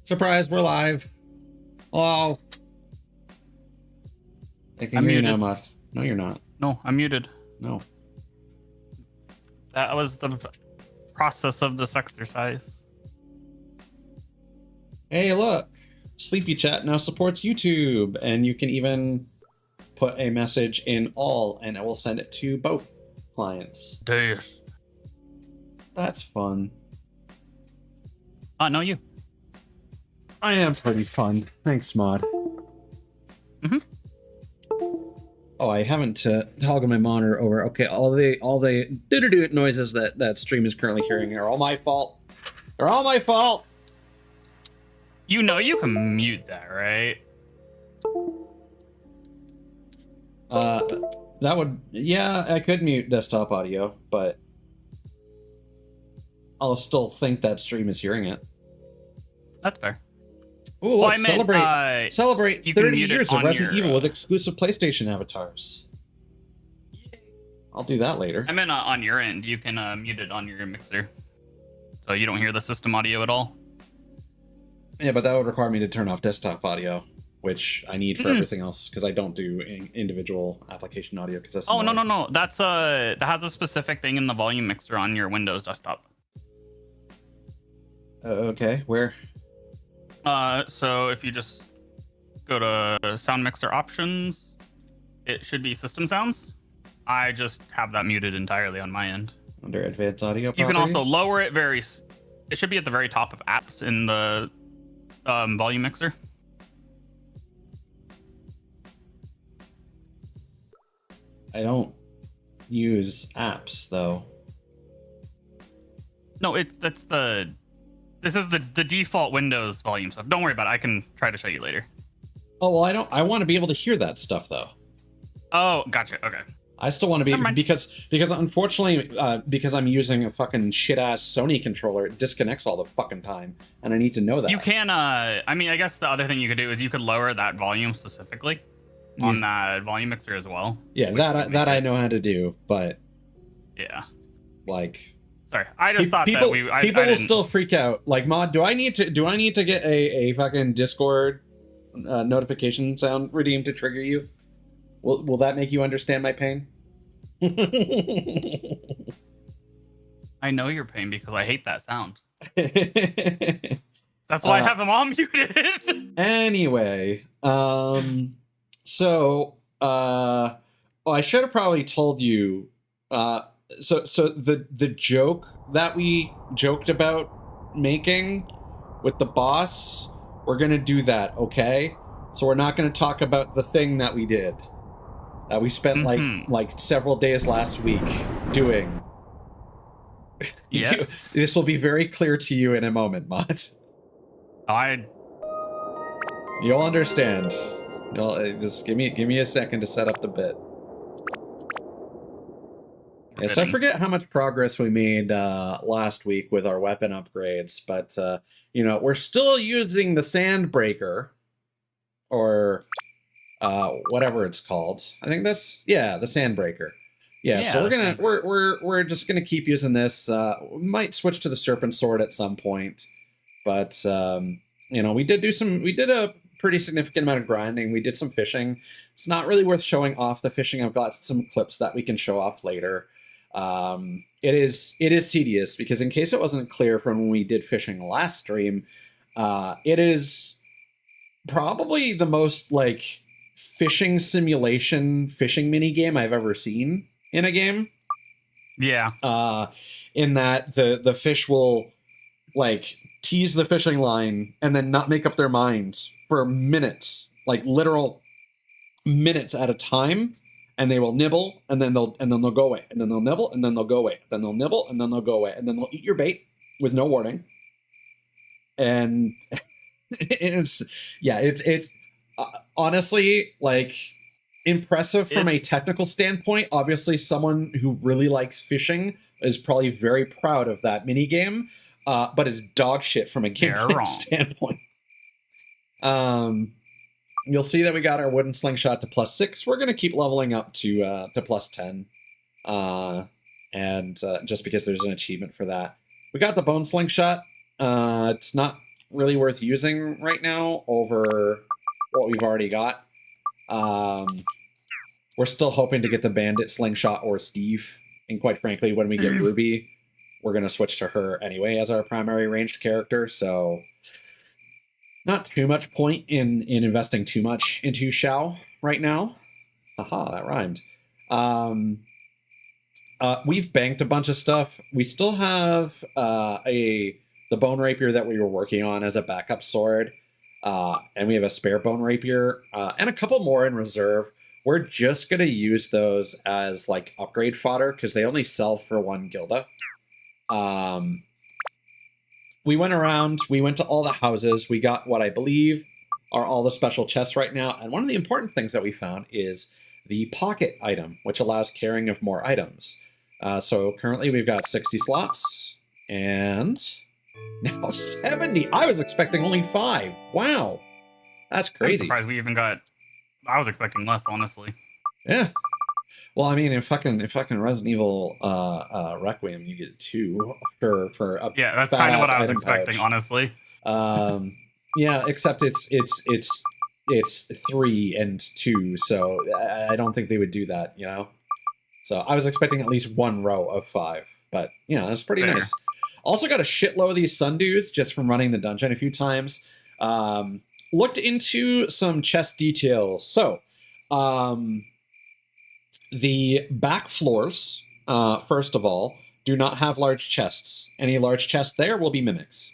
Surprise, we're live. Hello. I can I'm hear you muted. now, Mod. No, you're not. No, I'm muted. No. That was the process of this exercise. Hey, look. Sleepy Chat now supports YouTube, and you can even put a message in all, and it will send it to both clients. Damn. That's fun. No, you. I am pretty fun. Thanks, Mod. Mhm. Oh, I haven't toggled my monitor over. Okay, all the do-do-do noises that stream is currently hearing are all my fault. They're all my fault. You know you can mute that, right? That would, yeah, I could mute desktop audio, but I'll still think that stream is hearing it. That's fair. Oh, look, Well, I meant, celebrate you can 30 mute it years of on Resident your, Evil with exclusive PlayStation avatars. I'll do that later. I meant on your end. You can mute it on your mixer, so you don't hear the system audio at all. Yeah, but that would require me to turn off desktop audio, which I need for everything else because I don't do individual application audio. Because that's Oh no. That's that has a specific thing in the volume mixer on your Windows desktop. Okay, where? So if you just go to sound mixer options, it should be system sounds. I just have that muted entirely on my end. Under advanced audio properties? You can also lower it it should be at the very top of apps in the volume mixer. I don't use apps though. No, this is the default Windows volume stuff. Don't worry about it. I can try to show you later. Oh, well, I want to be able to hear that stuff though. Oh, gotcha. Okay. I still want to be, because unfortunately, because I'm using a fucking shit ass Sony controller, it disconnects all the fucking time, and I need to know that. You can, I mean, I guess the other thing you could do is you could lower that volume specifically on that volume mixer as well. Yeah, that I know how to do, but yeah, like, sorry, I just thought people, that people I will didn't... still freak out. Like, Mod, do I need to get a fucking Discord notification sound redeemed to trigger you? Will that make you understand my pain? I know your pain because I hate that sound. That's why I have them all muted. Anyway, so I should have probably told you. So the joke that we joked about making with the boss, we're gonna do that, okay? So we're not gonna talk about the thing that we did. We spent like several days last week doing. Yes. This will be very clear to you in a moment, Mod. You'll understand. You'll just give me a second to set up the bit. Yes, I forget how much progress we made last week with our weapon upgrades, but you know, we're still using the Sandbreaker, or whatever it's called. I think that's, yeah, the Sandbreaker. Yeah, so we're just gonna keep using this. We might switch to the Serpent Sword at some point, but you know, we did a pretty significant amount of grinding. We did some fishing. It's not really worth showing off the fishing. I've got some clips that we can show off later. It is tedious because, in case it wasn't clear from when we did fishing last stream, it is probably the most like fishing simulation fishing mini game I've ever seen in a game. Yeah. In that the fish will like tease the fishing line and then not make up their minds for minutes, like literal minutes at a time, and they will nibble and then they'll go away, and then they'll nibble and then they'll go away, then they'll nibble and then they'll go away, and then they'll eat your bait with no warning. And it's honestly like impressive from a technical standpoint. Obviously, someone who really likes fishing is probably very proud of that mini game, but it's dog shit from a gameplay standpoint. You'll see that we got our wooden slingshot to +6. We're gonna keep leveling up to +10, and just because there's an achievement for that. We got the bone slingshot. It's not really worth using right now over what we've already got. We're still hoping to get the Bandit, Slingshot, or Steve. And quite frankly, when we get Ruby, we're going to switch to her anyway as our primary ranged character. So not too much point in investing too much into Xiao right now. Aha, that rhymed. We've banked a bunch of stuff. We still have the bone rapier that we were working on as a backup sword, and we have a spare bone rapier and a couple more in reserve. We're just gonna use those as like upgrade fodder because they only sell for 1 gilda. We went around. We went to all the houses. We got what I believe are all the special chests right now. And one of the important things that we found is the pocket item, which allows carrying of more items. So currently we've got 60 slots and now 70. I was expecting only 5. Wow. That's I'm crazy. surprised we even got. I was expecting less, honestly. Yeah. Well, I mean, in fucking Resident Evil Requiem, you get 2 for a Yeah, that's kind of what I was item expecting, pouch. honestly. Yeah, except it's 3 and 2, so I don't think they would do that, you know. So I was expecting at least 1 row of 5, but yeah, that's pretty Fair. nice. Also got a shitload of these sundews just from running the dungeon a few times. Looked into some chest details. So, the back floors, first of all, do not have large chests. Any large chests there will be mimics.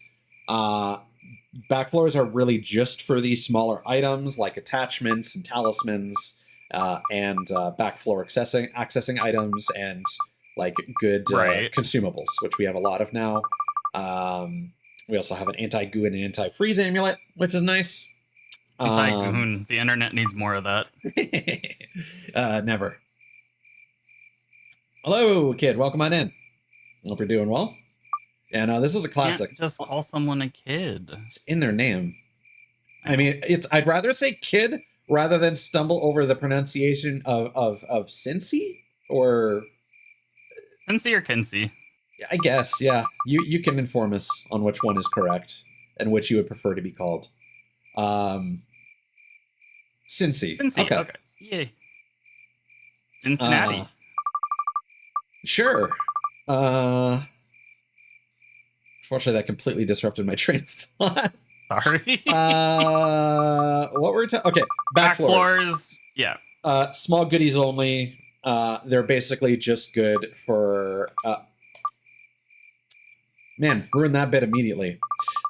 Back floors are really just for these smaller items like attachments and talismans, and back floor accessing items and like good consumables, which we have a lot of now. We also have an anti-goo and an anti-freeze amulet, which is nice. Anti-goon. The internet needs more of that. Never. Hello, kid. Welcome on in. Hope you're doing well. And this is a classic. Can't just call someone a kid. It's in their name. I mean, I'd rather say kid rather than stumble over the pronunciation of Cincy or Cincy or Kinsey. I guess, yeah. You can inform us on which one is correct and which you would prefer to be called. Cincy. Okay. Yeah. Cincinnati. Sure. Unfortunately, that completely disrupted my train of thought. Sorry. What were we okay, back floors. Yeah. Small goodies only. They're basically just good for man, ruin that bit immediately.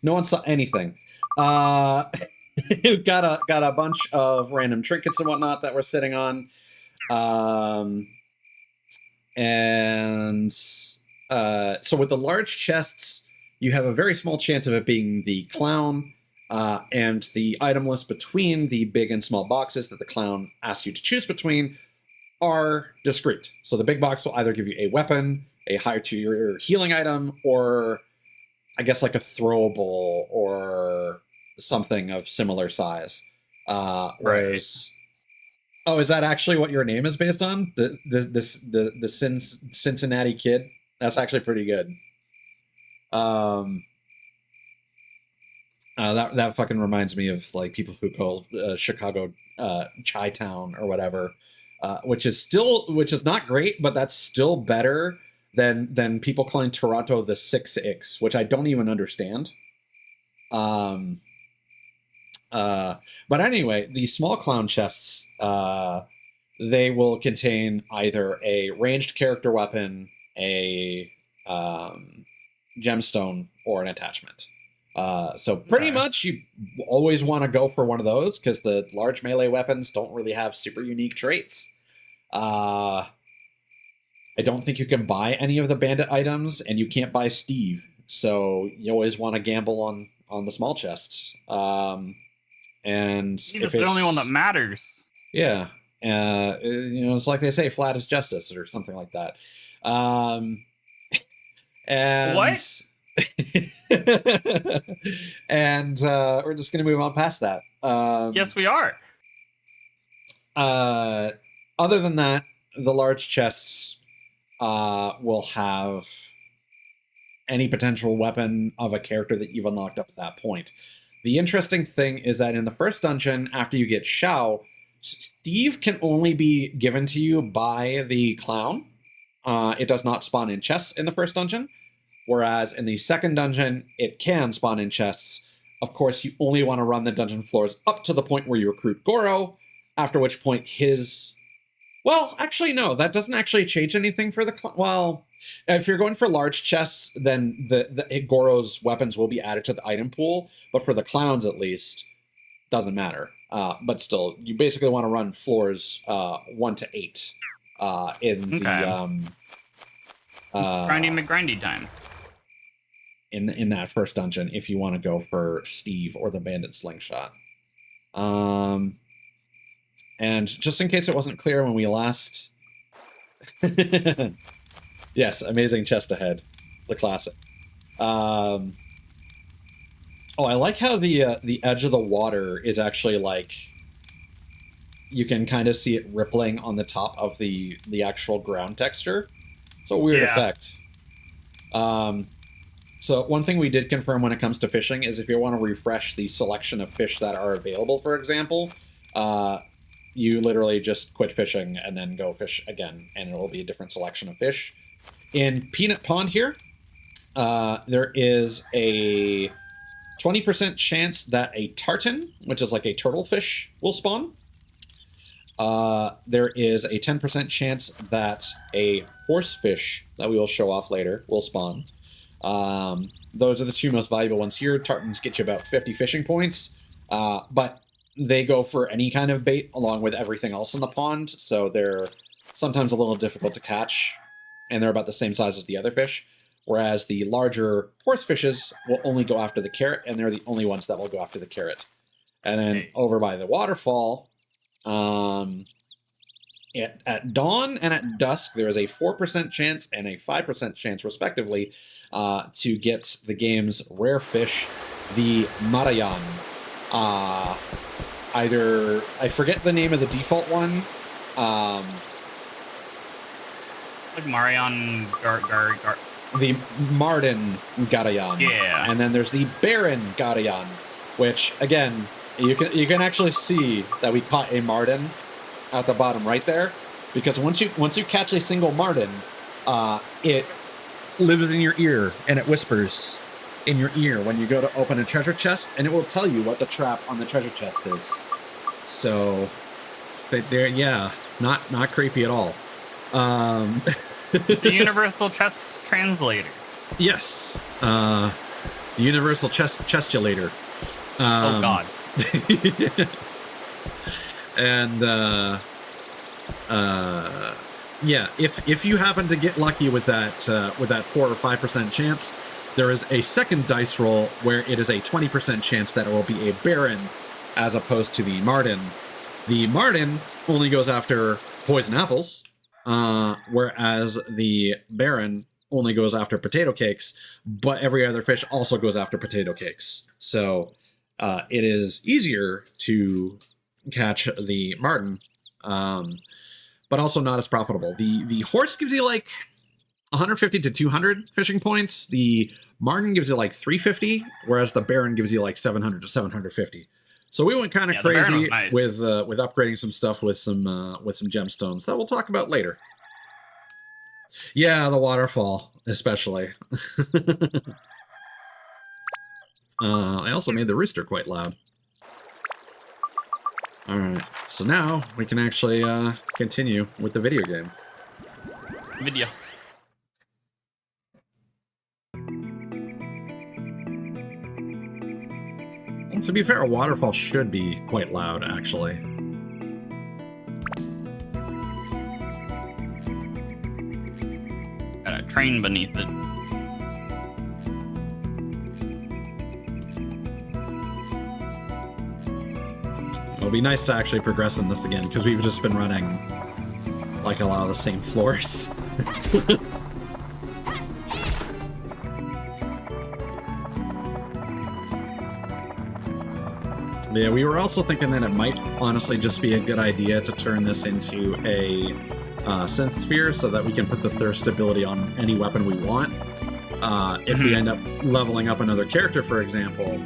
No one saw anything. Got a bunch of random trinkets and whatnot that we're sitting on. So with the large chests, you have a very small chance of it being the clown, and the item list between the big and small boxes that the clown asks you to choose between are discrete. So the big box will either give you a weapon, a higher tier healing item, or I guess like a throwable or something of similar size. Whereas, oh, is that actually what your name is based on? The Cincinnati Kid? That's actually pretty good. That fucking reminds me of like people who call Chicago Chi-Town or whatever, which is not great, but that's still better than people calling Toronto the 6X, which I don't even understand. But anyway, the small clown chests, they will contain either a ranged character weapon, a gemstone, or an attachment. So pretty much you always want to go for one of those because the large melee weapons don't really have super unique traits. I don't think you can buy any of the bandit items, and you can't buy Steve. So you always want to gamble on the small chests. And it's the only one that matters. Yeah. It's like they say, flat is justice or something like that. And what? And we're just going to move on past that. Yes, we are. Other than that, the large chests will have any potential weapon of a character that you've unlocked up at that point. The interesting thing is that in the first dungeon, after you get Shao, Steve can only be given to you by the clown. It does not spawn in chests in the first dungeon, whereas in the second dungeon, it can spawn in chests. Of course, you only want to run the dungeon floors up to the point where you recruit Goro, after which point his... Well, actually, no, that doesn't actually change anything for the... Well, if you're going for large chests, then the Goro's weapons will be added to the item pool, but for the clowns, at least, doesn't matter. But still, you basically want to run floors 1 to 8 in the... Grindy McGrindy time. In that first dungeon, if you want to go for Steve or the Bandit Slingshot. And just in case it wasn't clear when we last... Yes, amazing chest ahead. The classic. Oh, I like how the edge of the water is actually like... You can kind of see it rippling on the top of the actual ground texture. It's a weird effect. So one thing we did confirm when it comes to fishing is if you want to refresh the selection of fish that are available, for example, you literally just quit fishing and then go fish again, and it will be a different selection of fish. In Peanut Pond here, there is a 20% chance that a tartan, which is like a turtle fish, will spawn. There is a 10% chance that a horsefish that we will show off later will spawn. Those are the two most valuable ones here. Tartans get you about 50 fishing points, but they go for any kind of bait along with everything else in the pond, so they're sometimes a little difficult to catch, and they're about the same size as the other fish, whereas the larger horsefishes will only go after the carrot, and they're the only ones that will go after the carrot. And then over by the waterfall, at dawn and at dusk, there is a 4% chance and a 5% chance, respectively, to get the game's rare fish, the Marayan. Either, I forget the name of the default one. Like Marion The Marden Garayan. Yeah. And then there's the Baron Garayan, which, again, you can actually see that we caught a Marden at the bottom right there, because once you catch a single Marden, it lives in your ear and it whispers in your ear when you go to open a treasure chest, and it will tell you what the trap on the treasure chest is. So, they're not creepy at all. The universal chest translator. Yes, the universal chestulator. Oh God. And yeah, if you happen to get lucky with that 4 or 5% chance, there is a second dice roll where it is a 20% chance that it will be a Baron as opposed to the Marden. The Marden only goes after poison apples, whereas the Baron only goes after potato cakes, but every other fish also goes after potato cakes. So it is easier to catch the Marden, but also not as profitable. The horse gives you like 150 to 200 fishing points. The Marden gives you like 350, whereas the Baron gives you like 700 to 750. So we went kind of crazy nice with upgrading some stuff with some gemstones that we'll talk about later. Yeah, the waterfall especially. I also made the rooster quite loud. All right, so now we can actually continue with the video game. Video. Well, to be fair, a waterfall should be quite loud, actually. Got a train beneath it. It'll be nice to actually progress in this again, because we've just been running like a lot of the same floors. Yeah, we were also thinking that it might honestly just be a good idea to turn this into a synth sphere so that we can put the thirst ability on any weapon we want. If we end up leveling up another character, for example,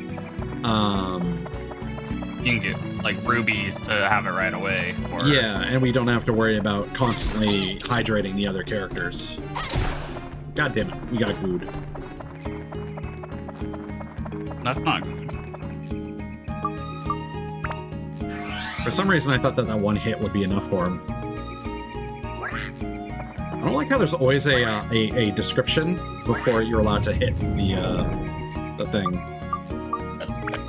you can get like rubies to have it right away. Or... yeah, and we don't have to worry about constantly hydrating the other characters. God damn it, we got gooed. That's not good. For some reason, I thought that one hit would be enough for him. I don't like how there's always a description before you're allowed to hit the thing. That's good.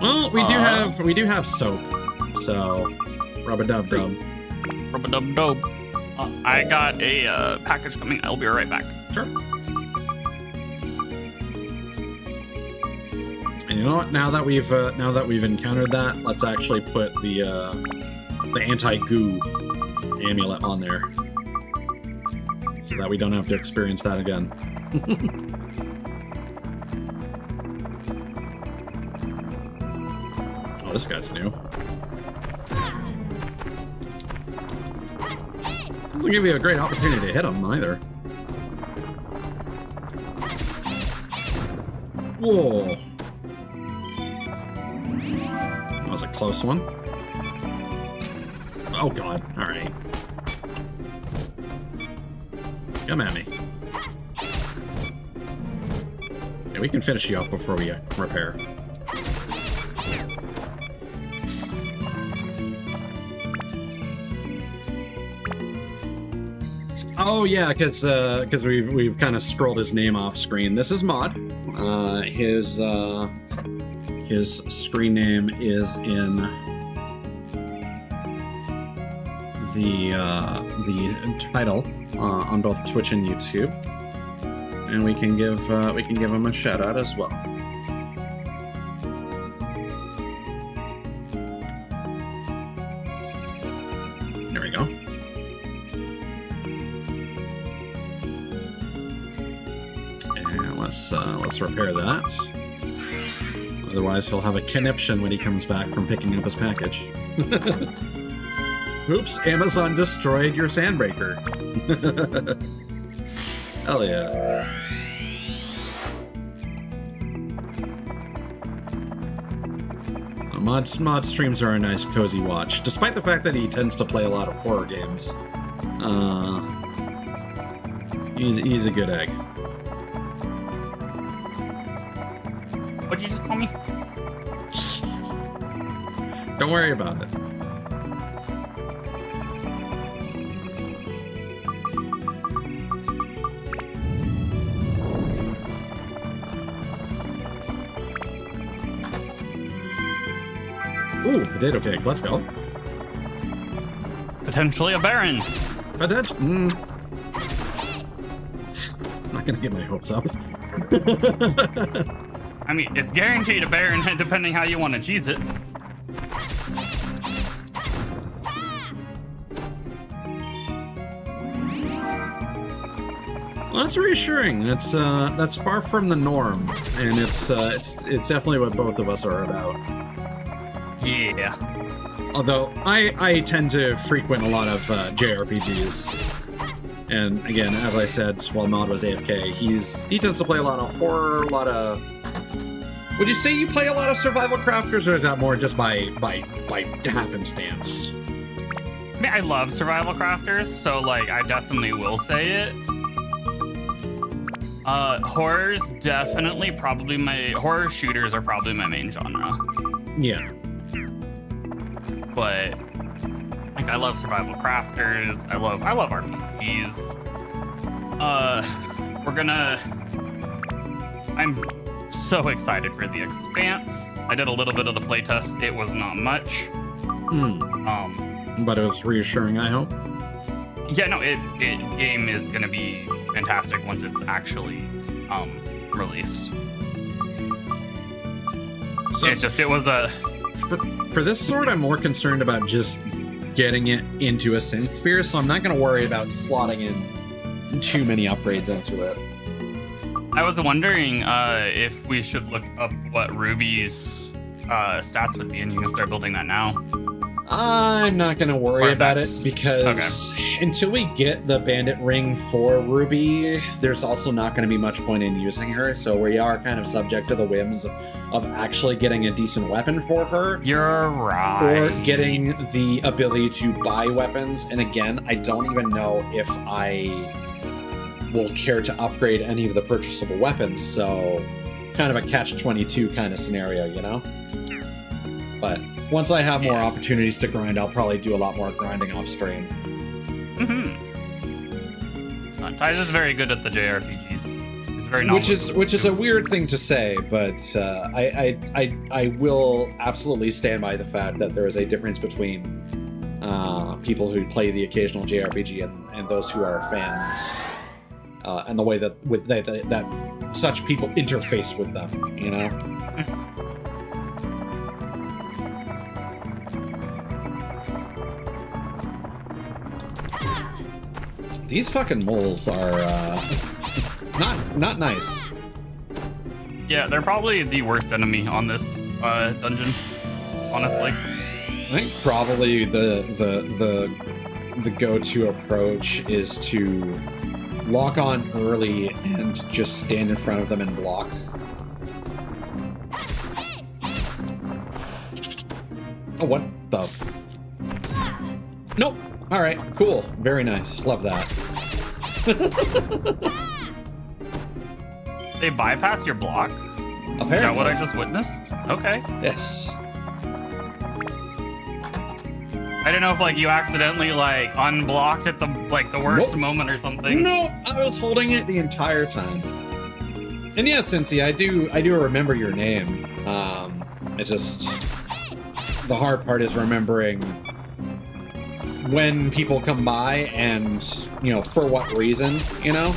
Well, we do have soap, so rub-a-dub-dub. Rub-a-dub-dub. I got a package coming. I'll be right back. Sure. And you know what? Now that we've encountered that, let's actually put the anti-goo amulet on there, so that we don't have to experience that again. Oh, this guy's new. Doesn't give you a great opportunity to hit him either. Whoa. That was a close one. Oh god, alright. Come at me. Yeah, we can finish you off before we repair. Oh yeah, because we've kind of scrolled his name off screen. This is Mod. His screen name is in the title on both Twitch and YouTube, and we can give him a shout out as well. There we go. And let's repair that. Otherwise, he'll have a conniption when he comes back from picking up his package. Oops, Amazon destroyed your sandbreaker. Hell yeah. Mod streams are a nice cozy watch, despite the fact that he tends to play a lot of horror games. He's a good egg. What'd you just call me? Don't worry about it. Ooh, potato cake. Let's go. Potentially a Baron. Potential. I'm not gonna get my hopes up. I mean, it's guaranteed a Baron, depending how you want to cheese it. Well, that's reassuring. That's far from the norm, and it's definitely what both of us are about. Yeah. Although I tend to frequent a lot of JRPGs, and again, as I said, while Mod was AFK, he tends to play a lot of horror, a lot of. Would you say you play a lot of survival crafters, or is that more just by happenstance? I mean, I love survival crafters, so like I definitely will say it. Horror's definitely horror shooters are probably my main genre. Yeah. But like I love survival crafters. I love RPGs. I'm so excited for the Expanse. I did a little bit of the playtest. It was not much. But it was reassuring, I hope. Yeah, no, game is gonna be fantastic once it's actually released. So it was a for this sword, I'm more concerned about just getting it into a synth sphere, so I'm not going to worry about slotting in too many upgrades into it. I was wondering if we should look up what Ruby's stats would be, and you can start building that now. I'm not going to worry Or about it that's- because until we get the bandit ring for Ruby, there's also not going to be much point in using her. So we are kind of subject to the whims of actually getting a decent weapon for her. You're right. Or getting the ability to buy weapons. And again, I don't even know if I will care to upgrade any of the purchasable weapons. So kind of a catch-22 kind of scenario, you know? But once I have more opportunities to grind, I'll probably do a lot more grinding off stream. Tides is very good at the JRPGs. He's very knowledgeable. Which is a weird thing to say, but I will absolutely stand by the fact that there is a difference between people who play the occasional JRPG and those who are fans, and the way that that such people interface with them, you know. These fucking moles are not nice. Yeah, they're probably the worst enemy on this dungeon, honestly. I think probably the go-to approach is to lock on early and just stand in front of them and block. Oh, what the? Nope. All right, cool. Very nice. Love that. They bypass your block? Apparently. Is that what I just witnessed? Okay. Yes. I didn't know if like you accidentally like unblocked at the worst moment or something. No, I was holding it the entire time. And yeah, Cincy, I do remember your name. It's just the hard part is remembering when people come by and, you know, for what reason, you know?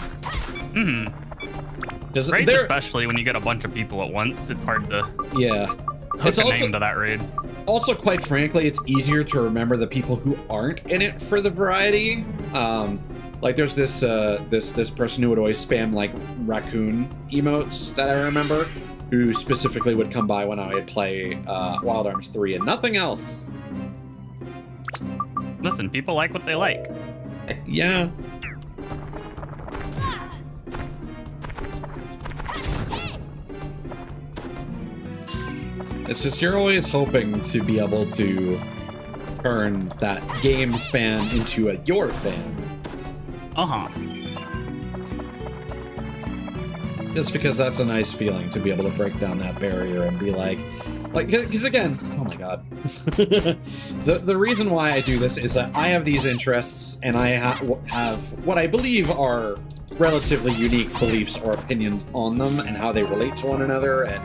Raids, especially when you get a bunch of people at once, it's hard to hook a name to that raid. Also, quite frankly, it's easier to remember the people who aren't in it for the variety. Like there's this this person who would always spam like raccoon emotes that I remember, who specifically would come by when I would play Wild Arms 3 and nothing else. Listen, people like what they like. Yeah. It's just you're always hoping to be able to turn that games fan into a your fan. Just because that's a nice feeling to be able to break down that barrier and be like, because again, oh my god. the reason why I do this is that I have these interests and I have what I believe are relatively unique beliefs or opinions on them and how they relate to one another, and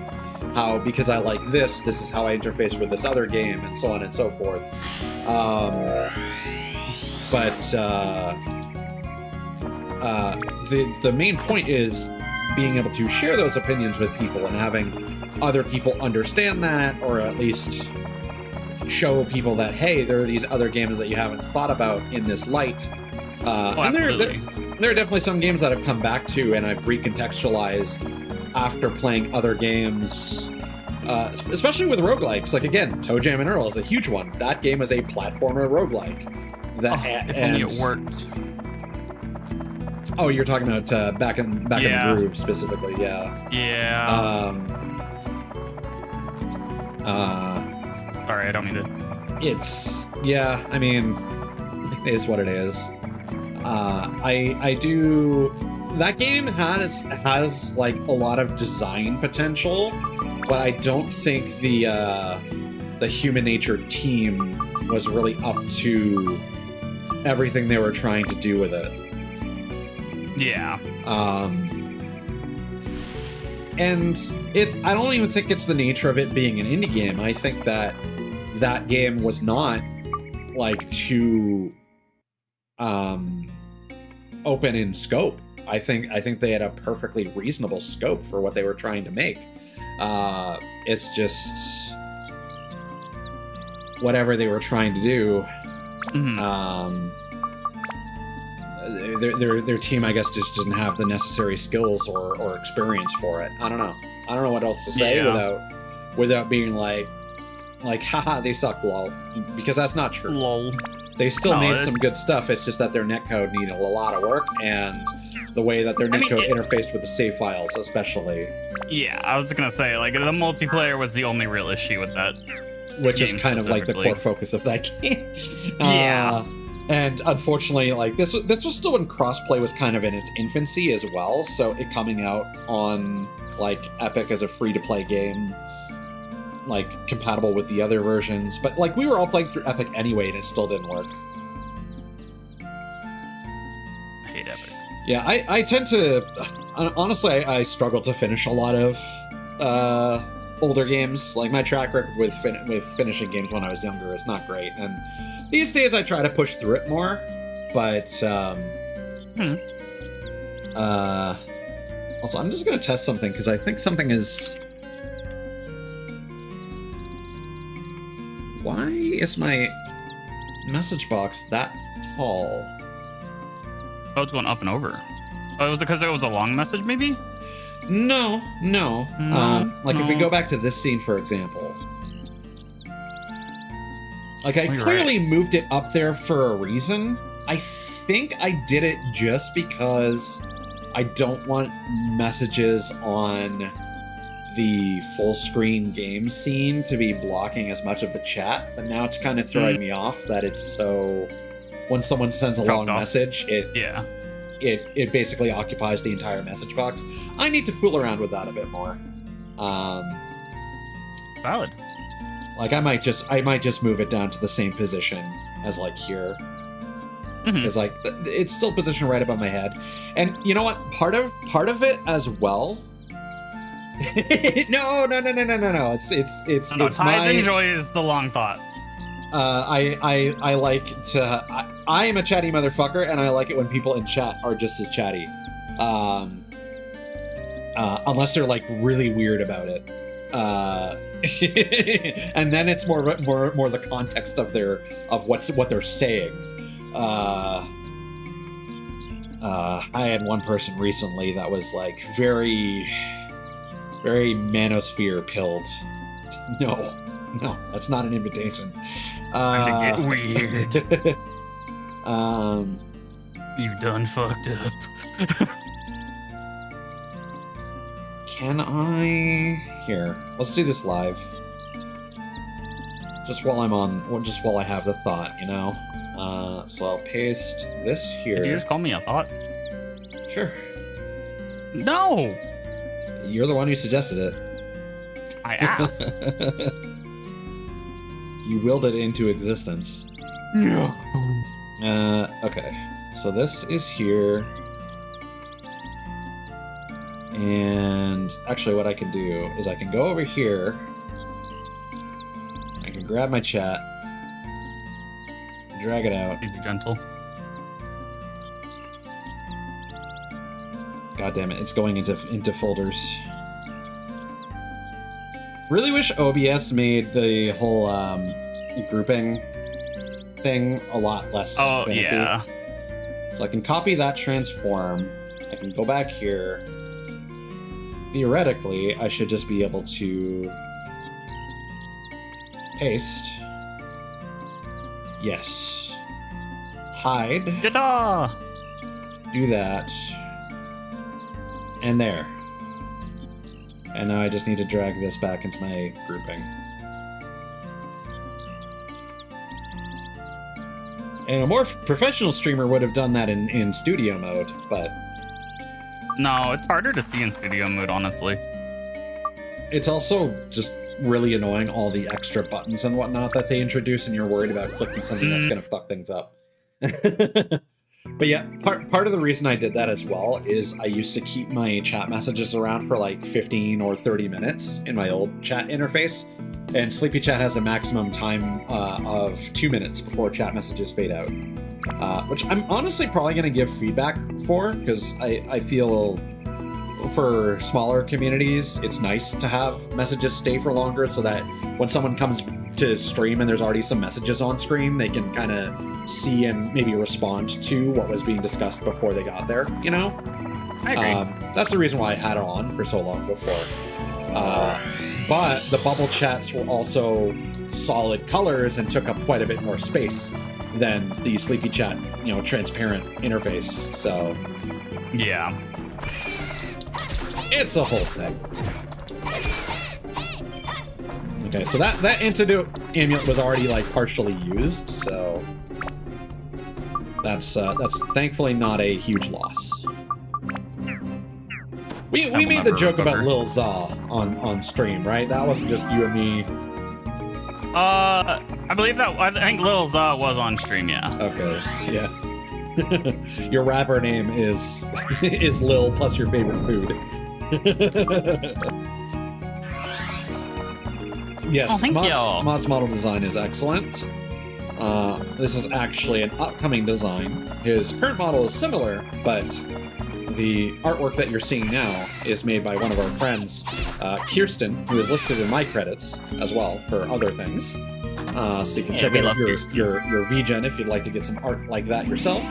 how, because I like this is how I interface with this other game, and so on and so forth. The main point is being able to share those opinions with people and having other people understand that, or at least show people that, hey, there are these other games that you haven't thought about in this light. And there are definitely some games that I've come back to and I've recontextualized after playing other games, especially with roguelikes. Like, again, Toe Jam and Earl is a huge one. That game is a platformer roguelike. If only it worked. Oh, you're talking about back in the Groove specifically, yeah. Yeah. Sorry, I don't mean to. I mean, it is what it is. I do. That game has like a lot of design potential, but I don't think the Human Nature team was really up to everything they were trying to do with it. Yeah. And I don't even think it's the nature of it being an indie game. I think that game was not like too open in scope. I think they had a perfectly reasonable scope for what they were trying to make. It's just whatever they were trying to do. Their team, I guess, just didn't have the necessary skills or experience for it. I don't know what else to say without being like, like, haha, they suck, lol, because that's not true. Lol. They still No, made some good stuff. It's just that their netcode needed a lot of work, and the way that their netcode interfaced with the save files, especially. Yeah, I was gonna say, like, the multiplayer was the only real issue with that. Which is kind of like the core focus of that game. Yeah. And unfortunately, like this was still when crossplay was kind of in its infancy as well. So it coming out on like Epic as a free-to-play game, like compatible with the other versions. But like we were all playing through Epic anyway, and it still didn't work. I hate Epic. Yeah, I tend to honestly I struggle to finish a lot of older games. Like my track record with finishing games when I was younger is not great, and these days I try to push through it more. But also I'm just gonna test something because I think something is. Why is my message box that tall? Oh, it's going up and over. Oh, was it because it was a long message, maybe? No. Like if we go back to this scene, for example. Like I clearly moved it up there for a reason. I think I did it just because I don't want messages on the full screen game scene to be blocking as much of the chat. But now it's kind of throwing me off that it's so... When someone sends a long message, it basically occupies the entire message box. I need to fool around with that a bit more. Valid. Like I might just move it down to the same position as like here, because like it's still positioned right above my head. And you know what? Part of it as well. No. It's Ty enjoys the long thoughts. I like to. I am a chatty motherfucker, and I like it when people in chat are just as chatty. Unless they're like really weird about it. And then it's more the context of what they're saying. I had one person recently that was like very manosphere pilled. No, that's not an invitation. Get weird. You done fucked up. Can I... Here, let's do this live. Just while I have the thought, you know? So I'll paste this here. Did you just call me a thought? Sure. No! You're the one who suggested it. I asked. You willed it into existence. No. Okay. So this is here. And actually what I can do is I can go over here. I can grab my chat. Drag it out. Please be gentle. God damn it, it's going into folders. Really wish OBS made the whole grouping thing a lot less finicky. Yeah. So I can copy that transform. I can go back here. Theoretically, I should just be able to paste. Yes. Hide. Yada! Do that. And there. And now I just need to drag this back into my grouping. And a more professional streamer would have done that in studio mode, but... No, it's harder to see in studio mode, honestly. It's also just really annoying, all the extra buttons and whatnot that they introduce, and you're worried about clicking something that's going to fuck things up. But yeah, part of the reason I did that as well is I used to keep my chat messages around for like 15 or 30 minutes in my old chat interface, and Sleepy Chat has a maximum time of 2 minutes before chat messages fade out. Which I'm honestly probably going to give feedback for, because I feel for smaller communities, it's nice to have messages stay for longer so that when someone comes to stream and there's already some messages on screen, they can kind of see and maybe respond to what was being discussed before they got there, you know? I agree. That's the reason why I had it on for so long before. But the bubble chats will also solid colors and took up quite a bit more space than the Sleepy Chat, transparent interface. So yeah, it's a whole thing. Okay, so that antidote amulet was already like partially used, so that's thankfully not a huge loss. We made the joke about Lil Za on stream, right? That wasn't just you and me. I think Lil Za was on stream, yeah. Okay, yeah. Your rapper name is Lil plus your favorite food. Yes, Mod's model design is excellent. This is actually an upcoming design. His current model is similar, but the artwork that you're seeing now is made by one of our friends, Kirsten, who is listed in my credits as well for other things. So you can check out your VGen if you'd like to get some art like that yourself.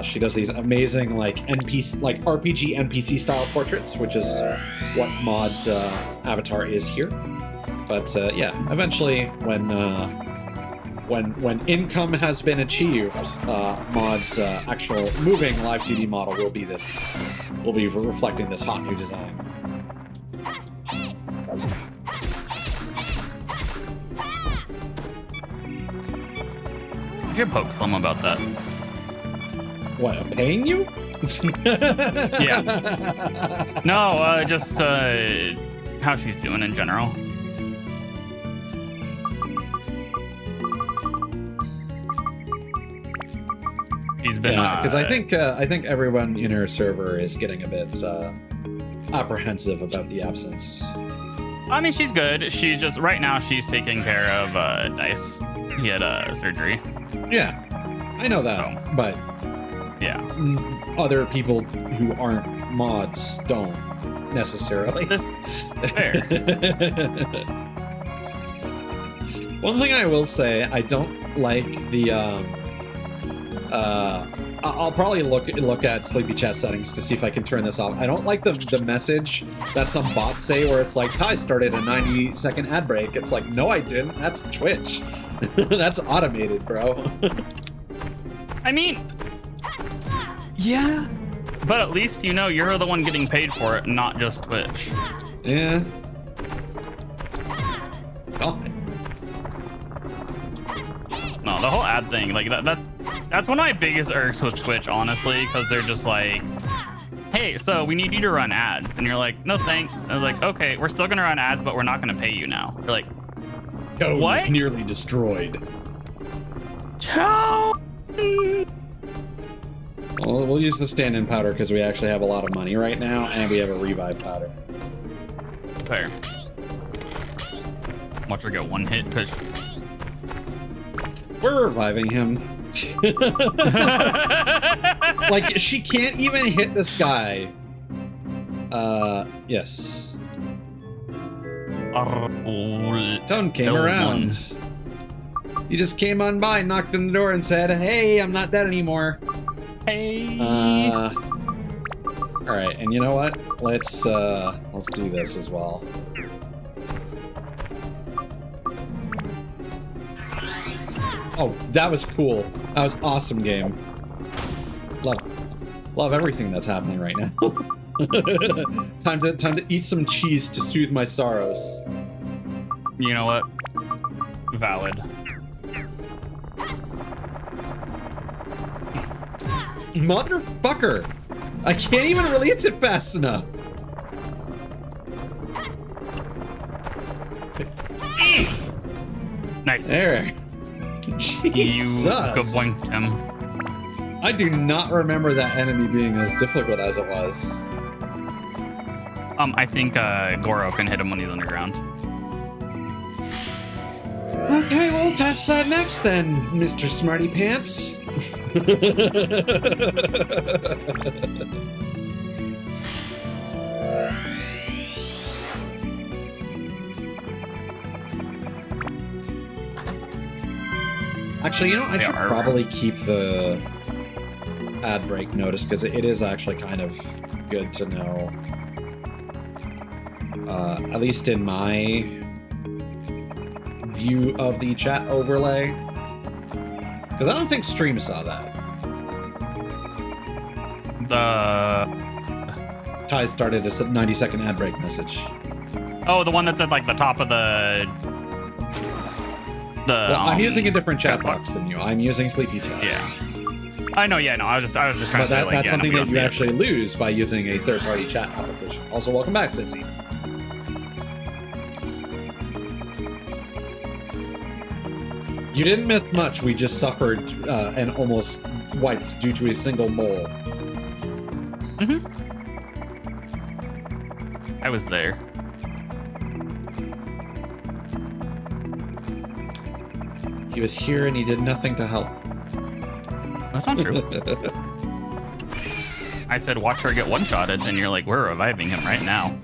She does these amazing RPG NPC style portraits, which is what Mod's avatar is here. But yeah, eventually when income has been achieved, Mod's actual moving live 2D model will be reflecting this hot new design. You should poke Slim about that. What, I'm paying you? Yeah. No, just how she's doing in general. She's been because I think everyone in her server is getting a bit apprehensive about the absence. I mean, she's good. She's just right now she's taking care of Dice. He had surgery. Yeah, I know that, but yeah, other people who aren't mods don't necessarily. This fair. One thing I will say, I don't like the I'll probably look at Sleepy Chat settings to see if I can turn this off. I don't like the message that some bots say where it's like, "Ty started a 90-second ad break." It's like, no, I didn't. That's Twitch. That's automated, bro. I mean, yeah, but at least you're the one getting paid for it, not just Twitch. Yeah. God. No, the whole ad thing, like that's one of my biggest irks with Twitch, honestly, because they're just like, hey, so we need you to run ads, and you're like, no thanks. And I was like, okay, we're still gonna run ads, but we're not gonna pay you now. You're like, Code what? Was nearly destroyed. Well, we'll use the stand-in powder because we actually have a lot of money right now, and we have a revive powder. Fair. Watch her get one hit, because we're reviving him. Like, she can't even hit this guy. Yes. Tone came around. He just came on by, knocked on the door, and said, "Hey, I'm not dead anymore." Hey. All right, and you know what? Let's do this as well. Oh, that was cool. That was awesome game. Love everything that's happening right now. Time to eat some cheese to soothe my sorrows. You know what? Valid. Motherfucker! I can't even release it fast enough. Nice. There. Jesus. You good point, Tim. I do not remember that enemy being as difficult as it was. I think Goro can hit him when he's underground. Okay, we'll touch that next then, Mr. Smarty Pants. Actually, I should probably keep the ad break notice because it is actually kind of good to know. At least in my view of the chat overlay? Because I don't think stream saw that. Ty started a 90-second ad break message. Oh, the one that's at like the top of the. Well, I'm using a different chat box than you. I'm using Sleepy Chat. Yeah. I know. Yeah. No. I was just trying But to say like, that's yeah, something we that don't you see it. actually lose by using a third-party chat application. Also, welcome back, Sitzy. You didn't miss much. We just suffered and almost wiped due to a single mole. Mm-hmm. I was there. He was here and he did nothing to help. That's not true. I said, watch her get one-shotted, and you're like, we're reviving him right now.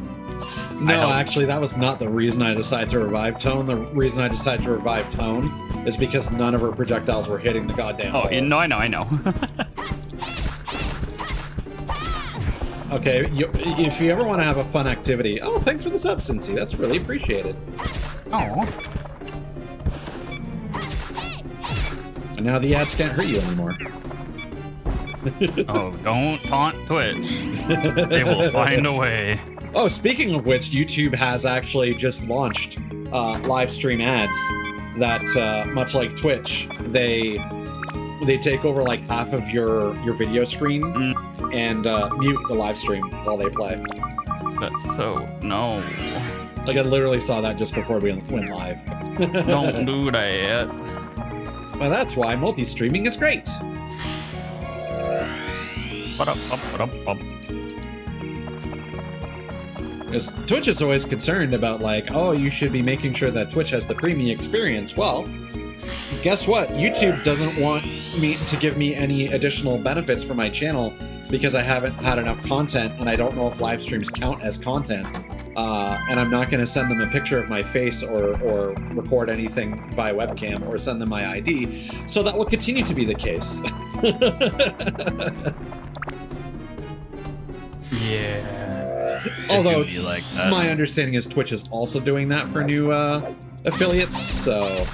No, actually, that was not the reason I decided to revive Tone. The reason I decided to revive Tone is because none of her projectiles were hitting the goddamn Oh, hole. no, I know. Okay, if you ever want to have a fun activity... Oh, thanks for the sub, Cincy. That's really appreciated. Oh. And now the ads can't hurt you anymore. Oh, don't taunt Twitch. They will find a way. Oh, speaking of which, YouTube has actually just launched live stream ads that, much like Twitch, they take over like half of your video screen and mute the live stream while they play. That's so... No. Like, I literally saw that just before we went live. Don't do that. Well, that's why multi-streaming is great. Because Twitch is always concerned about, like, oh, you should be making sure that Twitch has the premium experience. Well, guess what? YouTube doesn't want me to give me any additional benefits for my channel because I haven't had enough content, and I don't know if live streams count as content. And I'm not going to send them a picture of my face or record anything via webcam or send them my ID. So that will continue to be the case. Yeah. Although, It can be like that. my understanding is Twitch is also doing that for new affiliates, so...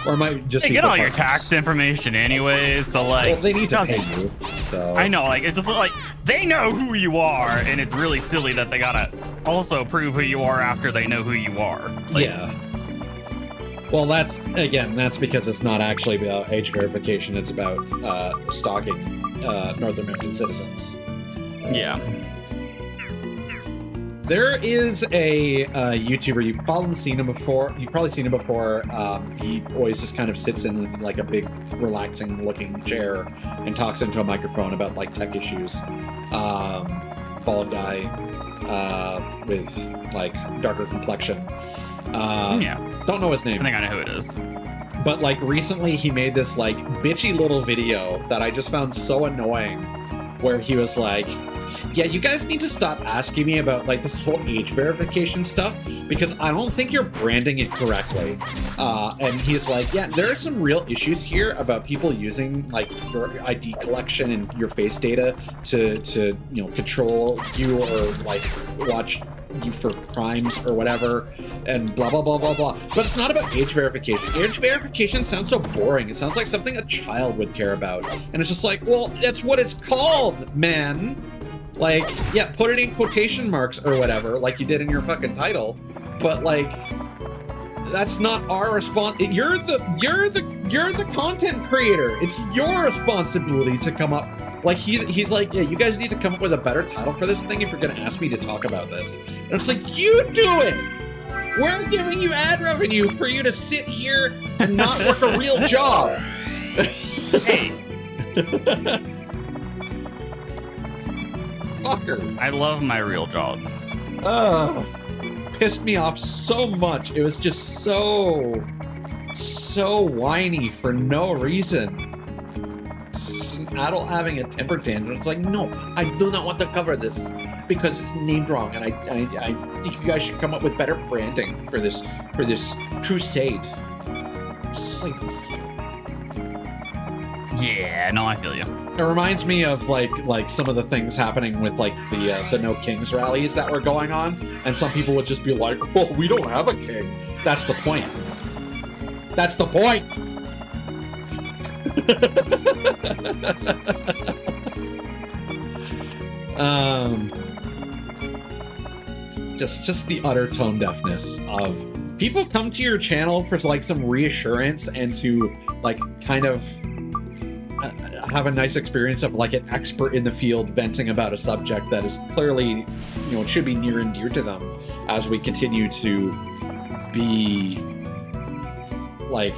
Or it might just They be get for all your partners. tax information anyways, so like... Well, they need to doesn't- pay you, so... I know, like, it's just like, they know who you are, and it's really silly that they gotta also prove who you are after they know who you are. Like, yeah. Well, that's because it's not actually about age verification, it's about stalking North American citizens. Yeah. There is a YouTuber, you've probably seen him before. He always just kind of sits in like a big, relaxing looking chair and talks into a microphone about like tech issues. Bald guy with like darker complexion. Yeah. Don't know his name. I think I know who it is. But like recently he made this like bitchy little video that I just found so annoying, where he was like, yeah, you guys need to stop asking me about like this whole age verification stuff because I don't think you're branding it correctly. And he's like, yeah, there are some real issues here about people using like your ID collection and your face data to control you or like watch you for crimes or whatever and blah blah blah blah blah. But it's not about age verification. Age verification sounds so boring. It sounds like something a child would care about. And it's just like, well, that's what it's called, man. Like, yeah, put it in quotation marks or whatever, like you did in your fucking title. But like, that's not our response. You're the content creator. It's your responsibility to come up. Like he's like, yeah, you guys need to come up with a better title for this thing if you're gonna ask me to talk about this. And it's like, you do it. We're giving you ad revenue for you to sit here and not work a real job. Hey. Fucker. I love my real job. Pissed me off so much. It was just so whiny for no reason. Just an adult having a temper tantrum. It's like, no, I do not want to cover this because it's named wrong, and I think you guys should come up with better branding for this crusade. Just like, Yeah, no, I feel you. it reminds me of like some of the things happening with like the No Kings rallies that were going on, and some people would just be like, well, we don't have a king. That's the point. That's the point. Just the utter tone deafness of people come to your channel for like some reassurance and to like kind of have a nice experience of like an expert in the field venting about a subject that is clearly, you know, it should be near and dear to them as we continue to be like,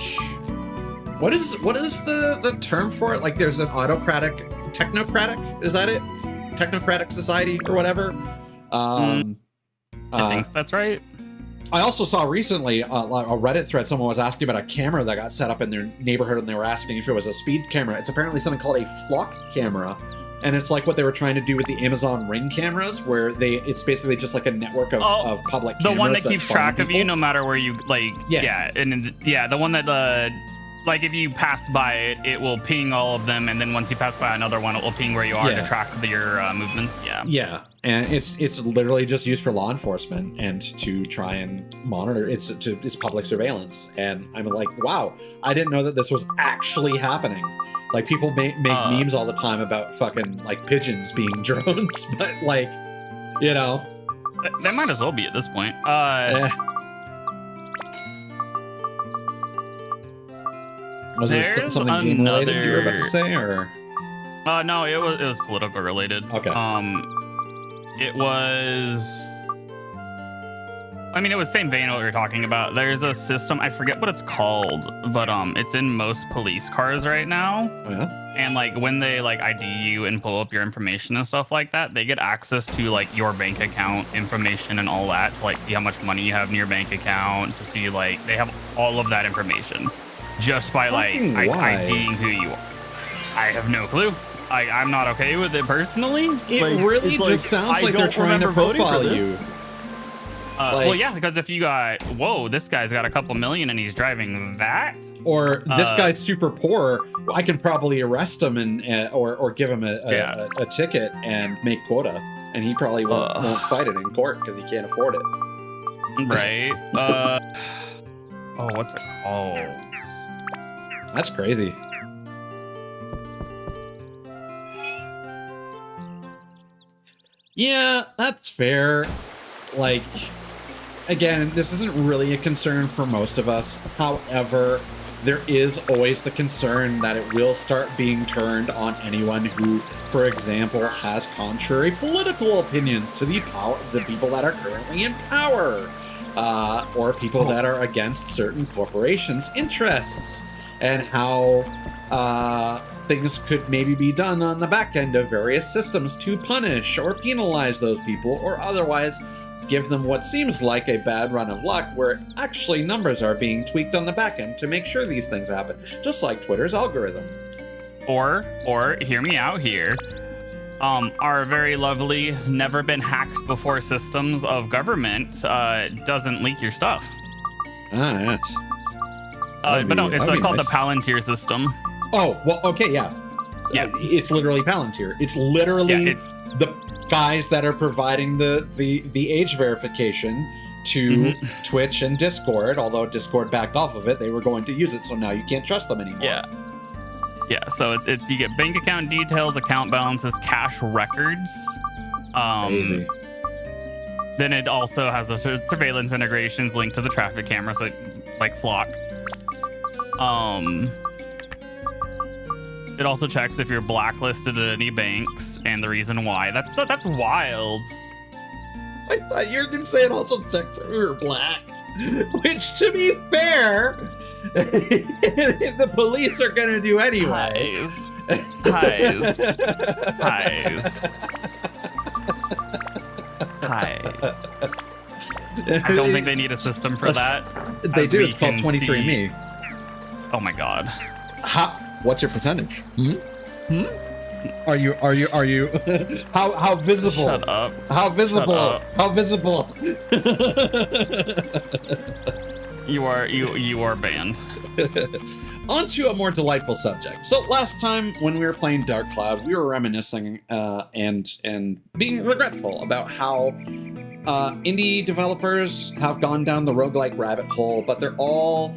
what is the term for it? Like there's an technocratic, is that it? Technocratic society or whatever. I think that's right. I also saw recently a Reddit thread. Someone was asking about a camera that got set up in their neighborhood, and they were asking if it was a speed camera. It's apparently something called a flock camera, and it's like what they were trying to do with the Amazon Ring cameras, where it's basically just like a network of public cameras. The one that keeps track of you no matter where you like. Yeah, the one that like if you pass by it, it will ping all of them, and then once you pass by another one, it will ping where you are to track your movements. Yeah, and it's literally just used for law enforcement and to try and monitor. It's public surveillance, and I'm like, wow, I didn't know that this was actually happening. Like people make memes all the time about fucking like pigeons being drones, but like, you know, they might as well be at this point. Was there something game related you were about to say, or? No, it was political related. Okay. It was. I mean, it was same vein of what you're talking about. There's a system, I forget what it's called, but it's in most police cars right now. Oh, yeah? And like when they like ID you and pull up your information and stuff like that, they get access to like your bank account information and all that to like see how much money you have in your bank account, to see like they have all of that information. Just by like IDing who you are. I have no clue. I'm not okay with it personally. It really just sounds like they're trying to profile you. Well, yeah, because if you got, whoa, this guy's got a couple million and he's driving that. Or this guy's super poor, I can probably arrest him and or give him a ticket and make quota. And he probably won't fight it in court because he can't afford it. Right. What's it called? That's crazy. Yeah, that's fair. Like, again, this isn't really a concern for most of us. However, there is always the concern that it will start being turned on anyone who, for example, has contrary political opinions to the people that are currently in power, or people that are against certain corporations' interests. And how things could maybe be done on the back end of various systems to punish or penalize those people, or otherwise give them what seems like a bad run of luck where actually numbers are being tweaked on the back end to make sure these things happen, just like Twitter's algorithm. Or hear me out here. Our very lovely, never been hacked before systems of government doesn't leak your stuff. Ah, yes. But no, it's called the Palantir system. Oh, well, okay, yeah. It's literally Palantir. It's literally the guys that are providing the age verification to Twitch and Discord, although Discord backed off of it. They were going to use it, so now you can't trust them anymore. Yeah, so it's you get bank account details, account balances, cash records. Crazy. Then it also has the surveillance integrations linked to the traffic camera, so like Flock. It also checks if you're blacklisted at any banks and the reason why. That's wild. I thought you were gonna say it also checks if you're black. Which, to be fair, the police are gonna do anyway. Highs. I don't think they need a system for that. They do. It's called 23andMe. Oh my god. What's your percentage? Are you how visible? Shut up. How visible? Shut up. How visible? You are banned. On to a more delightful subject. So last time when we were playing Dark Cloud, we were reminiscing and being regretful about how indie developers have gone down the roguelike rabbit hole, but they're all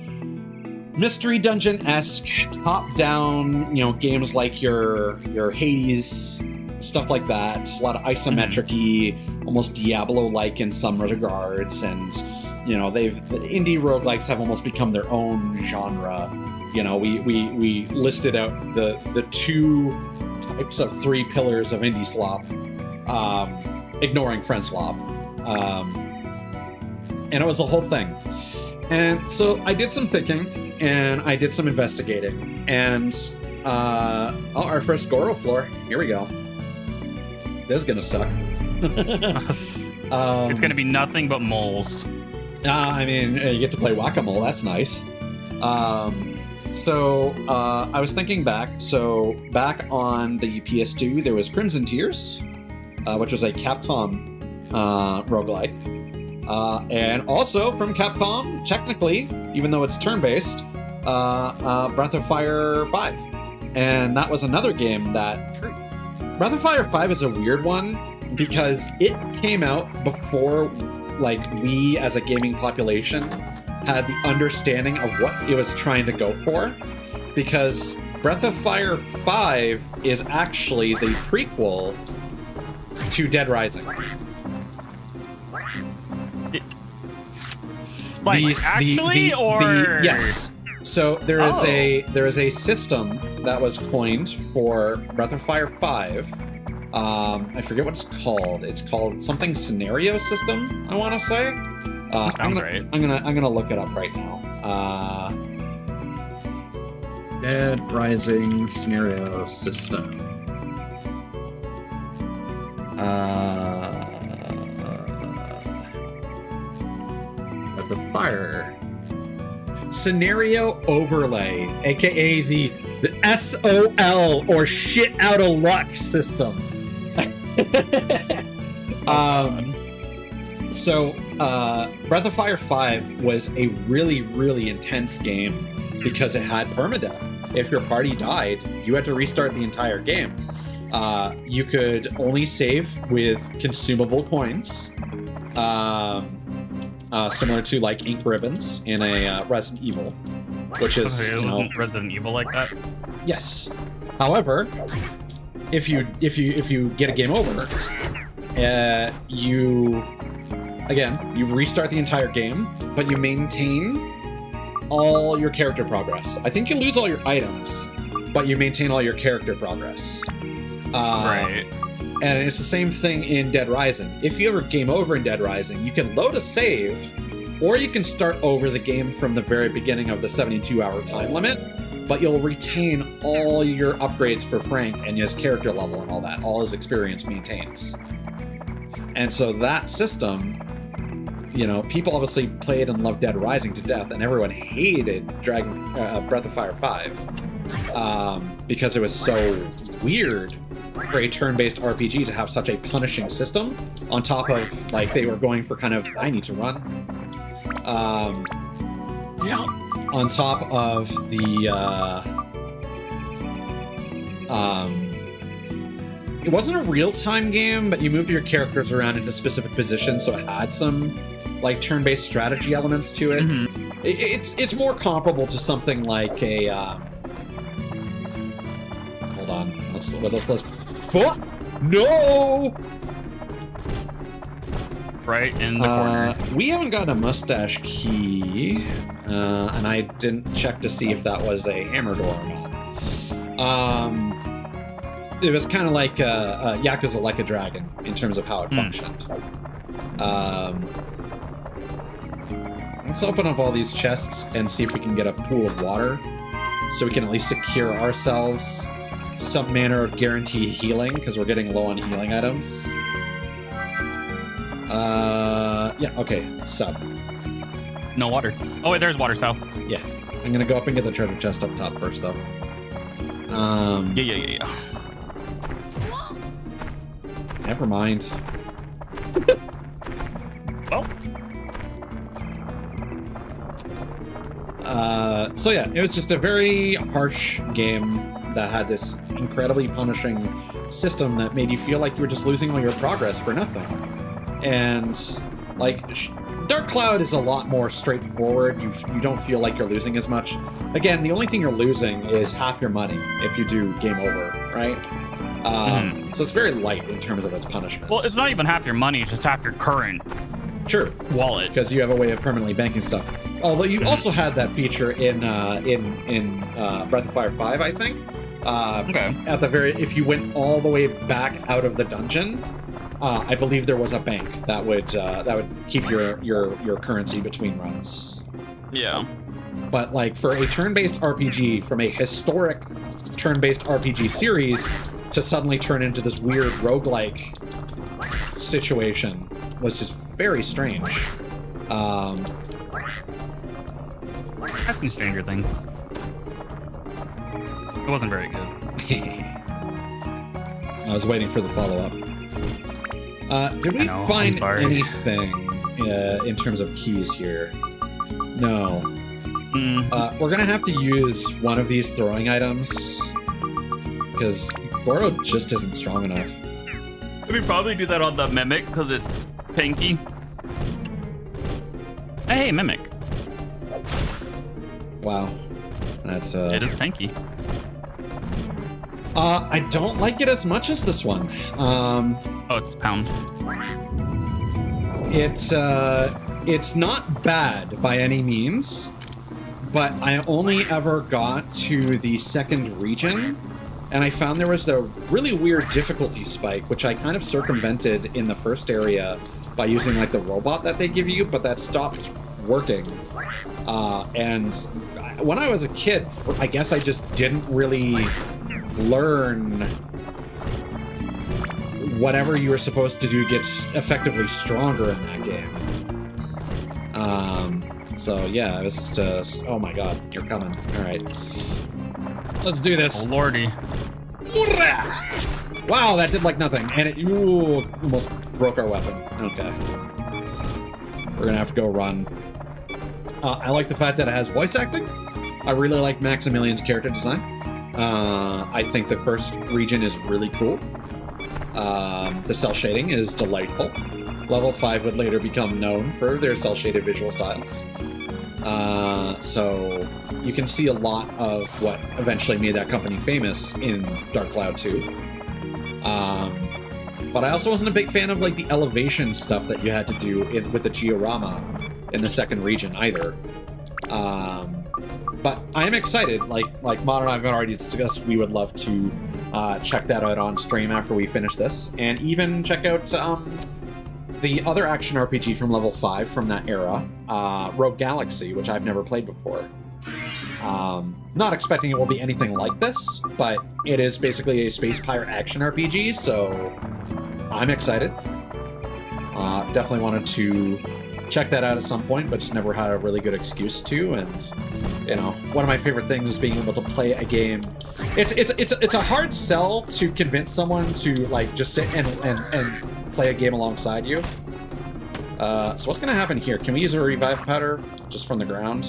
mystery dungeon-esque, top-down, games like your Hades, stuff like that. A lot of isometric-y, almost Diablo-like in some regards, and the indie roguelikes have almost become their own genre. We listed out the two types of three pillars of indie slop, ignoring friend slop, and it was a whole thing. And so I did some thinking, and I did some investigating, and our first Goro floor. Here we go. This is gonna suck. It's gonna be nothing but moles. You get to play whack-a-mole. That's nice. So I was thinking back. So back on the PS2, there was Crimson Tears, which was a Capcom roguelike. And also from Capcom, technically, even though it's turn-based, Breath of Fire 5. And that was another game that... Breath of Fire 5 is a weird one because it came out before, we as a gaming population had the understanding of what it was trying to go for. Because Breath of Fire 5 is actually the prequel to Dead Rising. Yes. So there is a system that was coined for Breath of Fire 5. I forget what it's called. It's called something scenario system, I want to say. Sounds right. I'm gonna look it up right now. Dead Rising scenario system. The fire scenario overlay, aka the SOL or shit out of luck system. So Breath of Fire 5 was a really, really intense game because it had permadeath. If your party died, you had to restart the entire game. You could only save with consumable coins. Similar to ink ribbons in a Resident Evil, which is Resident Evil like that. Yes. However, if you get a game over, you restart the entire game, but you maintain all your character progress. I think you lose all your items, but you maintain all your character progress. Right. And it's the same thing in Dead Rising. If you ever game over in Dead Rising, you can load a save, or you can start over the game from the very beginning of the 72-hour time limit, but you'll retain all your upgrades for Frank and his character level and all that. All his experience maintains. And so that system, people obviously played and loved Dead Rising to death, and everyone hated Breath of Fire 5 because it was so weird for a turn-based RPG to have such a punishing system on top of they were going for kind of I need to run on top of the it wasn't a real-time game, but you moved your characters around into specific positions, so it had some turn-based strategy elements to it. Mm-hmm. It's more comparable to something like a hold on, let's fuck! No! Right in the corner. We haven't gotten a mustache key, and I didn't check to see if that was a hammer door or not. It was kind of like Yakuza Like a Dragon in terms of how it functioned. Let's open up all these chests and see if we can get a pool of water so we can at least secure ourselves some manner of guaranteed healing, because we're getting low on healing items. Yeah, okay, south. No water. Oh wait, there's water south. Yeah, I'm gonna go up and get the treasure chest up top first, though. Yeah. Never mind. Well. So yeah, it was just a very harsh game that had this incredibly punishing system that made you feel like you were just losing all your progress for nothing. And Like, Dark Cloud is a lot more straightforward. You don't feel like you're losing as much. Again, the only thing you're losing is half your money if you do game over, right? So it's very light in terms of its punishments. Well, it's not even half your money; it's just half your current wallet, because you have a way of permanently banking stuff. Although you also had that feature in Breath of Fire 5, I think. Okay. At the if you went all the way back out of the dungeon, I believe there was a bank that would keep your currency between runs. Yeah. But like for a turn-based RPG from a historic turn-based RPG series to suddenly turn into this weird roguelike situation was just very strange. I've seen Stranger Things. It wasn't very good. I was waiting for the follow-up. Did we find anything in terms of keys here? No. We're gonna have to use one of these throwing items because Goro just isn't strong enough. We probably do that on the Mimic because it's pinky. Hey, Mimic. Wow. That's It is pinky. I don't like it as much as this one. Oh, it's pound. It's not bad by any means, but I only ever got to the second region, and I found there was a really weird difficulty spike, which I kind of circumvented in the first area by using like the robot that they give you, but that stopped working. And when I was a kid, I guess I just didn't really learn whatever you were supposed to do to get effectively stronger in that game. So yeah, it was just oh my god, you're coming. All right, let's do this. Oh, lordy. Wow, that did like nothing, and it almost broke our weapon. Okay, we're gonna have to go run. I like the fact that it has voice acting. I really like Maximilian's character design. I think the first region is really cool. The cell shading is delightful. Level 5 would later become known for their cell-shaded visual styles. So you can see a lot of what eventually made that company famous in Dark Cloud 2. But I also wasn't a big fan of like the elevation stuff that you had to do with the Georama in the second region either. But I am excited. Like Mod and I have already discussed, we would love to check that out on stream after we finish this, and even check out the other action RPG from level 5 from that era, Rogue Galaxy, which I've never played before. Not expecting it will be anything like this, but it is basically a space pirate action RPG, so I'm excited. Definitely wanted to check that out at some point, but just never had a really good excuse to. And you know, one of my favorite things is being able to play a game. It's a hard sell to convince someone to like just sit and play a game alongside you. So what's gonna happen here? Can we use a revive powder just from the ground?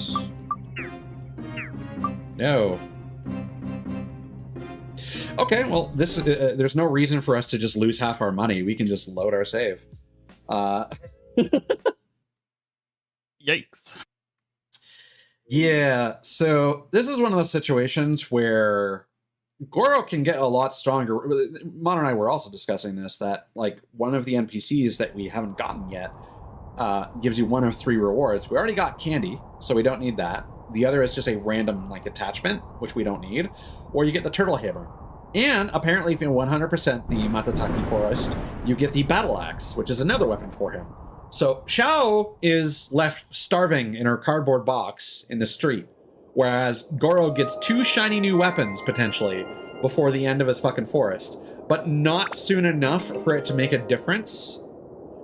No. Okay, well, this there's no reason for us to just lose half our money. We can just load our save. Yikes. Yeah, so this is one of those situations where Goro can get a lot stronger. Mon and I were also discussing this, that like one of the NPCs that we haven't gotten yet gives you one of 3 rewards. We already got candy, so we don't need that. The other is just a random like attachment, which we don't need. Or you get the turtle hammer. And apparently if you 100% the Matataki forest, you get the battle axe, which is another weapon for him. So Xiao is left starving in her cardboard box in the street, whereas Goro gets 2 shiny new weapons, potentially, before the end of his fucking forest, but not soon enough for it to make a difference.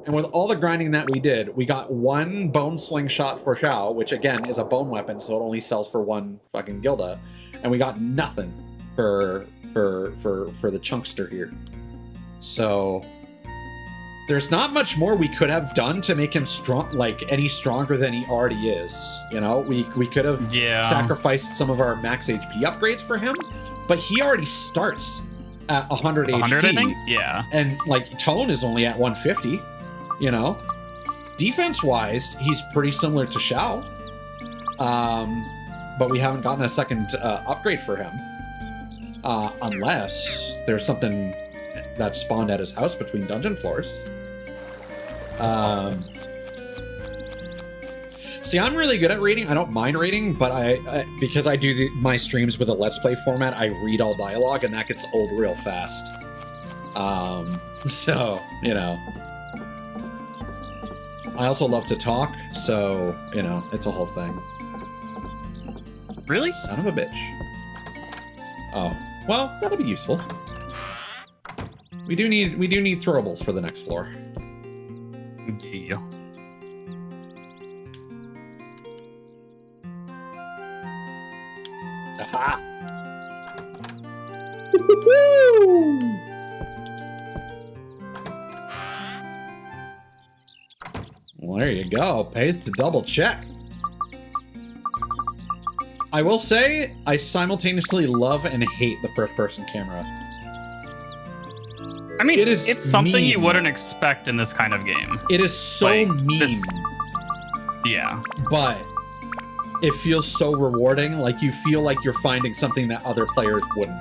And with all the grinding that we did, we got 1 bone slingshot for Xiao, which again is a bone weapon, so it only sells for 1 fucking gilda, and we got nothing for the chunkster here. So there's not much more we could have done to make him strong, like any stronger than he already is. You know, we could have sacrificed some of our max HP upgrades for him, but he already starts at 100 HP. 100, I think? Yeah. And like Tone is only at 150, you know? Defense-wise, he's pretty similar to Shao. But we haven't gotten a second upgrade for him. Unless there's something that spawned at his house between dungeon floors. See, I'm really good at rating. I don't mind rating, but I because I do my streams with a Let's Play format, I read all dialogue, and that gets old real fast. So, you know. I also love to talk, so, you know, it's a whole thing. Really? Son of a bitch. Oh, well, that'll be useful. We do need throwables for the next floor. Yeah. Aha! Woo-hoo-hoo! Well, there you go. Pays to double check. I will say, I simultaneously love and hate the first-person camera. I mean, it's something mean. you wouldn't expect in this kind of game. It is so Like, mean. Yeah. But it feels so rewarding. Like, you feel like you're finding something that other players wouldn't.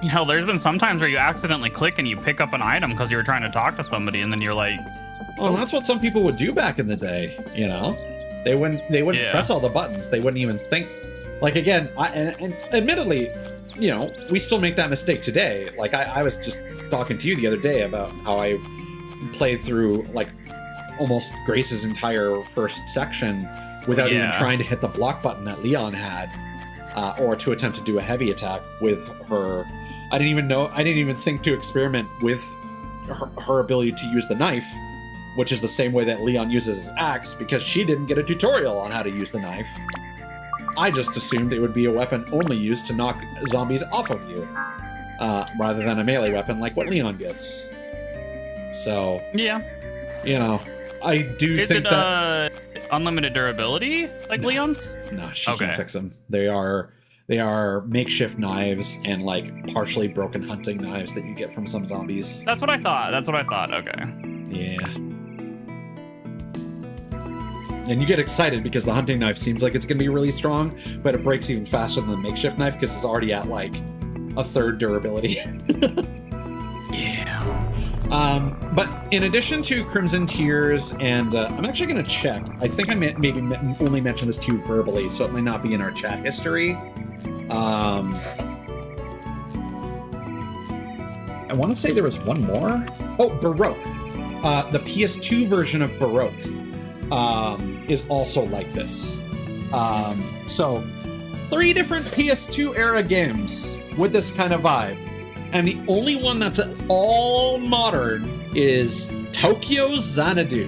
Hell, there's been some times where you accidentally click and you pick up an item because you were trying to talk to somebody, and then you're like, Well, that's what some people would do back in the day, you know? They wouldn't Yeah. press all the buttons. They wouldn't even think. Like, again, and admittedly, you know, we still make that mistake today. Like, I was just talking to you the other day about how I played through, like, almost Grace's entire first section without even trying to hit the block button that Leon had, or to attempt to do a heavy attack with her. I didn't even think to experiment with her ability to use the knife, which is the same way that Leon uses his axe, because she didn't get a tutorial on how to use the knife. I just assumed it would be a weapon only used to knock zombies off of you, rather than a melee weapon like what Leon gets. So, yeah. you know, I do think that... unlimited durability like Leon's? No, she can't fix them. They are makeshift knives and, like, partially broken hunting knives that you get from some zombies. That's what I thought. Okay. Yeah. And you get excited because the hunting knife seems like it's going to be really strong, but it breaks even faster than the makeshift knife because it's already at, like, a third durability. Yeah. But in addition to Crimson Tears, and I'm actually going to check. I think I maybe only mentioned this to you verbally, so it might not be in our chat history. I want to say there was one more. Oh, Baroque. The PS2 version of Baroque is also like this. So 3 different PS2 era games with this kind of vibe. And the only one that's all modern is Tokyo Xanadu,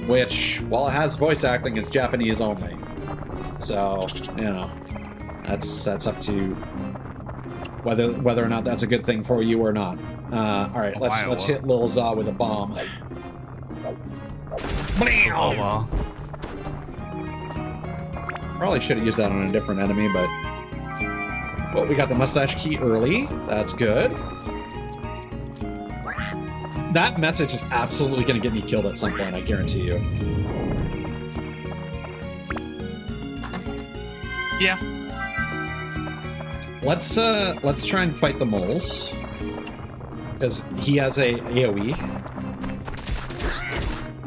which, while it has voice acting, is Japanese only. So, you know, that's up to whether or not that's a good thing for you or not. All right, let's hit Lil Za with a bomb. Probably should have used that on a different enemy, but. Well, we got the mustache key early. That's good. That message is absolutely going to get me killed at some point, I guarantee you. Yeah. Let's try and fight the moles. Because he has a AoE.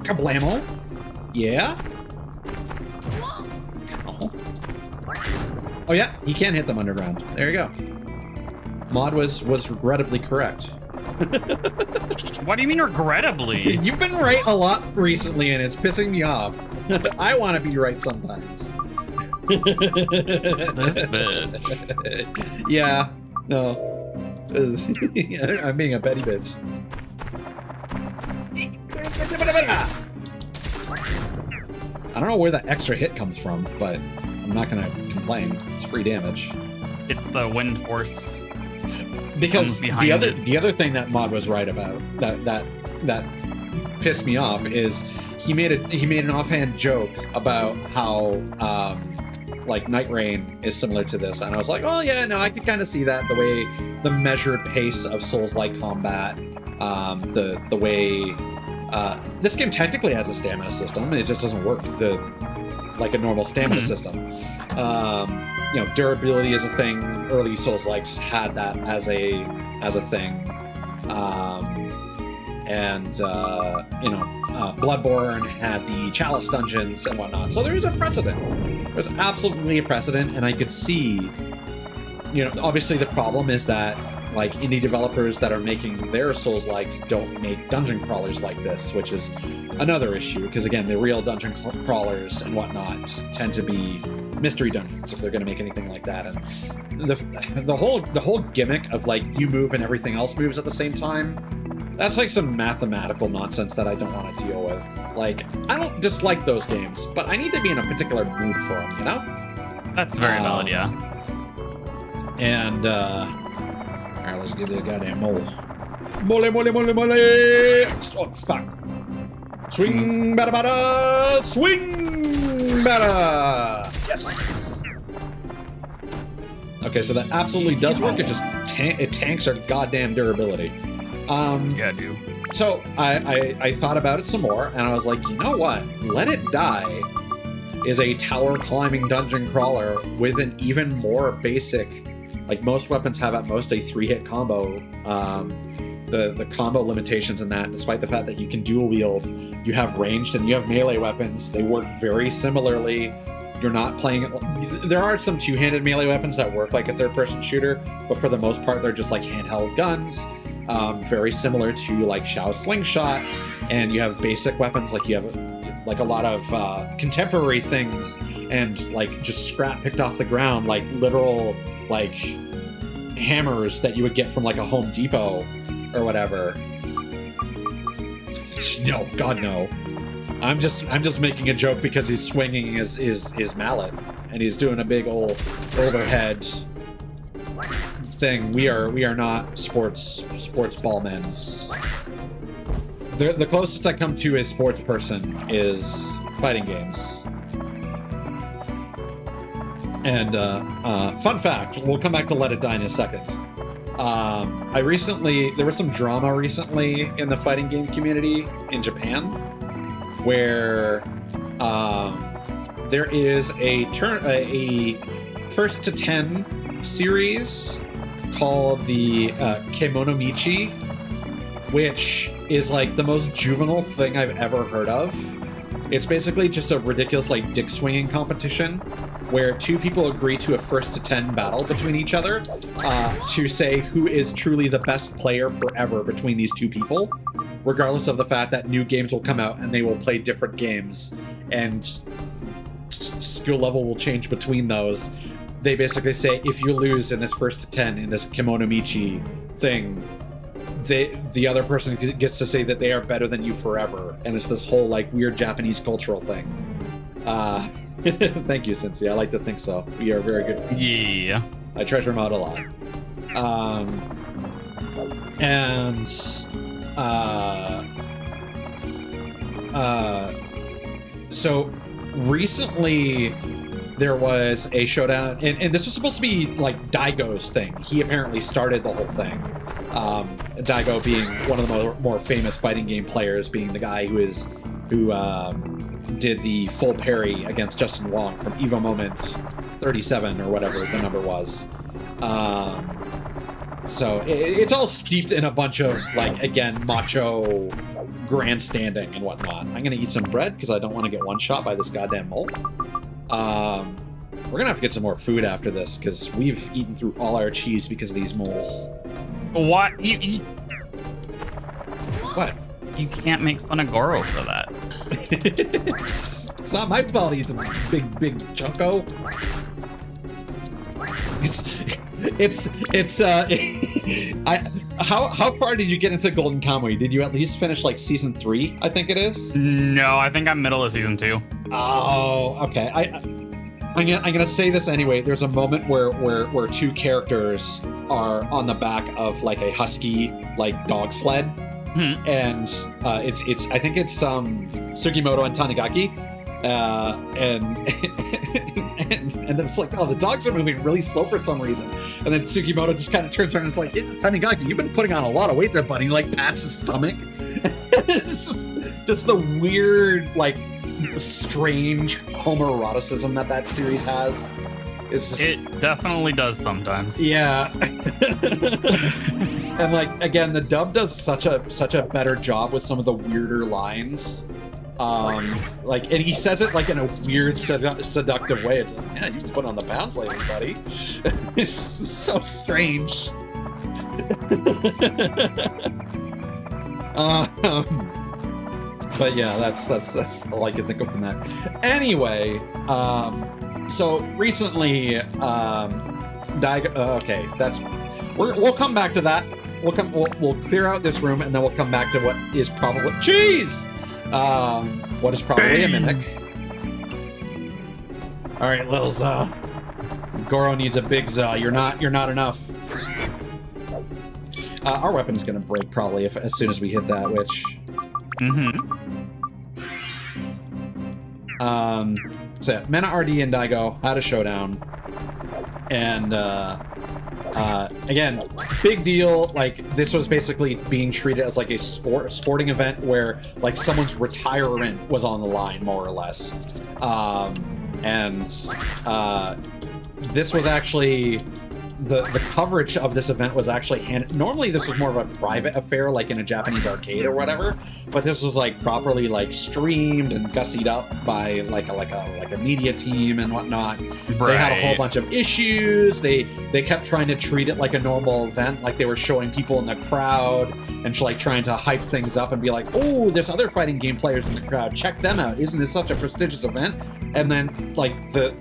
Kablamo. Yeah. Oh yeah, he can hit them underground. There you go. Mod was regrettably correct. What do you mean regrettably? You've been right a lot recently, and it's pissing me off. I want to be right sometimes. This bitch. Yeah. No. I'm being a petty bitch. I don't know where that extra hit comes from, but I'm not gonna complain. It's free damage. It's the wind force. Because the other thing that Mod was right about that pissed me off is he made an offhand joke about how like Night Rain is similar to this, and I was like, oh yeah, no, I could kind of see that, the way the measured pace of Souls-like combat, The way this game technically has a stamina system, it just doesn't work like a normal stamina system. You know, durability is a thing. Early Souls-likes had that as a thing. You know, Bloodborne had the Chalice dungeons and whatnot. So there is a precedent. There's absolutely a precedent, and I could see, you know, obviously the problem is that, like, indie developers that are making their Souls-likes don't make dungeon crawlers like this, which is another issue, because again, the real dungeon crawlers and whatnot tend to be mystery dungeons if they're going to make anything like that. And the whole gimmick of, like, you move and everything else moves at the same time, that's like some mathematical nonsense that I don't want to deal with. Like, I don't dislike those games, but I need to be in a particular mood for them, you know? That's very valid, yeah. And, alright, let's give you a goddamn mole. Mole, mole, mole, mole! Oh, fuck. Swing, bada, bada! Swing, bada! Yes! Okay, so that absolutely does work. It just it tanks our goddamn durability. Yeah, dude. So I thought about it some more, and I was like, you know what? Let It Die is a tower climbing dungeon crawler with an even more basic, like, most weapons have at most a 3-hit combo. The combo limitations in that, despite the fact that you can dual wield, you have ranged and you have melee weapons. They work very similarly. You're not playing. There are some two-handed melee weapons that work like a third-person shooter, but for the most part, they're just like handheld guns. Very similar to, like, Shao's slingshot, and you have basic weapons, like you have like a lot of contemporary things and, like, just scrap picked off the ground, like literal, like, hammers that you would get from, like, a Home Depot or whatever. No, God, no. I'm just making a joke because he's swinging his mallet and he's doing a big old overhead thing. We are not sports ballmen's. The closest I come to a sports person is fighting games. And fun fact, we'll come back to Let It Die in a second. There was some drama recently in the fighting game community in Japan, where there is a first to 10 series called the Kemonomichi, which is like the most juvenile thing I've ever heard of. It's basically just a ridiculous, like, dick swinging competition where two people agree to a first to 10 battle between each other to say who is truly the best player forever between these two people, regardless of the fact that new games will come out and they will play different games and skill level will change between those. They basically say, if you lose in this first to 10 in this Kemonomichi thing, the other person gets to say that they are better than you forever. And it's this whole, like, weird Japanese cultural thing. Thank you, Cincy. I like to think so. We are very good friends. Yeah. I treasure him out a lot. So recently there was a showdown, and this was supposed to be like Daigo's thing. He apparently started the whole thing. Daigo being one of the more famous fighting game players, being the guy who did the full parry against Justin Wong from Evo Moment 37 or whatever the number was. So it's all steeped in a bunch of, like, again, macho grandstanding and whatnot. I'm gonna eat some bread because I don't want to get one shot by this goddamn mole. We're gonna have to get some more food after this because we've eaten through all our cheese because of these moles. What? What? You can't make fun of Goro for that. It's not my fault he's a big chunko. How far did you get into Golden Kamuy? Did you at least finish, like, season 3, I think it is? No, I think I'm middle of season 2. Oh, okay. I'm gonna say this anyway. There's a moment where two characters are on the back of, like, a husky, like, dog sled. And it's I think it's Sugimoto and Tanigaki, and then it's like, oh, the dogs are moving really slow for some reason. And then Tsukimoto just kind of turns around and is like, yeah, Tanigaki, you've been putting on a lot of weight there, buddy. He, like, pats his stomach. It's just the weird, like, strange homoeroticism that series has. It definitely does sometimes. Yeah. And, like, again, the dub does such a better job with some of the weirder lines. Like, and he says it like in a weird seductive way. It's like, yeah, you can put on the pounds lately, buddy. It's so strange. But yeah, that's all I can think of from that. Anyway, so recently, okay, we'll come back to that. We'll clear out this room and then we'll come back to what is probably what is probably a mimic. All right, little Za. Goro needs a big Za. You're not enough. Our weapon's gonna break probably as soon as we hit that, which. So yeah, Mena, RD, and Daigo had a showdown, and again, big deal. Like, this was basically being treated as like a sporting event where like someone's retirement was on the line, more or less. And this was actually the coverage of this event was actually normally this was more of a private affair, like in a Japanese arcade or whatever, but this was like properly like streamed and gussied up by like a media team and whatnot. Right. They had a whole bunch of issues. They kept trying to treat it like a normal event, like they were showing people in the crowd and like trying to hype things up and be like, oh, there's other fighting game players in the crowd, check them out, isn't this such a prestigious event? And then like the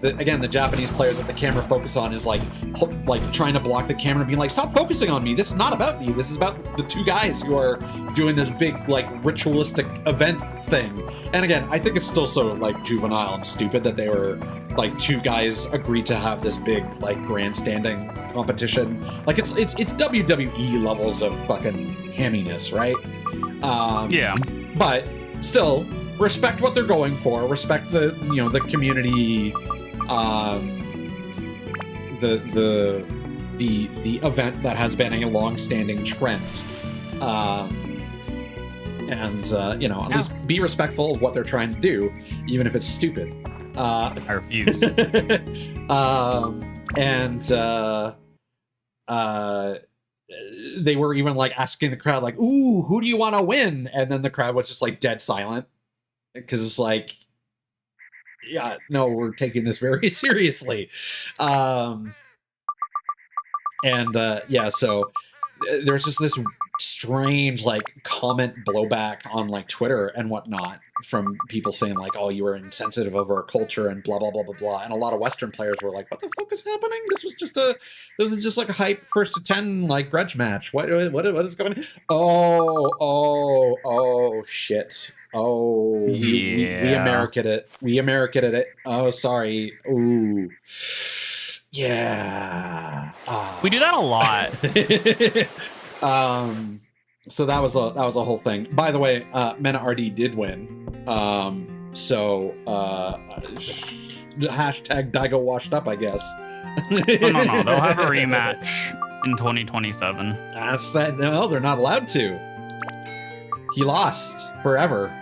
Japanese player that the camera focused on is like trying to block the camera and being like, stop focusing on me, this is not about me, this is about the two guys who are doing this big like ritualistic event thing. And again, I think it's still so like juvenile and stupid that they were like two guys agreed to have this big like grandstanding competition. Like it's WWE levels of fucking hamminess, right? Yeah, but still respect what they're going for, respect the the community, the event that has been a long-standing trend, and at least be respectful of what they're trying to do, even if it's stupid. I refuse. They were even like asking the crowd like, ooh, who do you want to win? And then the crowd was just like dead silent, because it's like, yeah, no, we're taking this very seriously. So there's just this strange like comment blowback on like Twitter and whatnot from people saying like, oh, you were insensitive of our culture and blah blah blah blah blah. And a lot of Western players were like, what the fuck is happening? This was just like a hype first to 10 like grudge match. What is going on? Oh shit. Oh, yeah. we Americated it. Oh, sorry. Ooh. Yeah. We do that a lot. So that was a whole thing. By the way, Mena RD did win. Hashtag Daigo washed up, I guess. No. They'll have a rematch in 2027. That's that. No, they're not allowed to. He lost forever.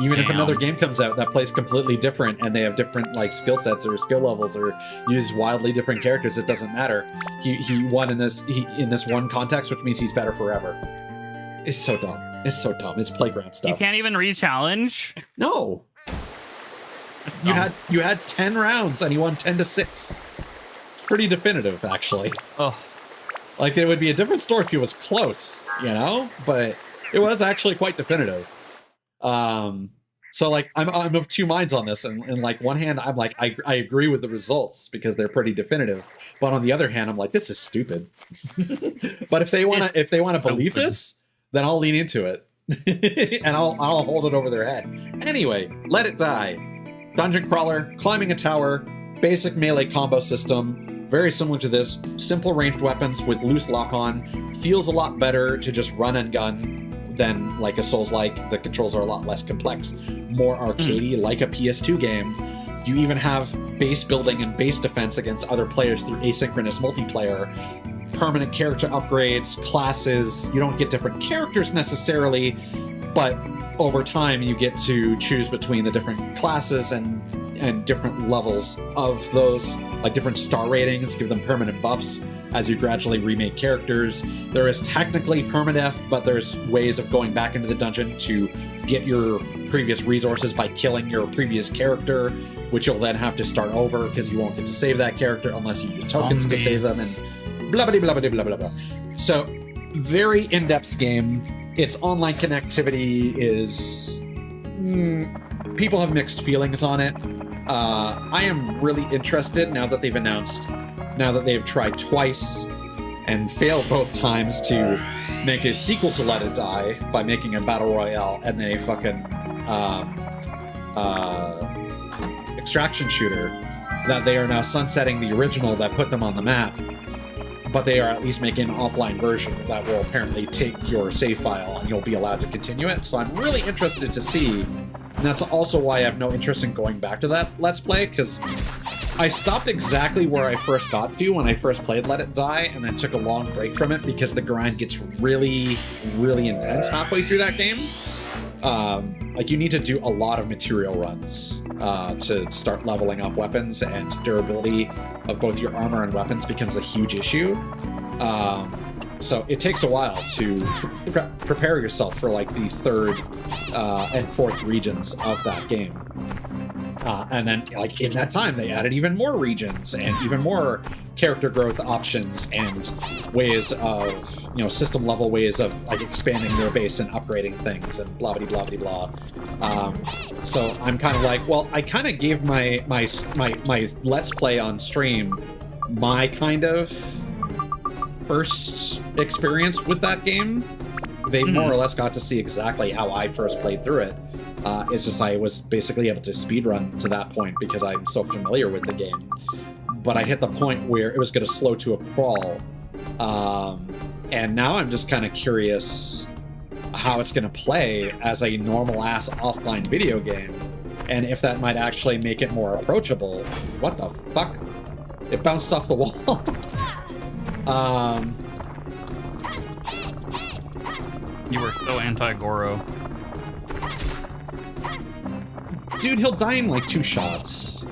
Even if another game comes out that plays completely different and they have different like skill sets or skill levels or use wildly different characters, it doesn't matter. He won in this one context, which means he's better forever. It's so dumb. It's so dumb. It's playground stuff. You can't even re-challenge? No. You had 10 rounds and he won 10-6. It's pretty definitive, actually. Oh. Like, it would be a different story if he was close, but it was actually quite definitive. So like I'm of two minds on this, and like one hand I'm like I agree with the results because they're pretty definitive, but on the other hand I'm like, this is stupid. But if they want to believe this, then I'll lean into it. And I'll hold it over their head. Anyway, Let It Die. Dungeon crawler, climbing a tower, basic melee combo system, very similar to this, simple ranged weapons with loose lock on, feels a lot better to just run and gun than like a Souls-like. The controls are a lot less complex, more arcadey, like a PS2 game. You even have base building and base defense against other players through asynchronous multiplayer, permanent character upgrades, classes. You don't get different characters necessarily, but over time you get to choose between the different classes and different levels of those, like different star ratings, give them permanent buffs as you gradually remake characters. There is technically permadeath, but there's ways of going back into the dungeon to get your previous resources by killing your previous character, which you'll then have to start over because you won't get to save that character unless you use tokens to save them, and blah blah blah blah blah blah blah. So, very in-depth game. Its online connectivity is... people have mixed feelings on it. I am really interested now that they've tried twice and failed both times to make a sequel to Let It Die by making a battle royale and a fucking extraction shooter, that they are now sunsetting the original that put them on the map, but they are at least making an offline version that will apparently take your save file and you'll be allowed to continue it. So I'm really interested to see. And that's also why I have no interest in going back to that Let's Play, because I stopped exactly where I first got to when I first played Let It Die, and then took a long break from it because the grind gets really, really intense halfway through that game. Like, you need to do a lot of material runs to start leveling up weapons, and durability of both your armor and weapons becomes a huge issue. So it takes a while to prepare yourself for like the third and fourth regions of that game. And then, like, in that time, they added even more regions and even more character growth options and ways of, you know, system level ways of like expanding their base and upgrading things and blah blah blah blah blah. So I'm kind of like, well, I kind of gave my Let's Play on stream my kind of first experience with that game. They more or less got to see exactly how I first played through it. It's just I was basically able to speedrun to that point because I'm so familiar with the game. But I hit the point where it was going to slow to a crawl. And now I'm just kind of curious how it's going to play as a normal-ass offline video game. And if that might actually make it more approachable. What the fuck? It bounced off the wall. You were so anti-Goro. Dude, he'll die in like 2 shots.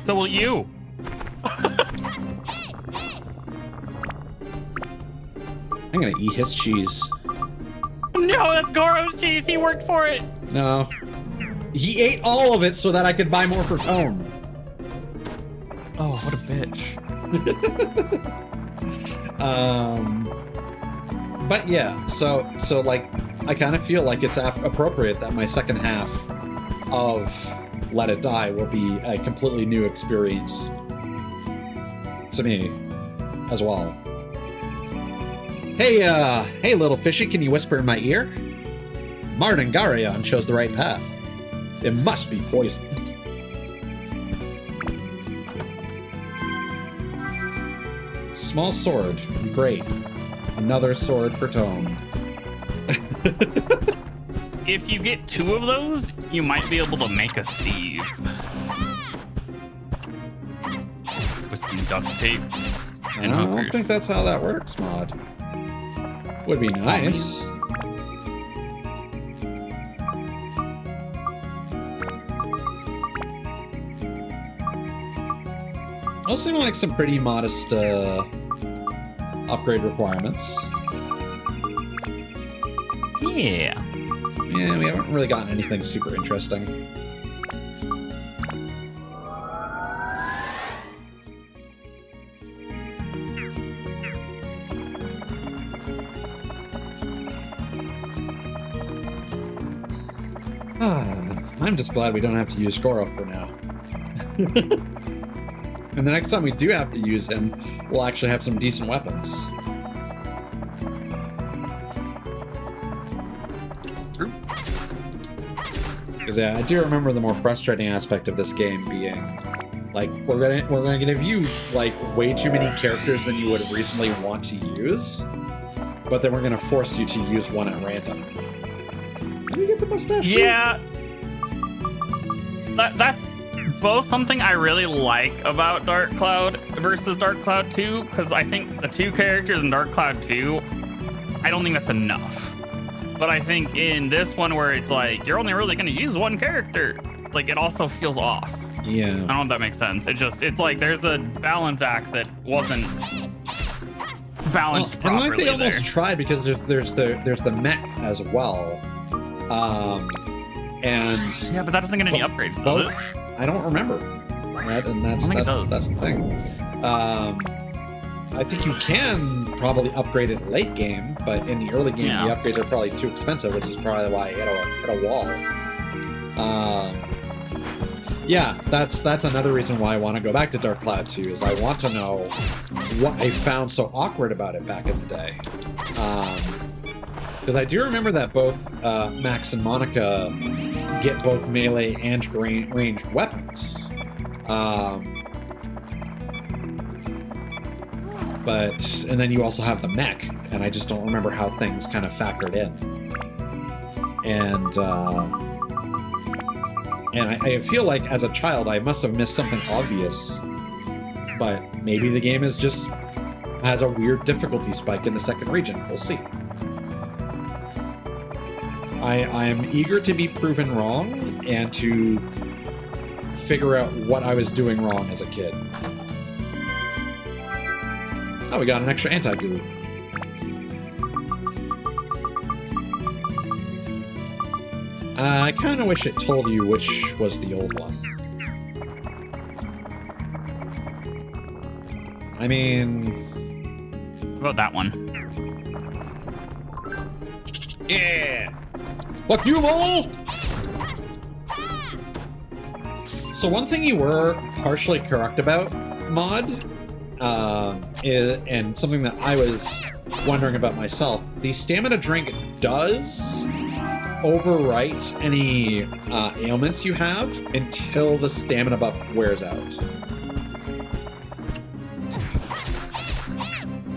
So will you. I'm gonna eat his cheese. No, that's Goro's cheese. He worked for it. No. He ate all of it so that I could buy more for Tone. Oh, what a bitch. But yeah, so like, I kind of feel like it's appropriate that my second half of Let It Die will be a completely new experience to me as well. Hey little fishy, can you whisper in my ear? Martin Garion chose the right path. It must be poison. Small sword, great. Another sword for Tone. If you get 2 of those, you might be able to make a Steve. With some duct tape and I hookers. don't think that's how that works, Mod. Would be nice. Those seem like some pretty modest upgrade requirements. Yeah. Yeah, we haven't really gotten anything super interesting. I'm just glad we don't have to use Goro for now. And the next time we do have to use him, we'll actually have some decent weapons. Because yeah, I do remember the more frustrating aspect of this game being, like, we're gonna give you like way too many characters than you would reasonably want to use, but then we're going to force you to use one at random. Can you get the mustache? Yeah. That's both something I really like about Dark Cloud versus Dark Cloud 2, because I think the 2 characters in Dark Cloud 2, I don't think that's enough. But I think in this one where it's like, you're only really going to use one character, like it also feels off. Yeah. I don't know if that makes sense. It's like there's a balance act that wasn't balanced properly. And like they almost tried, because there's the mech as well. And yeah, but that doesn't get any upgrades, does it? I don't remember. That's the thing. I think you can probably upgrade it late game, but in the early game, the upgrades are probably too expensive, which is probably why I hit a wall. Yeah, that's another reason why I want to go back to Dark Cloud 2, is I want to know what I found so awkward about it back in the day. Because I do remember that both Max and Monica get both melee and ranged weapons. And then you also have the mech, and I just don't remember how things kind of factored in. And I feel like as a child I must have missed something obvious, but maybe the game has a weird difficulty spike in the second region. We'll see. I am eager to be proven wrong and to figure out what I was doing wrong as a kid. Oh, we got an extra anti-goo. I kind of wish it told you which was the old one. I mean... What about that one? Yeah! Fuck you, mole! So one thing you were partially correct about, Mod, and something that I was wondering about myself, the stamina drink does overwrite any ailments you have until the stamina buff wears out.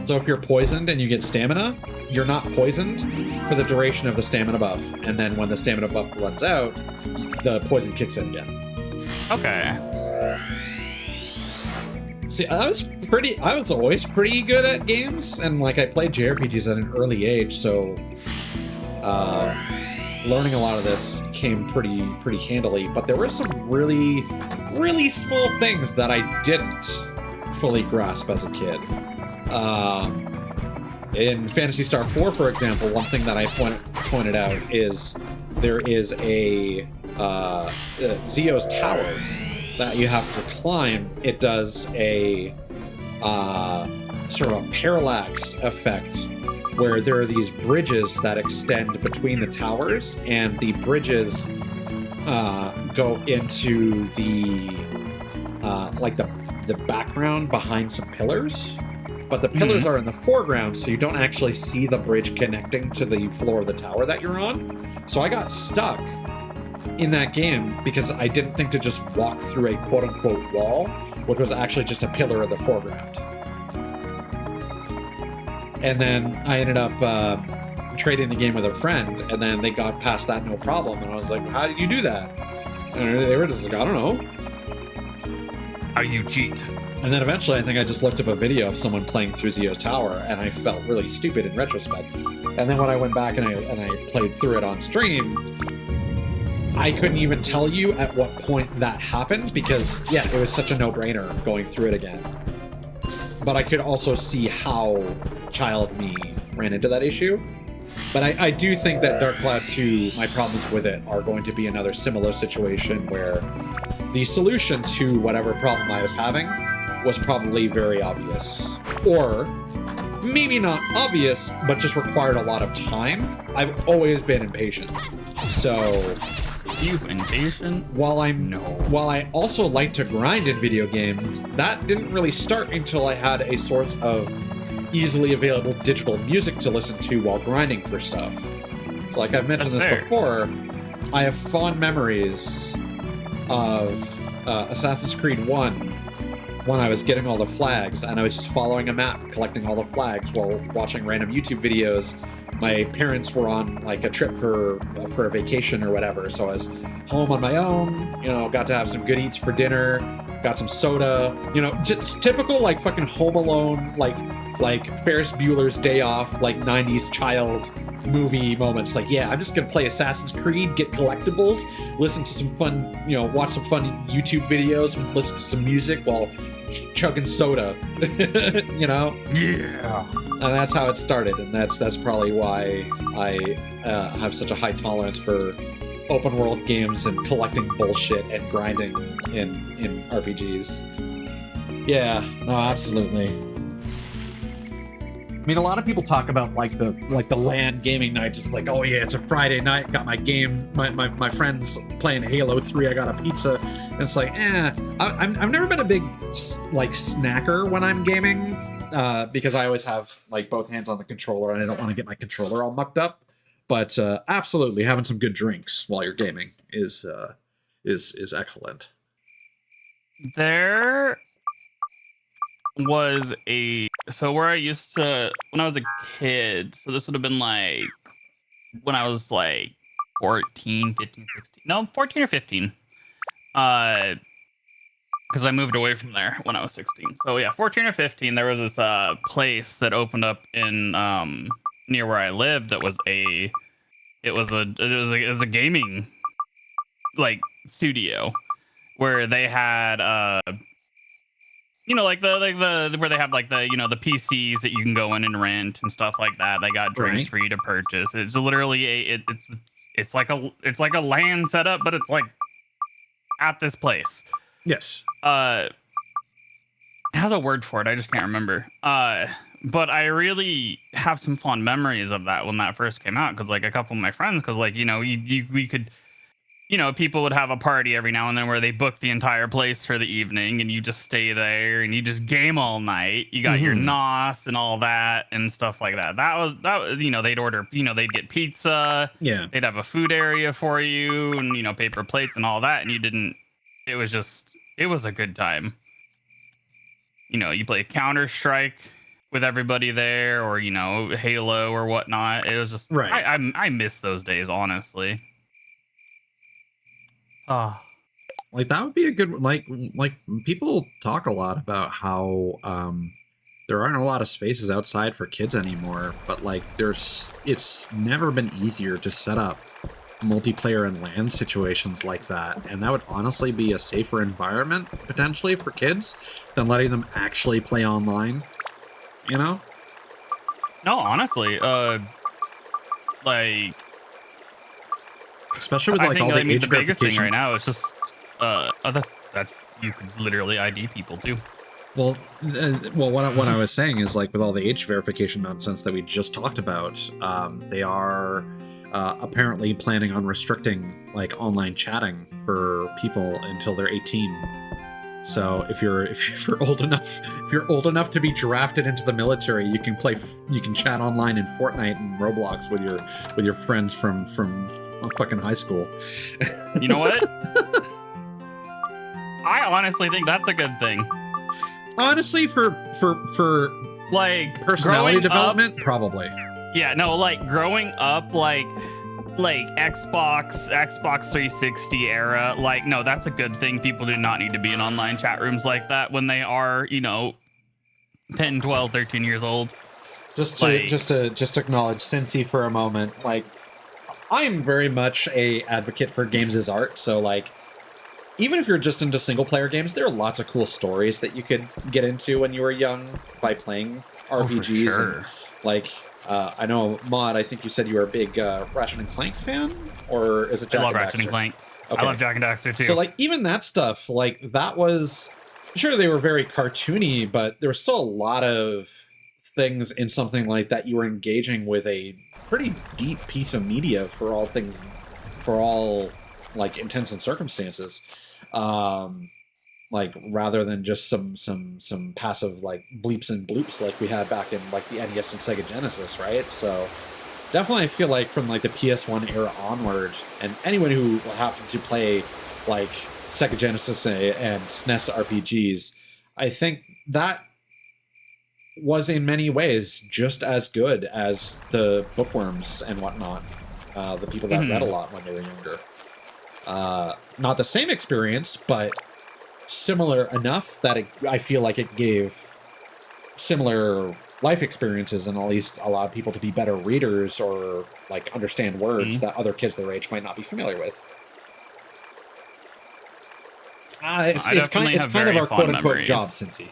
So if you're poisoned and you get stamina, you're not poisoned for the duration of the stamina buff, and then when the stamina buff runs out, the poison kicks in again. Okay. See, I was always pretty good at games, and like I played JRPGs at an early age, so learning a lot of this came pretty handily. But there were some really, really small things that I didn't fully grasp as a kid. In Phantasy Star 4, for example, one thing that I pointed out is there is a Zio's tower that you have to climb. It does a sort of a parallax effect where there are these bridges that extend between the towers, and the bridges go into the background behind some pillars. But the pillars are in the foreground, so you don't actually see the bridge connecting to the floor of the tower that you're on. So I got stuck in that game because I didn't think to just walk through a quote-unquote wall, which was actually just a pillar in the foreground. And then I ended up trading the game with a friend, and then they got past that no problem, and I was like, how did you do that? And they were just like, I don't know. How you cheat? And then eventually I think I just looked up a video of someone playing through Zio's Tower, and I felt really stupid in retrospect. And then when I went back and I played through it on stream, I couldn't even tell you at what point that happened, because, yeah, it was such a no-brainer going through it again. But I could also see how child me ran into that issue. But I do think that Dark Cloud 2, my problems with it are going to be another similar situation where the solution to whatever problem I was having was probably very obvious. Or maybe not obvious, but just required a lot of time. I've always been impatient. So... You impatient? While I also like to grind in video games, that didn't really start until I had a source of easily available digital music to listen to while grinding for stuff. So like I've mentioned before, I have fond memories of Assassin's Creed 1 when I was getting all the flags, and I was just following a map, collecting all the flags while watching random YouTube videos. My parents were on like a trip for a vacation or whatever, so I was home on my own. You know, got to have some good eats for dinner, got some soda. You know, just typical like fucking Home Alone, like Ferris Bueller's Day Off, like 90s child movie moments. Like, yeah, I'm just gonna play Assassin's Creed, get collectibles, listen to some fun, you know, watch some fun YouTube videos, listen to some music while chugging soda. You know? Yeah. And that's how it started, and that's probably why I have such a high tolerance for open world games and collecting bullshit and grinding in RPGs. Yeah, no, absolutely. I mean, a lot of people talk about like the LAN gaming night, just like, oh yeah, it's a Friday night, got my game, my friends playing Halo 3, I got a pizza, and it's like, I've never been a big like snacker when I'm gaming, because I always have like both hands on the controller and I don't want to get my controller all mucked up. But absolutely, having some good drinks while you're gaming is excellent. There was so where I used to, when I was a kid, so this would have been like when I was like 14, 15, 16, no, 14 or 15. Because I moved away from there when I was 16. So yeah, 14 or 15, there was this place that opened up in near where I lived that was it was a gaming like studio where they had you know, like the where they have like the, you know, the PCs that you can go in and rent and stuff like that. They got drinks for you to purchase. It's literally it's like a LAN setup, but it's like at this place. Yes. It has a word for it. I just can't remember. But I really have some fond memories of that when that first came out, because like a couple of my friends, because like, you know, we could, you know, people would have a party every now and then where they book the entire place for the evening, and you just stay there and you just game all night. You got your NOS and all that and stuff like that. That was, you know, they'd order, you know, they'd get pizza. Yeah. They'd have a food area for you and, you know, paper plates and all that. And it was a good time. You know, you play Counter-Strike with everybody there, or, you know, Halo or whatnot. It was just, right. I miss those days, honestly. Oh, like that would be a good, like people talk a lot about how there aren't a lot of spaces outside for kids anymore, but like it's never been easier to set up multiplayer and LAN situations like that, and that would honestly be a safer environment potentially for kids than letting them actually play online, you know? No, honestly, like, especially with like all the age the biggest thing right now is just that you could literally ID people too. Well, what I was saying is, like, with all the age verification nonsense that we just talked about, they are apparently planning on restricting like online chatting for people until they're 18. So if you're old enough to be drafted into the military, you can chat online in Fortnite and Roblox with your friends from fucking high school. You know what? I honestly think that's a good thing. Honestly, for like personality development, probably. Yeah, no, like growing up, like Xbox 360 era, like, no, that's a good thing. People do not need to be in online chat rooms like that when they are, you know, 10, 12, 13 years old. Just to acknowledge Cincy for a moment, like, I'm very much a advocate for games as art, so like, even if you're just into single player games, there are lots of cool stories that you could get into when you were young by playing RPGs. For sure. And, like, I know, Maud, I think you said you were a big Ratchet and Clank fan, or is it Jak and Daxter? I love Ratchet and Clank. Okay. I love Jak and Daxter too. So like, even that stuff, like, that was, sure, they were very cartoony, but there was still a lot of things in something like that. You were engaging with a pretty deep piece of media for all like intents and circumstances, like, rather than just some passive like bleeps and bloops like we had back in like the NES and Sega Genesis, right? So definitely I feel like from like the PS1 era onward, and anyone who happened to play like Sega Genesis and SNES RPGs, I think that was in many ways just as good as the bookworms and whatnot. The people that read a lot when they were younger. Not the same experience, but similar enough that I feel like it gave similar life experiences and at least allowed people to be better readers or like understand words that other kids their age might not be familiar with. It's kind of our quote unquote job, Cincy.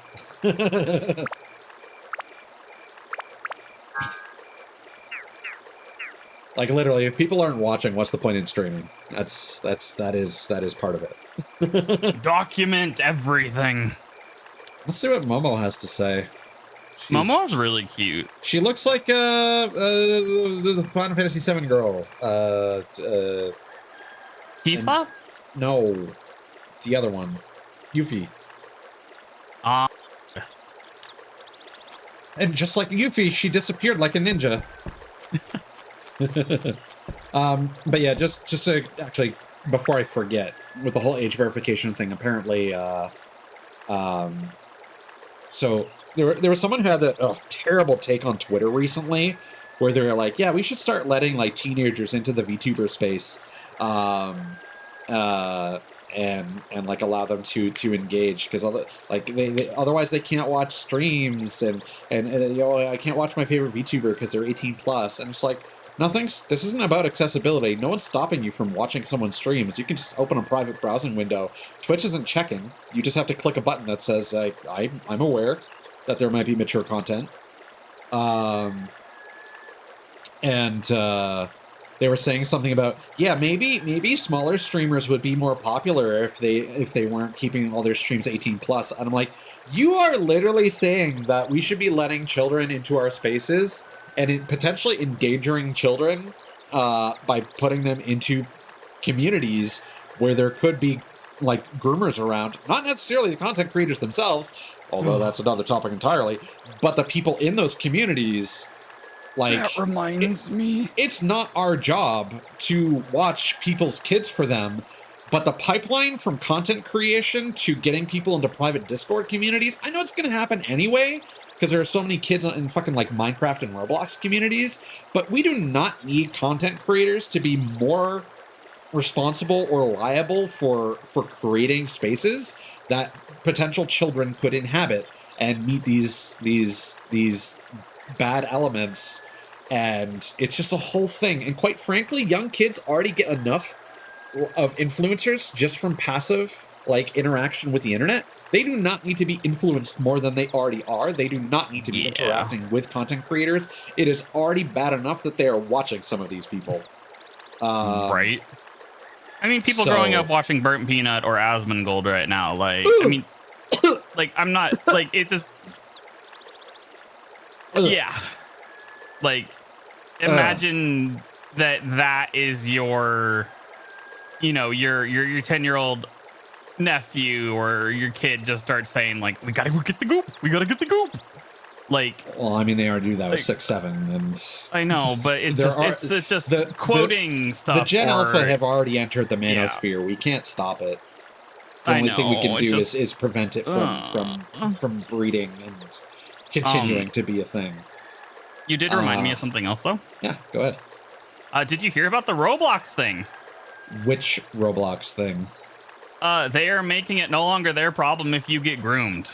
Like literally, if people aren't watching, what's the point in streaming? That is part of it. Document everything. Let's see what Momo has to say. Momo's really cute. She looks like the Final Fantasy VII girl. Tifa? No, the other one, Yuffie. Yes. And just like Yuffie, she disappeared like a ninja. But yeah, just to actually, before I forget, with the whole age verification thing, apparently, so there was someone who had a terrible take on Twitter recently, where they're like, yeah, we should start letting like teenagers into the VTuber space, and like allow them to engage, because like they otherwise they can't watch streams and you know, I can't watch my favorite VTuber because they're 18 plus, and it's like, this isn't about accessibility. No one's stopping you from watching someone's streams. You can just open a private browsing window. Twitch isn't checking. You just have to click a button that says, I'm aware that there might be mature content. They were saying something about, yeah, maybe smaller streamers would be more popular if they weren't keeping all their streams 18 plus. And I'm like, you are literally saying that we should be letting children into our spaces and potentially endangering children by putting them into communities where there could be like groomers around, not necessarily the content creators themselves, although that's another topic entirely, but the people in those communities. Like, that reminds me, it's not our job to watch people's kids for them, but the pipeline from content creation to getting people into private Discord communities, I know it's going to happen anyway, because there are so many kids in fucking like Minecraft and Roblox communities, but we do not need content creators to be more responsible or liable for creating spaces that potential children could inhabit and meet these bad elements. And it's just a whole thing. And quite frankly, young kids already get enough of influencers just from passive like interaction with the internet. They do not need to be influenced more than they already are. They do not need to be interacting with content creators. It is already bad enough that they are watching some of these people. Right. I mean, people growing up watching Burnt Peanut or Asmongold right now, like, I mean, like, I'm not, like, it just, yeah. Like, imagine that is your, you know, your 10-year-old nephew or your kid just starts saying, like, we gotta go get the goop. We gotta get the goop. Like, well, I mean, they already do that with 6-7, and I know, but it's just quoting stuff. The Gen Alpha have already entered the manosphere. Yeah. We can't stop it. The only thing we can do is prevent it from breeding and continuing to be a thing. You did remind me of something else, though. Yeah, go ahead. Did you hear about the Roblox thing? Which Roblox thing? They are making it no longer their problem if you get groomed.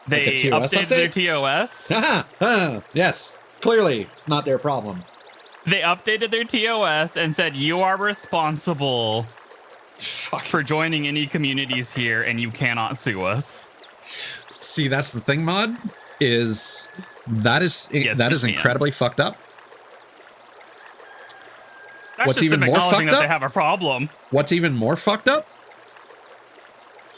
They like updated their TOS. Yes, clearly not their problem. They updated their TOS and said you are responsible for joining any communities here, and you cannot sue us. See, that's the thing, Mod. That is incredibly fucked up. That's what's even more fucked up? They have a problem. What's even more fucked up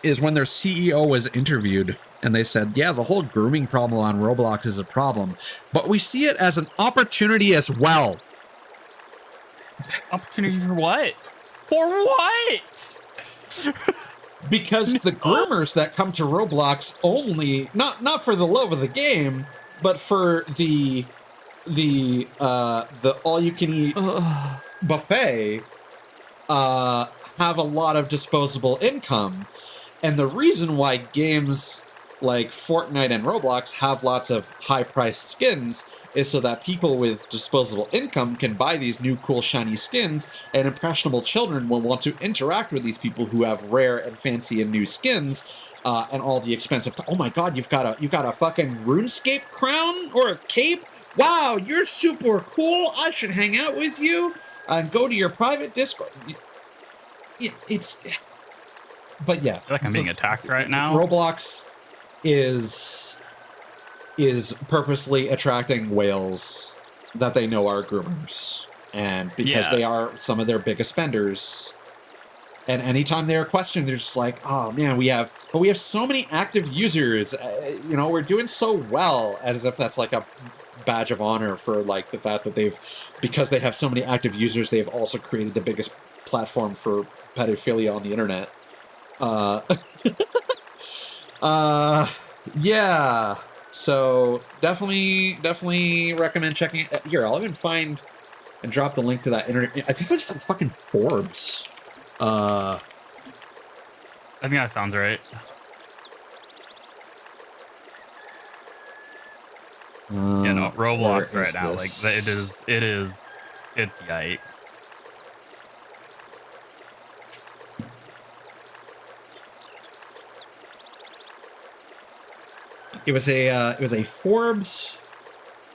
is when their CEO was interviewed and they said, yeah, the whole grooming problem on Roblox is a problem, but we see it as an opportunity as well. Opportunity for what? For what? Because the groomers that come to Roblox only, not for the love of the game, but for the all-you-can-eat buffet, have a lot of disposable income. And the reason why games like Fortnite and Roblox have lots of high-priced skins is so that people with disposable income can buy these new cool shiny skins, and impressionable children will want to interact with these people who have rare and fancy and new skins, and all the expensive. Oh my god, you've got a fucking RuneScape crown or a cape? Wow, you're super cool. I should hang out with you and go to your private Discord. It's, but yeah, I feel like I'm being attacked right now. Roblox is purposely attracting whales that they know are groomers, and because they are some of their biggest spenders, and anytime they're questioned, they're just like, oh man, we have so many active users, you know, we're doing so well, as if that's like a badge of honor for like the fact that because they have so many active users, they've also created the biggest platform for pedophilia on the internet. Yeah. So definitely recommend checking it. Here, I'll even find and drop the link to that internet. I think it was from fucking Forbes. I think that sounds right. You know, Roblox right now, this? Like it's yikes. It was a Forbes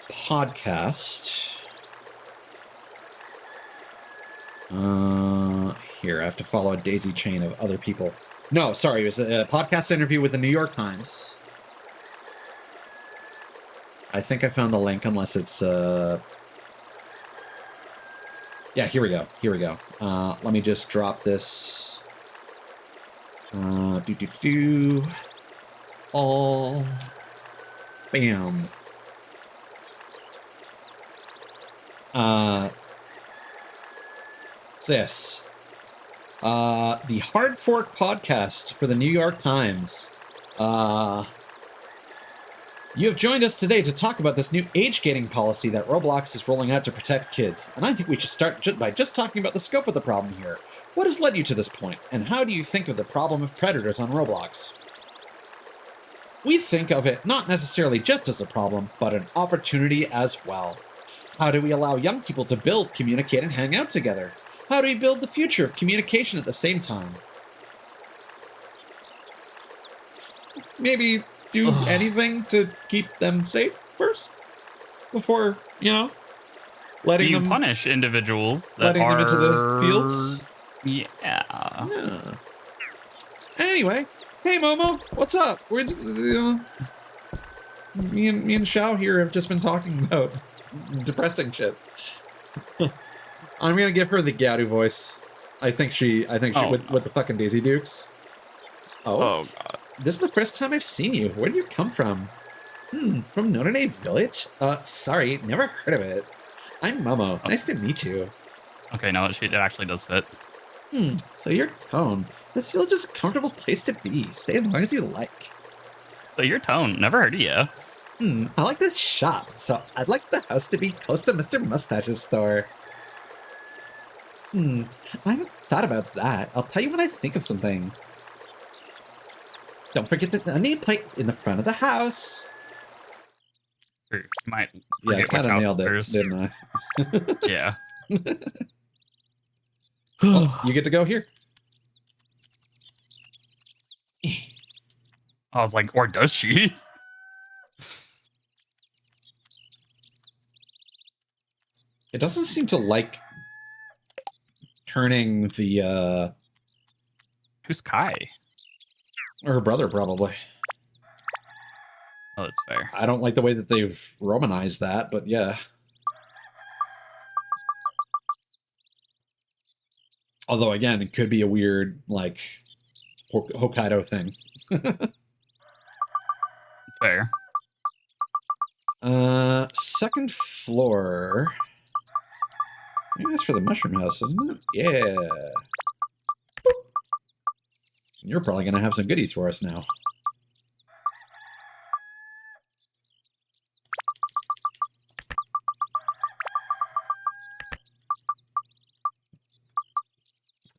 podcast. Here, I have to follow a daisy chain of other people. No, sorry, it was a podcast interview with the New York Times. I think I found the link, unless it's yeah, here we go. Let me just drop this. All. Bam. This. The Hard Fork podcast for the New York Times. You have joined us today to talk about this new age-gating policy that Roblox is rolling out to protect kids, and I think we should start by just talking about the scope of the problem here. What has led you to this point, and how do you think of the problem of predators on Roblox? We think of it not necessarily just as a problem, but an opportunity as well. How do we allow young people to build, communicate, and hang out together? How do we build the future of communication at the same time? Maybe do anything to keep them safe first, before, you know, letting them punish individuals that letting them into the fields. Yeah. Anyway, hey Momo, what's up? We're just, me and Xiao here have just been talking about depressing shit. I'm gonna give her the Gaadu voice. I think she with the fucking Daisy Dukes. Oh god. This is the first time I've seen you. Where do you come from? From Nonone Village? Sorry, never heard of it. I'm Momo. Nice to meet you. Okay, no, it actually does fit. So you're Tone. This village is a comfortable place to be. Stay as long as you like. So you're Tone. Never heard of you. I like to shop, so I'd like the house to be close to Mr. Mustache's store. I haven't thought about that. I'll tell you when I think of something. Don't forget the nameplate in the front of the house. You might yeah, I kind of nailed it, didn't I? Yeah. Oh, you get to go here. I was like, or does she? It doesn't seem to like turning the Who's Kai? Her brother, probably. Oh, that's fair. I don't like the way that they've Romanized that, but yeah. Although, again, it could be a weird, like, Hokkaido thing. Fair. Second floor. Maybe that's for the mushroom house, isn't it? Yeah. Boop. You're probably going to have some goodies for us now.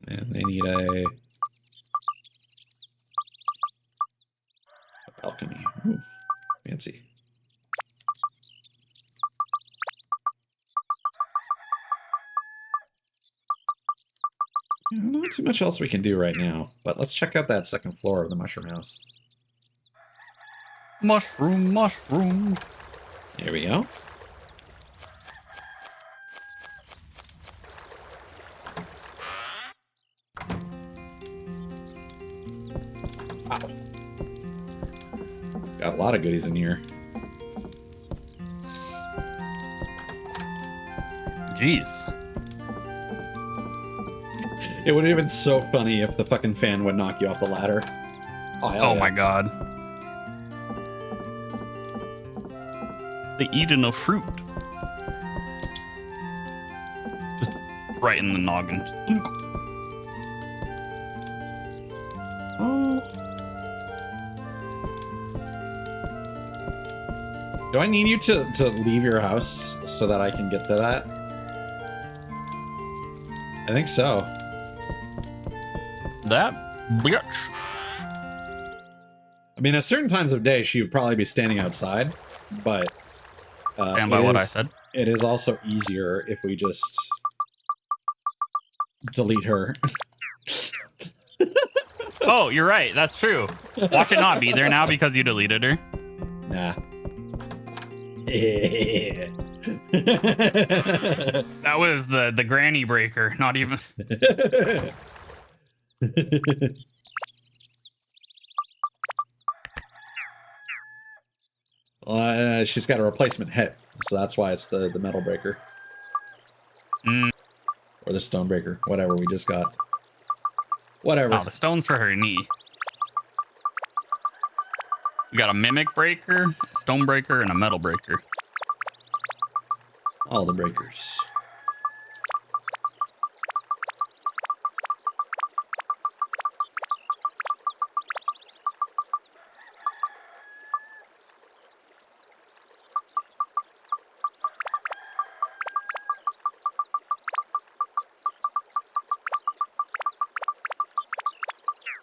And they need a... Fancy. Yeah, not too much else we can do right now, but let's check out that second floor of the mushroom house. Mushroom, mushroom. Here we go. Wow. Got a lot of goodies in here. Jeez. It would have been so funny if the fucking fan would knock you off the ladder. Oh my god. They eat enough fruit. Just right in the noggin. Oh. Do I need you to leave your house so that I can get to that? I think so. That bitch. I mean, at certain times of day, she would probably be standing outside, but Stand by what I said. It is also easier if we just delete her. Oh, you're right. That's true. Watch it not be there now because you deleted her. Nah. That was the granny breaker. Not even. She's got a replacement hip, so that's why it's the metal breaker. Or the stone breaker, whatever we just got. Whatever. Oh, the stone's for her knee. We got a mimic breaker, a stone breaker, and a metal breaker. All the breakers.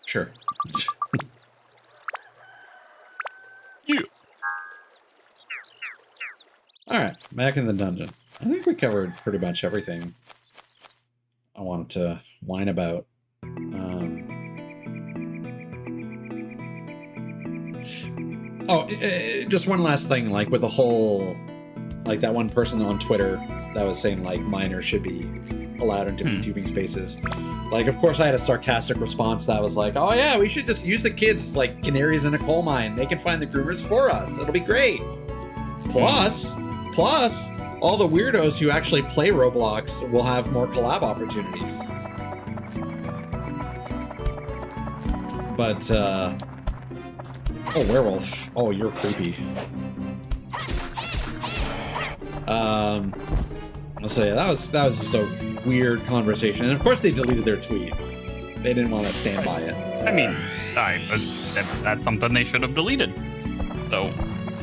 Sure. You. All right, back in the dungeon. I think we covered pretty much everything I wanted to whine about. Just one last thing, like with the whole, like that one person on Twitter that was saying like minors should be allowed into VTubing spaces. Like, of course, I had a sarcastic response that was like, oh yeah, we should just use the kids like canaries in a coal mine. They can find the groomers for us. It'll be great. Plus, all the weirdos who actually play Roblox will have more collab opportunities. But, oh, werewolf. Oh, you're creepy. So yeah, that was just a weird conversation. And of course they deleted their tweet. They didn't want to stand by it. I mean, that's something they should have deleted. So,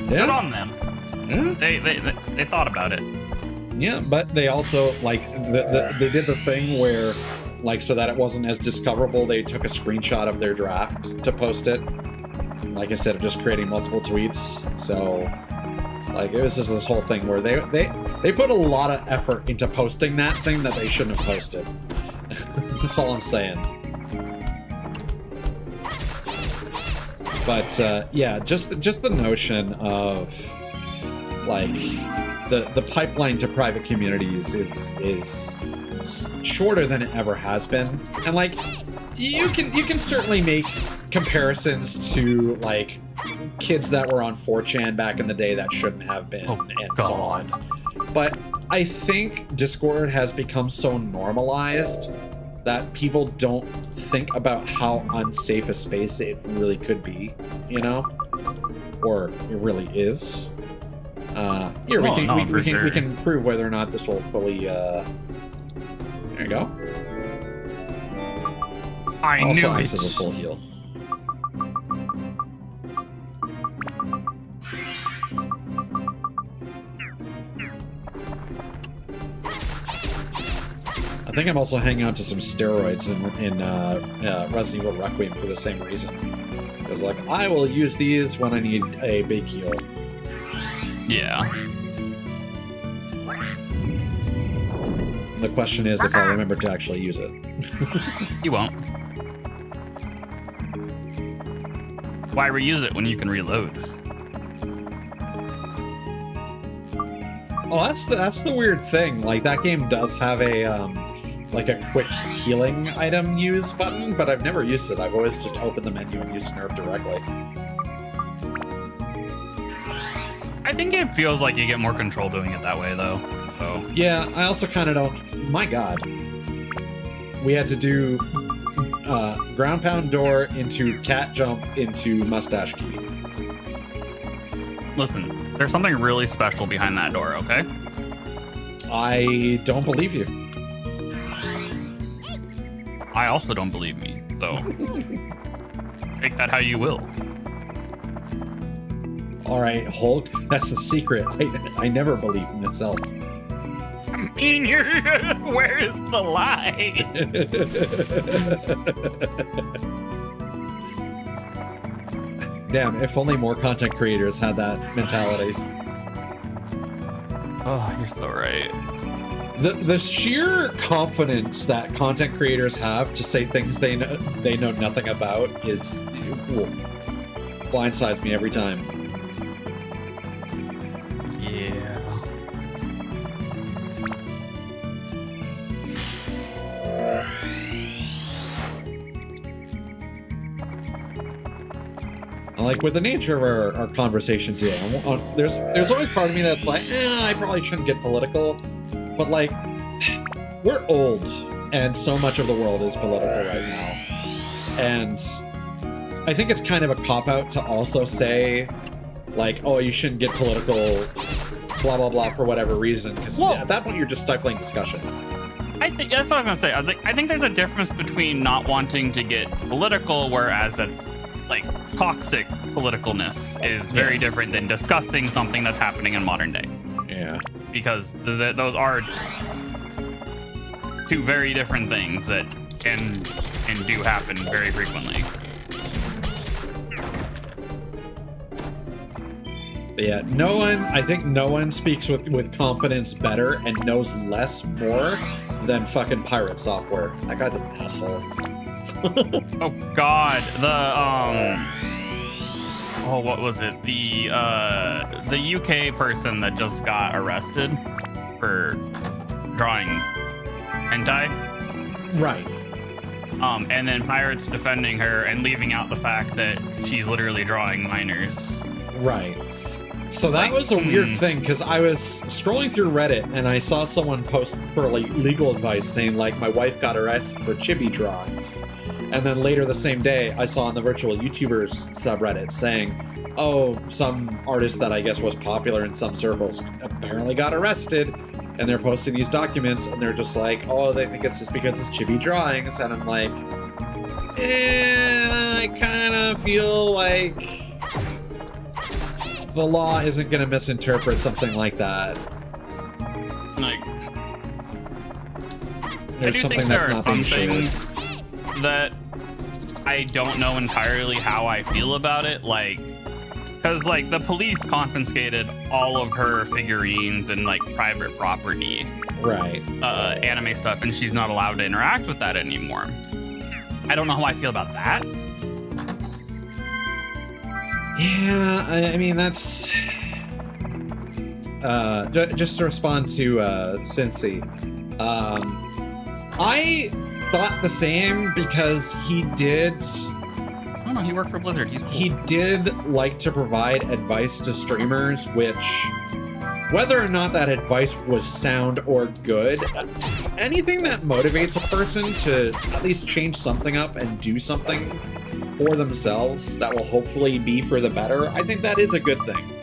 good on them. Yeah. They thought about it. Yeah, but they also, like, they did the thing where, like, so that it wasn't as discoverable, they took a screenshot of their draft to post it. Like, instead of just creating multiple tweets. So, like, it was just this whole thing where they put a lot of effort into posting that thing that they shouldn't have posted. That's all I'm saying. But yeah, just the notion of like the pipeline to private communities is shorter than it ever has been, and like you can certainly make comparisons to like kids that were on 4chan back in the day that shouldn't have been, so on. But I think Discord has become so normalized that people don't think about how unsafe a space it really could be, you know? Or it really is. Here, we can prove whether or not this will fully, there you go. I also knew acts it. as a full heal. I think I'm also hanging on to some steroids in Resident Evil Requiem for the same reason. Because, like, I will use these when I need a big heal. Yeah. The question is if I'll remember to actually use it. You won't. Why reuse it when you can reload? Oh, that's the weird thing. Like, that game does have a like a quick healing item use button, but I've never used it. I've always just opened the menu and used an herb directly. I think it feels like you get more control doing it that way, though. So Yeah, I also kind of don't. My God, we had to do ground pound door into cat jump into mustache key. listen, there's something really special behind that door. Okay. I don't believe you. I also don't believe me. So take that how you will. All right, Hulk, that's the secret. I never believe in myself. I mean, where is the lie? Damn, if only more content creators had that mentality. Oh, you're so right. The sheer confidence that content creators have to say things they know nothing about is blindsides me every time. Yeah. Like, with the nature of our conversation today, there's always part of me that's like, I probably shouldn't get political, but like, we're old, and so much of the world is political right now, and I think it's kind of a cop-out to also say, like, oh, you shouldn't get political, blah blah blah, for whatever reason, because at that point you're just stifling discussion. I think that's what I was gonna say. I was like, I think there's a difference between not wanting to get political, whereas that's like toxic politicalness is very different than discussing something that's happening in modern day. Yeah. Because those are two very different things that can do happen very frequently. Yeah, I think no one speaks with confidence better and knows less more than fucking Pirate Software. That guy's an asshole. Oh God, what was it? The UK person that just got arrested for drawing hentai. Right. And then Pirate's defending her and leaving out the fact that she's literally drawing minors. Right. So that was a weird thing, because I was scrolling through Reddit and I saw someone post for like legal advice saying like, my wife got arrested for chibi drawings. And then later the same day, I saw on the virtual YouTubers subreddit saying, oh, some artist that I guess was popular in some circles apparently got arrested, and they're posting these documents, and they're just like, oh, they think it's just because it's chibi drawings, and I'm like, I kind of feel like the law isn't going to misinterpret something like that. Like, There's something that's not being shared. That I don't know entirely how I feel about it, like, because like the police confiscated all of her figurines and like private property, right? Anime stuff, and she's not allowed to interact with that anymore. I don't know how I feel about that. Yeah, I mean, that's just to respond to Cincy. I thought the same, because he did. Oh no, he worked for Blizzard. He's cool. He did like to provide advice to streamers, which, whether or not that advice was sound or good, anything that motivates a person to at least change something up and do something for themselves that will hopefully be for the better, I think that is a good thing.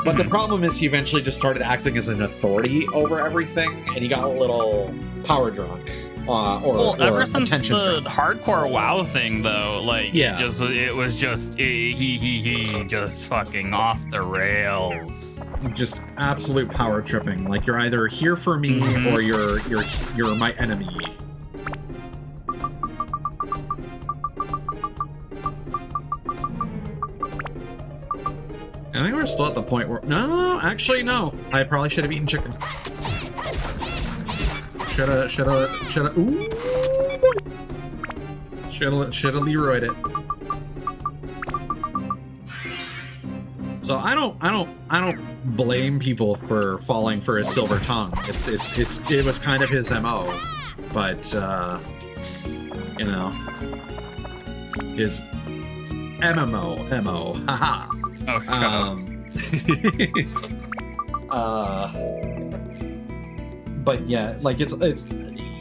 But the problem is he eventually just started acting as an authority over everything, and he got a little power drunk. Or ever since the drunk. hardcore WoW thing, though, like, yeah, it was just he just fucking off the rails. Just absolute power tripping. Like, you're either here for me or you're my enemy. I think we're still at the point where... No, actually, no. I probably should have eaten chicken. Shoulda... Ooh! Shoulda Leroyed it. So I don't blame people for falling for his silver tongue. It was kind of his MO, but you know, his MO, haha. Oh, but yeah, like it's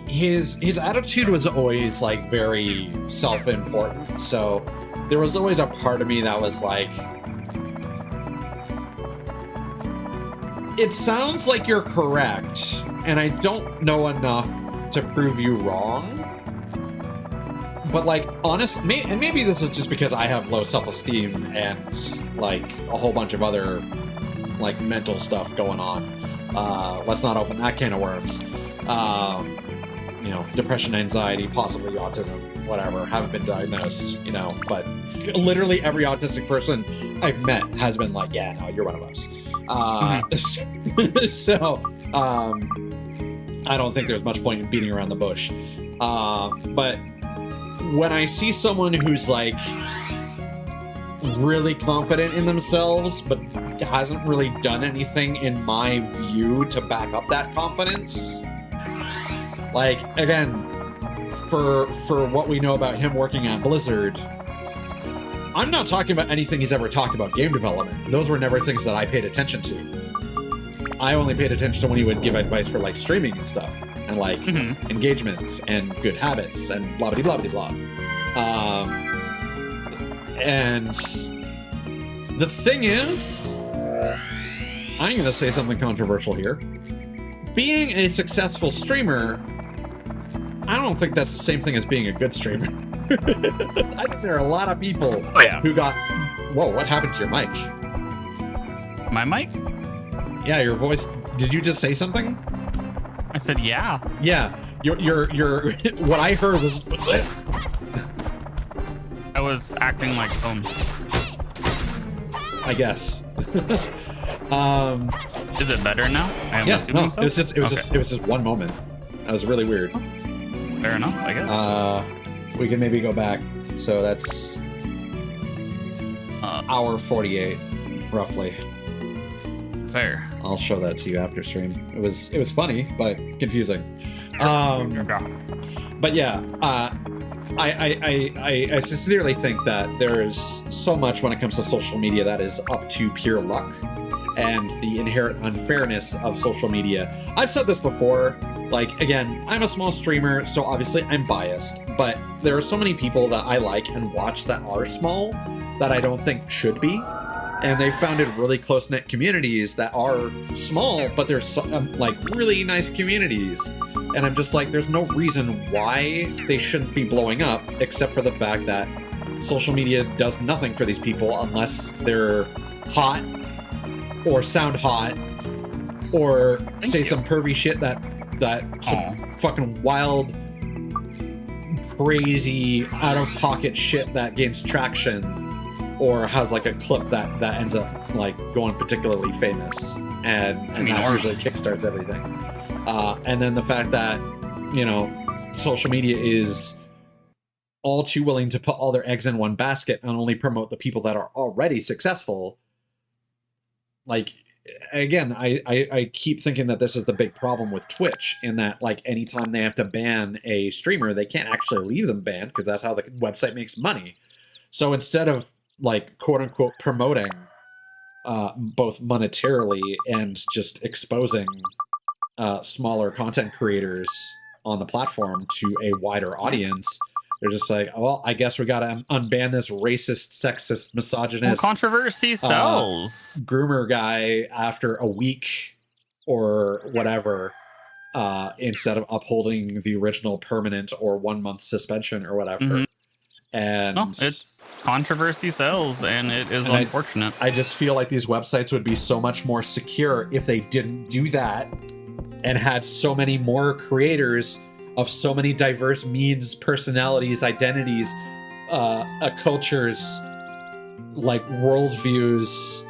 his attitude was always like very self-important. So there was always a part of me that was like, it sounds like you're correct, and I don't know enough to prove you wrong. But like, and maybe this is just because I have low self-esteem and like a whole bunch of other like mental stuff going on. Let's not open that can of worms. You know, depression, anxiety, possibly autism, whatever. Haven't been diagnosed, you know, but literally every autistic person I've met has been like, yeah, no, you're one of us. So, I don't think there's much point in beating around the bush. But when I see someone who's like really confident in themselves, but hasn't really done anything in my view to back up that confidence, like, again, for what we know about him working at Blizzard, I'm not talking about anything he's ever talked about game development. Those were never things that I paid attention to. I only paid attention to when he would give advice for like streaming and stuff, and like engagements and good habits and blah blah blah blah blah. And the thing is, I'm gonna say something controversial here. Being a successful streamer, I don't think that's the same thing as being a good streamer. I think there are a lot of people who got... Whoa, what happened to your mic? My mic? Yeah, your voice... Did you just say something? I said yeah. Yeah, your what I heard was... I was acting like home. I guess. Is it better now? Yeah, no, so? It was just one moment. That was really weird. Fair enough, I guess. We can maybe go back. So that's hour 48, roughly. Fair. I'll show that to you after stream. It was funny, but confusing. But yeah, I sincerely think that there is so much when it comes to social media that is up to pure luck and the inherent unfairness of social media. I've said this before. Like, again, I'm a small streamer, so obviously I'm biased, but there are so many people that I like and watch that are small that I don't think should be. And they've founded really close-knit communities that are small, but they're like really nice communities. And I'm just like, there's no reason why they shouldn't be blowing up, except for the fact that social media does nothing for these people unless they're hot or sound hot or say some pervy shit that some fucking wild, crazy, out-of-pocket shit that gains traction, or has like a clip that ends up like going particularly famous, and that usually kickstarts everything. And then the fact that, you know, social media is all too willing to put all their eggs in one basket and only promote the people that are already successful. Like, again, I keep thinking that this is the big problem with Twitch, in that, like, anytime they have to ban a streamer, they can't actually leave them banned, because that's how the website makes money. So instead of, like, quote-unquote promoting both monetarily and just exposing smaller content creators on the platform to a wider audience, they're just like, well, I guess we gotta unban this racist, sexist, misogynist... Well, controversy sells. Groomer guy after a week or whatever, instead of upholding the original permanent or 1 month suspension or whatever. And no, it's controversy sells, and it is unfortunate. I just feel like these websites would be so much more secure if they didn't do that and had so many more creators of so many diverse means, personalities, identities, cultures, like worldviews,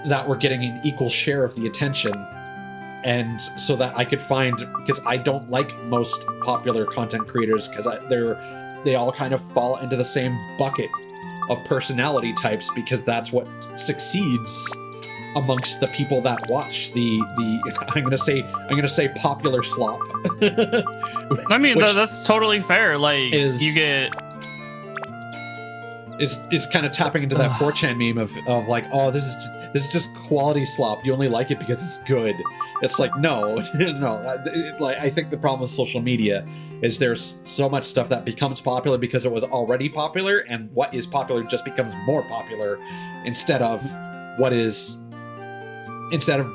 that were getting an equal share of the attention, and so that I could find, because I don't like most popular content creators because they all kind of fall into the same bucket of personality types, because that's what succeeds amongst the people that watch the I'm gonna say popular slop. I mean, that's totally fair. Like, you get is kind of tapping into that 4chan meme of like, oh, this is just quality slop. You only like it because it's good. It's like, no, no. Like, I think the problem with social media is there's so much stuff that becomes popular because it was already popular, and what is popular just becomes more popular instead of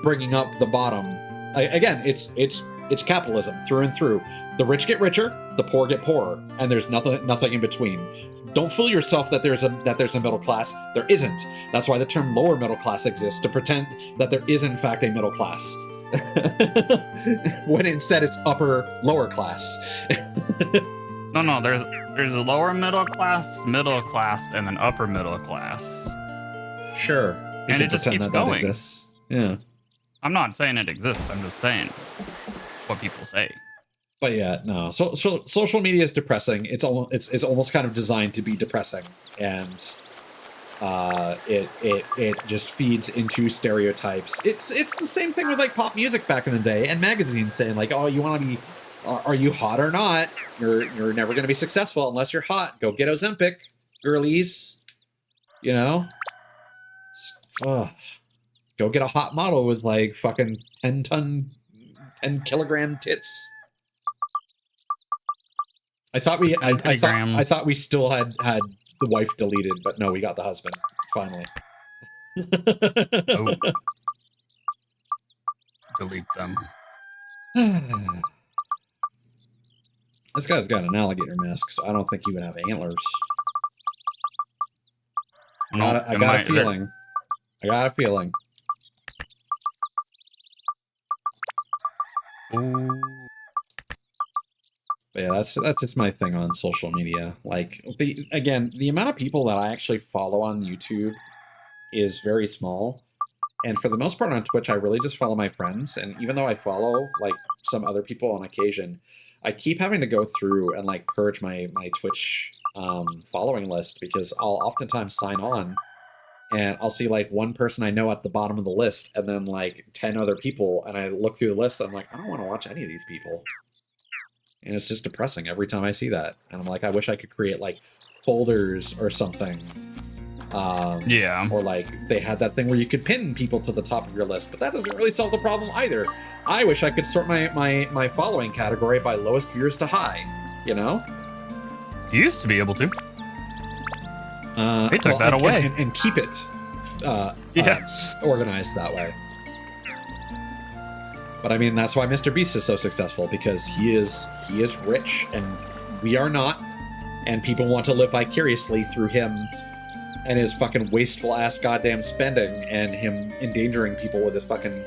bringing up the bottom. Again, it's capitalism through and through. The rich get richer, the poor get poorer, and there's nothing in between. Don't fool yourself that there's a middle class. There isn't. That's why the term lower middle class exists, to pretend that there is in fact a middle class. When instead it's lower class. No, there's a lower middle class, and then upper middle class. Sure. And it just keeps going. Exists. Yeah. I'm not saying it exists. I'm just saying what people say. But yeah, no. So social media is depressing. It's almost kind of designed to be depressing, and it just feeds into stereotypes. It's the same thing with like pop music back in the day, and magazines saying like, oh, you want to be, are you hot or not? You're never going to be successful unless you're hot. Go get Ozempic, girlies. You know. Go get a hot model with like fucking 10 kilogram tits. I thought we still had the wife deleted, but no, we got the husband finally. Oh. Delete them. This guy's got an alligator mask, so I don't think he would have antlers. I got a feeling. Ooh. But yeah, that's just my thing on social media. Like, the amount of people that I actually follow on YouTube is very small. And for the most part on Twitch, I really just follow my friends. And even though I follow like some other people on occasion, I keep having to go through and like purge my Twitch following list, because I'll oftentimes sign on and I'll see like one person I know at the bottom of the list and then like 10 other people. And I look through the list and I'm like, I don't want to watch any of these people. And it's just depressing every time I see that. And I'm like, I wish I could create like folders or something. Yeah. Or like they had that thing where you could pin people to the top of your list, but that doesn't really solve the problem either. I wish I could sort my following category by lowest viewers to high, you know? You used to be able to. They took that away. And keep it organized that way. But I mean, that's why Mr. Beast is so successful, because he is rich and we are not, and people want to live vicariously through him and his fucking wasteful ass goddamn spending and him endangering people with his fucking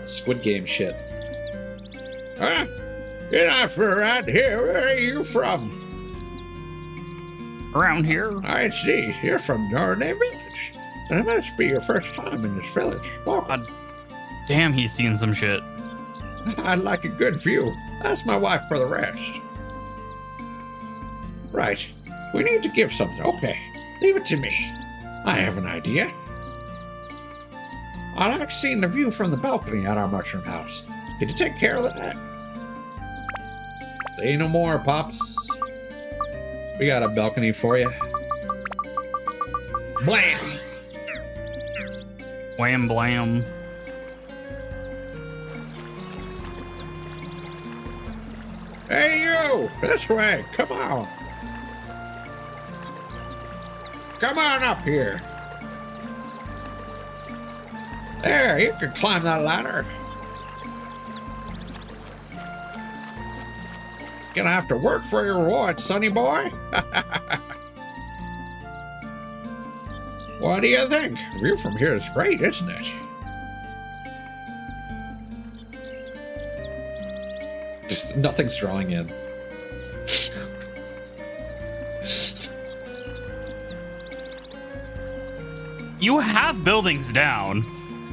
Squid Game shit. Get off around here. Where are you from? Around here? I see. You're from Darnay Village. And it must be your first time in this village. Welcome. Damn, he's seen some shit. I'd like a good view. Ask my wife for the rest. Right. We need to give something. Okay. Leave it to me. I have an idea. I like seeing the view from the balcony at our mushroom house. Could you take care of that? Say no more, Pops. We got a balcony for you. Blam! Wham blam. Hey, you! This way! Come on! Come on up here! There, you can climb that ladder. Gonna have to work for your reward, sonny boy. What do you think? The view from here is great, isn't it? Just nothing's drawing in. You have buildings down.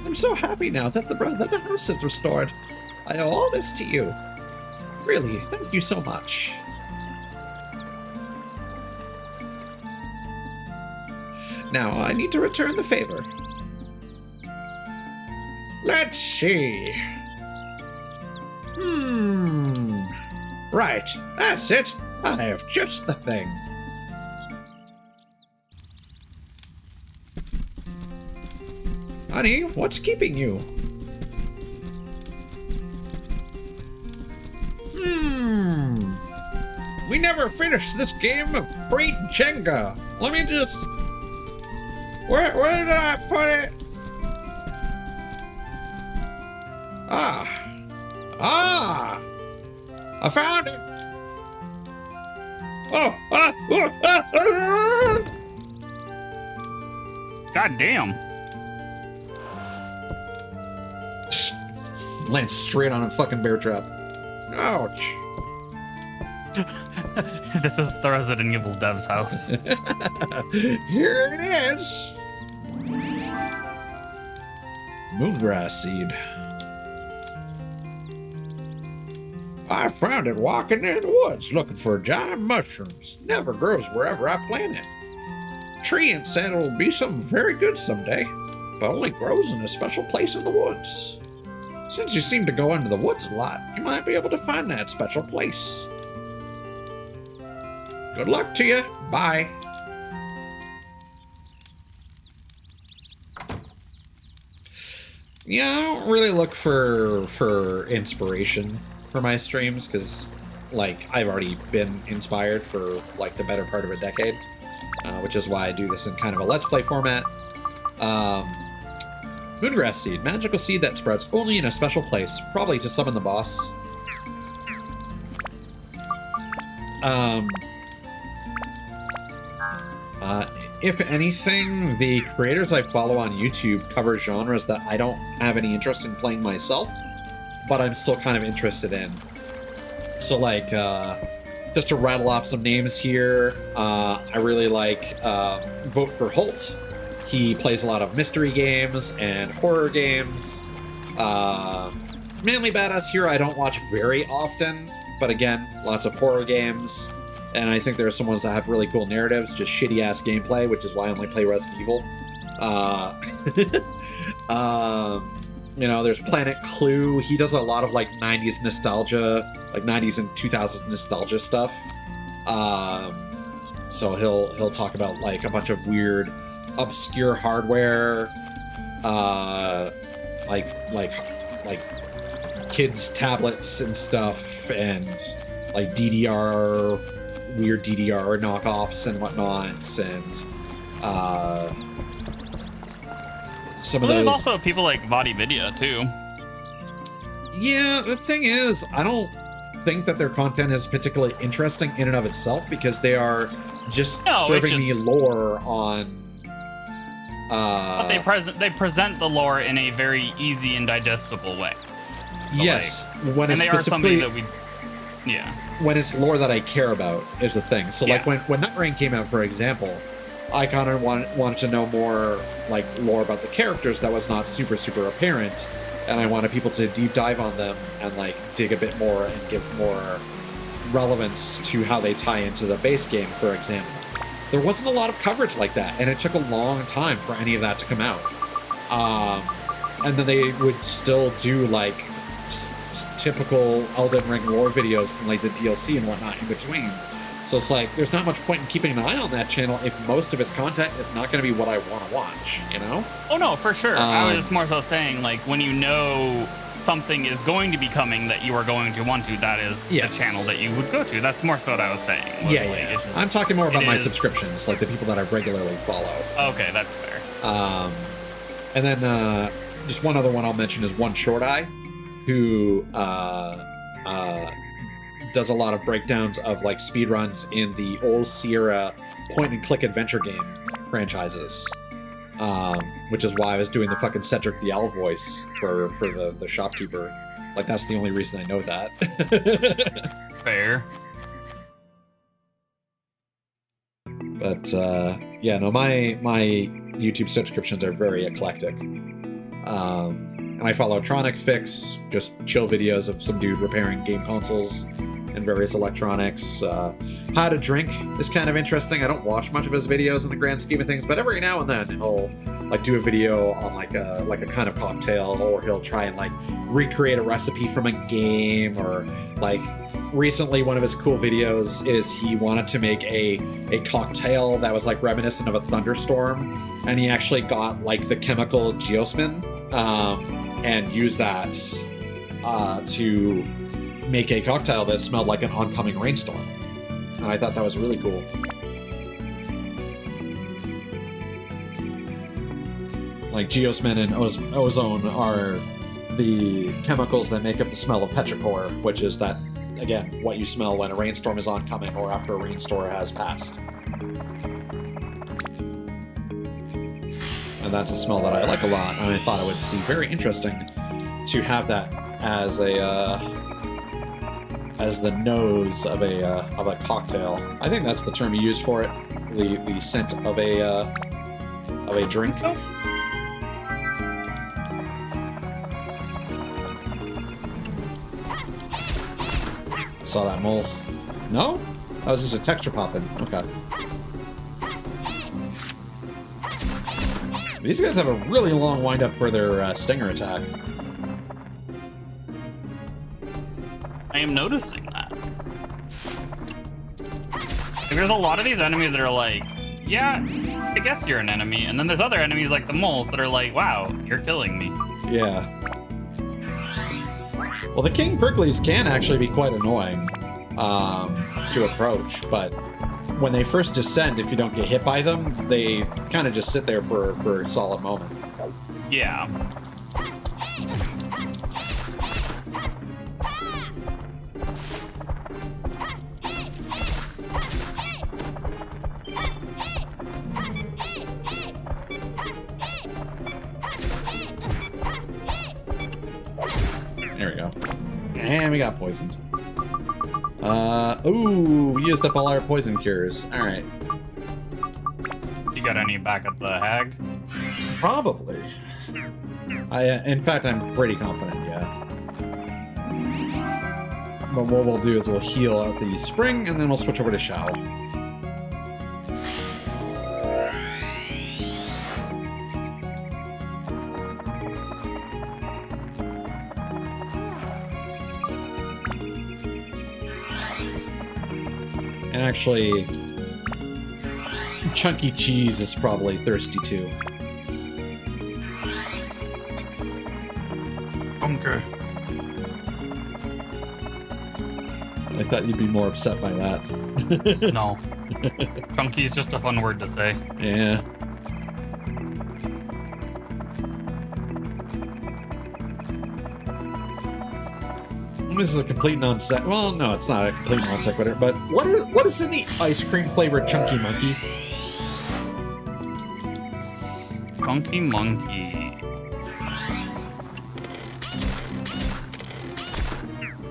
I'm so happy now that the house is restored. I owe all this to you. Really, thank you so much. Now, I need to return the favor. Let's see. Right, that's it. I have just the thing. Honey, what's keeping you? We never finished this game of great Jenga. Let me just... Where did I put it? I found it. God damn. Lands straight on a fucking bear trap. Ouch. This is the Resident Evil's dev's house. Here it is. Moongrass seed. I found it walking in the woods looking for giant mushrooms. Never grows wherever I plant it. Tree and said it'll be something very good someday, but only grows in a special place in the woods. Since you seem to go into the woods a lot, you might be able to find that special place. Good luck to you. Bye. Yeah, I don't really look for inspiration for my streams because, like, I've already been inspired for, like, the better part of a decade, which is why I do this in kind of a Let's Play format. Moongrass seed. Magical seed that sprouts only in a special place, probably to summon the boss. If anything, the creators I follow on YouTube cover genres that I don't have any interest in playing myself, but I'm still kind of interested in. So, like, just to rattle off some names here, I really like Vote for Holt. He plays a lot of mystery games and horror games. Manly Badass Hero I don't watch very often, but again, lots of horror games. And I think there are some ones that have really cool narratives, just shitty-ass gameplay, which is why I only play Resident Evil. You know, there's Planet Clue. He does a lot of, like, 90s nostalgia, like 90s and 2000s nostalgia stuff. So he'll talk about, like, a bunch of weird, obscure hardware, like kids' tablets and stuff, and, like, weird DDR knockoffs and whatnot, and some of those. There's also people like VTuber too. Yeah, the thing is, I don't think that their content is particularly interesting in and of itself because they are just serving the lore on. But they present the lore in a very easy and digestible way. So yes, like, when it's specifically that we. Yeah. When it's lore that I care about is the thing. So, like, when Night Rain came out, for example, I kind of wanted to know more, like, lore about the characters that was not super apparent, and I wanted people to deep dive on them and, like, dig a bit more and give more relevance to how they tie into the base game, for example. There wasn't a lot of coverage like that, and it took a long time for any of that to come out. And then they would still do, like, typical Elden Ring lore videos from, like, the DLC and whatnot in between. So it's like, there's not much point in keeping an eye on that channel if most of its content is not going to be what I want to watch, you know? Oh, no, for sure. I was just more so saying, like, when you know something is going to be coming that you are going to want to, that is the channel that you would go to. That's more so what I was saying. Yeah. I'm talking more about my subscriptions, like the people that I regularly follow. Okay, that's fair. And then just one other one I'll mention is One Short Eye, who does a lot of breakdowns of, like, speedruns in the old Sierra point-and-click adventure game franchises, which is why I was doing the fucking Cedric the Owl voice for the shopkeeper. Like, that's the only reason I know that. Fair. But, yeah, no, my YouTube subscriptions are very eclectic. And I follow Tronics Fix, just chill videos of some dude repairing game consoles and various electronics. How to Drink is kind of interesting. I don't watch much of his videos in the grand scheme of things, but every now and then he'll like do a video on like a kind of cocktail, or he'll try and like recreate a recipe from a game, or like recently one of his cool videos is he wanted to make a cocktail that was like reminiscent of a thunderstorm, and he actually got like the chemical geosmin and used that to make a cocktail that smelled like an oncoming rainstorm. And I thought that was really cool. Like geosmin and ozone are the chemicals that make up the smell of petrichor, which is that, again, what you smell when a rainstorm is oncoming or after a rainstorm has passed. And that's a smell that I like a lot, and I thought it would be very interesting to have that as the nose of a cocktail. I think that's the term you use for it, the scent of a drink. Saw that mole. No? Oh, this is a texture popping. Okay. These guys have a really long wind-up for their stinger attack. I am noticing that. There's a lot of these enemies that are like, yeah, I guess you're an enemy. And then there's other enemies like the moles that are like, wow, you're killing me. Yeah. Well, the King Pricklies can actually be quite annoying to approach, but when they first descend, if you don't get hit by them, they kind of just sit there for a solid moment. Yeah. There we go. And we got poisoned. Ooh, we used up all our poison cures. Alright. You got any back at the hag? Probably. In fact, I'm pretty confident, yeah. But what we'll do is we'll heal at the spring, and then we'll switch over to Shao. And actually, Chunky Cheese is probably thirsty too. Okay. I thought you'd be more upset by that. No. Chunky is just a fun word to say. Yeah. This is a complete non-sequitur. Well, no, it's not a complete non-sequitur, but what is in the ice cream flavored Chunky Monkey? Chunky Monkey.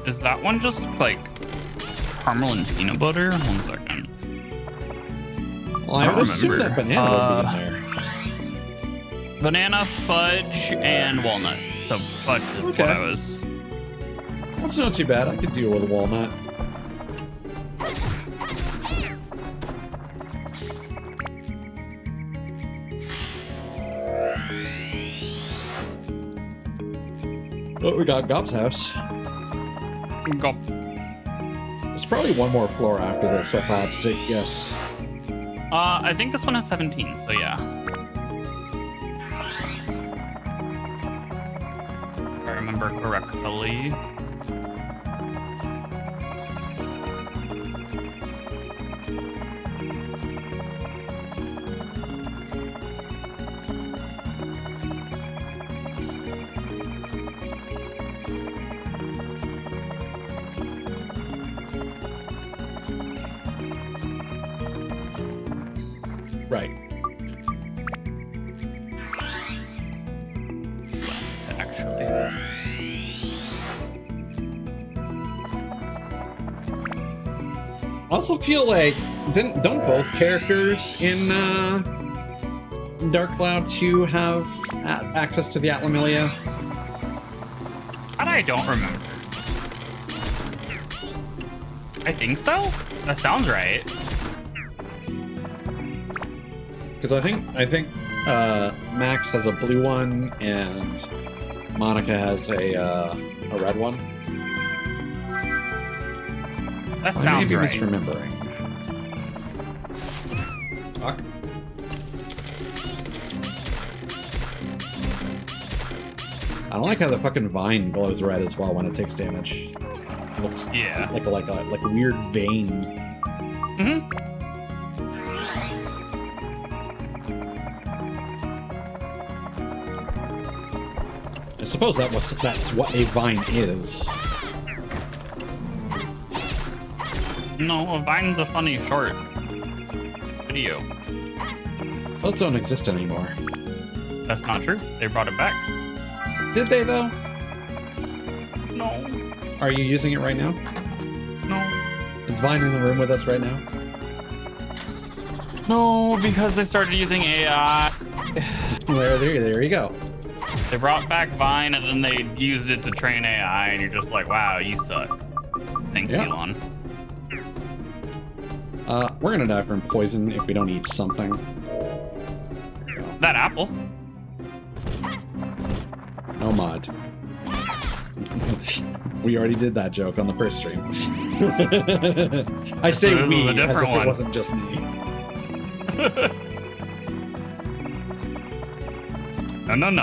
Is that one just like caramel and peanut butter? 1 second. Well, I would assume that banana would be in there. Banana, fudge, and walnuts. So fudge is Okay. what I was. That's not too bad. I could deal with a walnut. Oh, we got Gob's house. Go. There's probably one more floor after this, if I had to take a guess. I think this one has 17, so yeah. If I remember correctly. Right. Actually. I also feel like don't both characters in Dark Cloud to have access to the Atlamillia? That I don't remember. I think so. That sounds right. Because I think Max has a blue one and Monica has a red one. That I may sounds be right. misremembering. Fuck. I don't like how the fucking vine glows red as well when it takes damage. It looks like a weird vein. Mm-hmm. I suppose that's what a vine is. No, a Vine's a funny short video. Those don't exist anymore. That's not true. They brought it back. Did they though? No. Are you using it right now? No. Is Vine in the room with us right now? No, because they started using AI. There you go. They brought back Vine and then they used it to train AI, and you're just like, wow, you suck. Thanks, Yeah. Elon. We're gonna die from poison if we don't eat something. That apple. No mod. We already did that joke on the first stream. I say This is we a as different if it one. wasn't just me. No.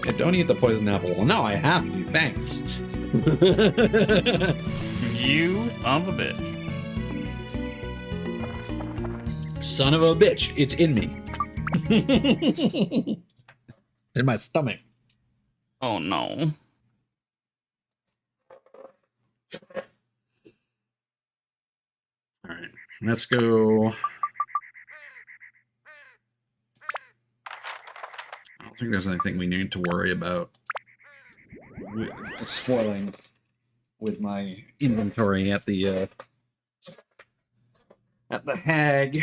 Yeah, don't eat the poison apple. Well, no, I have to. Thanks. You son of a bitch. Son of a bitch. It's in me. In my stomach. Oh no. All right, let's go. I don't think there's anything we need to worry about with spoiling with my inventory at the hag.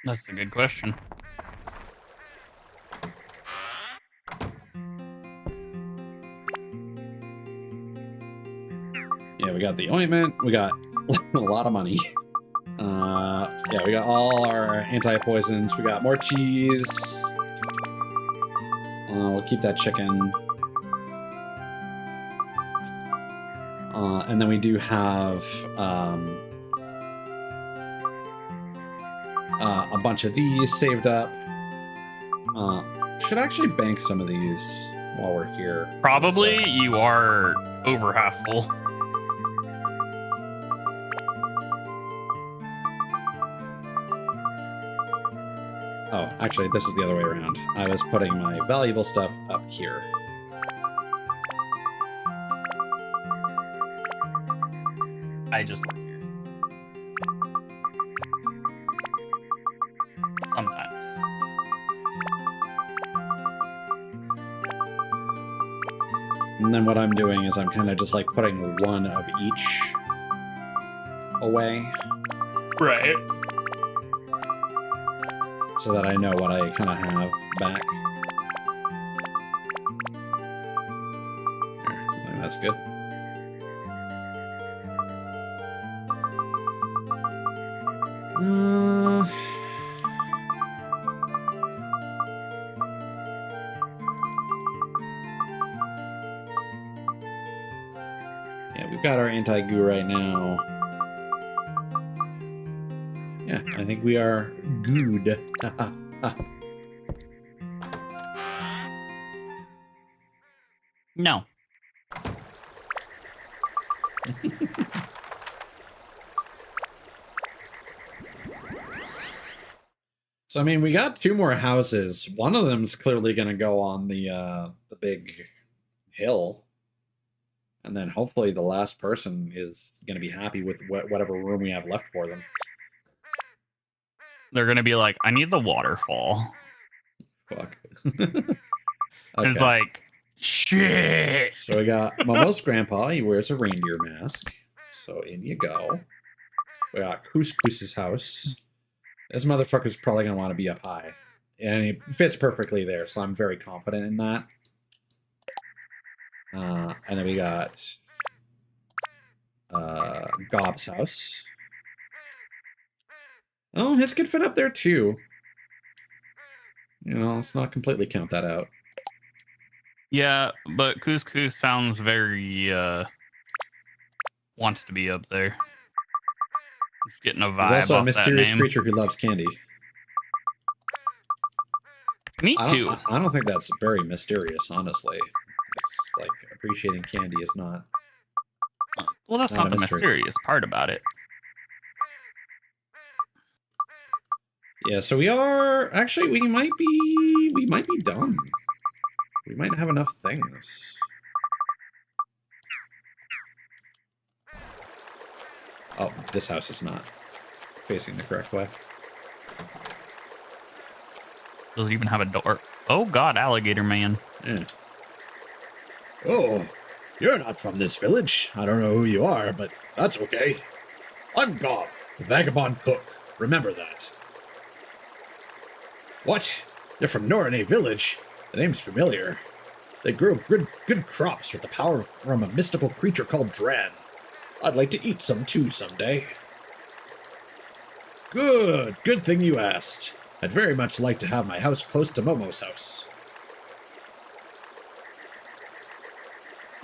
That's a good question. Yeah, we got the ointment. We got a lot of money. Yeah, we got all our anti-poisons. We got more cheese. We'll keep that chicken. And then we do have a bunch of these saved up. Should actually bank some of these while we're here. Probably So, you are over half full. oh, actually, this is the other way around. I was putting my valuable stuff up here. I just work here. Sometimes. And then what I'm doing is I'm kind of just like putting one of each away Right. so that I know what I kind of have back. There, I think that's good. Yeah, we've got our anti-goo right now. Yeah, I think we are good. No. So I mean, we got 2 more houses. One of them's clearly going to go on the big hill, and then hopefully the last person is going to be happy with whatever room we have left for them. They're gonna be like, I need the waterfall. Fuck. And it's Okay. like, Shit. So we got Momo's grandpa. He wears a reindeer mask. So in you go. We got Couscous's house. This motherfucker's probably going to want to be up high. And he fits perfectly there, so I'm very confident in that. And then we got Gob's house. Oh, his could fit up there too. You know, let's not completely count that out. Yeah, but Couscous sounds very wants to be up there. Just getting a vibe. He's also a off mysterious that name. creature who loves candy. Me too. I don't think that's very mysterious, honestly. It's like appreciating candy is not. Well, that's not the mysterious part about it. Yeah, so we are actually we might be done. We might have enough things. Oh, this house is not facing the correct way. Does it even have a door? Oh god, alligator man. Yeah. Oh, you're not from this village. I don't know who you are, but that's okay. I'm Gob, the vagabond cook. Remember that. What? You're from Norane village? The name's familiar. They grow good crops with the power from a mystical creature called Dran. I'd like to eat some too someday. Good thing you asked. I'd very much like to have my house close to Momo's house.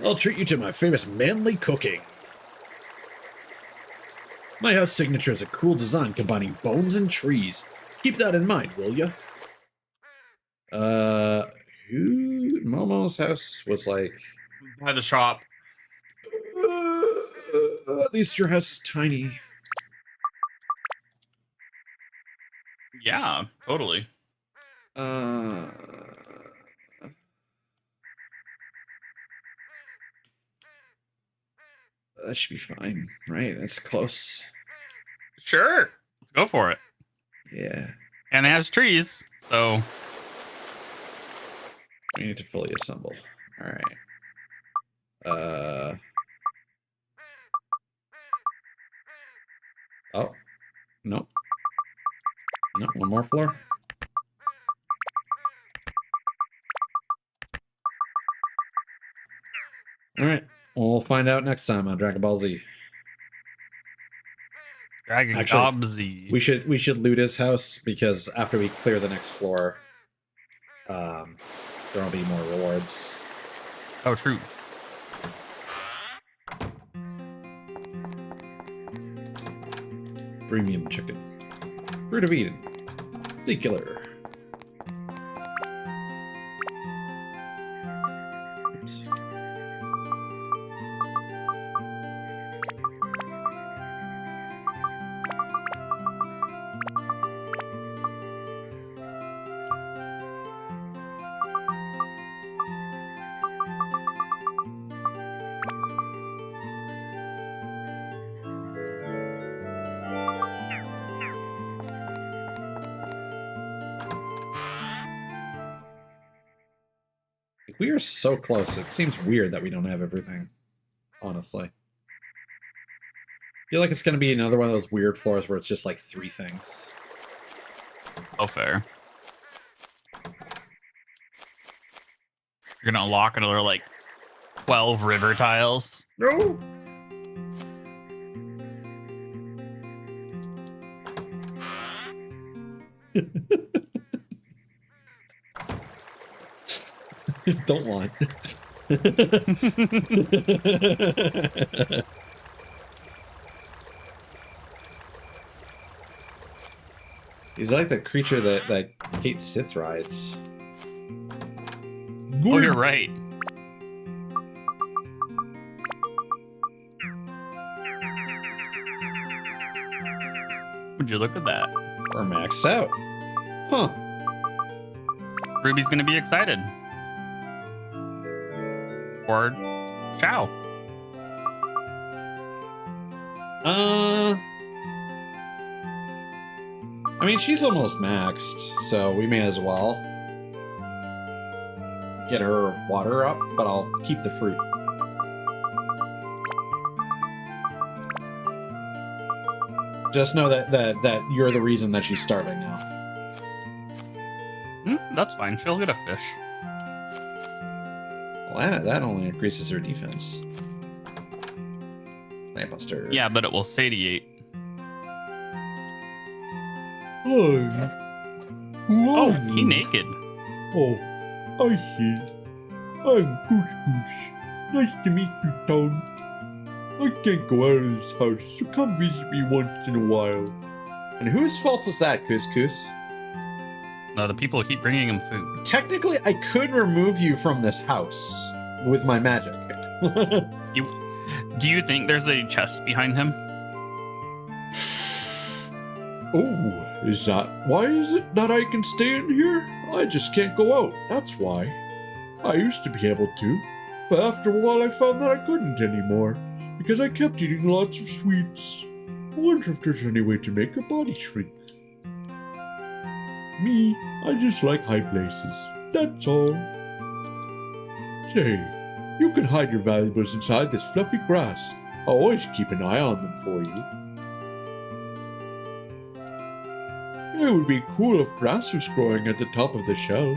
I'll treat you to my famous manly cooking. My house signature is a cool design combining bones and trees. Keep that in mind, will ya? Who Momo's house was like By the shop. at least your house is tiny. Yeah, totally. That should be fine, right? That's close. Sure. Let's go for it. Yeah. And it has trees, so We need to fully assemble. All right. Oh. Nope. No, one more floor. All right. We'll find out next time on Dragon Ball Z. Dragon Actually, Gobsy. We should loot his house because after we clear the next floor, there'll be more rewards. Oh, true. Premium chicken. Fruit of Eden. Sea Killer. Oops. We are so close. It seems weird that we don't have everything. Honestly. I feel like it's going to be another one of those weird floors where it's just like 3 things. Oh, fair. You're gonna unlock another like 12 river tiles. No! Don't lie. He's like the creature that Kate Sith rides. Oh, you're right. Would you look at that? We're maxed out. Huh. Ruby's gonna be excited. Or Chow. I mean, she's almost maxed, so we may as well. get her water up, but I'll keep the fruit. Just know that you're the reason that she's starving now. That's fine. She'll get a fish. Well, that only increases her defense. Lampbuster. Yeah, but it will satiate. Oh, he naked. Oh, I see. I'm Goose Goose. Nice to meet you, Toad. I can't go out of this house, so come visit me once in a while. And whose fault is that, Couscous? No, the people keep bringing him food. Technically, I could remove you from this house with my magic. Do you think there's a chest behind him? Oh, is that why is it that I can stay in here? I just can't go out, that's why. I used to be able to, but after a while I found that I couldn't anymore, because I kept eating lots of sweets. I wonder if there's any way to make your body shrink. Me, I just like high places, that's all. Say, you can hide your valuables inside this fluffy grass. I'll always keep an eye on them for you. It would be cool if grass was growing at the top of the shell.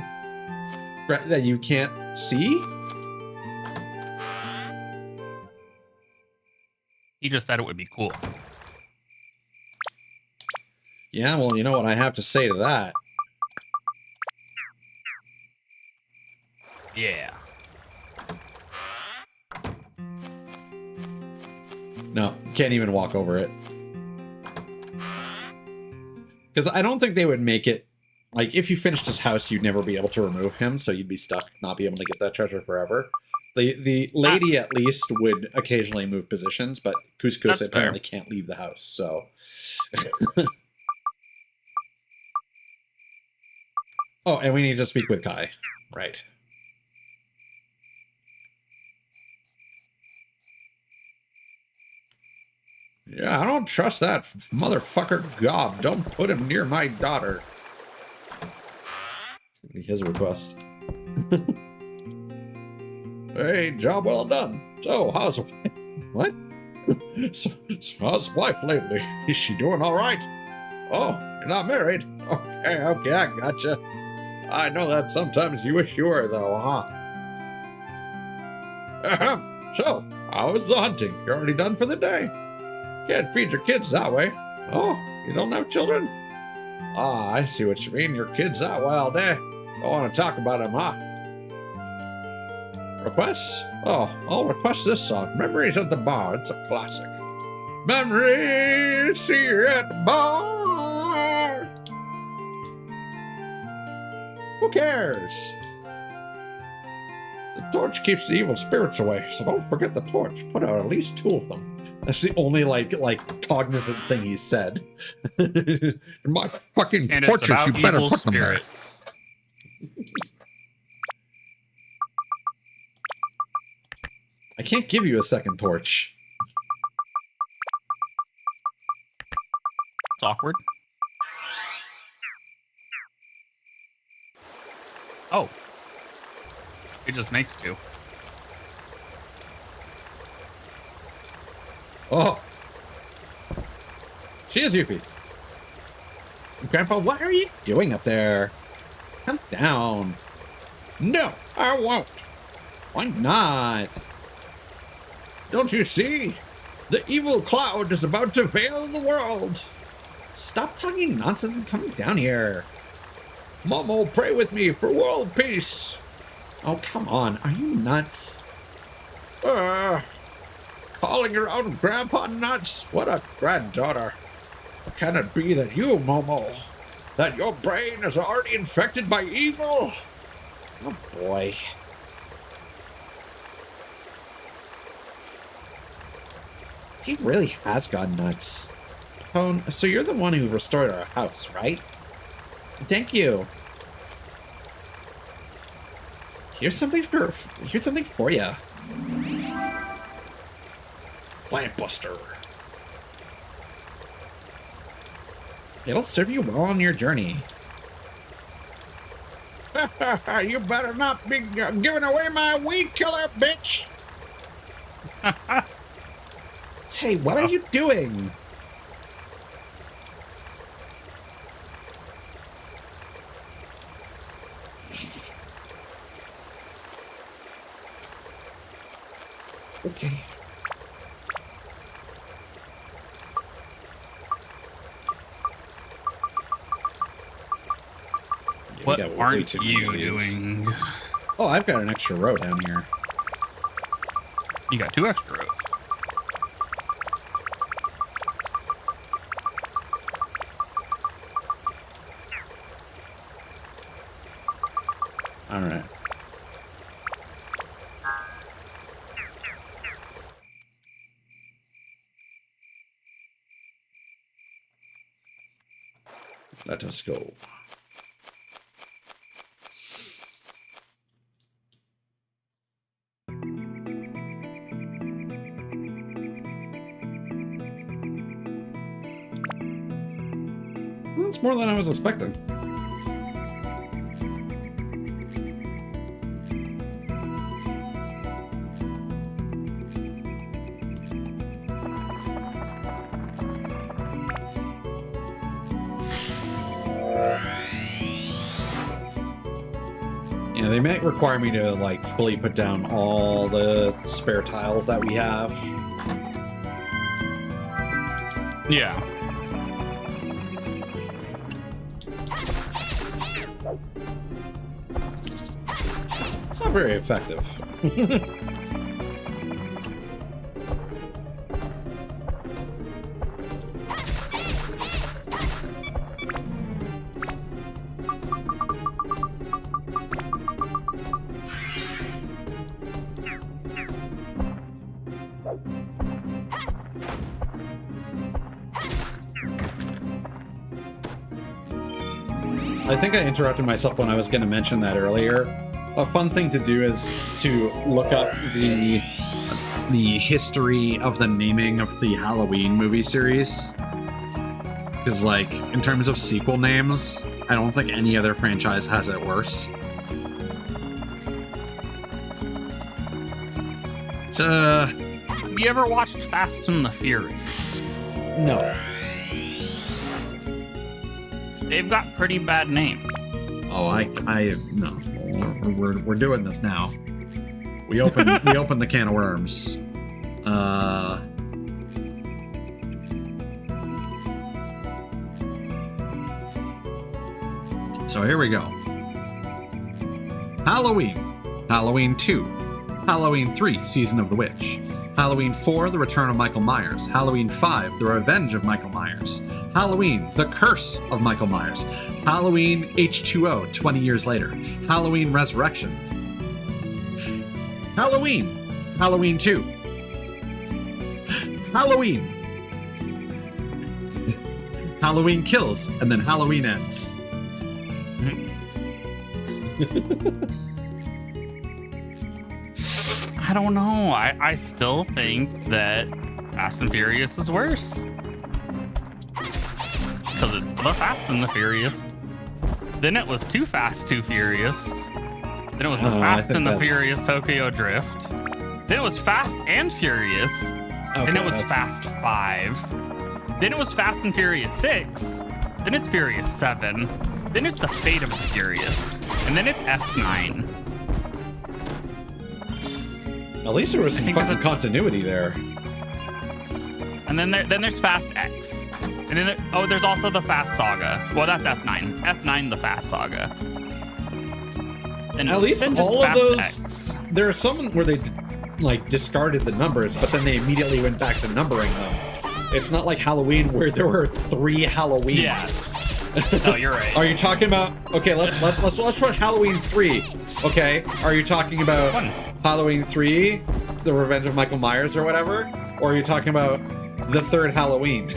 That you can't see? He just said it would be cool. Yeah, well, you know what I have to say to that. Yeah. No, can't even walk over it. Because I don't think they would make it... Like, if you finished his house, you'd never be able to remove him, so you'd be stuck, not be able to get that treasure forever. The lady, at least, would occasionally move positions, but Couscous apparently can't leave the house, so... Oh, and we need to speak with Kai. Right. Yeah, I don't trust that motherfucker Gob. Don't put him near my daughter. It's gonna be his request. Hey, job well done. So, how's what? so how's wife lately? Is she doing all right? Oh, you're not married? Okay, I gotcha. I know that sometimes you wish you were, though, huh? So, how was the hunting? You're already done for the day? Can't feed your kids that way. Oh, you don't have children? Ah, I see what you mean. Your kids that way all day. Don't want to talk about them, huh? Requests? Oh, I'll request this song. Memories at the Bar. It's a classic. Memories, see you at the bar. Who cares? The torch keeps the evil spirits away, so don't forget the torch. Put out at least 2 of them. That's the only like cognizant thing he said. My fucking torches, you better put them there. I can't give you a second torch. It's awkward. Oh. It just makes 2. Oh. She is Yuffie. Grandpa, what are you doing up there? Come down. No, I won't. Why not? Don't you see? The evil cloud is about to veil the world. Stop talking nonsense and come down here. Momo, pray with me for world peace. Oh, come on. Are you nuts? Calling your own grandpa nuts? What a granddaughter. Can it be that you, Momo, that your brain is already infected by evil? Oh, boy. He really has gone nuts. Tone, so you're the one who restored our house, right? Thank you. Here's something for you. Plant Buster. It'll serve you well on your journey. You better not be giving away my weed killer, bitch. Hey, what are you doing? Okay. What aren't you doing? Oh, I've got an extra row down here. You got 2 extra rows. All right. Let us go. That's more than I was expecting. Yeah, they might require me to like fully put down all the spare tiles that we have. Yeah. It's not very effective. I think I interrupted myself when I was going to mention that earlier. A fun thing to do is to look up the history of the naming of the Halloween movie series. Because, like, in terms of sequel names, I don't think any other franchise has it worse. Have you ever watched Fast and the Furious? No. They've got pretty bad names. Oh, no. We're doing this now. We open the can of worms. So here we go. Halloween. Halloween 2. Halloween 3, Season of the Witch. Halloween 4, The Return of Michael Myers. Halloween 5, The Revenge of Michael Myers. Halloween, The Curse of Michael Myers. Halloween H2O, 20 years later. Halloween Resurrection. Halloween. Halloween 2. Halloween. Halloween Kills, and then Halloween Ends. I don't know. I still think that Fast and Furious is worse. Because it's the Fast and the Furious. Then it was Too Fast, Too Furious. Then it was the Fast and the Furious Tokyo Drift. Then it was Fast and Furious. Okay, then it was Fast 5. Then it was Fast and Furious 6. Then it's Furious 7. Then it's The Fate of the Furious. And then it's F9. At least there was some fucking continuity there. And then there's Fast X. And then there's also the Fast Saga. Well, that's F9. F9, the Fast Saga. And at least all of those. X. There are some where they like discarded the numbers, but then they immediately went back to numbering them. It's not like Halloween where there were 3 Halloweens. Yes. No, you're right. Are you talking about? Okay, let's try Halloween 3. Okay, are you talking about Halloween 3, The Revenge of Michael Myers or whatever? Or are you talking about the 3rd Halloween?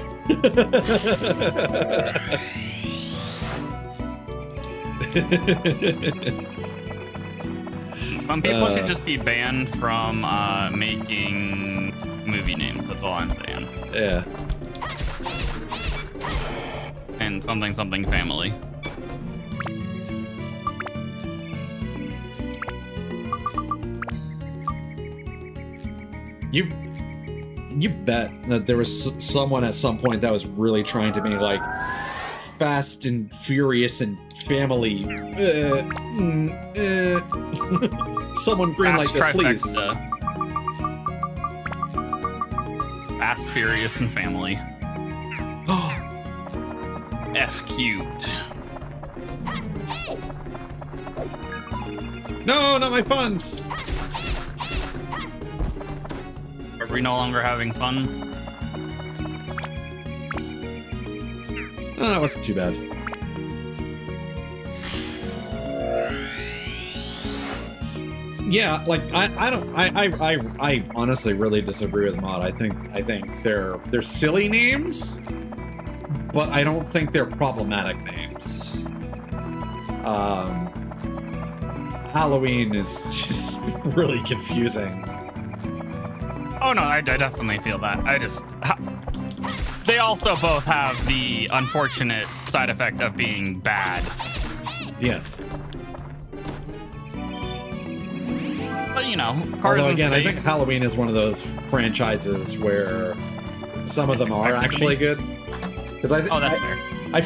Some people should just be banned from making movie names. That's all I'm saying. Yeah. And something family. You bet that there was someone at some point that was really trying to make like Fast and Furious and Family. Someone greenlight that, please. Fast, Furious, and Family. F cubed. No, not my funds. Are we no longer having funds? Oh, that wasn't too bad. Yeah, like I honestly really disagree with mod. I think they're silly names, but I don't think they're problematic names. Halloween is just really confusing. Oh no, I definitely feel that. They also both have the unfortunate side effect of being bad. Yes. But you know, cars although in again, space. I think Halloween is one of those franchises where some of them are actually good. Because Oh, that's fair. I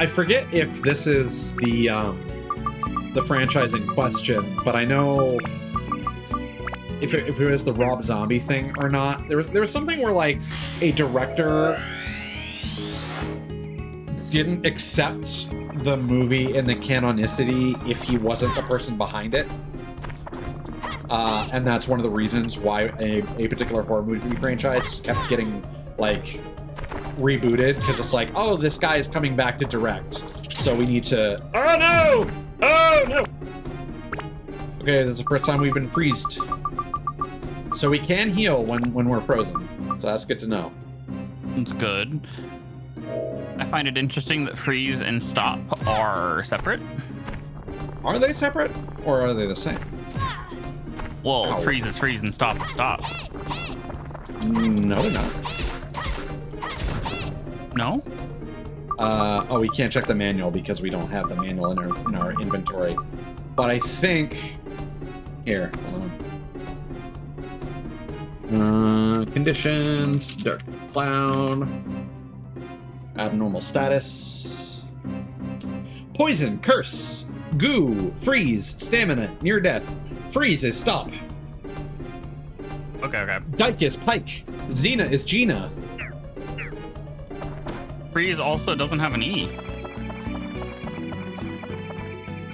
forget if this is the franchise in question, but I know if it was the Rob Zombie thing or not. There was something where like a director didn't accept the movie in the canonicity if he wasn't the person behind it. And that's one of the reasons why a particular horror movie franchise kept getting like rebooted, because it's like, oh, this guy is coming back to direct, so we need to. Oh no! Oh no! Okay, that's the first time we've been freezed, so we can heal when we're frozen. So that's good to know. That's good. I find it interesting that freeze and stop are separate. Are they separate, or are they the same? Well, Ow. freeze is freeze and stop is stop. No, they're not. No? Oh, we can't check the manual because we don't have the manual in our inventory. But I think here. Conditions, dark cloud, abnormal status, poison, curse, goo, freeze, stamina, near death. Freeze is stop. Okay. Dyke is pike. Xena is Gina. Freeze also doesn't have an E.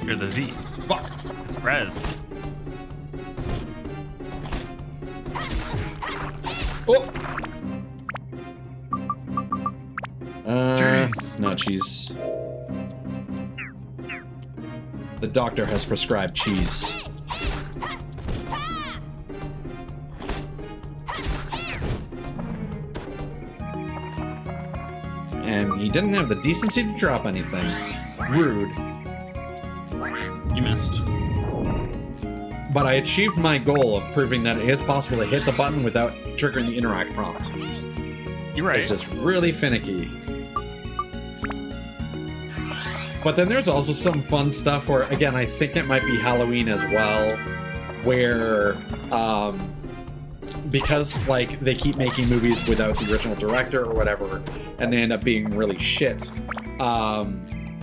Or the Z. Fuck. It's Rez. Oh. Jeez. No cheese. The doctor has prescribed cheese. And he didn't have the decency to drop anything. Rude. You missed. But I achieved my goal of proving that it is possible to hit the button without triggering the interact prompt. You're right. It's just really finicky. But then there's also some fun stuff where, again, I think it might be Halloween as well, where, because, like, they keep making movies without the original director or whatever, and they end up being really shit,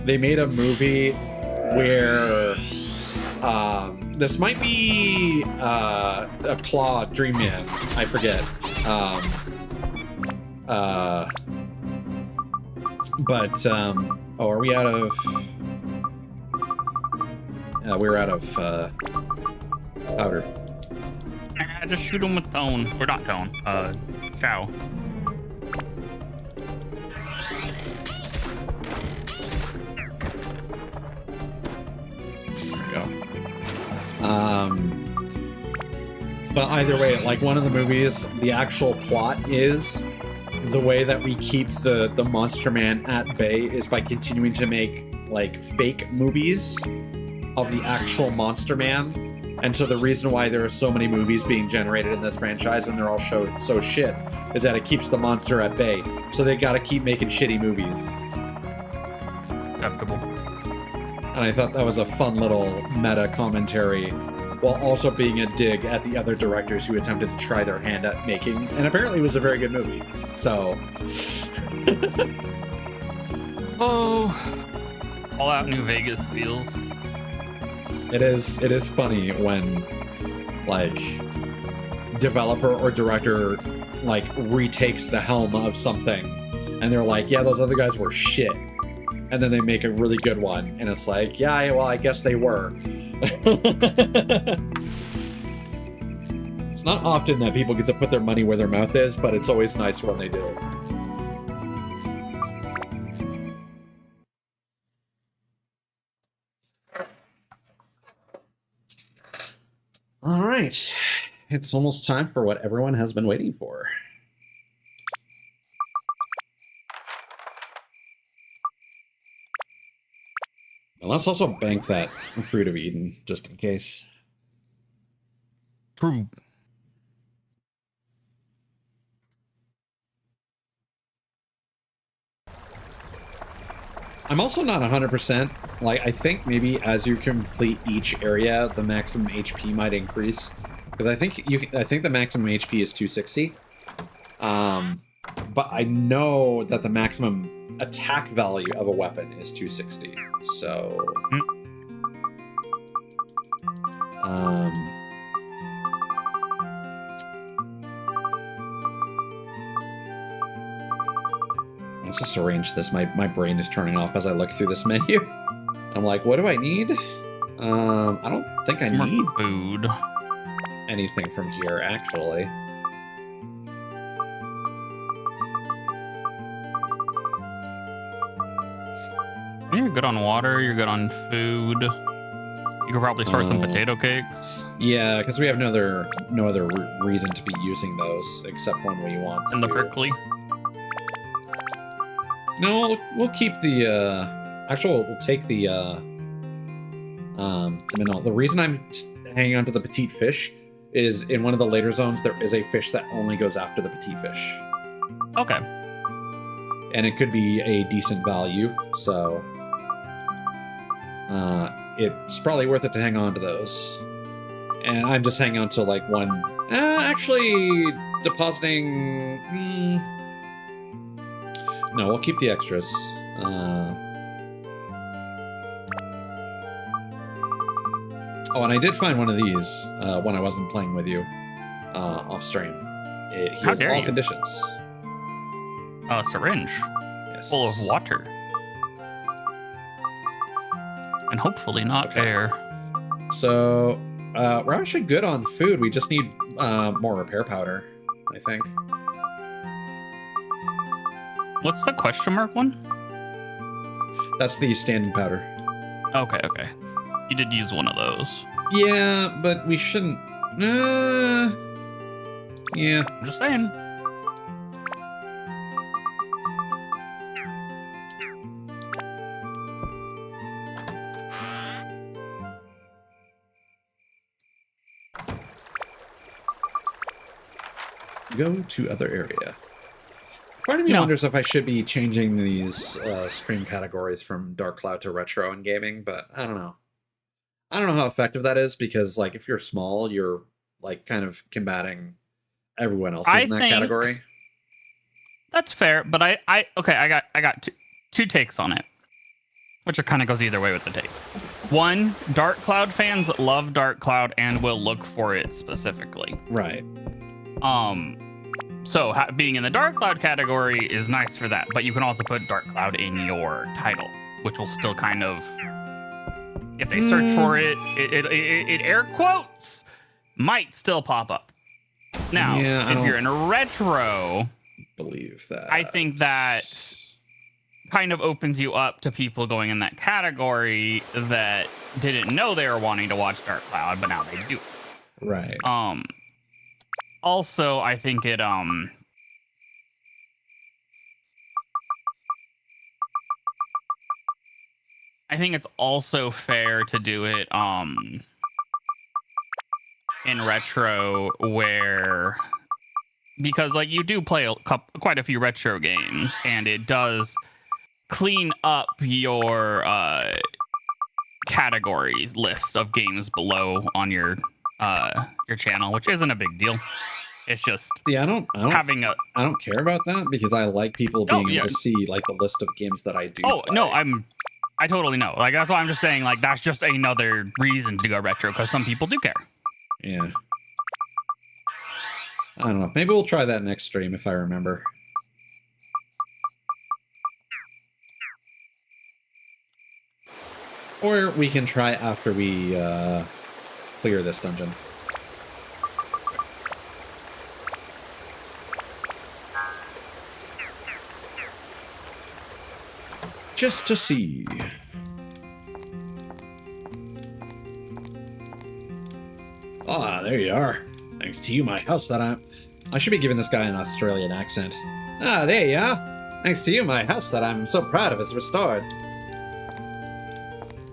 they made a movie where, this might be, a Claw Dream Man, I forget, oh, are we out of... we're out of, powder. Just shoot him with tone. Or not tone. Chow. There we go. But either way, like, one of the movies, the actual plot is the way that we keep the Monster Man at bay is by continuing to make, like, fake movies of the actual Monster Man. And so the reason why there are so many movies being generated in this franchise and they're all so shit is that it keeps the monster at bay. So they gotta keep making shitty movies. Acceptable. And I thought that was a fun little meta commentary while also being a dig at the other directors who attempted to try their hand at making, and apparently it was a very good movie. So, all out New Vegas feels. it is funny when like developer or director like retakes the helm of something and they're like, yeah, those other guys were shit, and then they make a really good one and it's like, yeah, well, I guess they were. It's not often that people get to put their money where their mouth is, but it's always nice when they do. All right, it's almost time for what everyone has been waiting for. And let's also bank that Fruit of Eden, just in case. True. I'm also not 100%. Like, I think maybe as you complete each area, the maximum HP might increase. Because I think the maximum HP is 260. But I know that the maximum attack value of a weapon is 260. So, let's just arrange this. My brain is turning off as I look through this menu. I'm like, what do I need? I don't think I need food. Anything from here, actually. You're good on water, you're good on food. You could probably store some potato cakes. Yeah, because we have no other reason to be using those except when we want to. And the prickly. No, we'll keep the we'll take the no. The reason I'm hanging on to the petite fish is in one of the later zones there is a fish that only goes after the petite fish. Okay. And it could be a decent value, so it's probably worth it to hang on to those. And I'm just hanging on to like one. Actually, depositing. No, we'll keep the extras. Oh, and I did find one of these when I wasn't playing with you off stream. It heals all conditions. A syringe. Yes. Full of water. And hopefully not air. So, we're actually good on food. We just need more repair powder, I think. What's the question mark one? That's the standing powder. Okay, okay. You did use one of those. Yeah, but we shouldn't... yeah. I'm just saying. Go to other area. Part of me wonders if I should be changing these stream categories from Dark Cloud to Retro and Gaming, but I don't know. I don't know how effective that is, because like if you're small, you're like kind of combating everyone else in that category. That's fair, but I got two takes on it, which kind of goes either way with the takes. One, Dark Cloud fans love Dark Cloud and will look for it specifically. Right. So being in the Dark Cloud category is nice for that, but you can also put Dark Cloud in your title, which will still kind of, if they search for it, it air quotes, might still pop up. Now, if you're in a retro, believe that. I think that kind of opens you up to people going in that category that didn't know they were wanting to watch Dark Cloud, but now they do. Right. Also, I think it I think it's also fair to do it in retro, where, because like you do play quite a few retro games, and it does clean up your categories list of games below on your channel, which isn't a big deal. It's just See, I don't having a. I don't care about that because I like people being yeah. able to see like the list of games that I do. Oh play. no, I totally know. Like that's why I'm just saying. Like that's just another reason to go retro because some people do care. Yeah. I don't know. Maybe we'll try that next stream if I remember. Or we can try after we clear this dungeon. Just to see. Ah, there you are. Thanks to you, my house that I should be giving this guy an Australian accent. Ah, there you are. Thanks to you, my house that I'm so proud of is restored.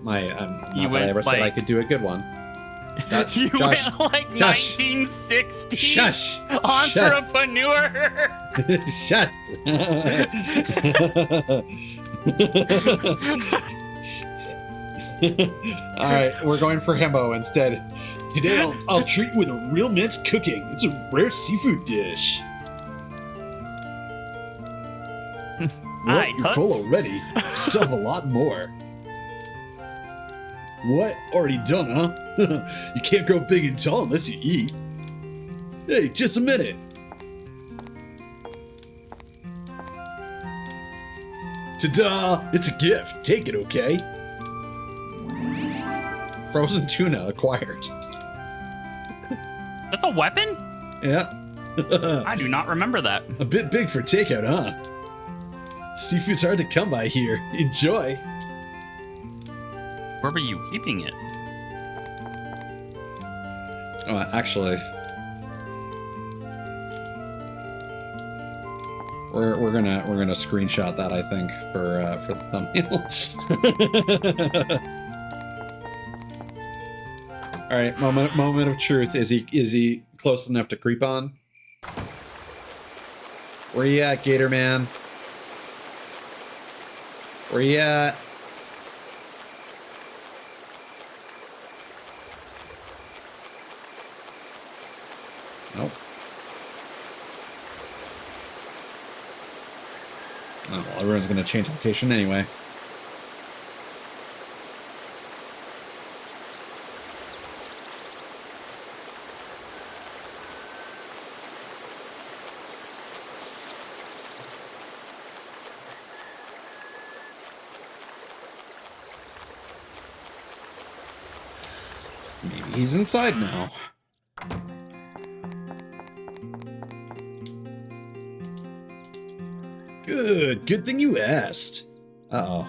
Not that I ever said I could do a good one. You Josh, went like Josh. 1960s Shush. entrepreneur. Shut. All right, we're going for himbo instead. Today I'll treat you with a real man's cooking. It's a rare seafood dish. Aye, You're full already. Still have a lot more. What? Already done, huh? You can't grow big and tall unless you eat. Hey, just a minute. Ta-da! It's a gift. Take it, okay? Frozen tuna acquired. That's a weapon? Yeah. I do not remember that. A bit big for takeout, huh? Seafood's hard to come by here. Enjoy. Where were you keeping it? Oh, actually, we're gonna screenshot that, I think, for the thumbnail. All right, moment of truth. Is he close enough to creep on? Where you at, Gator Man? Where you at? Nope. Oh, well, everyone's gonna change location anyway. Maybe he's inside now. Good thing you asked. Uh-oh.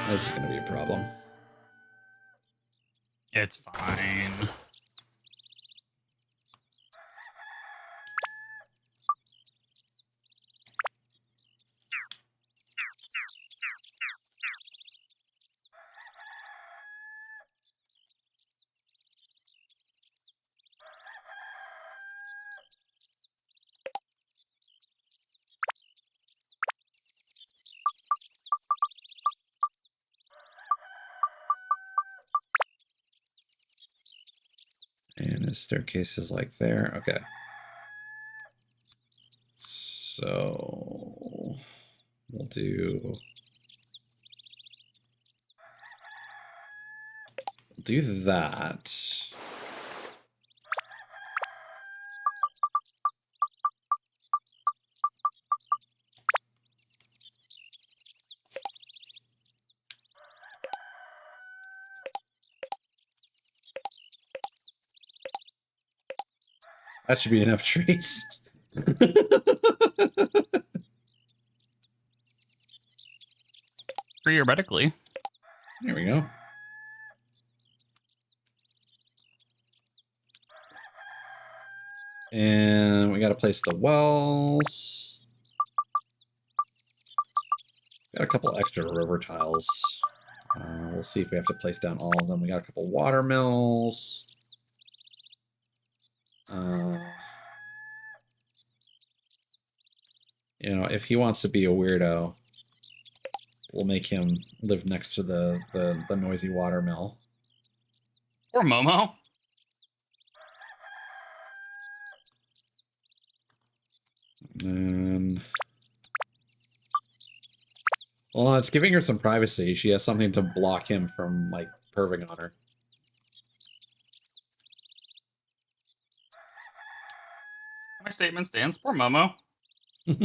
This is gonna be a problem. It's fine. And his staircase is like there. Okay. So we'll do that. That should be enough trees. Theoretically. There we go. And we got to place the wells. Got a couple extra river tiles. We'll see if we have to place down all of them. We got a couple water mills. You know, if he wants to be a weirdo, we'll make him live next to the noisy watermill. Or Momo. And well, it's giving her some privacy. She has something to block him from like perving on her. My statement stands. Poor Momo. Yeah,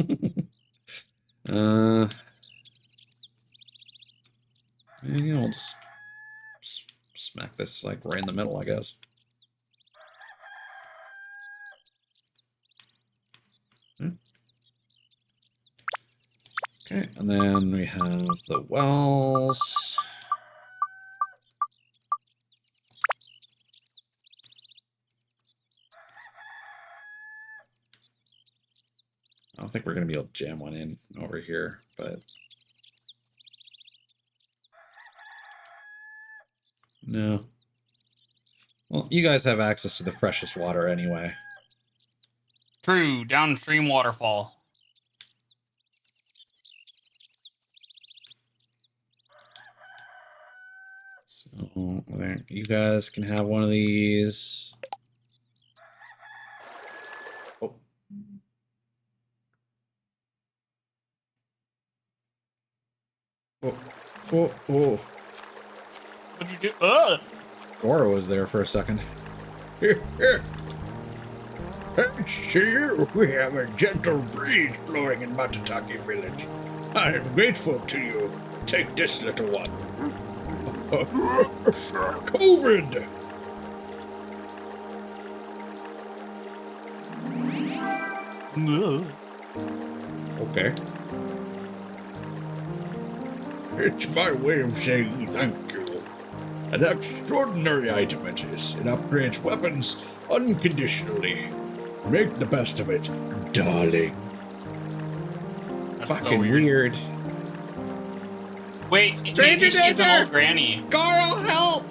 we'll just smack this like right in the middle, I guess. Okay, and then we have the wells. I don't think we're going to be able to jam one in over here, but... No. Well, you guys have access to the freshest water anyway. True, downstream waterfall. So, there, you guys can have one of these. Oh. Oh, oh, oh. What'd you do? Ugh! Goro was there for a second. Here, here. Sir, we have a gentle breeze blowing in Matataki village. I am grateful to you. Take this little one. COVID! Ugh. Okay. It's my way of saying thank you. An extraordinary item it is. It upgrades weapons unconditionally. Make the best of it, darling. That's so Fucking weird. Wait, Stranger maybe she's an danger! old granny. Goro, help!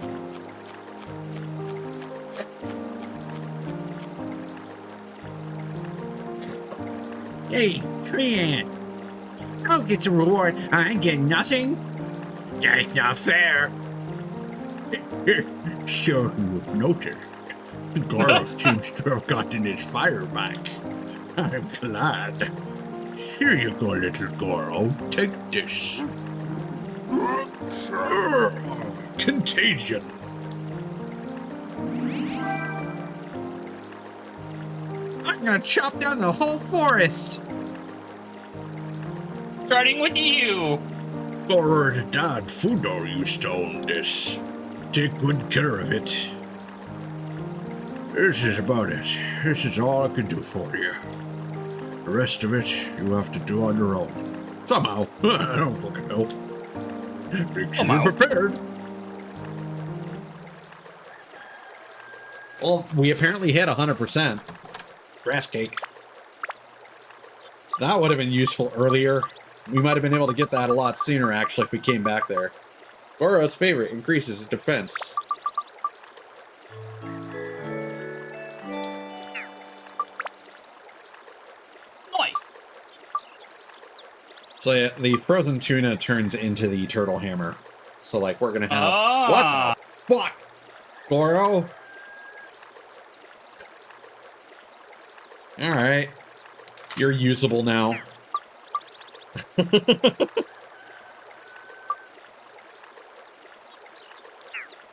Hey, tree ant. I'll get the reward. I ain't getting nothing. That's not fair. Sure you've noticed. Goro seems to have gotten his fire back. I'm glad. Here you go, little Goro. Take this. Contagion. I'm gonna chop down the whole forest. Starting with you. Goro's dad, Fudo, used to own this. Take good care of it. This is about it. This is all I can do for you. The rest of it, you have to do on your own. Somehow. I don't fucking know. Make sure you're prepared. Well, we apparently hit 100%. Grass cake. That would have been useful earlier. We might have been able to get that a lot sooner, actually, if we came back there. Goro's favorite increases his defense. Nice. So yeah, the frozen tuna turns into the turtle hammer. So like we're gonna have what the fuck, Goro? All right, you're usable now.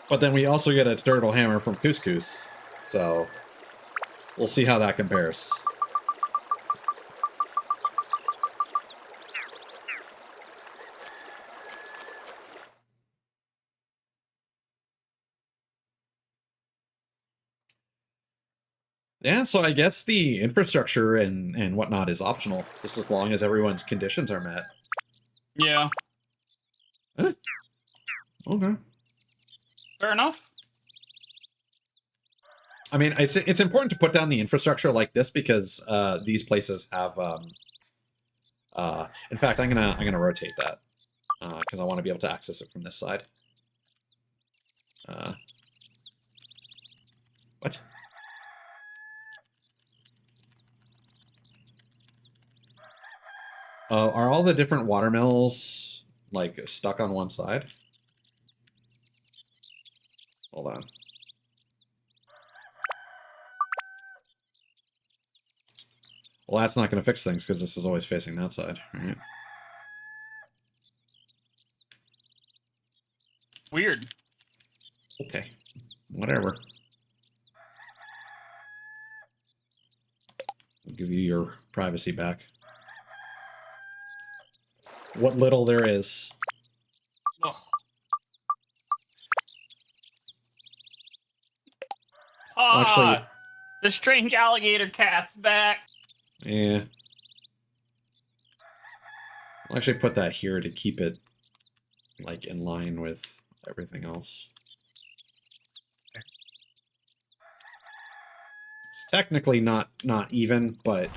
But then we also get a turtle hammer from Couscous, so we'll see how that compares. Yeah, so I guess the infrastructure and whatnot is optional, just as long as everyone's conditions are met. Yeah. Huh? Okay. Fair enough. I mean, it's important to put down the infrastructure like this because these places have. In fact, I'm gonna rotate that because I want to be able to access it from this side. What? Are all the different watermills like stuck on one side? Hold on. Well, that's not going to fix things because this is always facing that side, right? Weird. Okay. Whatever. I'll give you your privacy back. What little there is. Ugh. Actually, the strange alligator cat's back. yeah. I'll actually put that here to keep it like in line with everything else. It's technically not even, but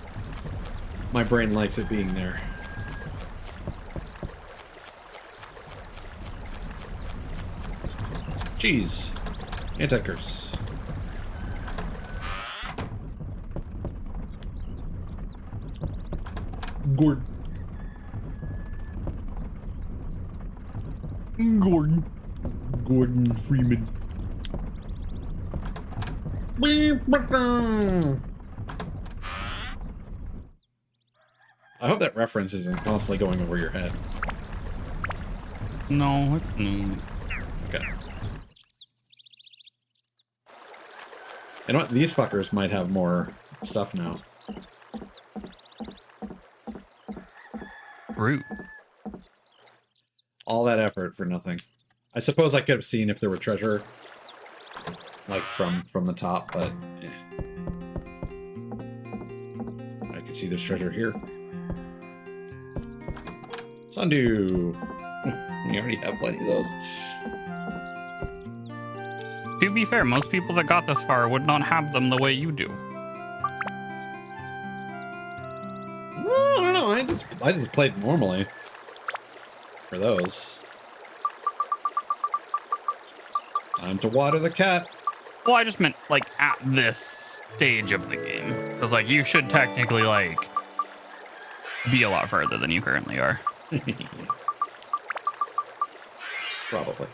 my brain likes it being there. Jeez. Anti-curse. Gordon. Gordon Freeman. I hope that reference isn't constantly going over your head. No, it's not. Okay. You know what? These fuckers might have more stuff now. Root. All that effort for nothing. I suppose I could have seen if there were treasure, like from the top, but eh. I can see there's treasure here. Sundew. We already have plenty of those. To be fair, most people that got this far would not have them the way you do. No, I don't know. I just played normally for those. Time to water the cat. Well, I just meant, like, at this stage of the game. Because, like, you should technically, like, be a lot further than you currently are. Probably.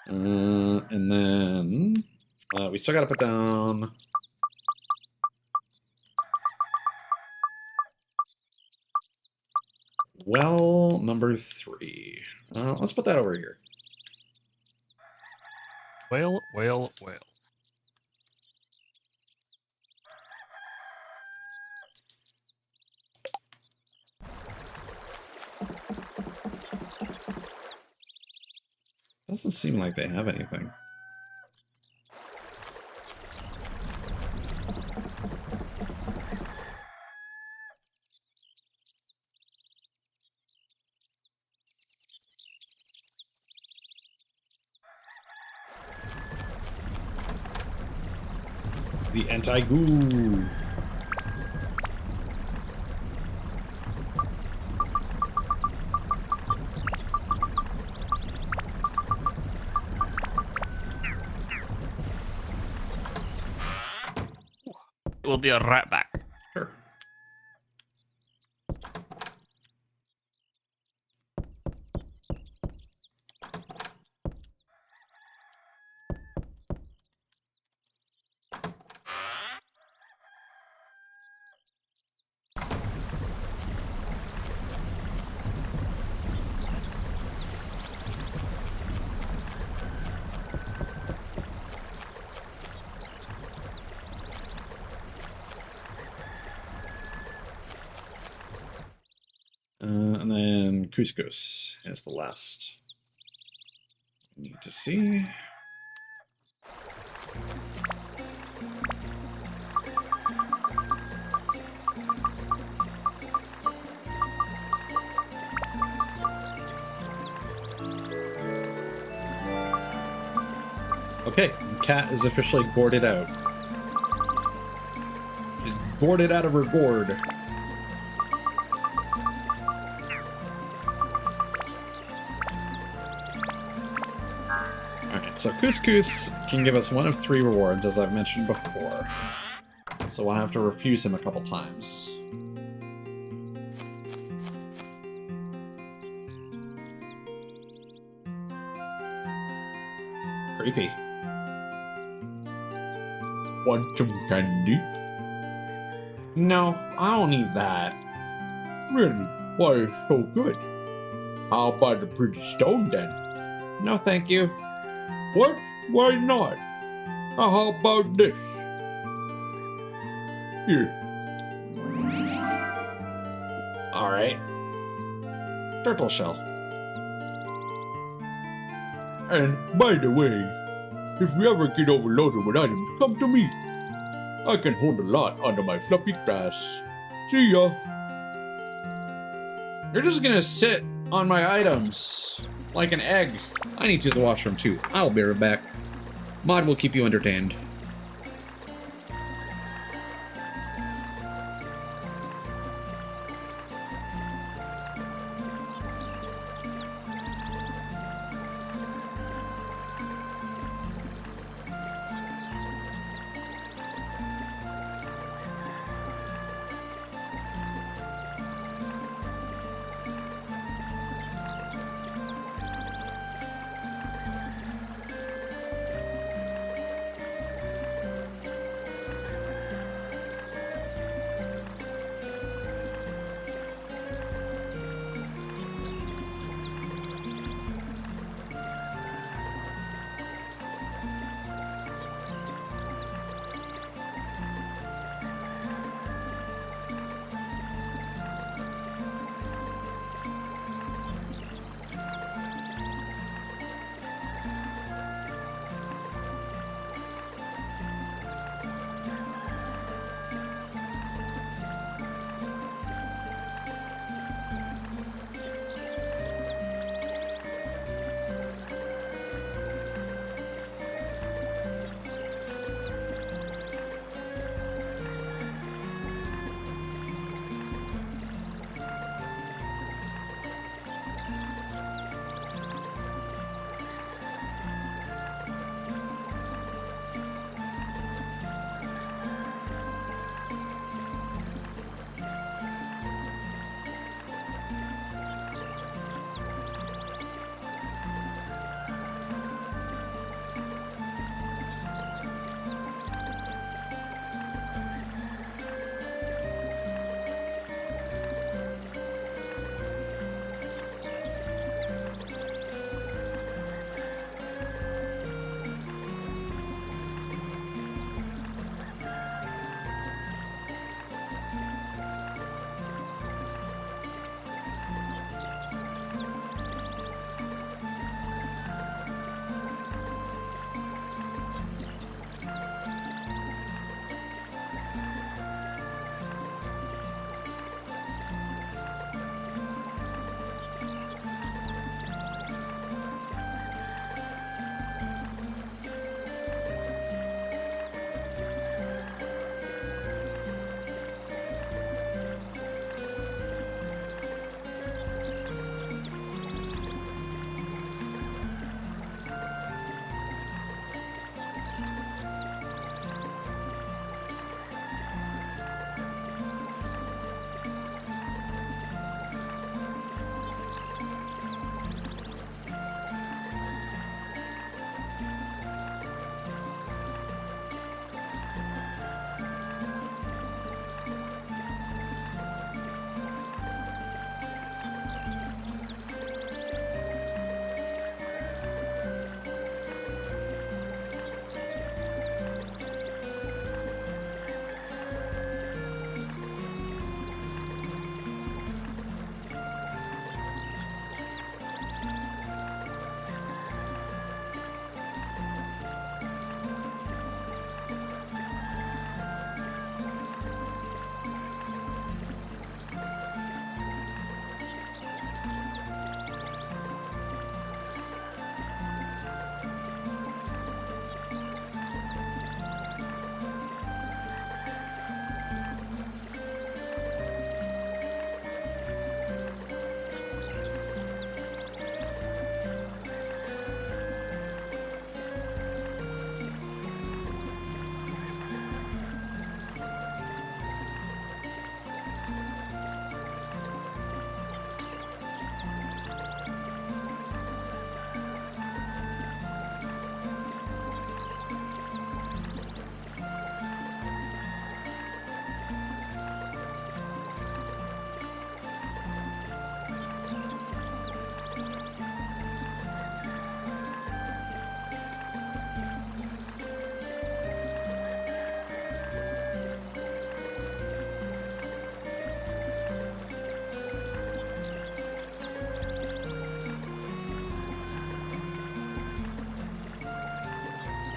And then we still got to put down well number 3. Let's put that over here. Well. Doesn't seem like they have anything. The anti-goo. We'll be right back. Sure. And then couscous is the last we need to see. Okay, cat is officially gourded out. She's gourded out of her gourd. Alright, so couscous can give us one of 3 rewards, as I've mentioned before. So we'll have to refuse him a couple times. Creepy. Want some candy? No, I don't need that. Really? Why it's so good? How about a pretty stone then? No, thank you. What? Why not? How about this? Here. All right. Turtle shell. And by the way, if you ever get overloaded with items, come to me. I can hold a lot under my fluffy grass. See ya. You're just gonna sit on my items like an egg. I need to use the washroom too. I'll be right back. Mod will keep you entertained.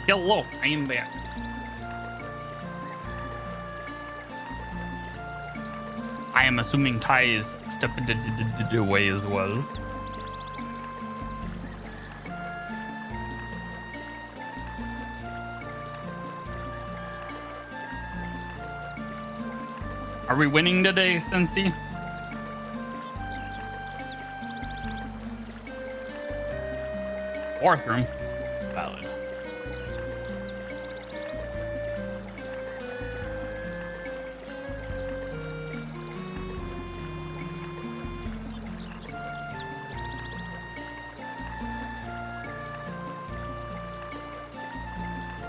Hello, I am back. I am assuming Ty is stepping away as well. Are we winning today, Cincy? Fourth room. Valid.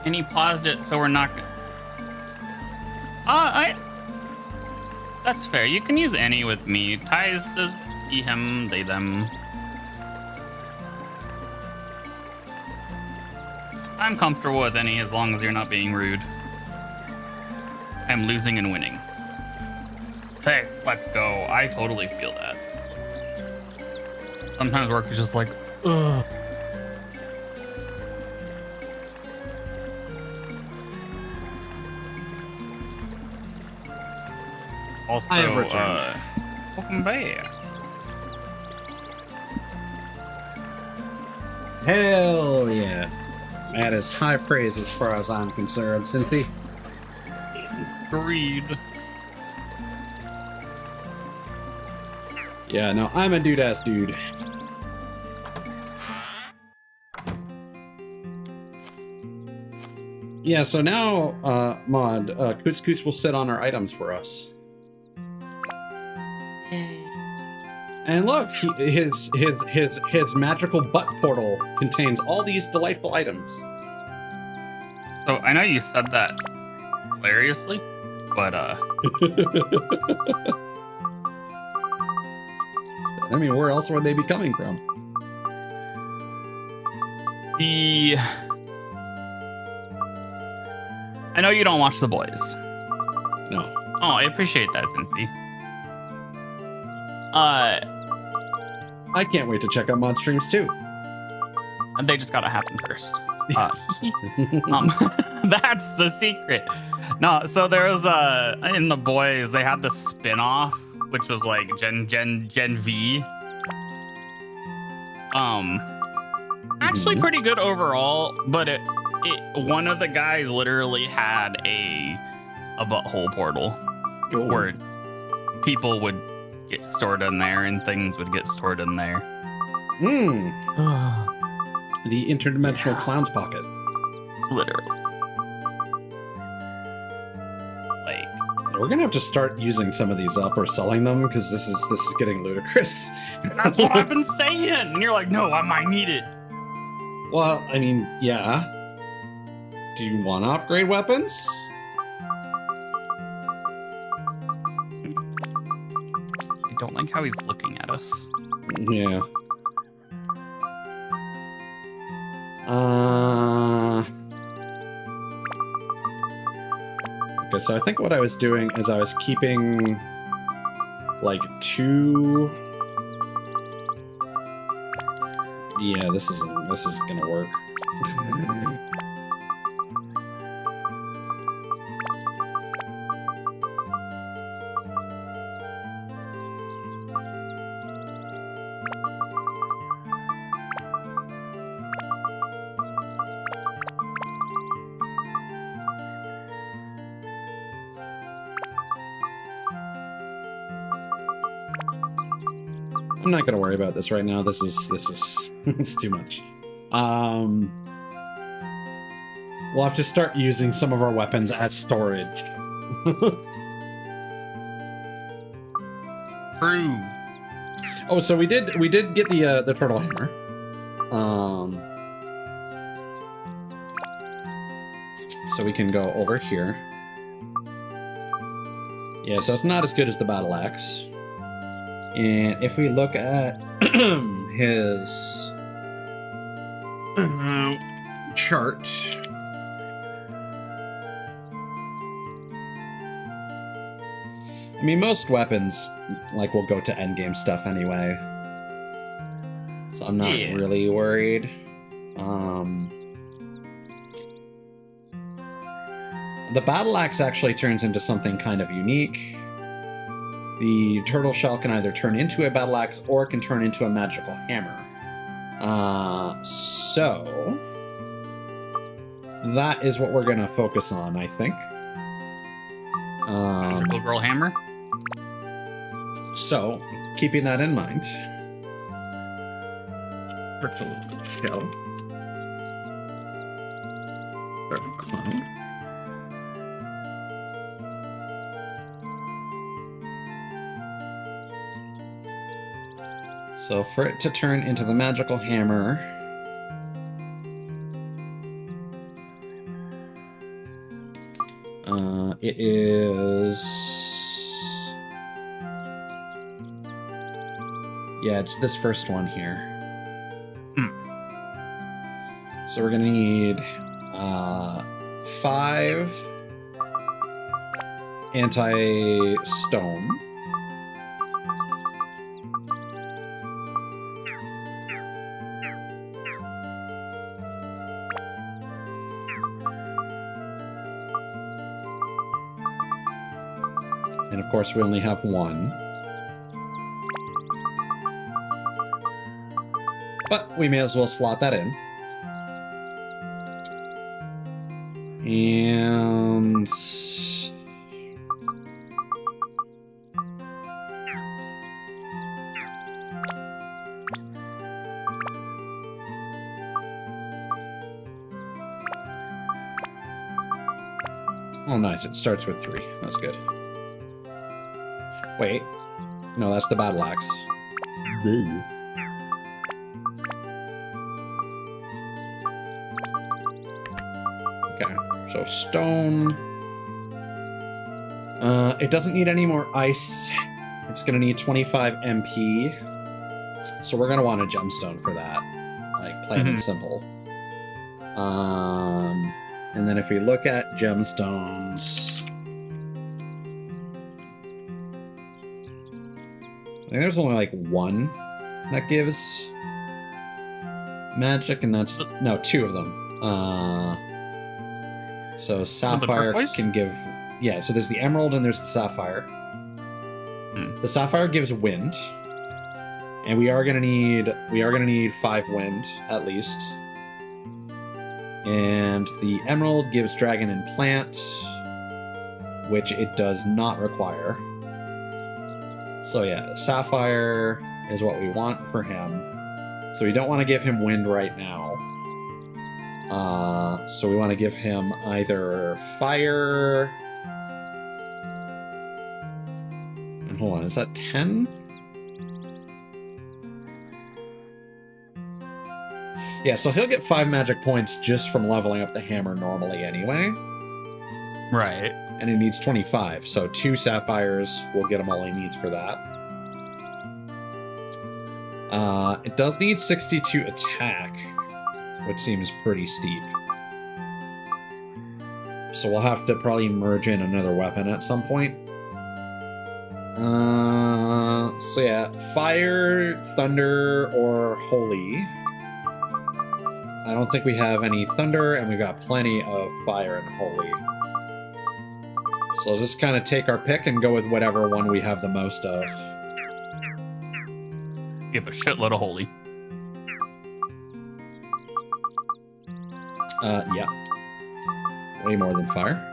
And he paused it, so we're not. That's fair. You can use any with me. Ties does he, him, they, them. I'm comfortable with any as long as you're not being rude. I'm losing and winning. Hey, let's go. I totally feel that. Sometimes work is just like, ugh. Also, I have returned. Welcome back. Hell yeah. That is high praise as far as I'm concerned, Cynthia. Agreed. Yeah, no, I'm a dude-ass dude. Yeah, so now, Mod, Coots Coots will sit on our items for us. And look, his magical butt portal contains all these delightful items. So I know you said that hilariously, but I mean, where else would they be coming from? I know you don't watch The Boys. No. Oh, I appreciate that, Cynthia. I can't wait to check out Mod streams too. They just gotta happen first. That's the secret. No, so there was in The Boys they had the spin-off, which was like Gen V. Actually pretty good overall, but it one of the guys literally had a butthole portal where people would get stored in there and things would get stored in there. The interdimensional clown's pocket. Literally. Like, we're gonna have to start using some of these up or selling them because this is getting ludicrous. that's what I've been saying. And you're like, no, I might need it. Well, I mean, yeah. Do you want to upgrade weapons? I don't like how he's looking at us. Yeah. Okay, so I think what I was doing is I was keeping like 2. Yeah, this is gonna work. I'm not gonna worry about this right now. This is it's too much. We'll have to start using some of our weapons as storage. True. Oh, so we did get the turtle hammer. So we can go over here. Yeah, so it's not as good as the battle axe. And if we look at his chart, I mean, most weapons like will go to endgame stuff anyway, so I'm not really worried. The battle axe actually turns into something kind of unique. The turtle shell can either turn into a battle axe or it can turn into a magical hammer. So that is what we're gonna focus on, I think. Magical girl hammer. So, keeping that in mind, turtle shell, clown. So for it to turn into the magical hammer, it is... Yeah, it's this first one here. So we're gonna need 5 anti-stone. And of course, we only have 1. But we may as well slot that in. And... oh, nice. It starts with 3. That's good. Wait. No, that's the battle axe. Okay, so stone. It doesn't need any more ice. It's gonna need 25 MP. So we're gonna want a gemstone for that. Like, plain and simple. And then if we look at gemstones... I think there's only like 1 that gives magic, and that's... No, 2 of them. So sapphire can give... Yeah, so there's the emerald and there's the sapphire. The sapphire gives wind. And we are gonna need 5 wind, at least. And the emerald gives dragon and plant, which it does not require. So yeah, sapphire is what we want for him. So we don't want to give him wind right now. So we want to give him either fire... And hold on, is that 10? Yeah, so he'll get 5 magic points just from leveling up the hammer normally anyway. Right. And he needs 25, so 2 sapphires will get him all he needs for that. It does need 62 attack, which seems pretty steep. So we'll have to probably merge in another weapon at some point. So yeah, fire, thunder, or holy. I don't think we have any thunder, and we've got plenty of fire and holy. So let's just kind of take our pick and go with whatever one we have the most of. You have a shitload of holy. Yeah. Way more than fire.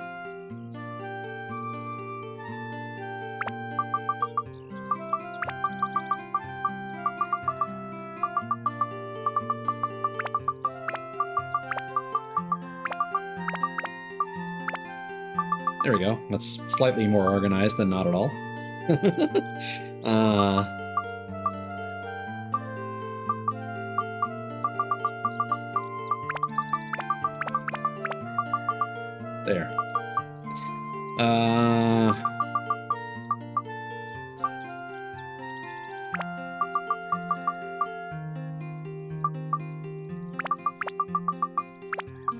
There we go. That's slightly more organized than not at all. There.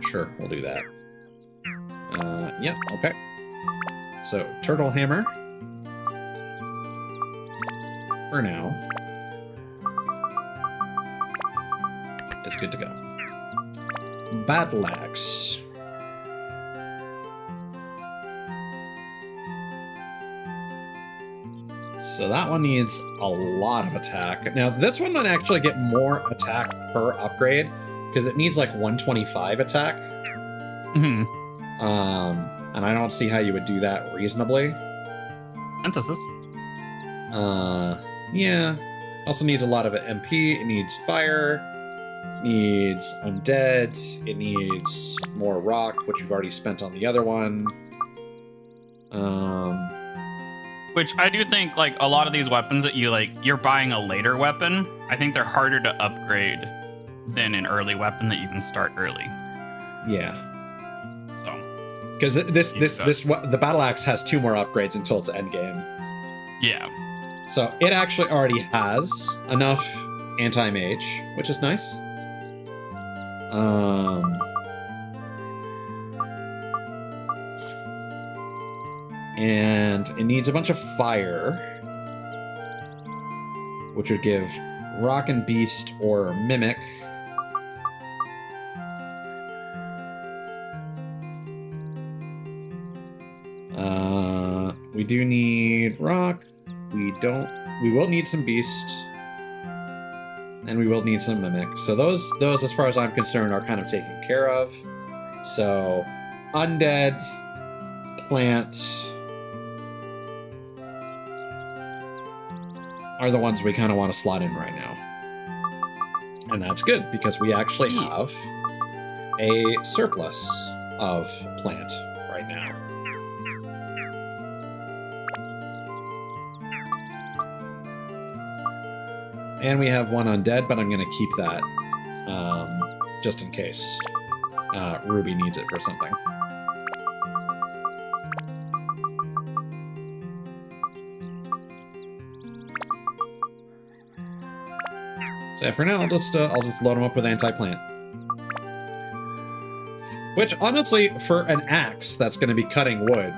Sure, we'll do that. Yep, okay. So, turtle hammer. For now. It's good to go. Battle axe. So that one needs a lot of attack. Now, this one might actually get more attack per upgrade because it needs like 125 attack. Mhm. And I don't see how you would do that reasonably. Synthesis. Yeah. Also needs a lot of MP. It needs fire. Needs undead. It needs more rock, which we've already spent on the other one. Which I do think, like, a lot of these weapons that you're buying a later weapon, I think they're harder to upgrade than an early weapon that you can start early. Yeah. So. Because the battle axe has 2 more upgrades until its end game. Yeah. So it actually already has enough anti-mage, which is nice. And it needs a bunch of fire, which would give Rock and Beast or Mimic. We do need Rock. We will need some Beast. And we will need some Mimic. So those, as far as I'm concerned, are kind of taken care of. So, Undead, Plant are the ones we kind of want to slot in right now. And that's good, because we actually have a surplus of Plant right now. And we have one undead, but I'm going to keep that just in case Ruby needs it for something. So yeah, for now, I'll just load them up with anti-plant. Which, honestly, for an axe that's going to be cutting wood,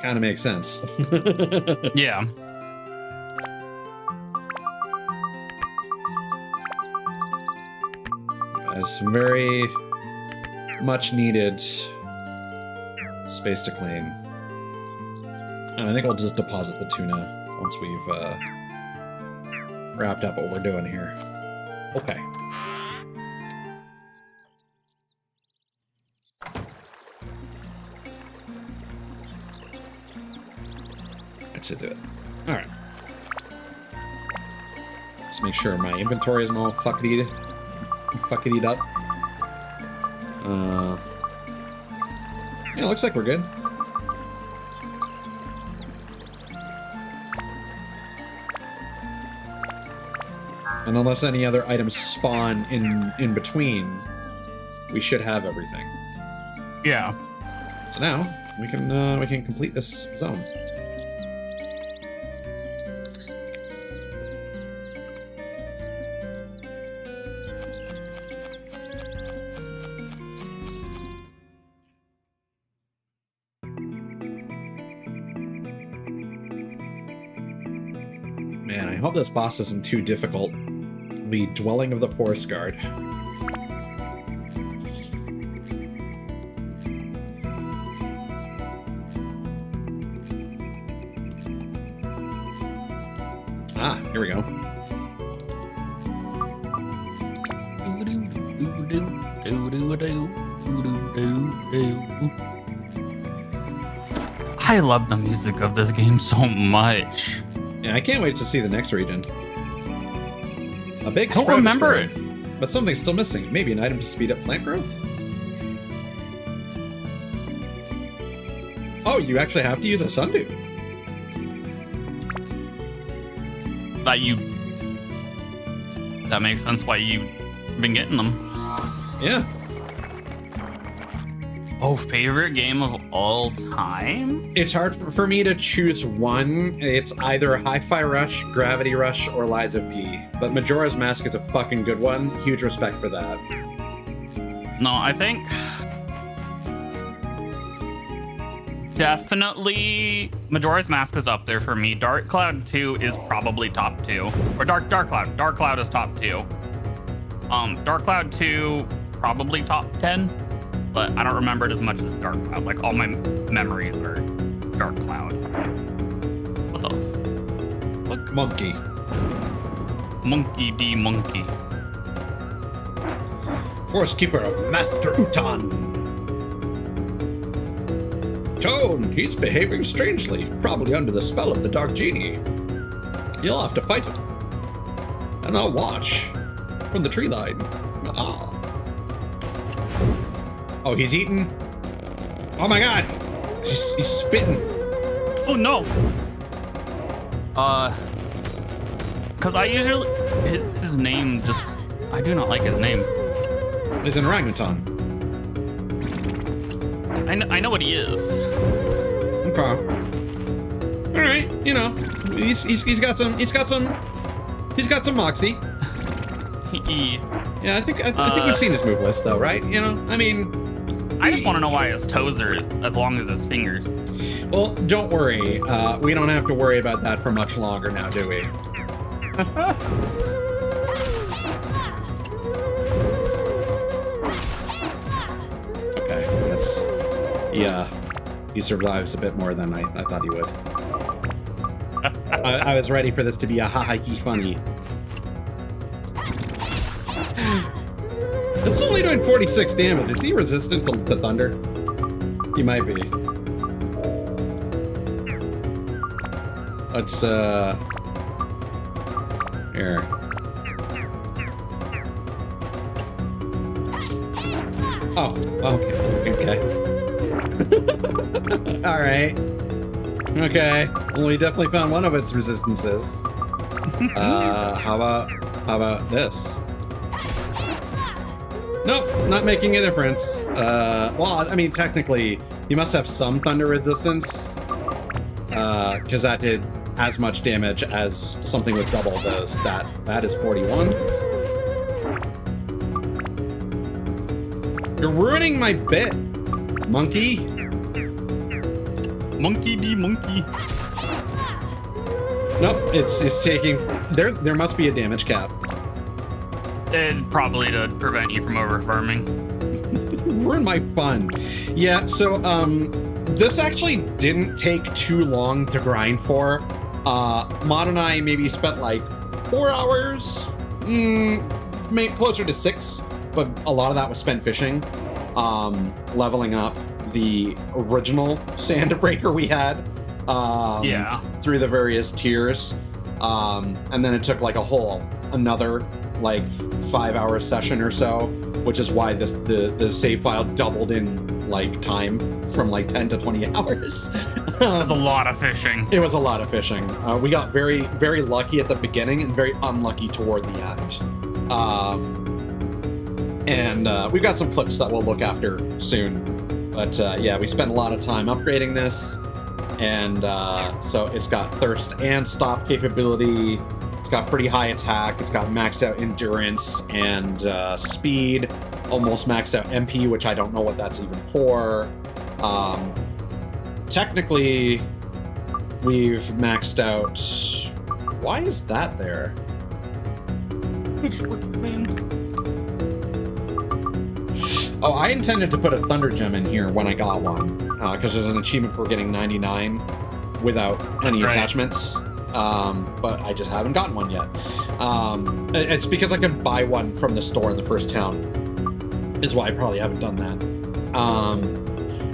kind of makes sense. Yeah. Some very much needed space to claim. And I think I'll just deposit the tuna once we've wrapped up what we're doing here. Okay. That should do it. Alright. Let's make sure my inventory isn't all fucked up. Yeah, looks like we're good. And unless any other items spawn in between, we should have everything. Yeah. So now we can complete this zone. Man, I hope this boss isn't too difficult. The Dwelling of the Forest Guard. Ah, here we go. I love the music of this game so much. Yeah, I can't wait to see the next region. A big I don't sprout is remember growing, it. but something's still missing. Maybe an item to speed up plant growth? Oh, you actually have to use a sundew. That makes sense why you've been getting them. Yeah. Oh, favorite game of all time? It's hard for me to choose one. It's either Hi-Fi Rush, Gravity Rush, or Lies of P. But Majora's Mask is a fucking good one. Huge respect for that. No, I think definitely Majora's Mask is up there for me. Dark Cloud 2 is probably top 2. Or Dark Cloud. Dark Cloud is top 2. Dark Cloud 2 probably top 10. But I don't remember it as much as Dark Cloud. Like, all my memories are Dark cloud. What the fuck? Monkey. Monkey D monkey. Force Keeper of Master Utan. Tone, he's behaving strangely, probably under the spell of the Dark Genie. You'll have to fight it. And I'll watch from the tree line. Ah. Oh, he's eating? Oh my god! He's spitting. Oh no! Cause I usually his name just I do not like his name. He's an orangutan. I know what he is. Okay. All right, you know, he's got some moxie. Yeah, I think we've seen his move list though, right? You know, I mean, I just want to know why his toes are as long as his fingers. Well, don't worry. We don't have to worry about that for much longer now, do we? Okay, that's... Yeah, he survives a bit more than I thought he would. I was ready for this to be a ha-ha-he funny. It's only doing 46 damage. Is he resistant to thunder? He might be. Let's, here. Oh, okay. All right. Okay. Well, we definitely found one of its resistances. How about this? Nope, not making a difference. Well, I mean, technically, you must have some thunder resistance, because that did as much damage as something with double does. That is 41. You're ruining my bit, monkey. Monkey D monkey. Nope, it's taking. There must be a damage cap. Probably to prevent you from over farming. Ruin my fun. Yeah, so this actually didn't take too long to grind for. Mod and I maybe spent like 4 hours, maybe closer to 6, but a lot of that was spent fishing, leveling up the original Sandbreaker we had, through the various tiers, and then it took like another like 5-hour session or so, which is why the save file doubled in like time from like 10 to 20 hours. It was a lot of fishing. It was a lot of fishing. We got very, very lucky at the beginning and very unlucky toward the end. And we've got some clips that we'll look after soon. But yeah, we spent a lot of time upgrading this. And so it's got thirst and stop capability. It's got pretty high attack. It's got maxed out endurance and speed. Almost maxed out MP, which I don't know what that's even for. Technically, we've maxed out... Why is that there? Oh, I intended to put a Thunder Gem in here when I got one, because there's an achievement for getting 99 without any attachments. But I just haven't gotten one yet. It's because I can buy one from the store in the first town, is why I probably haven't done that.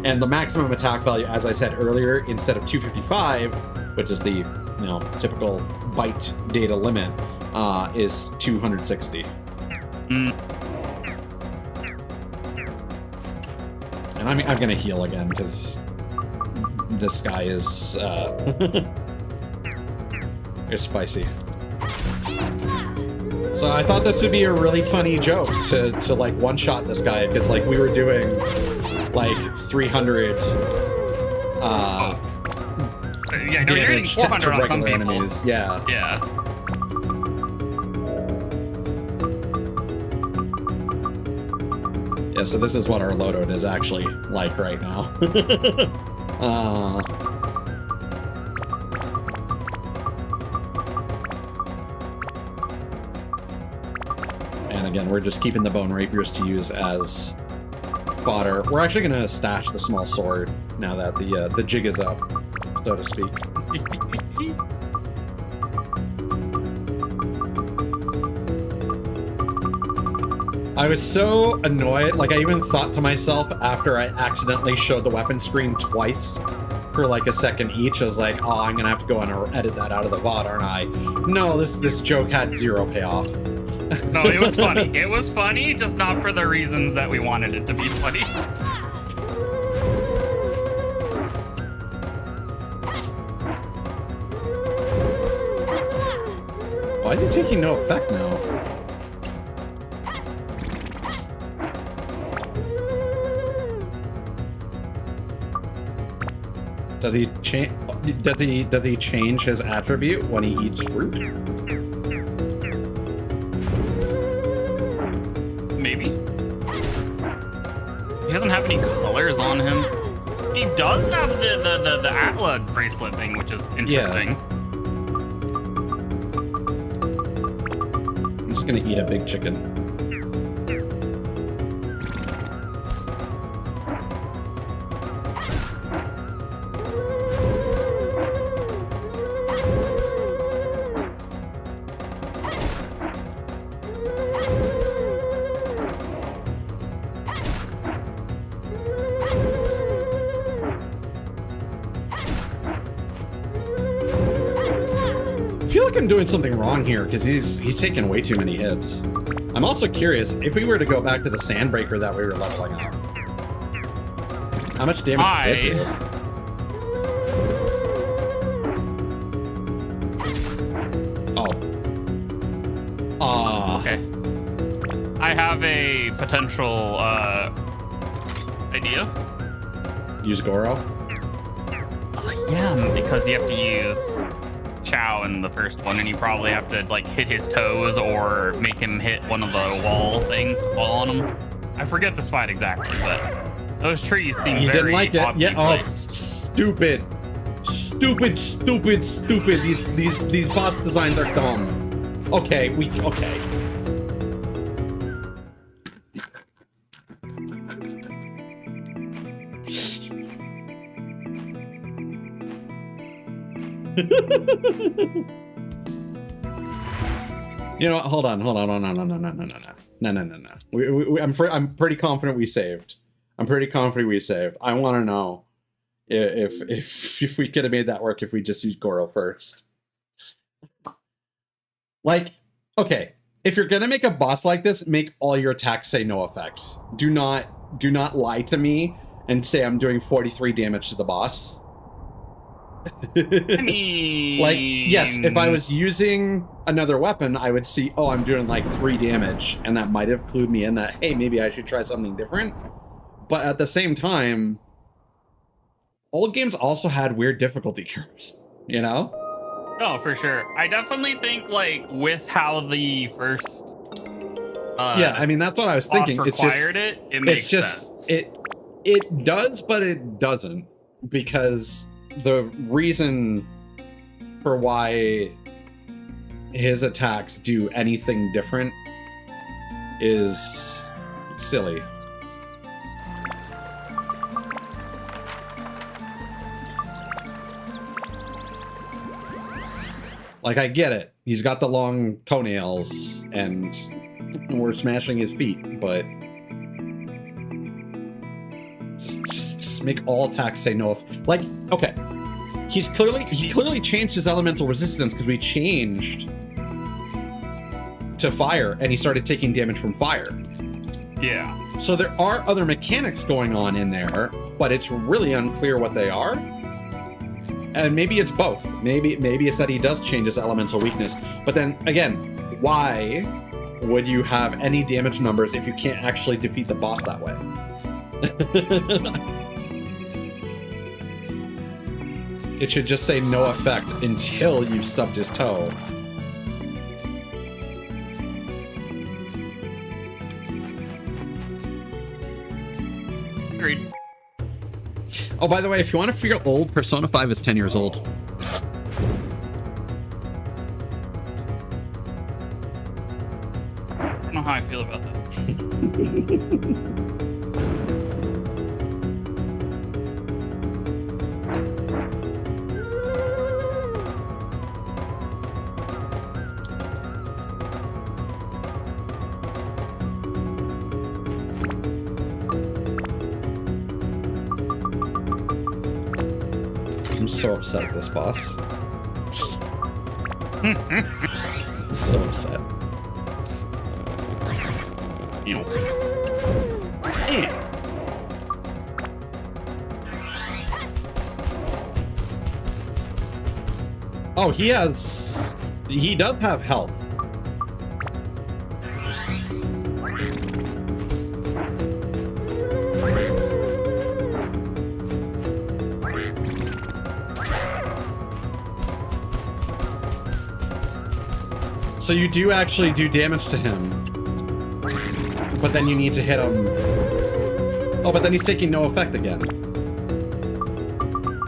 And the maximum attack value, as I said earlier, instead of 255, which is the typical bite data limit, is 260. And I'm gonna heal again because this guy is is spicy. So I thought this would be a really funny joke to like one-shot this guy, because like we were doing like 300 yeah, no, you're hitting 400 on some people. Enemies. Yeah. Yeah. Yeah, so this is what our loadout is actually like right now. And again, we're just keeping the bone rapiers to use as fodder. We're actually gonna stash the small sword now that the jig is up. so to speak. I was so annoyed, like I even thought to myself after I accidentally showed the weapon screen twice for like a second each, I was like, oh, I'm gonna have to go and edit that out of the VOD, aren't I? No, this joke had zero payoff. No, it was funny. It was funny, just not for the reasons that we wanted it to be funny. Why is he taking no effect now? Does he change? Does he change his attribute when he eats fruit? Maybe. He doesn't have any colors on him. He does have the Atla bracelet thing, which is interesting. Yeah. I'm just gonna eat a big chicken. I feel like I'm doing something wrong here because he's taking way too many hits. I'm also curious if we were to go back to the Sandbreaker that we were leveling up. How much damage does it do? Oh. Okay. I have a potential idea. Use Goro? Yeah, because you have to use Chow in the first one, and you probably have to like hit his toes or make him hit one of the wall things to fall on him. I forget this fight exactly, but those trees seem You very didn't like it? oddly Yeah. Oh, placed. stupid, stupid. These boss designs are dumb. Okay, okay. You know what? Hold on. No. I'm pretty confident we saved. I want to know if we could have made that work if we just used Goro first. Like, okay, if you're gonna make a boss like this, make all your attacks say no effect. Do not lie to me and say I'm doing 43 damage to the boss. I mean, like, yes, if I was using another weapon, I would see, oh, I'm doing like 3 damage, and that might have clued me in that, hey, maybe I should try something different. But at the same time, old games also had weird difficulty curves, you know? Oh, for sure. I definitely think, like, with how the first yeah, I mean, that's what I was thinking. It makes sense. It does, but it doesn't, because the reason for why his attacks do anything different is silly. Like, I get it. He's got the long toenails and we're smashing his feet, but just make all attacks say no. Like, okay, he clearly changed his elemental resistance because we changed to fire and he started taking damage from fire. Yeah. So there are other mechanics going on in there, but it's really unclear what they are. And maybe it's both. Maybe it's that he does change his elemental weakness. But then again, why would you have any damage numbers if you can't actually defeat the boss that way? It should just say no effect until you've stubbed his toe. Agreed. Oh, by the way, if you want to feel old, Persona 5 is 10 years old. I don't know how I feel about that. I'm so upset at this boss. I'm so upset. Ew. Oh, he does have health. So you do actually do damage to him. But then you need to hit him. Oh, but then he's taking no effect again.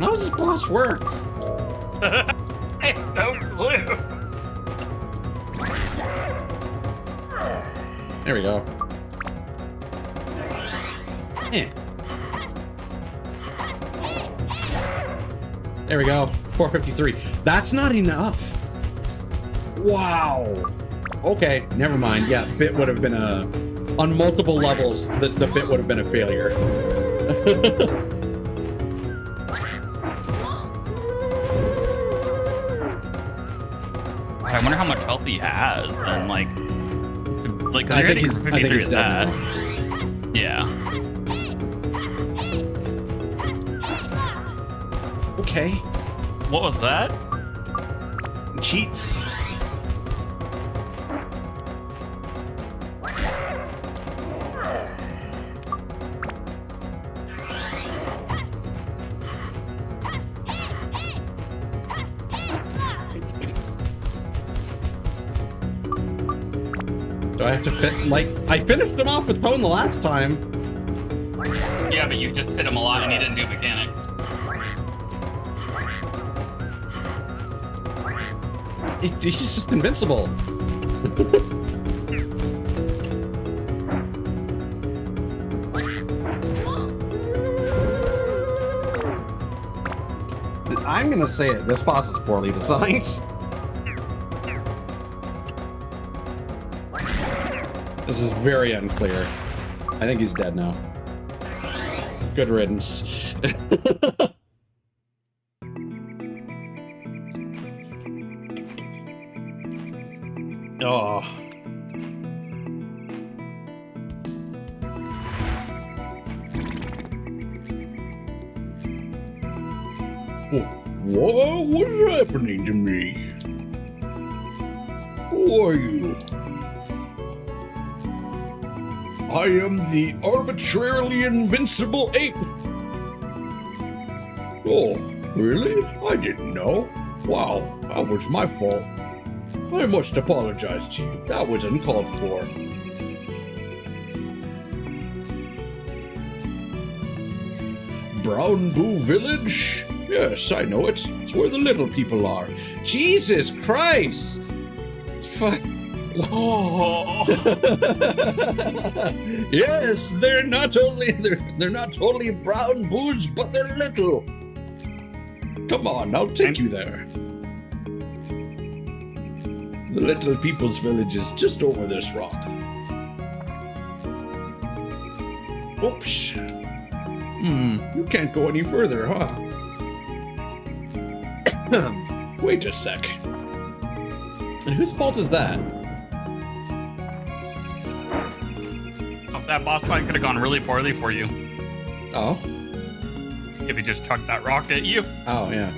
How does this boss work? I have no clue. There we go. Eh. There we go. 453. That's not enough. Wow. Okay, never mind. Yeah, bit would have been on multiple levels, the bit would have been a failure. I wonder how much health he has, and like I think he's dead now. Yeah. Okay. What was that? Cheats. Do I have to I finished him off with Pone the last time. Yeah, but you just hit him a lot and he didn't do mechanics. He's just invincible. I'm gonna say it, this boss is poorly designed. This is very unclear. I think he's dead now. Good riddance. Oh. Whoa, what's happening to me? Who are you? I am the arbitrarily invincible ape. Oh, really? I didn't know. Wow, that was my fault. I must apologize to you. That was uncalled for. Brown Boo Village? Yes, I know it. It's where the little people are. Jesus Christ! Fuck. Oh. Yes, they're not only brown boos, but they're little. Come on, I'll take you there. The little people's village is just over this rock. Oops. You can't go any further, huh? Wait a sec. And whose fault is that? Oh, that boss fight could have gone really poorly for you Oh? if he just chucked that rock at you. Oh, yeah.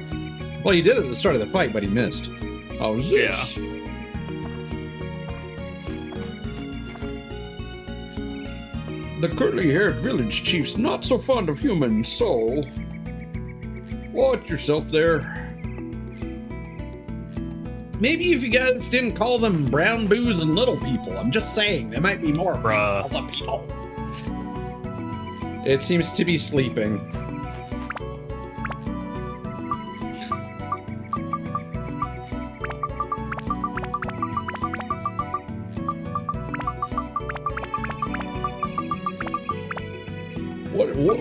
Well, he did it at the start of the fight, but he missed. How's this? Yeah. The curly-haired village chief's not so fond of humans, so... watch yourself there. Maybe if you guys didn't call them brown boos and little people. I'm just saying, there might be more Bruh. other people. It seems to be sleeping.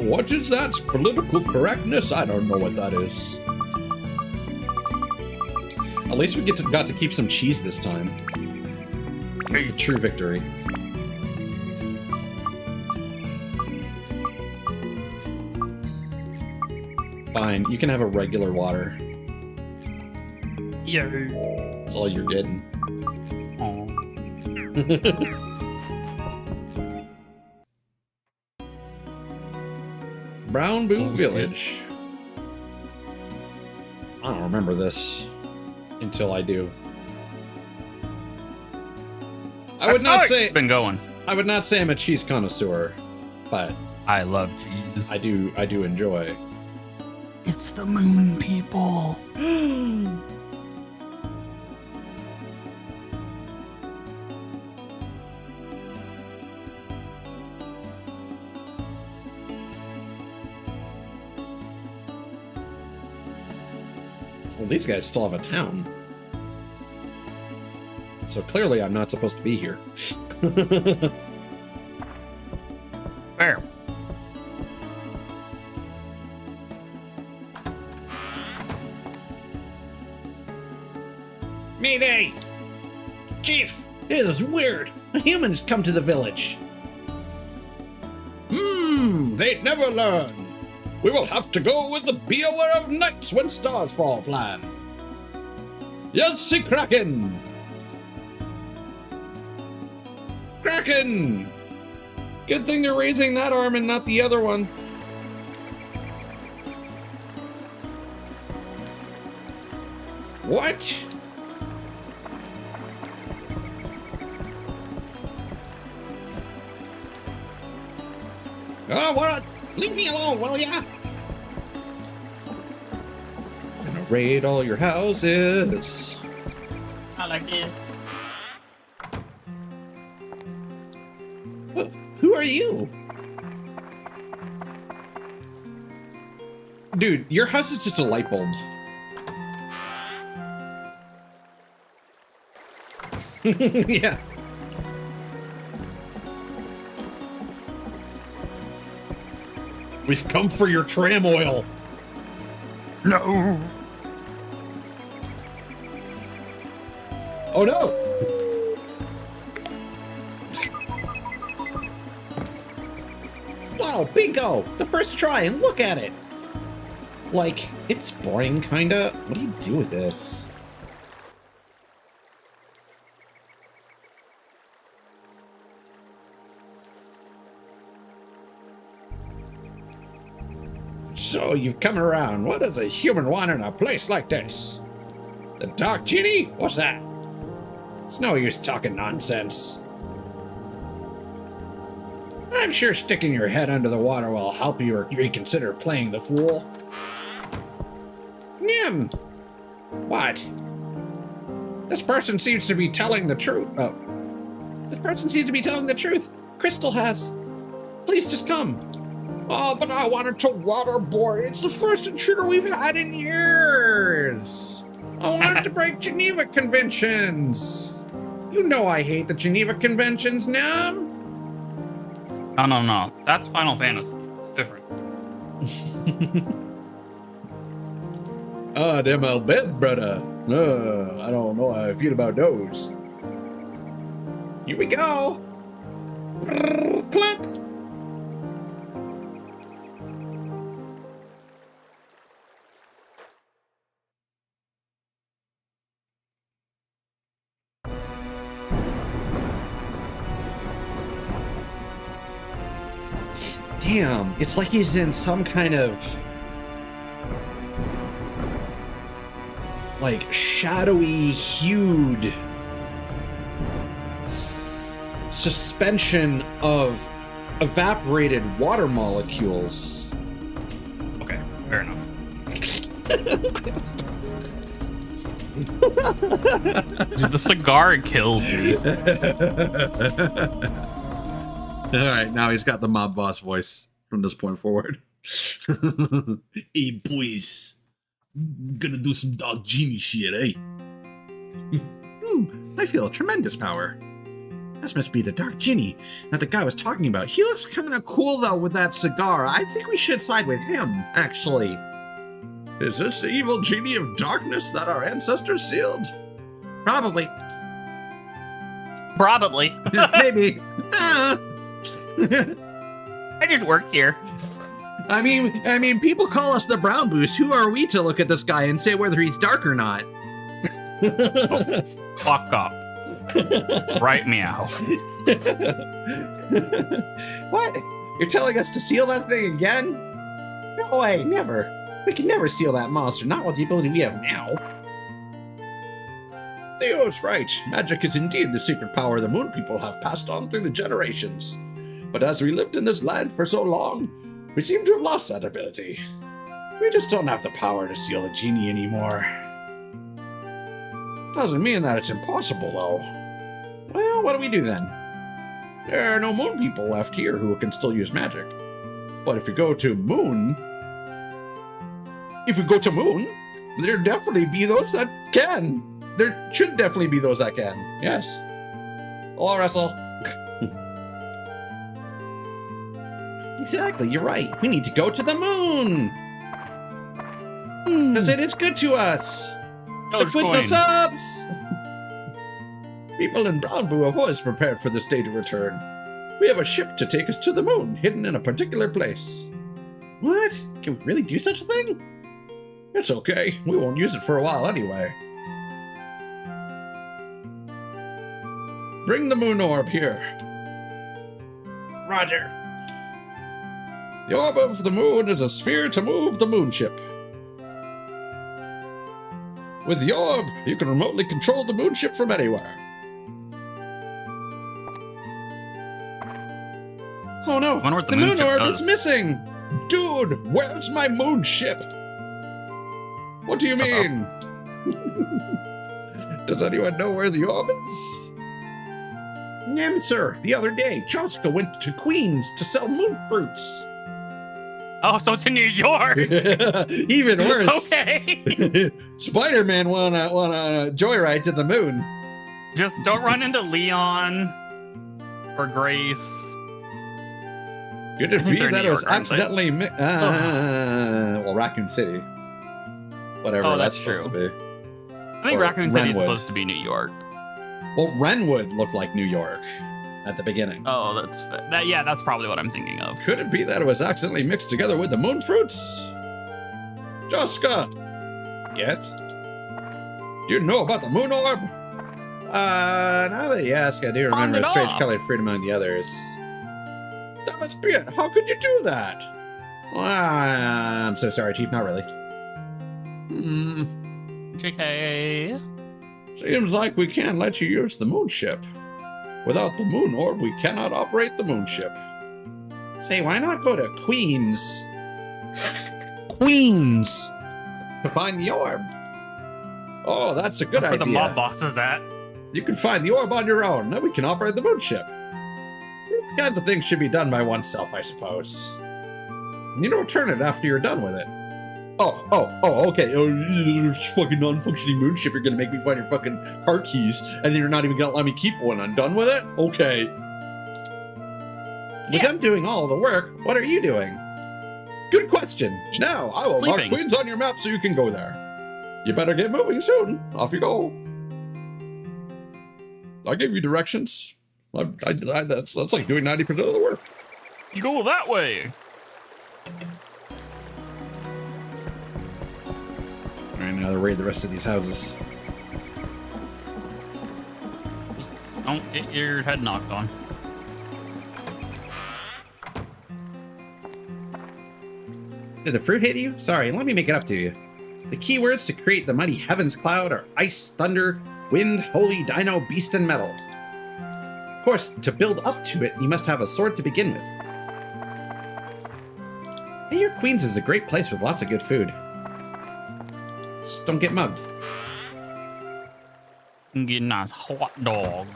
What is that? Political correctness? I don't know what that is. At least we got to keep some cheese this time. It's the true victory. Fine, you can have a regular water. Yeah. That's all you're getting. Aw. Brown Boo Oh, Village. I don't remember this until I do. I would That's how not it's say been going. I would not say I'm a cheese connoisseur, but I love cheese. I do enjoy. It's the moon people. Well, these guys still have a town. So clearly I'm not supposed to be here. Fair. Mayday! Chief, this is weird. A human's come to the village. They'd never learn. We will have to go with the be aware of nights when stars fall plan. Yancy Kraken! Kraken! Good thing they're raising that arm and not the other one. What? Oh, what? Leave me alone, will ya? Gonna raid all your houses. I like it. Who are you? Dude, your house is just a light bulb. Yeah. We've come for your tram oil. No. Oh no. Wow, bingo! The first try, and look at it! Like, it's boring, kinda. What do you do with this? So, you've come around. What does a human want in a place like this? The Dark Genie? What's that? It's no use talking nonsense. I'm sure sticking your head under the water will help you reconsider playing the fool. Nim! What? This person seems to be telling the truth. Oh. This person seems to be telling the truth. Crystal has. Please just come. Oh, but I wanted to waterboard. It's the first intruder we've had in years. I wanted to break Geneva Conventions. You know I hate the Geneva Conventions, Nim. No. That's Final Fantasy. It's different. Ah, them old bed, brother. I don't know how I feel about those. Here we go. Brrr, clunk. Damn, it's like he's in some kind of like shadowy hued suspension of evaporated water molecules. Okay, fair enough. Dude, the cigar kills me. All right, now he's got the mob boss voice from this point forward. Hey, boys. Gonna do some Dark Genie shit, eh? I feel a tremendous power. This must be the Dark Genie that the guy was talking about. He looks kind of cool, though, with that cigar. I think we should side with him, actually. Is this the evil genie of darkness that our ancestors sealed? Probably. Probably. Maybe. I just work here. I mean, people call us the brown boost. Who are we to look at this guy and say whether he's dark or not? Fuck up. Right meow. What? You're telling us to seal that thing again? No way, never. We can never seal that monster, not with the ability we have now. Theo's right. Magic is indeed the secret power the moon people have passed on through the generations. But as we lived in this land for so long, we seem to have lost that ability. We just don't have the power to seal a genie anymore. Doesn't mean that it's impossible, though. Well, what do we do then? There are no moon people left here who can still use magic. But if we go to Moon, there'd definitely be those that can. There should definitely be those that can. Yes. Hello, Russell. Exactly, you're right. We need to go to the moon. Because it is good to us. No Quiz no coin. subs. People in Brownboo have always prepared for this day to return. We have a ship to take us to the moon, hidden in a particular place. What? Can we really do such a thing? It's okay. We won't use it for a while anyway. Bring the moon orb here. Roger. The orb of the moon is a sphere to move the moon ship. With the orb, you can remotely control the moon ship from anywhere. Oh no, I wonder what the moon ship orb does. is missing. Dude, where's my moon ship? What do you mean? Does anyone know where the orb is? Sir, the other day, Joska went to Queens to sell moon fruits. Oh, so it's in New York. Even worse. Okay. Spider-Man went on a joyride to the moon. Just don't run into Leon or Grace. Could it be They're that New it was York, aren't they? accidentally Well, Raccoon City. Whatever Oh, that's that's supposed true. to be. I think Or Raccoon City is Renwood. supposed to be New York. Well, Renwood looked like New York at the beginning. Oh, that's probably what I'm thinking of. Could it be that it was accidentally mixed together with the moon fruits? Joska, Yes? do you know about the moon orb? Now that you ask, I do Round remember it a strange off. colored fruit among the others. That must be it. How could you do that? Well, I'm so sorry, Chief. Not really. JK. Seems like we can't let you use the moon ship. Without the moon orb, we cannot operate the moon ship. Say, why not go to Queens? Queens! To find the orb. Oh, that's a good That's where idea. the mob boss is at. You can find the orb on your own, then we can operate the moon ship. These kinds of things should be done by oneself, I suppose. You don't return it after you're done with it. Okay. Oh, fucking non-functioning moon ship. You're gonna make me find your fucking car keys, and then you're not even gonna let me keep one. I'm done with it? Okay. With Yeah. them doing all the work, what are you doing? Good question. Now, I will mark Sleeping. Queens on your map so you can go there. You better get moving soon. Off you go. I gave you directions. That's like doing 90% of the work. You go that way. All right, now to raid the rest of these houses. Don't get your head knocked on. Did the fruit hit you? Sorry, let me make it up to you. The keywords to create the mighty heavens cloud are ice, thunder, wind, holy, dino, beast, and metal. Of course, to build up to it, you must have a sword to begin with. Hey, your Queens is a great place with lots of good food. Just don't get mugged. Get a nice hot dog.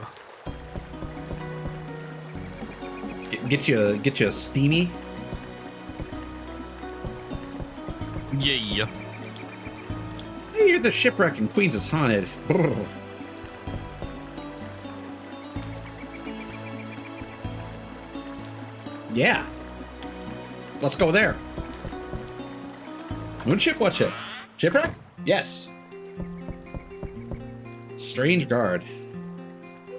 Get you a steamy. Yeah. I hear the shipwreck in Queens is haunted. Brr. Yeah. Let's go there. Moonship? What ship? Shipwreck? Yes. Strange guard.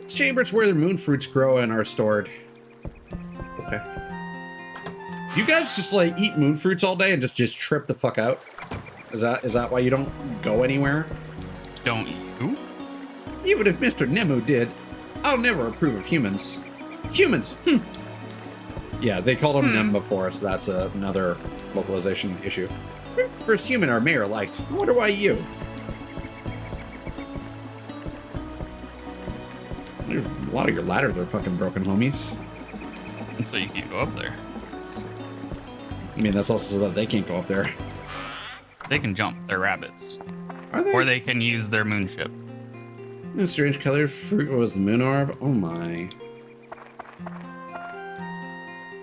This chamber's where the moon fruits grow and are stored. Okay. Do you guys just like eat moon fruits all day and just trip the fuck out? Is that why you don't go anywhere? Don't you? Even if Mr. Nemu did, I'll never approve of humans. Humans! Yeah, they called him Nem before, so that's another localization issue. First human our mayor liked. I wonder why you? There's a lot of your ladders are fucking broken, homies. So you can't go up there. I mean, that's also so that they can't go up there. They can jump. They're rabbits. Are they? Or they can use their moonship. A strange colored fruit was the moon orb. Oh my.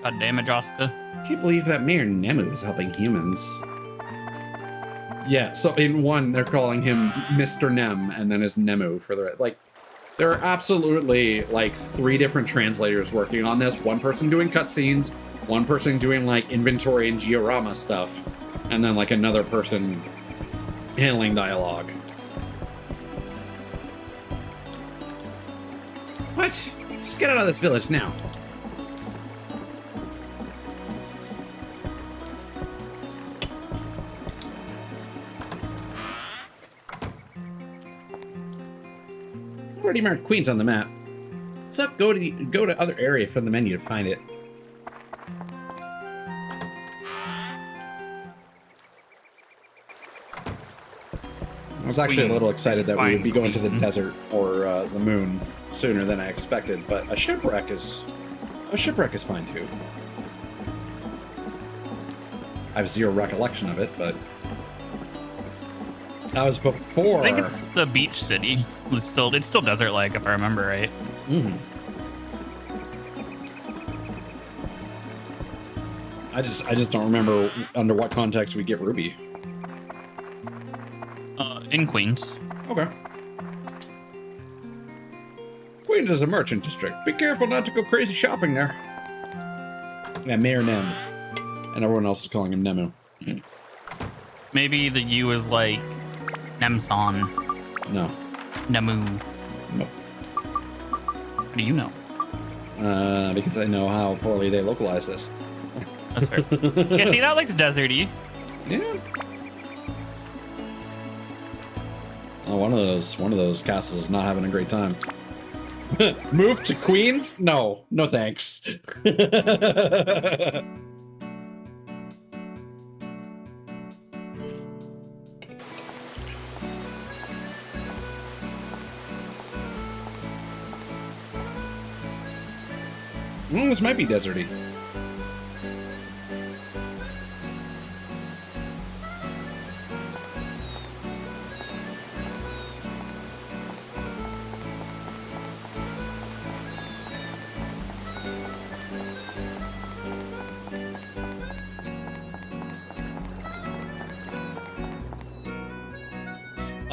God damn it, Joska. I can't believe that Mayor Nemu is helping humans. Yeah, so in one, they're calling him Mr. Nem, and then his Nemu for the... Like, there are absolutely, like, 3 different translators working on this. One person doing cutscenes, one person doing, like, inventory and diorama stuff, and then, like, another person handling dialogue. What? Just get out of this village now. Already marked Queens on the map. So go to other area from the menu to find it. I was actually a little excited that we would be going to the desert or the moon sooner than I expected, but a shipwreck is fine too. I have zero recollection of it, but that was before. I think it's the beach city. It's still desert-like, if I remember right. Mm-hmm. I just don't remember under what context we get Ruby. In Queens. Okay. Queens is a merchant district. Be careful not to go crazy shopping there. Yeah, Mayor Nem. And everyone else is calling him Nemu. Maybe the U is like Nemson. No. Nemu. Nope. How do you know? Because I know how poorly they localize this. That's fair. Yeah, see, that looks deserty. Yeah. Oh, one of those castles is not having a great time. Move to Queens? No, no thanks. This might be deserty.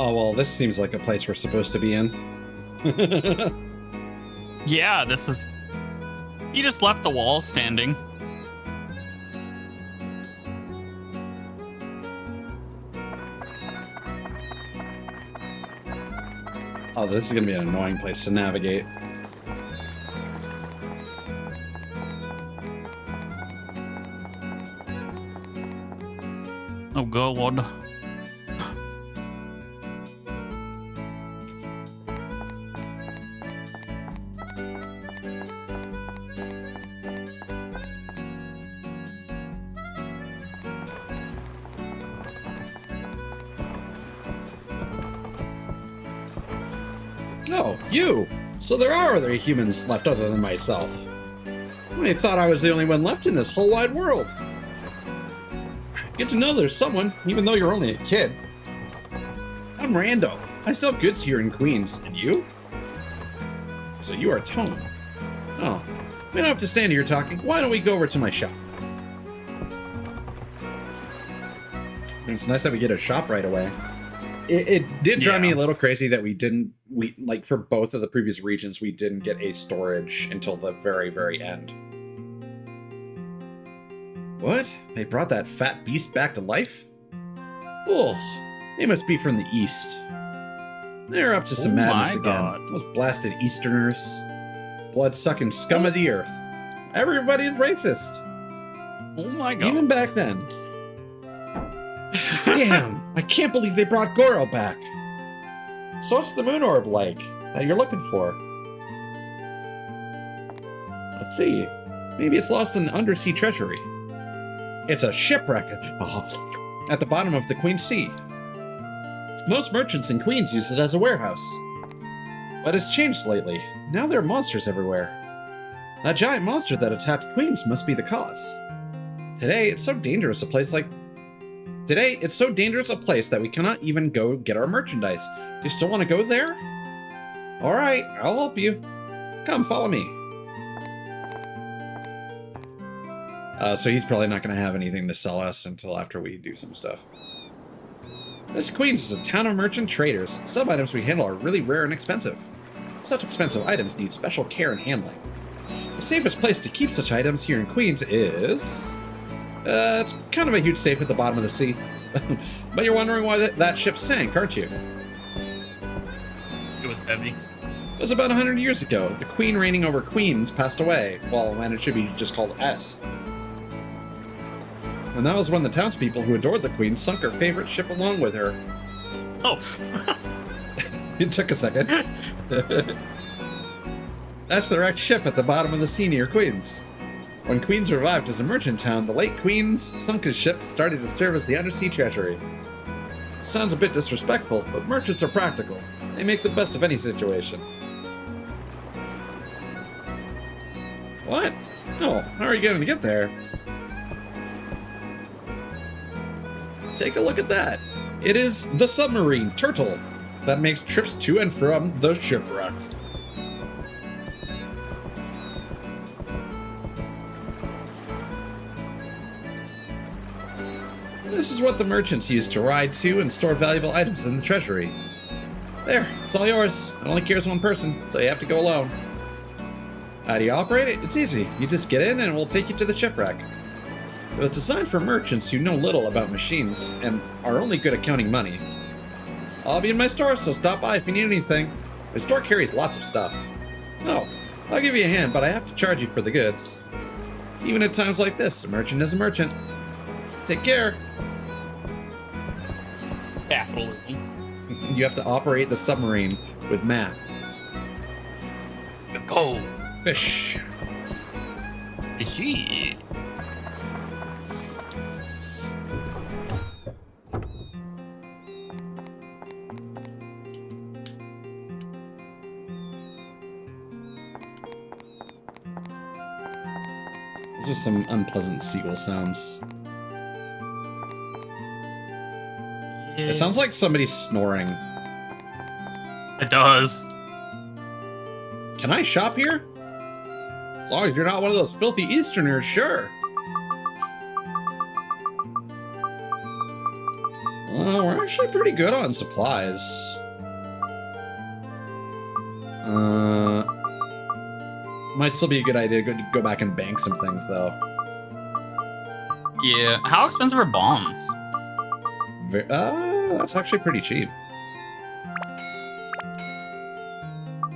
Oh, well, this seems like a place we're supposed to be in. Yeah, this is... You just left the walls standing. Oh, this is going to be an annoying place to navigate. Oh, God. Oh, you! So there are other humans left other than myself. I thought I was the only one left in this whole wide world. Good to know there's someone, even though you're only a kid. I'm Rando. I sell goods here in Queens. And you? So you are Tone. Oh, we don't have to stand here talking. Why don't we go over to my shop? It's nice that we get a shop right away. It did drive me a little crazy that we like for both of the previous regions, we didn't get a storage until the very, very end. What? They brought that fat beast back to life? Fools. They must be from the east. They're up to some madness again. God. Those blasted Easterners. Blood-sucking scum of the earth. Everybody's racist. Oh my god. Even back then. Damn, I can't believe they brought Goro back. So what's the moon orb like that you're looking for? Let's see. Maybe it's lost in the undersea treasury. It's a shipwreck at the bottom of the Queen's Sea. Most merchants in Queens use it as a warehouse. But it's changed lately. Now there are monsters everywhere. That giant monster that attacked Queens must be the cause. Today, it's so dangerous a place that we cannot even go get our merchandise. Do you still want to go there? Alright, I'll help you. Come, follow me. So he's probably not going to have anything to sell us until after we do some stuff. This Queens is a town of merchant traders. Some items we handle are really rare and expensive. Such expensive items need special care and handling. The safest place to keep such items here in Queens is... it's kind of a huge safe at the bottom of the sea. But you're wondering why that ship sank, aren't you? It was heavy. It was about 100 years ago. The queen reigning over Queens passed away. Well, and it should be just called S. And that was when the townspeople who adored the queen sunk her favorite ship along with her. Oh. It took a second. That's the wrecked ship at the bottom of the sea near Queens. When Queens revived as a merchant town, the late Queen's sunken ship started to serve as the undersea treasury. Sounds a bit disrespectful, but merchants are practical. They make the best of any situation. What? No, how are you going to get there? Take a look at that. It is the submarine Turtle that makes trips to and from the shipwreck. This is what the merchants use to ride to and store valuable items in the treasury. There, it's all yours. It only carries one person, so you have to go alone. How do you operate it? It's easy. You just get in and we'll take you to the shipwreck. It was designed for merchants who know little about machines and are only good at counting money. I'll be in my store, so stop by if you need anything. The store carries lots of stuff. Oh, I'll give you a hand, but I have to charge you for the goods. Even at times like this, a merchant is a merchant. Take care. Capitalism. You have to operate the submarine with math. The gold. Fish. Fishy. Those are some unpleasant seagull sounds. It sounds like somebody's snoring. It does. Can I shop here? As long as you're not one of those filthy Easterners, sure. Well, we're actually pretty good on supplies. Might still be a good idea to go back and bank some things, though. Yeah. How expensive are bombs? That's actually pretty cheap.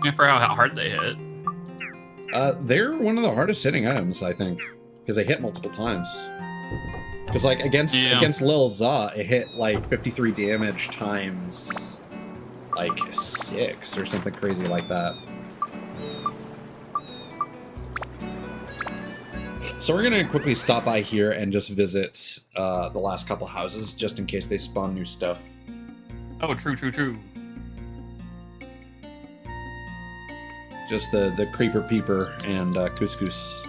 Yeah, for how hard they hit. They're one of the hardest hitting items, I think, because they hit multiple times. Because like against Lil Za, it hit like 53 damage times like 6 or something crazy like that. So we're gonna quickly stop by here and just visit the last couple houses, just in case they spawn new stuff. Oh, true. Just the Creeper Peeper and Couscous.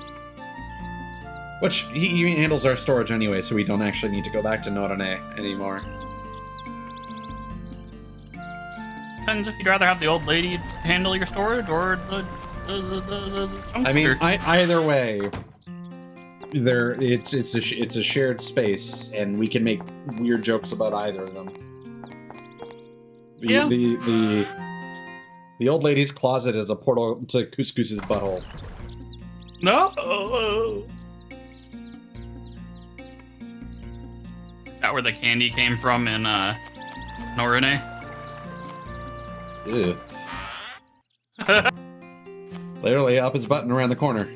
Which, he handles our storage anyway, so we don't actually need to go back to Norane anymore. Depends if you'd rather have the old lady handle your storage or the I mean, either way, it's a shared space, and we can make weird jokes about either of them. The old lady's closet is a portal to Couscous's butthole. No. Is that where the candy came from in Norane? Ew. Literally up his button around the corner.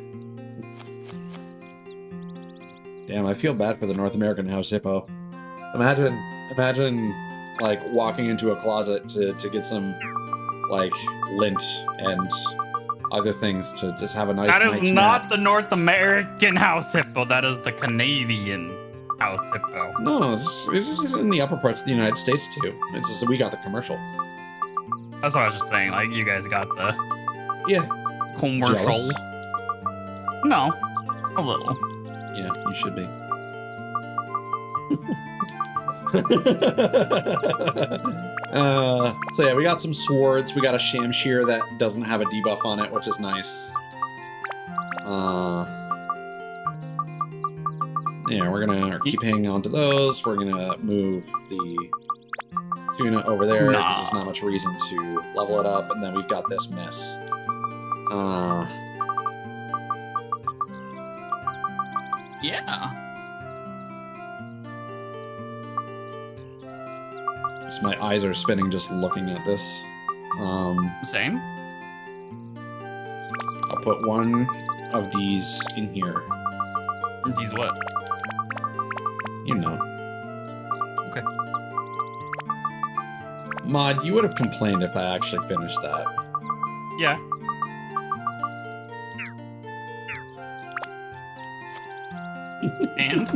Damn, I feel bad for the North American house hippo. Imagine, like, walking into a closet to get some, like, lint and other things to just have a nice That night's is not nap. the North American house hippo. That is the Canadian house hippo. No, this is in the upper parts of the United States, too. It's just that we got the commercial. That's what I was just saying. Like, you guys got the Yeah. commercial. Jealous? No, a little. Yeah, you should be. So yeah, we got some swords. We got a Shamshir that doesn't have a debuff on it, which is nice. Yeah, we're gonna keep hanging on to those. We're gonna move the tuna over there because there's not much reason to level it up, and then we've got this mess. Yeah. So my eyes are spinning just looking at this. Same. I'll put one of these in here. These what? You know. Okay. Mod, you would have complained if I actually finished that. Yeah. And?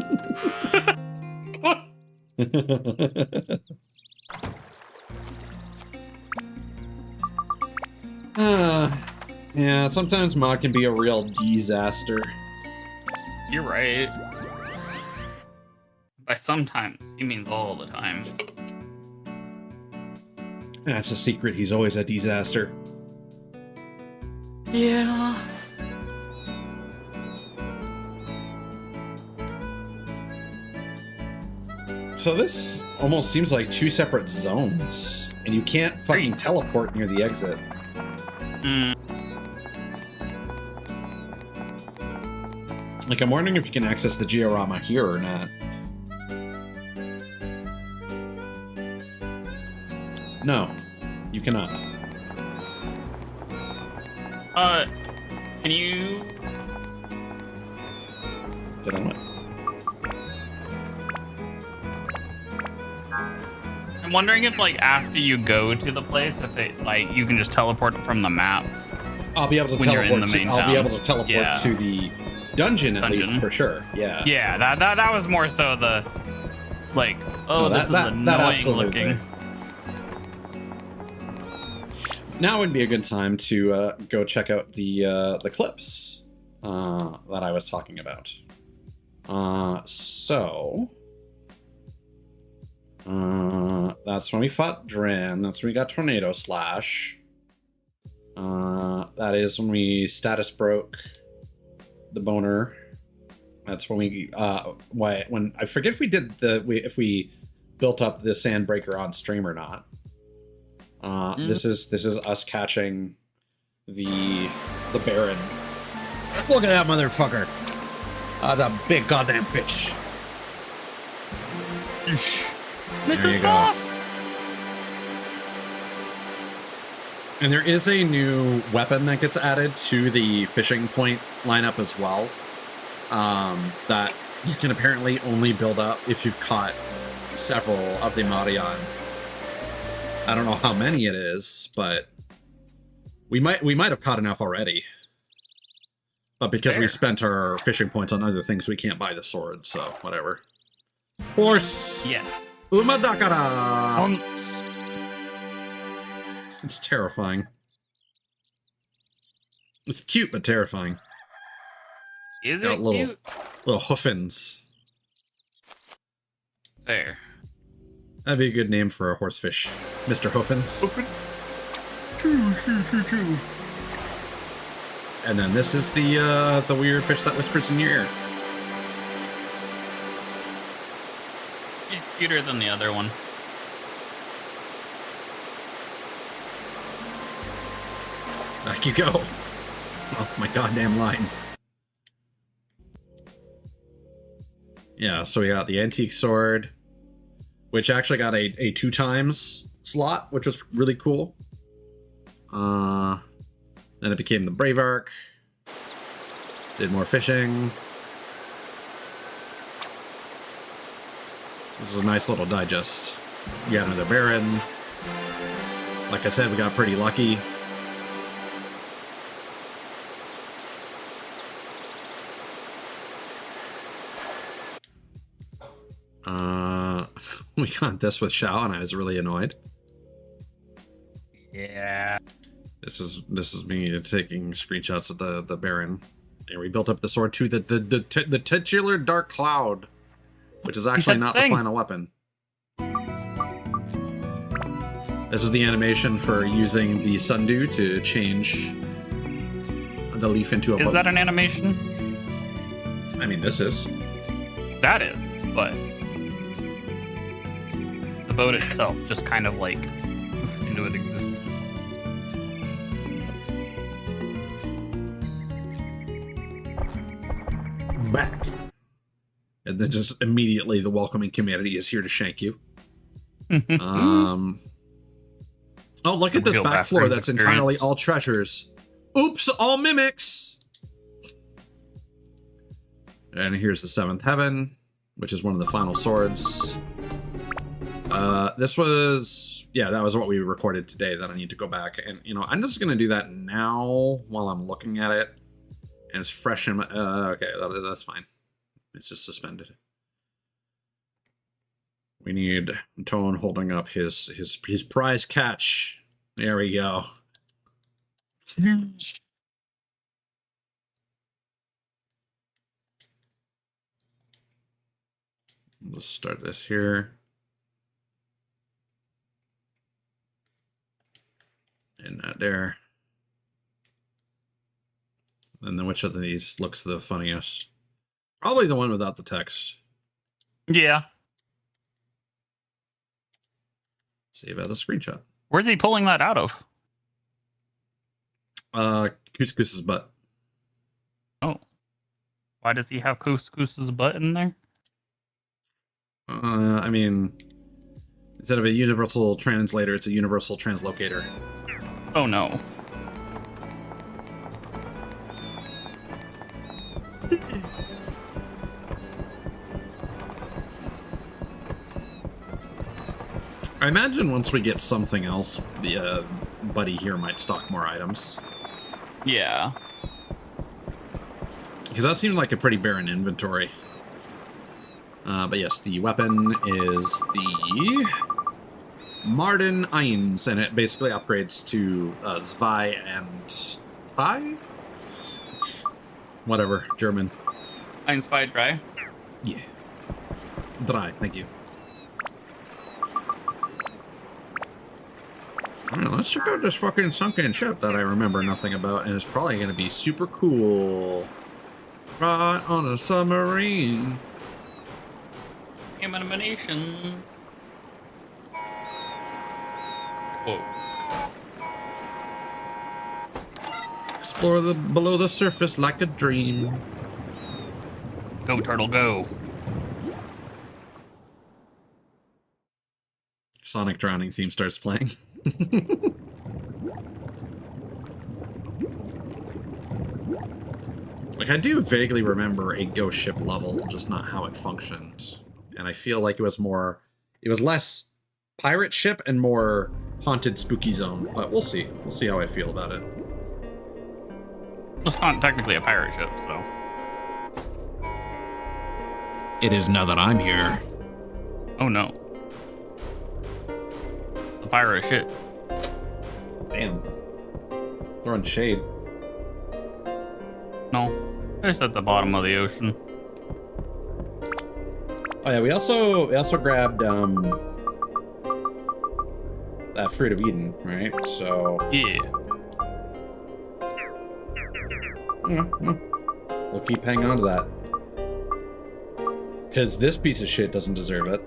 Yeah, sometimes mod can be a real disaster. You're right. By sometimes, he means all the time. That's a secret, he's always a disaster. Yeah. So this almost seems like two separate zones, and you can't fucking teleport near the exit. Mm. Like, I'm wondering if you can access the Georama here or not. No, you cannot. Can you... Did I what? I'm wondering if, like, after you go to the place, if it, like, you can just teleport from the map. I'll be able to When you're in teleport. the main I'll be town. able to teleport Yeah. to the dungeon at least Dungeon. for sure. Yeah. Yeah, that was more so the, like, oh, No, this is annoying absolutely. looking. Now would be a good time to go check out the clips that I was talking about. That's when we fought Dren. That's when we got Tornado Slash. That is when we status broke the boner. That's when we when I forget if we did if we built up the Sandbreaker on stream or not. This is us catching the Baron. Look at that motherfucker. That's a big goddamn fish. There you go. And there is a new weapon that gets added to the fishing point lineup as well. That you can apparently only build up if you've caught several of the Marian. I don't know how many it is, but we might have caught enough already. But because we spent our fishing points on other things, we can't buy the sword, so whatever. Horse! Yeah. Umadakara! It's terrifying. It's cute, but terrifying. Is Got it little, cute? little hoofins. There. That'd be a good name for a horsefish. Mr. Hoofins. And then this is the weird fish that whispers in your ear. He's cuter than the other one. Back you go. Off my goddamn line. Yeah, so we got the antique sword, which actually got a 2x slot, which was really cool. Then it became the Brave Arc. Did more fishing. This is a nice little digest. We got another Baron. Like I said, we got pretty lucky. We got this with Shao, and I was really annoyed. Yeah. This is me taking screenshots of the Baron. And we built up the sword to the titular Dark Cloud, which is actually not the final weapon. This is the animation for using the Sundew to change the leaf into a boat. Is that an animation? I mean, this is. That is, but the boat itself just kind of like into its existence. Back. And then just immediately the welcoming community is here to shank you. Oh, look at this back floor that's entirely all treasures. Oops, all mimics. And here's the seventh heaven, which is one of the final swords. This was, yeah, that was what we recorded today that I need to go back. And, you know, I'm just going to do that now while I'm looking at it. And it's fresh in my, okay, that's fine. It's just suspended. We need Tone holding up his prize catch. There we go. Let's start this here. And that there. And then which of these looks the funniest? Probably the one without the text. Yeah. Save as a screenshot. Where's he pulling that out of? Couscous's butt. Oh. Why does he have Couscous's butt in there? I mean, instead of a universal translator, it's a universal translocator. Oh no. I imagine once we get something else, the buddy here might stock more items. Yeah. Because that seemed like a pretty barren inventory. But yes, the weapon is the Marden Eins, and it basically upgrades to Zwei and Thai? Whatever, German. Eins, zwei, drei. Yeah. Drei, thank you. Alright, let's check out this fucking sunken ship that I remember nothing about, and it's probably going to be super cool. Right on a submarine. Animations. Whoa. Explore below the surface like a dream. Go, turtle, go. Sonic drowning theme starts playing. Like, I do vaguely remember a ghost ship level, just not how it functioned. And I feel like it was less pirate ship and more haunted spooky zone, but we'll see. We'll see how I feel about it. It's not technically a pirate ship, so. It is now that I'm here. Oh no. It's a pirate ship. Damn. Throwing shade. No. It's at the bottom of the ocean. Oh yeah, we also grabbed that Fruit of Eden, right? So Yeah. We'll keep hanging on to that. Because this piece of shit doesn't deserve it.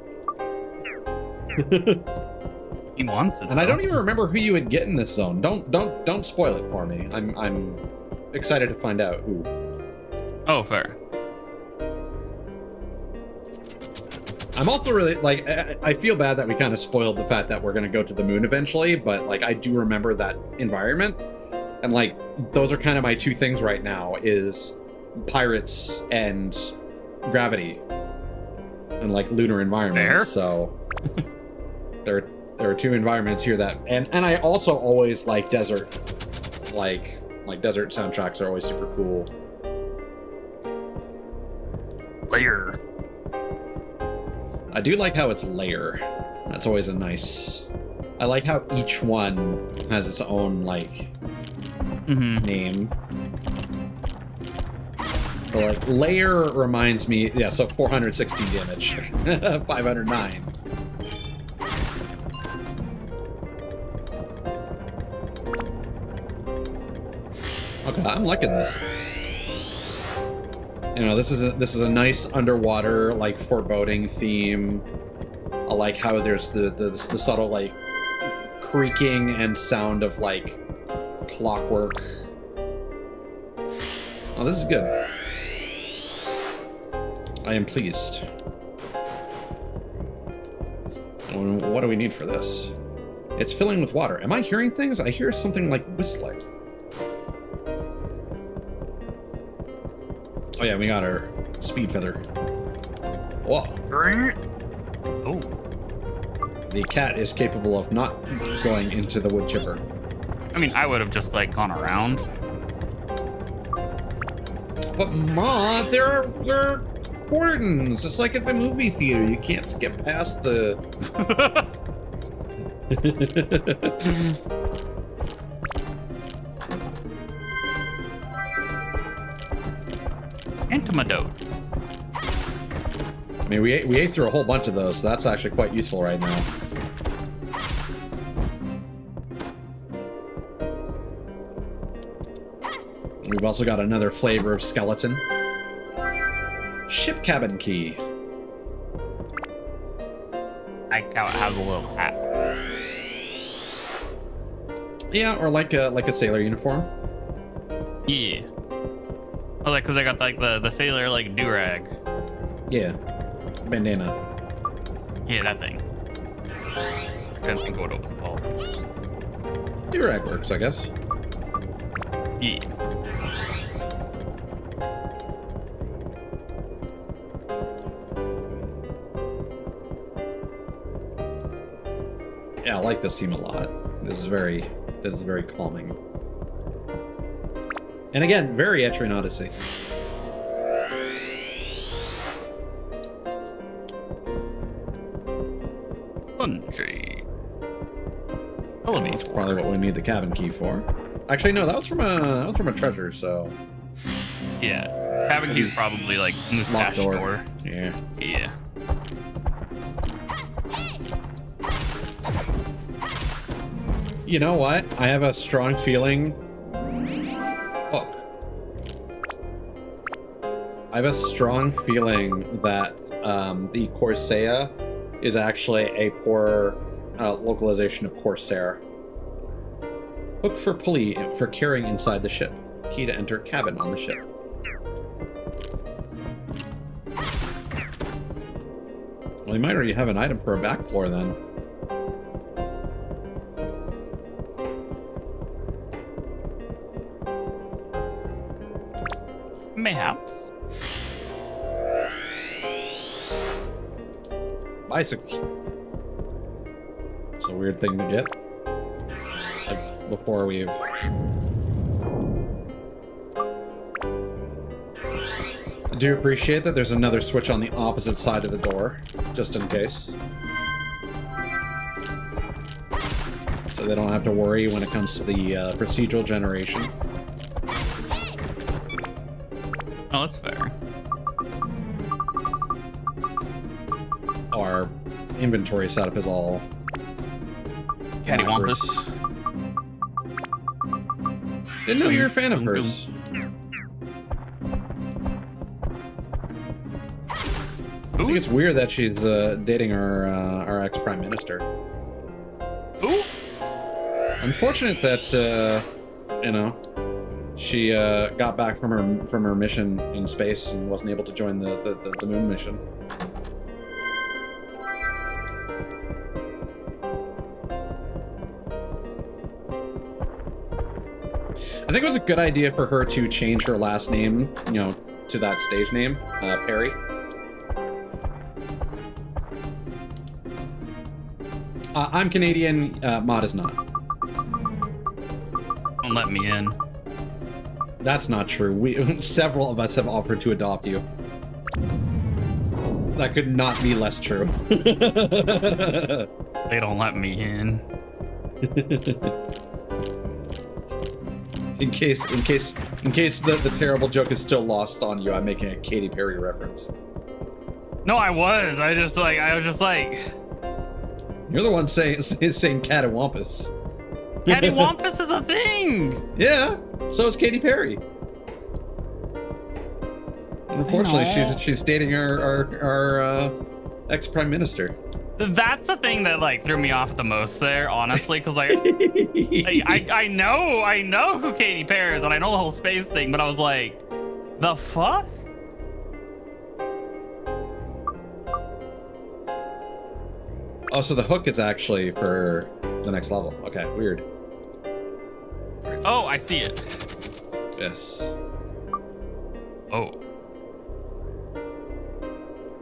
He wants it. And I don't even remember who you would get in this zone. Don't spoil it for me. I'm excited to find out who. Oh, fair. I'm also really, like, I feel bad that we kind of spoiled the fact that we're going to go to the moon eventually, but, like, I do remember that environment. And, like, those are kind of my two things right now, is pirates and gravity. in like lunar environments. Fair. So there are two environments here that, and I also always like desert, like desert soundtracks are always super cool. Layer. I do like how it's layer. That's always a nice. I like how each one has its own like name. But like layer reminds me, yeah. So 416 damage, 509. Okay, I'm liking this. You know, this is a nice underwater like foreboding theme. I like how there's the subtle like creaking and sound of like clockwork. Oh, this is good. I am pleased. What do we need for this? It's filling with water. Am I hearing things? I hear something like whistling. Oh yeah, we got our speed feather. Whoa. Oh. The cat is capable of not going into the wood chipper. I mean, I would have just like gone around. But Ma, there are cordons. It's like at the movie theater. You can't skip past the. Antidote. I mean, we ate through a whole bunch of those, so that's actually quite useful right now. We've also got another flavor of skeleton. Ship cabin key. I like how it has a little hat. Yeah, or like a sailor uniform. Yeah. Oh, like, cause I got like the sailor like do-rag. Yeah, bandana. Yeah, that thing. I couldn't think of what it was called. Do-rag works, I guess. Yeah. Yeah, I like this theme a lot. This is very calming. And again, very Etrian Odyssey. Bungee. That's probably what we need the cabin key for. Actually, no, that was from a treasure. So Yeah, cabin key's probably like mustache door. Yeah. Yeah. You know what? I have a strong feeling. Look. I have a strong feeling that the Corsair is actually a poor localization of Corsair. Hook for pulley for carrying inside the ship. Key to enter cabin on the ship. Well, you might already have an item for a back floor then. Mayhaps. Bicycle. It's a weird thing to get. Like, before we've... I do appreciate that there's another switch on the opposite side of the door, just in case. So they don't have to worry when it comes to the procedural generation. Oh, that's fair. Our inventory setup is all Cattywampus. Didn't know you were a fan of hers. I think it's weird that she's dating our ex-prime minister. Ooh. Unfortunate that you know, she got back from her mission in space and wasn't able to join the moon mission. I think it was a good idea for her to change her last name, you know, to that stage name, Perry. I'm Canadian. Mod is not. Don't let me in. That's not true. Several of us have offered to adopt you. That could not be less true. They don't let me in. In case the terrible joke is still lost on you, I'm making a Katy Perry reference. No, I was just like, You're the one saying catawampus. cattywampus is a thing. Yeah, so is Katy Perry. Unfortunately, she's dating our ex prime minister. That's the thing that like threw me off the most there, honestly, because like, I know who Katy Perry is and I know the whole space thing, but I was like, the fuck? Oh, so the hook is actually for the next level. Okay, weird. Oh, I see it. Yes. Oh.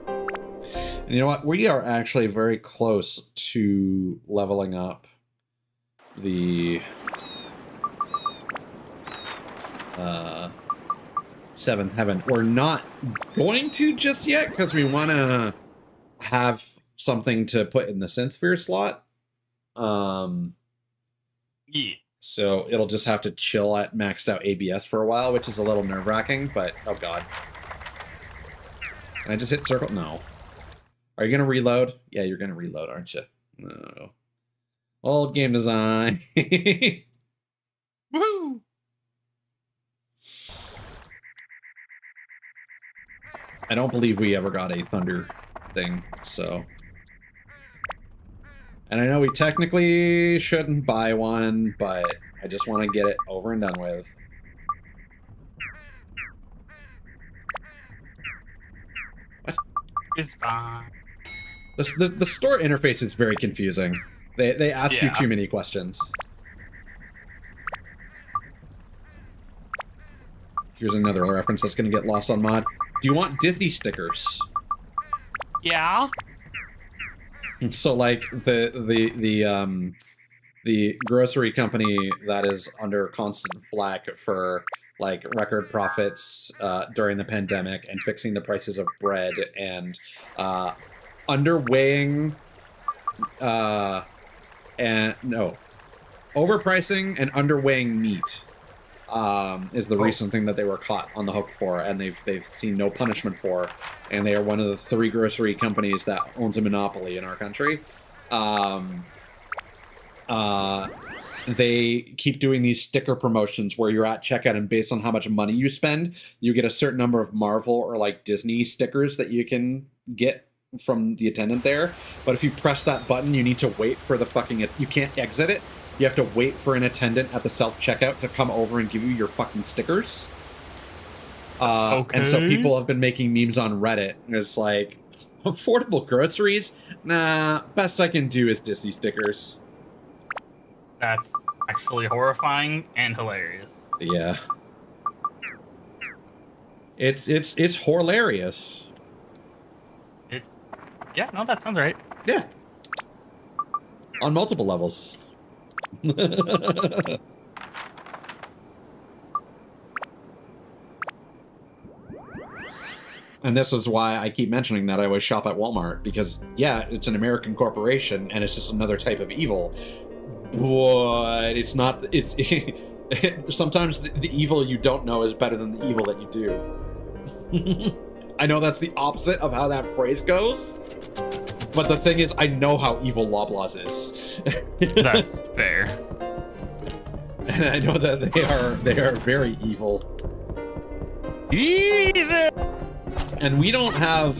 And you know what? We are actually very close to leveling up the seventh heaven. We're not going to just yet because we want to have something to put in the synth sphere slot. Yeah. So it'll just have to chill at maxed out ABS for a while, which is a little nerve-wracking, but oh god. Can I just hit circle? No. Are you gonna reload? Yeah, you're gonna reload, aren't you? No. Old game design. Woohoo! I don't believe we ever got a thunder thing, so. And I know we technically shouldn't buy one, but I just want to get it over and done with. What? It's fine. The store interface is very confusing. They ask you Yeah. too many questions. Here's another reference that's going to get lost on mod. Do you want Disney stickers? Yeah. So like the grocery company that is under constant flack for like record profits during the pandemic and fixing the prices of bread and underweighing overpricing and underweighing meat is the recent thing that they were caught on the hook for, and they've seen no punishment for, and they are one of the 3 grocery companies that owns a monopoly in our country. They keep doing these sticker promotions where you're at checkout, and based on how much money you spend, you get a certain number of Marvel or like Disney stickers that you can get from the attendant there. But if you press that button, you need to wait for the fucking, you can't exit it. You have to wait for an attendant at the self-checkout to come over and give you your fucking stickers. Okay. And so people have been making memes on Reddit, and it's like, affordable groceries? Nah, best I can do is Disney stickers. That's actually horrifying and hilarious. Yeah. It's hilarious. Yeah, no, that sounds right. Yeah. On multiple levels. And this is why I keep mentioning that I always shop at Walmart, because yeah, it's an American corporation and it's just another type of evil, but it's not, it's sometimes the evil you don't know is better than the evil that you do. I know that's the opposite of how that phrase goes, but the thing is, I know how evil Loblaws is. That's fair. And I know that they are very evil. Evil. And we don't have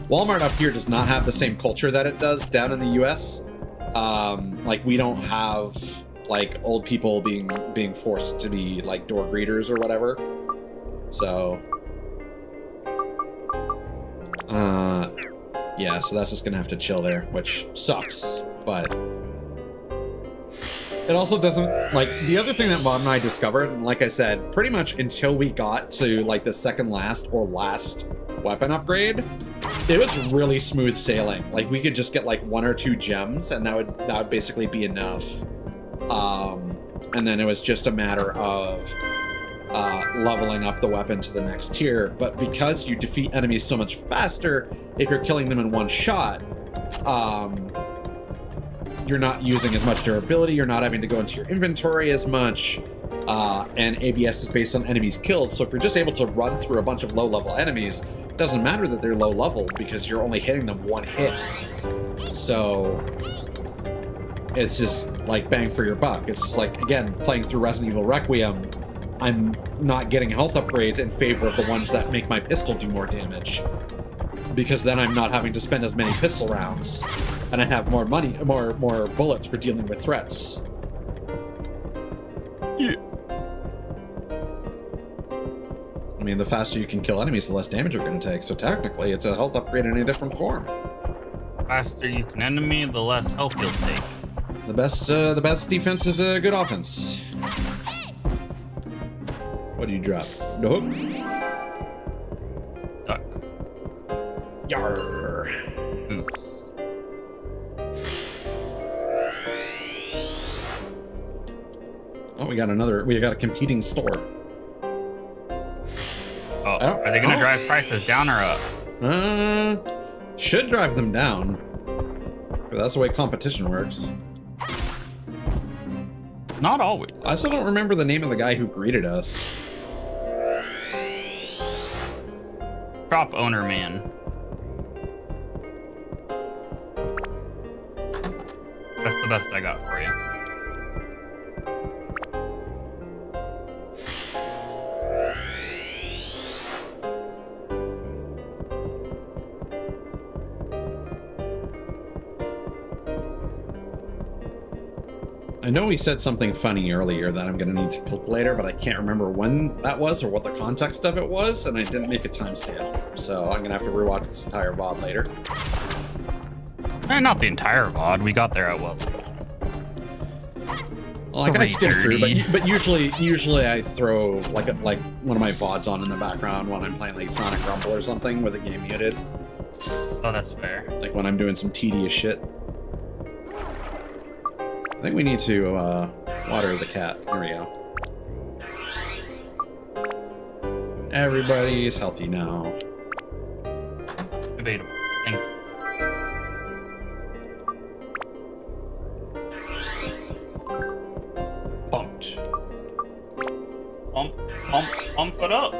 Walmart up here does not have the same culture that it does down in the US. Like we don't have like old people being forced to be like door greeters or whatever. So yeah, so that's just gonna have to chill there, which sucks, but it also doesn't, like, the other thing that Mom and I discovered, and like I said, pretty much until we got to like the second last or last weapon upgrade, It was really smooth sailing. Like we could just get like 1 or 2 gems, and that would basically be enough. And then it was just a matter of leveling up the weapon to the next tier. But because you defeat enemies so much faster, if you're killing them in one shot, you're not using as much durability. You're not having to go into your inventory as much. And ABS is based on enemies killed. So if you're just able to run through a bunch of low-level enemies, it doesn't matter that they're low level because you're only hitting them 1 hit. So it's just like bang for your buck. It's just like, again, playing through Resident Evil Requiem, I'm not getting health upgrades in favor of the ones that make my pistol do more damage. Because then I'm not having to spend as many pistol rounds, and I have more money, more bullets for dealing with threats. Yeah. I mean, the faster you can kill enemies, the less damage you're going to take. So technically, it's a health upgrade in a different form. The faster you can enemy, the less health you'll take. The best defense is a good offense. What do you drop? The hook? Duck. Yarr. Oops. Oh, we got a competing store. Oh, are they gonna drive prices down or up? Should drive them down. But that's the way competition works. Not always. I still don't remember the name of the guy who greeted us. Shop owner man. That's the best I got for you. I know we said something funny earlier that I'm going to need to clip later, but I can't remember when that was or what the context of it was, and I didn't make a timestamp. So I'm going to have to rewatch this entire VOD later. Not the entire VOD. We got there at what? Well, I kind of skip through, 3:30. but usually I throw like one of my VODs on in the background when I'm playing like Sonic Rumble or something with the game muted. Oh, that's fair. Like when I'm doing some tedious shit. I think we need to water the cat. There we go. Everybody's healthy now. Debatable. Thank you. Pumped. Pump it up.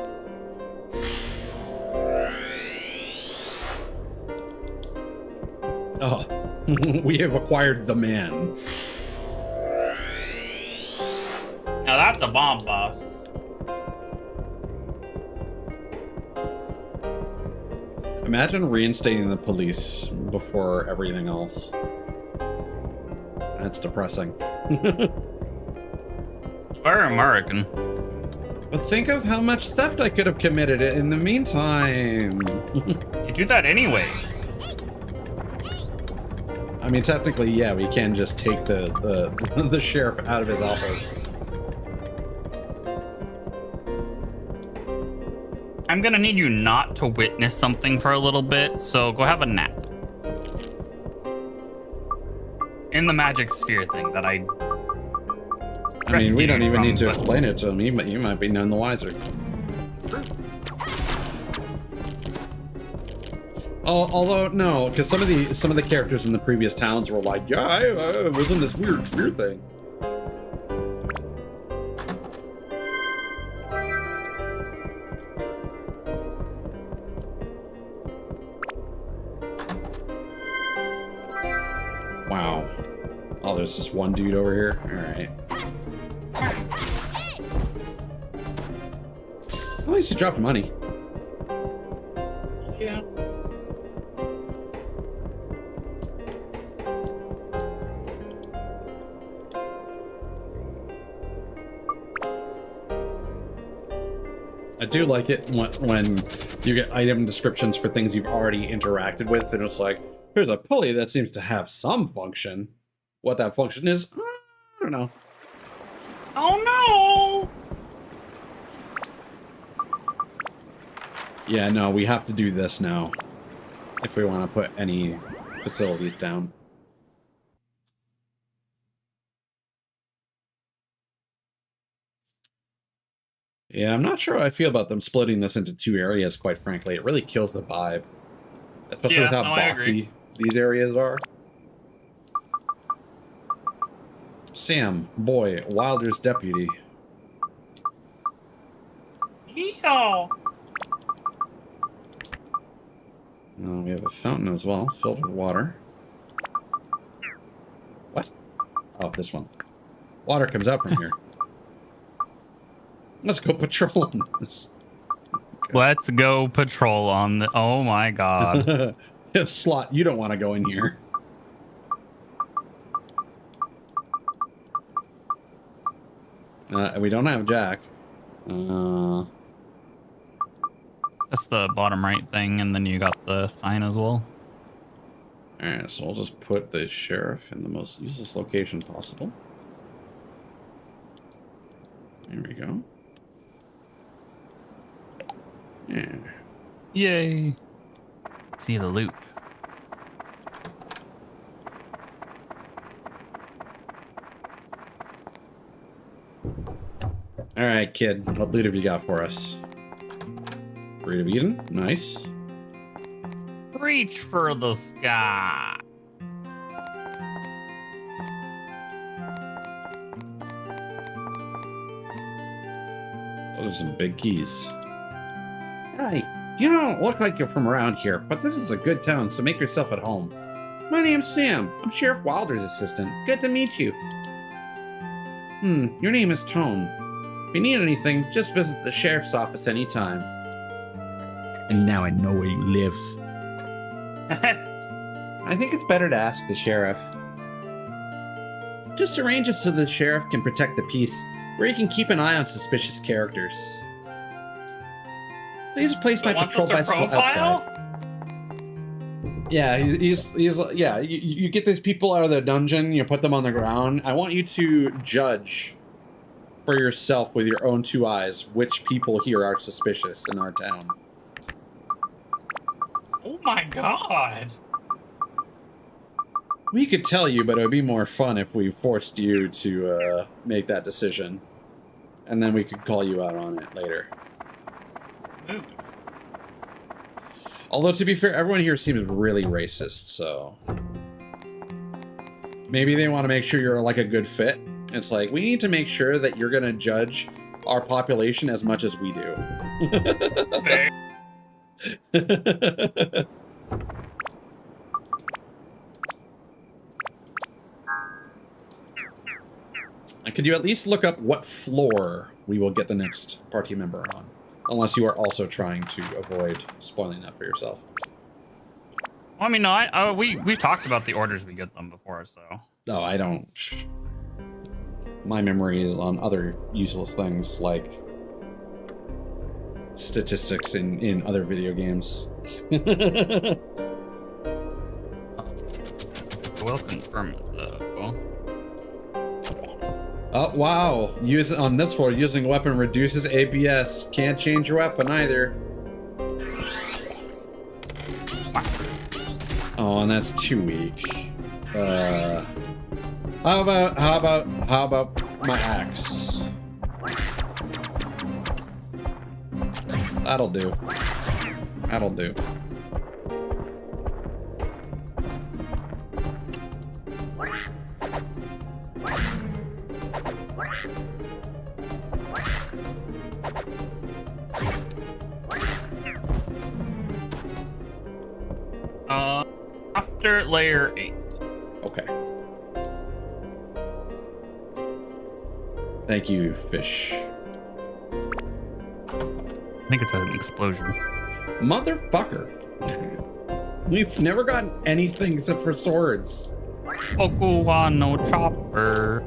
Oh, we have acquired the man. Now that's a bomb boss. Imagine reinstating the police before everything else. That's depressing. We're American. But think of how much theft I could have committed in the meantime. You do that anyway. I mean, technically, yeah, we can just take the sheriff out of his office. I'm gonna need you not to witness something for a little bit, so go have a nap. In the magic sphere thing that I mean, we don't even need to but- explain it to me, but you might be none the wiser. Although no, because some of the characters in the previous towns were like, yeah, I was in this weird sphere thing. Wow. Oh, there's just one dude over here. All right. At least he dropped money. Yeah. I do like it when you get item descriptions for things you've already interacted with, and it's like, here's a pulley that seems to have some function. What that function is, I don't know. Oh no! Yeah, no, we have to do this now. if we want to put any facilities down. Yeah, I'm not sure how I feel about them splitting this into 2 areas, quite frankly. It really kills the vibe. Especially with how boxy these areas are. Sam, boy, Wilder's deputy. Yeehaw! We have a fountain as well, filled with water. What? Oh, this one. Water comes out from here. Let's go patrol on this. Okay. Let's go patrol on the... Oh my god. Slot, you don't want to go in here. We don't have Jack. That's the bottom right thing, and then you got the sign as well. Alright, so we'll just put the sheriff in the most useless location possible. There we go. Yeah. Yay. See the loot. Alright, kid. What loot have you got for us? Breed of Eden? Nice. Reach for the sky. Those are some big keys. Hi, you don't look like you're from around here, but this is a good town, so make yourself at home. My name's Sam. I'm Sheriff Wilder's assistant. Good to meet you. Your name is Tone. If you need anything, just visit the sheriff's office anytime. And now I know where you live. I think it's better to ask the sheriff. Just arrange it so the sheriff can protect the peace, where he can keep an eye on suspicious characters. Please place my patrol bicycle outside. Yeah, you get these people out of the dungeon, you put them on the ground. I want you to judge for yourself with your own 2 eyes which people here are suspicious in our town. Oh my god. We could tell you, but it would be more fun if we forced you to make that decision. And then we could call you out on it later. Ooh. Although, to be fair, everyone here seems really racist, so... Maybe they want to make sure you're, like, a good fit. It's like, we need to make sure that you're gonna judge our population as much as we do. Could you at least look up what floor we will get the next party member on? Unless you are also trying to avoid spoiling that for yourself. Well, I mean, no, we've talked about the orders we get them before, so. No, I don't. My memory is on other useless things like statistics in other video games. We'll confirm it, though. Oh, wow. On this floor, using a weapon reduces ABS. Can't change your weapon either. Oh, and that's too weak. How about my axe? That'll do. That'll do. After layer 8. Okay. Thank you, fish. I think it's an explosion. Motherfucker. We've never gotten anything except for swords. No chopper.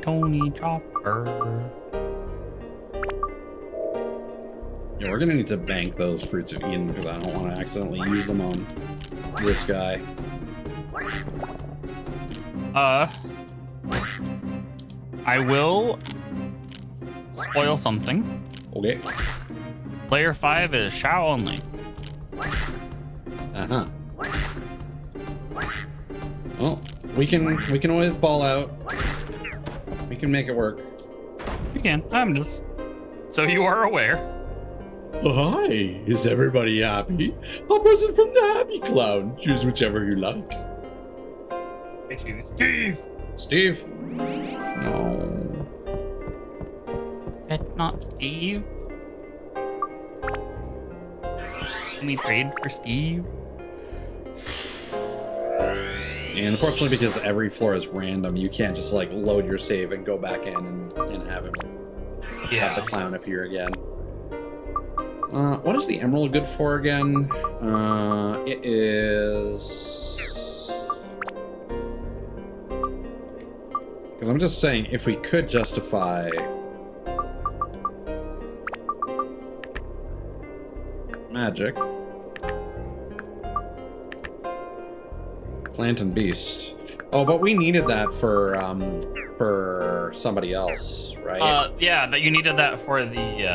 Tony chopper. Yeah, we're gonna need to bank those fruits of Eden because I don't want to accidentally use them on this guy. I will spoil something. Okay. Player 5 is Shao only. Uh-huh. Well, we can always ball out. We can make it work. You can. I'm just so you are aware. Hi, is everybody happy? A present from the Happy Clown. Choose whichever you like. I choose Steve. Steve. No. It's not Steve. Can we trade for Steve? And unfortunately, because every floor is random, you can't just like load your save and go back in and have him have the clown appear again. What is the emerald good for again? It is... Because I'm just saying, if we could justify... magic. Plant and beast. Oh, but we needed that for somebody else, right? Yeah, that you needed that for the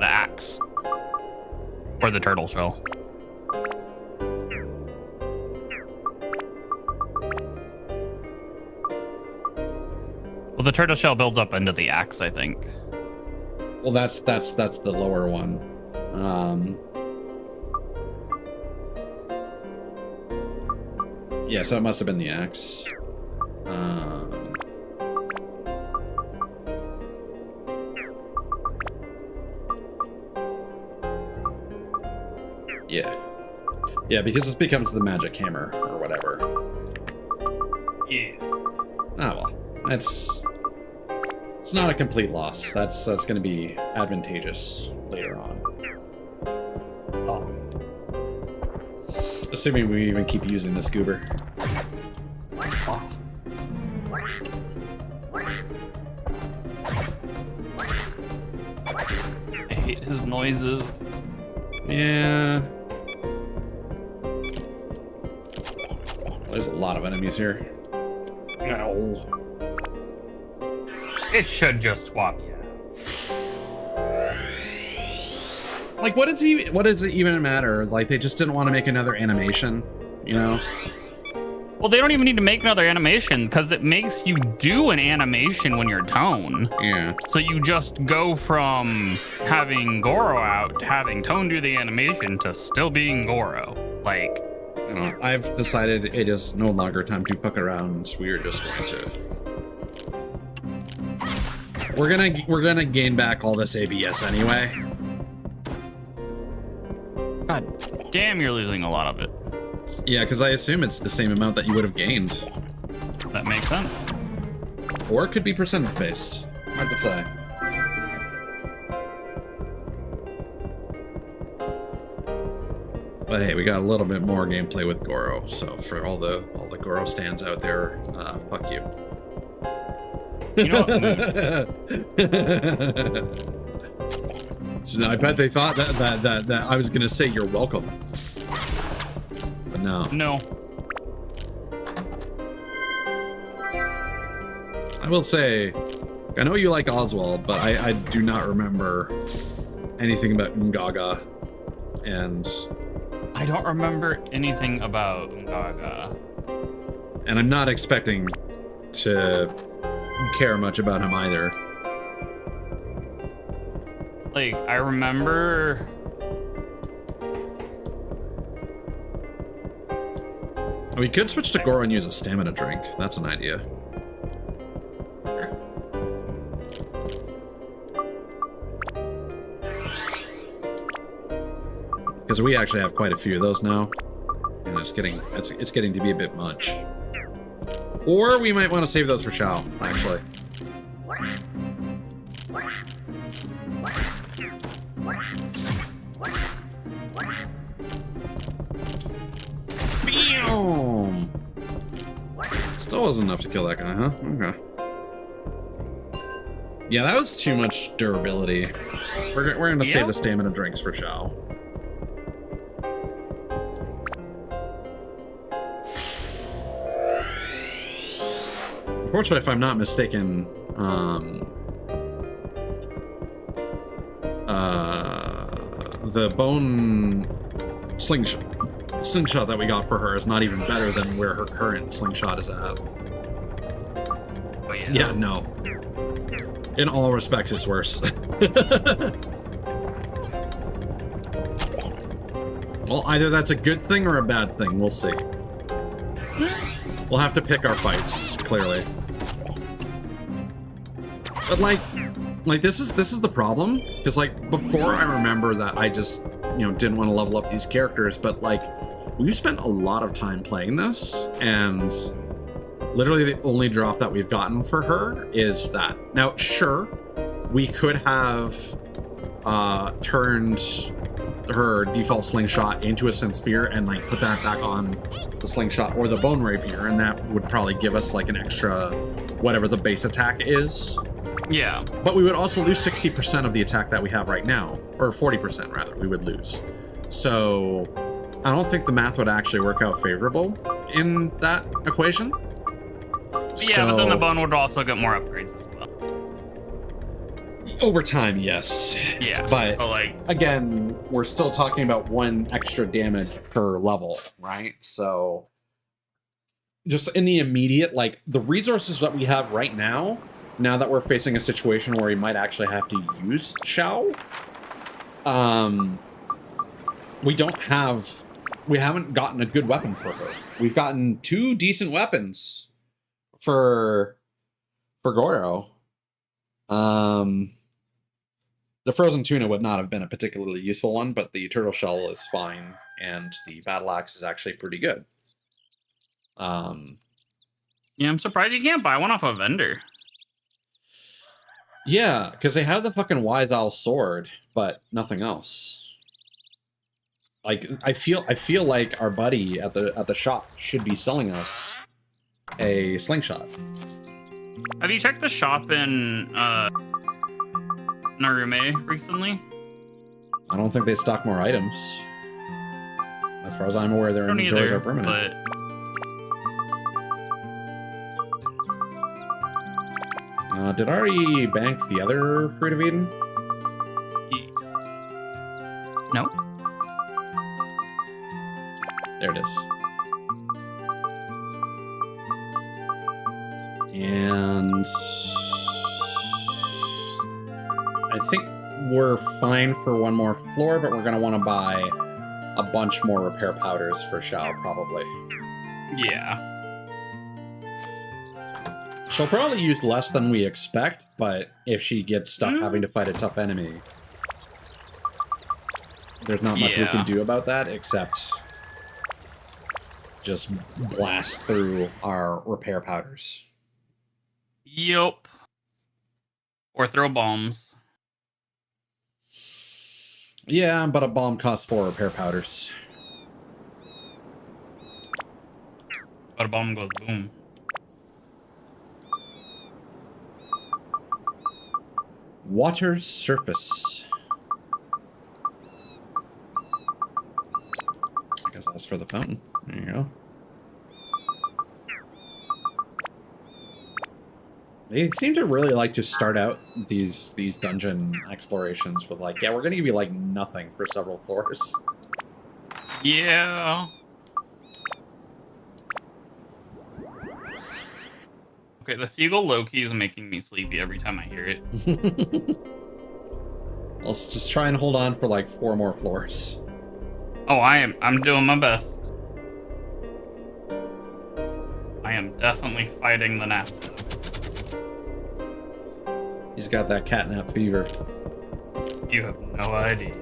axe. For the turtle shell. Well, the turtle shell builds up into the axe, I think. Well, that's the lower one. Yeah, so it must have been the axe. Yeah. Yeah, because this becomes the magic hammer or whatever. Yeah. Ah, well, it's not a complete loss. That's going to be advantageous later on. Assuming we even keep using this goober. I hate his noises. Yeah. There's a lot of enemies here. No. It should just swap you. Like, what does it even matter? Like, they just didn't want to make another animation, you know? Well, they don't even need to make another animation because it makes you do an animation when you're Tone. Yeah. So you just go from having Goro out to having Tone do the animation to still being Goro. Like, You know, I've decided it is no longer time to fuck around. We're just going to. We're gonna gain back all this ABS anyway. God damn, you're losing a lot of it. Yeah, because I assume it's the same amount that you would have gained. That makes sense. Or it could be percentage based. Hard to say. But hey, we got a little bit more gameplay with Goro. So for all the Goro stands out there, fuck you. You know what? So I bet they thought that I was gonna say you're welcome. But no. No. I will say, I know you like Oswald, but I do not remember anything about Ungaga. And I don't remember anything about Ungaga. And I'm not expecting to care much about him either. Like, I remember... We could switch to Goro and use a stamina drink. That's an idea. Because we actually have quite a few of those now. And it's getting to be a bit much. Or we might want to save those for Shao, actually. Bam! Still wasn't enough to kill that guy, huh? Okay. Yeah, that was too much durability. We're gonna save the stamina drinks for Shao. Unfortunately, if I'm not mistaken, the bone slingshot that we got for her is not even better than where her current slingshot is at. Oh, yeah. Yeah, no. In all respects, it's worse. Well, either that's a good thing or a bad thing. We'll see. We'll have to pick our fights, clearly. But like this is the problem, because like before I remember that I just didn't want to level up these characters, but like we've spent a lot of time playing this, and literally the only drop that we've gotten for her is that. Now, sure, we could have turned her default slingshot into a synth sphere and like put that back on the slingshot or the bone rapier, and that would probably give us like an extra whatever the base attack is. Yeah. But we would also lose 60% of the attack that we have right now, or 40% rather, we would lose. So I don't think the math would actually work out favorable in that equation. Yeah, but then the bone would also get more upgrades as well. Over time, yes. Yeah. But so, like, again, we're still talking about 1 extra damage per level, right? So just in the immediate, like the resources that we have right now that we're facing a situation where we might actually have to use Xiao, we haven't gotten a good weapon for her. We've gotten 2 decent weapons for Goro. The frozen tuna would not have been a particularly useful one, but the turtle shell is fine, and the battle axe is actually pretty good. Yeah, I'm surprised you can't buy one off a vendor. Yeah, because they have the fucking Wise Owl sword, but nothing else. Like, I feel like our buddy at the shop should be selling us a slingshot. Have you checked the shop in Narume recently? I don't think they stock more items. As far as I'm aware, their Don't inventories either, are permanent. But Did I already bank the other Fruit of Eden? no. There it is. And I think we're fine for 1 more floor, but we're going to want to buy a bunch more repair powders for Xiao, probably. Yeah. She'll probably use less than we expect, but if she gets stuck having to fight a tough enemy, there's not much we can do about that except just blast through our repair powders. Yup. Or throw bombs. Yeah, but a bomb costs 4 repair powders. But a bomb goes boom. Water's surface. I guess that's for the fountain. There you go. They seem to really like to start out these dungeon explorations with like, yeah, we're gonna give you like nothing for several floors. Yeah. Okay, the seagull Loki is making me sleepy every time I hear it. Let's just try and hold on for like 4 more floors. Oh, I'm doing my best. I am definitely fighting the nap. He's got that catnap fever. You have no idea.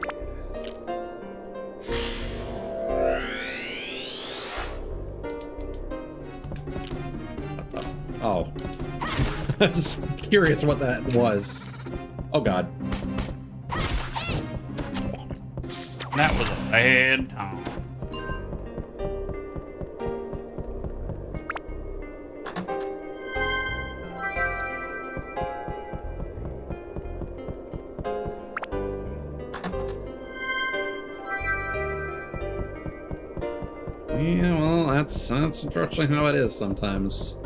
What the oh. I'm just curious what that was. Oh god. That was a bad time. Yeah, well, that's unfortunately how it is sometimes.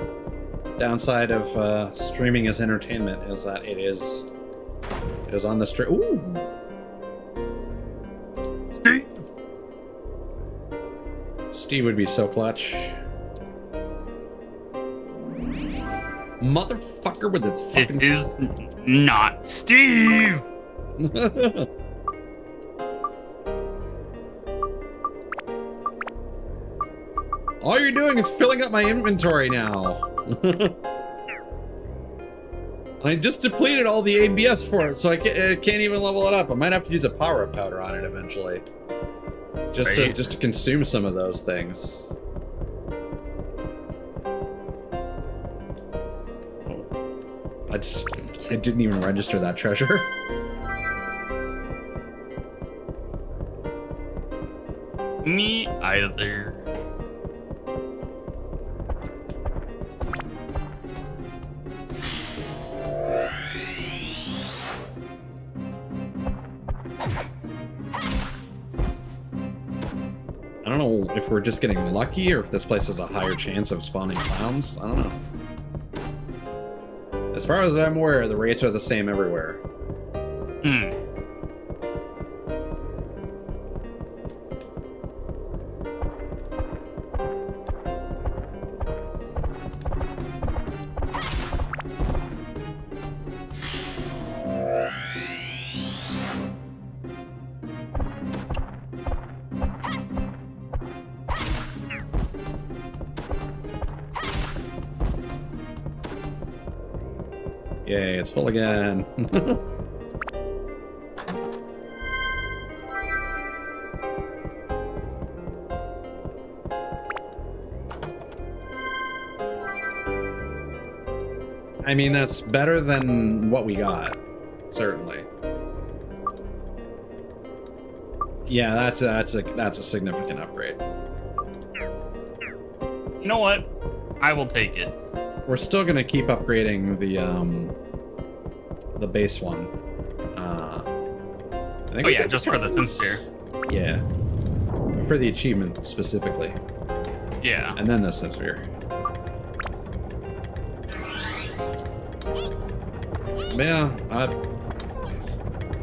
Downside of streaming as entertainment is that it is on the stream. Ooh. Steve would be so clutch. Motherfucker with its fucking... This is not Steve! All you're doing is filling up my inventory now. I just depleted all the ABS for it, so I can't even level it up. I might have to use a power-up powder on it eventually. Just to consume some of those things. I didn't even register that treasure. Me either. I don't know if we're just getting lucky or if this place has a higher chance of spawning clowns. I don't know. As far as I'm aware, the rates are the same everywhere. Hmm. Yay, it's full again. I mean, that's better than what we got, certainly. Yeah, that's a significant upgrade. You know what? I will take it. We're still gonna keep upgrading the base one. I think Oh yeah, just for the Synsphere. Yeah, for the achievement specifically, Yeah. and then the Synsphere. Yeah,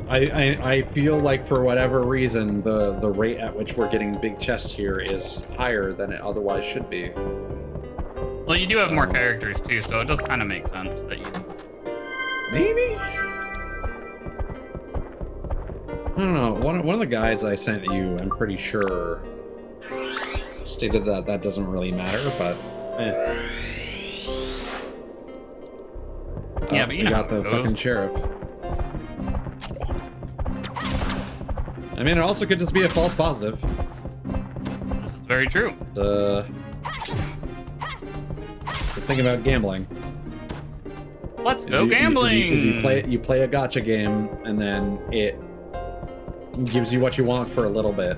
I feel like for whatever reason the rate at which we're getting big chests here is higher than it otherwise should be. Well, you do have more characters too, so it does kind of make sense that you. Maybe? I don't know. One of the guides I sent you, I'm pretty sure, stated that that doesn't really matter, but eh. Yeah, but you we know got how the it goes. fucking sheriff. I mean, it also could just be a false positive. This is very true. It's the thing about gambling. Let's go gambling. Is you play a gotcha game, and then it gives you what you want for a little bit,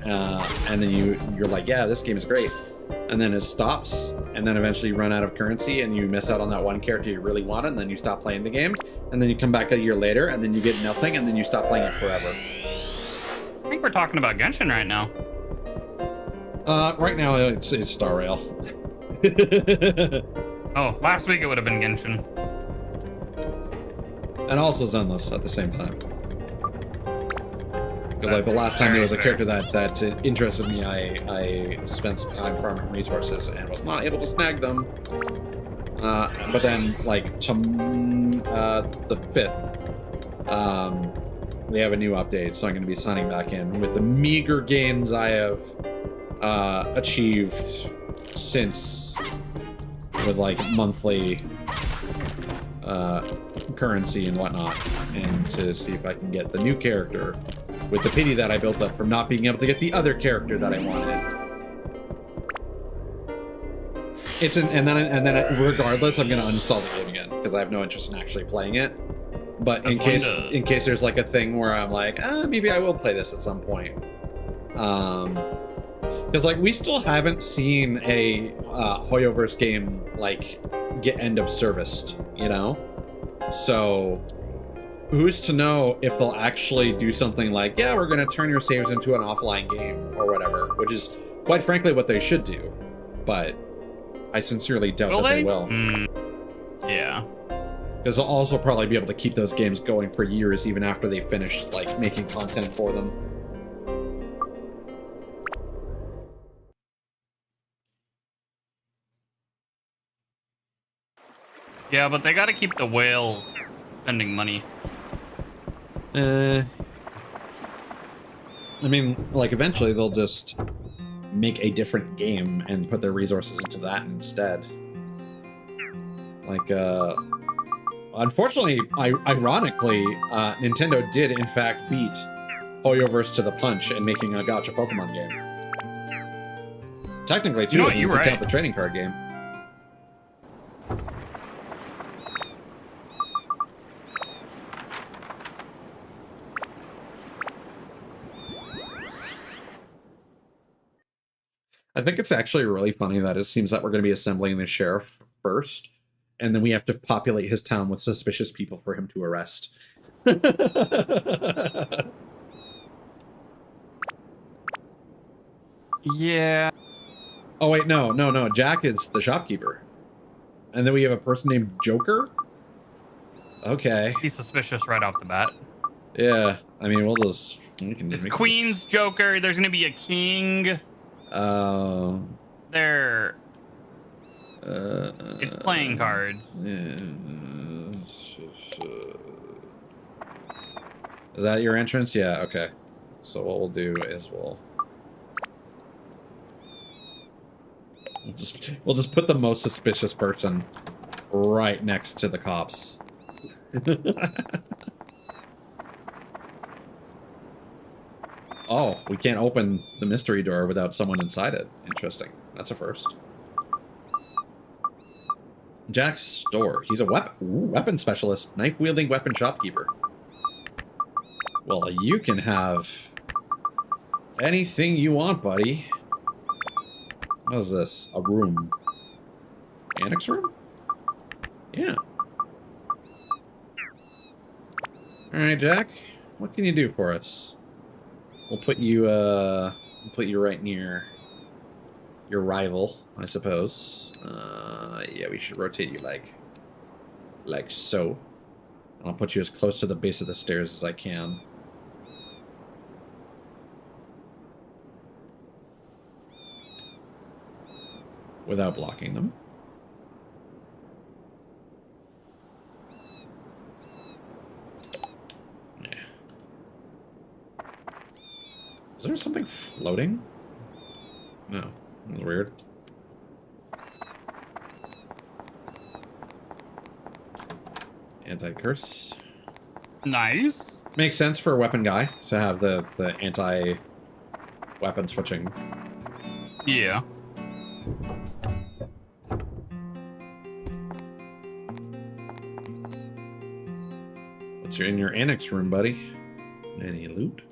and then you're like, yeah, this game is great, and then it stops, and then eventually you run out of currency, and you miss out on that one character you really wanted, and then you stop playing the game, and then you come back a year later, and then you get nothing, and then you stop playing it forever. I think we're talking about Genshin right now. Right now it's Star Rail. Oh, last week it would have been Genshin. And also Zenless at the same time. Because like the last time there was a character that interested me, I spent some time farming resources and was not able to snag them. But then like the 5th, they have a new update, so I'm going to be signing back in with the meager gains I have achieved since, with like monthly currency and whatnot, and to see if I can get the new character with the pity that I built up from not being able to get the other character that I wanted. And then regardless, I'm gonna uninstall the game again because I have no interest in actually playing it. But in case there's like a thing where I'm like, maybe I will play this at some point. Because like we still haven't seen a Hoyoverse game like get end of serviced, you know? So who's to know if they'll actually do something like, yeah, we're gonna turn your saves into an offline game or whatever, which is quite frankly what they should do. But I sincerely doubt that they will. Yeah. Because they'll also probably be able to keep those games going for years even after they finish like making content for them. Yeah, but they got to keep the whales spending money. I mean, like, eventually they'll just make a different game and put their resources into that instead. Like, unfortunately, ironically, Nintendo did in fact beat Hoyoverse to the punch in making a gacha Pokemon game. Technically, too, You know what, if you you're count right. the trading card game. I think it's actually really funny that it seems that we're going to be assembling the sheriff first, and then we have to populate his town with suspicious people for him to arrest. Yeah. Oh, wait, no. Jack is the shopkeeper. And then we have a person named Joker? Okay. He's suspicious right off the bat. Yeah, I mean, we'll just... It's Queen's Joker. There's going to be a king. There. It's playing cards. Is that your entrance? Yeah, okay. So what we'll do is we'll just put the most suspicious person right next to the cops. Oh, we can't open the mystery door without someone inside it. Interesting. That's a first. Jack's store. He's a weapon specialist, knife-wielding weapon shopkeeper. Well, you can have anything you want, buddy. What is this? A room. Annex room? Yeah. Alright, Jack. What can you do for us? We'll put you right near your rival, I suppose. Yeah, we should rotate you like so. And I'll put you as close to the base of the stairs as I can. Without blocking them. Yeah. Is there something floating? No. That's weird. Anti-curse. Nice. Makes sense for a weapon guy to have the anti-weapon switching. Yeah. What's in your annex room, buddy? Any loot?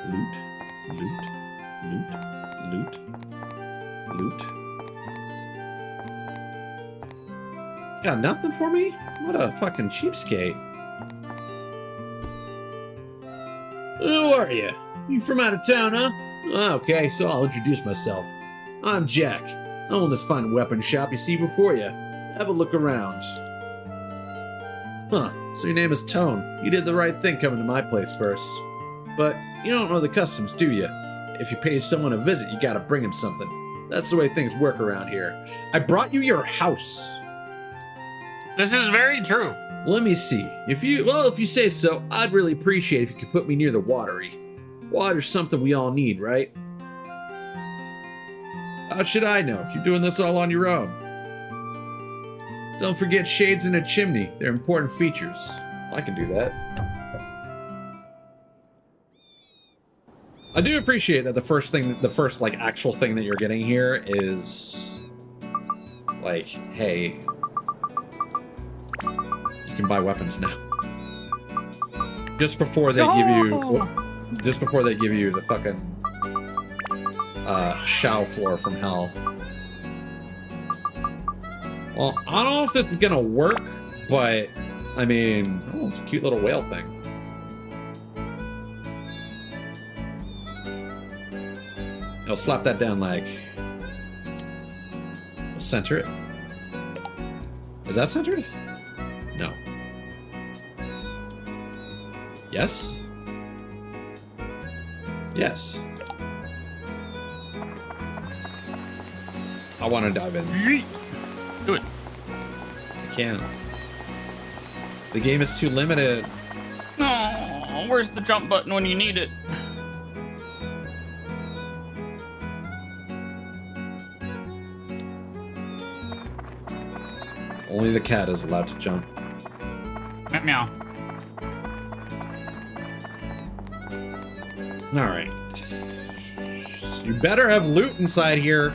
Loot. Loot. Loot. Loot. Got nothing for me? What a fucking cheapskate. Who are you? You from out of town, huh? Okay, so I'll introduce myself. I'm Jack. I own this fine weapon shop you see before you. Have a look around. Huh, so your name is Tone. You did the right thing coming to my place first. But you don't know the customs, do you? If you pay someone a visit, you gotta bring him something. That's the way things work around here. I brought you your house. This is very true. Let me see. If you say so, I'd really appreciate if you could put me near the watery. Water's something we all need, right? How should I know? You're doing this all on your own. Don't forget shades in a chimney. They're important features. I can do that. I do appreciate that the first like actual thing that you're getting here is like, hey, you can buy weapons now. Just before they give you the fucking Shao floor from hell. Well, I don't know if this is gonna work, but I mean, oh, it's a cute little whale thing. I'll slap that down like. We'll center it. Is that centered? No. Yes? Yes. I want to dive in. Do it. I can't. The game is too limited. Oh, where's the jump button when you need it? Only the cat is allowed to jump. Meow. All right. You better have loot inside here.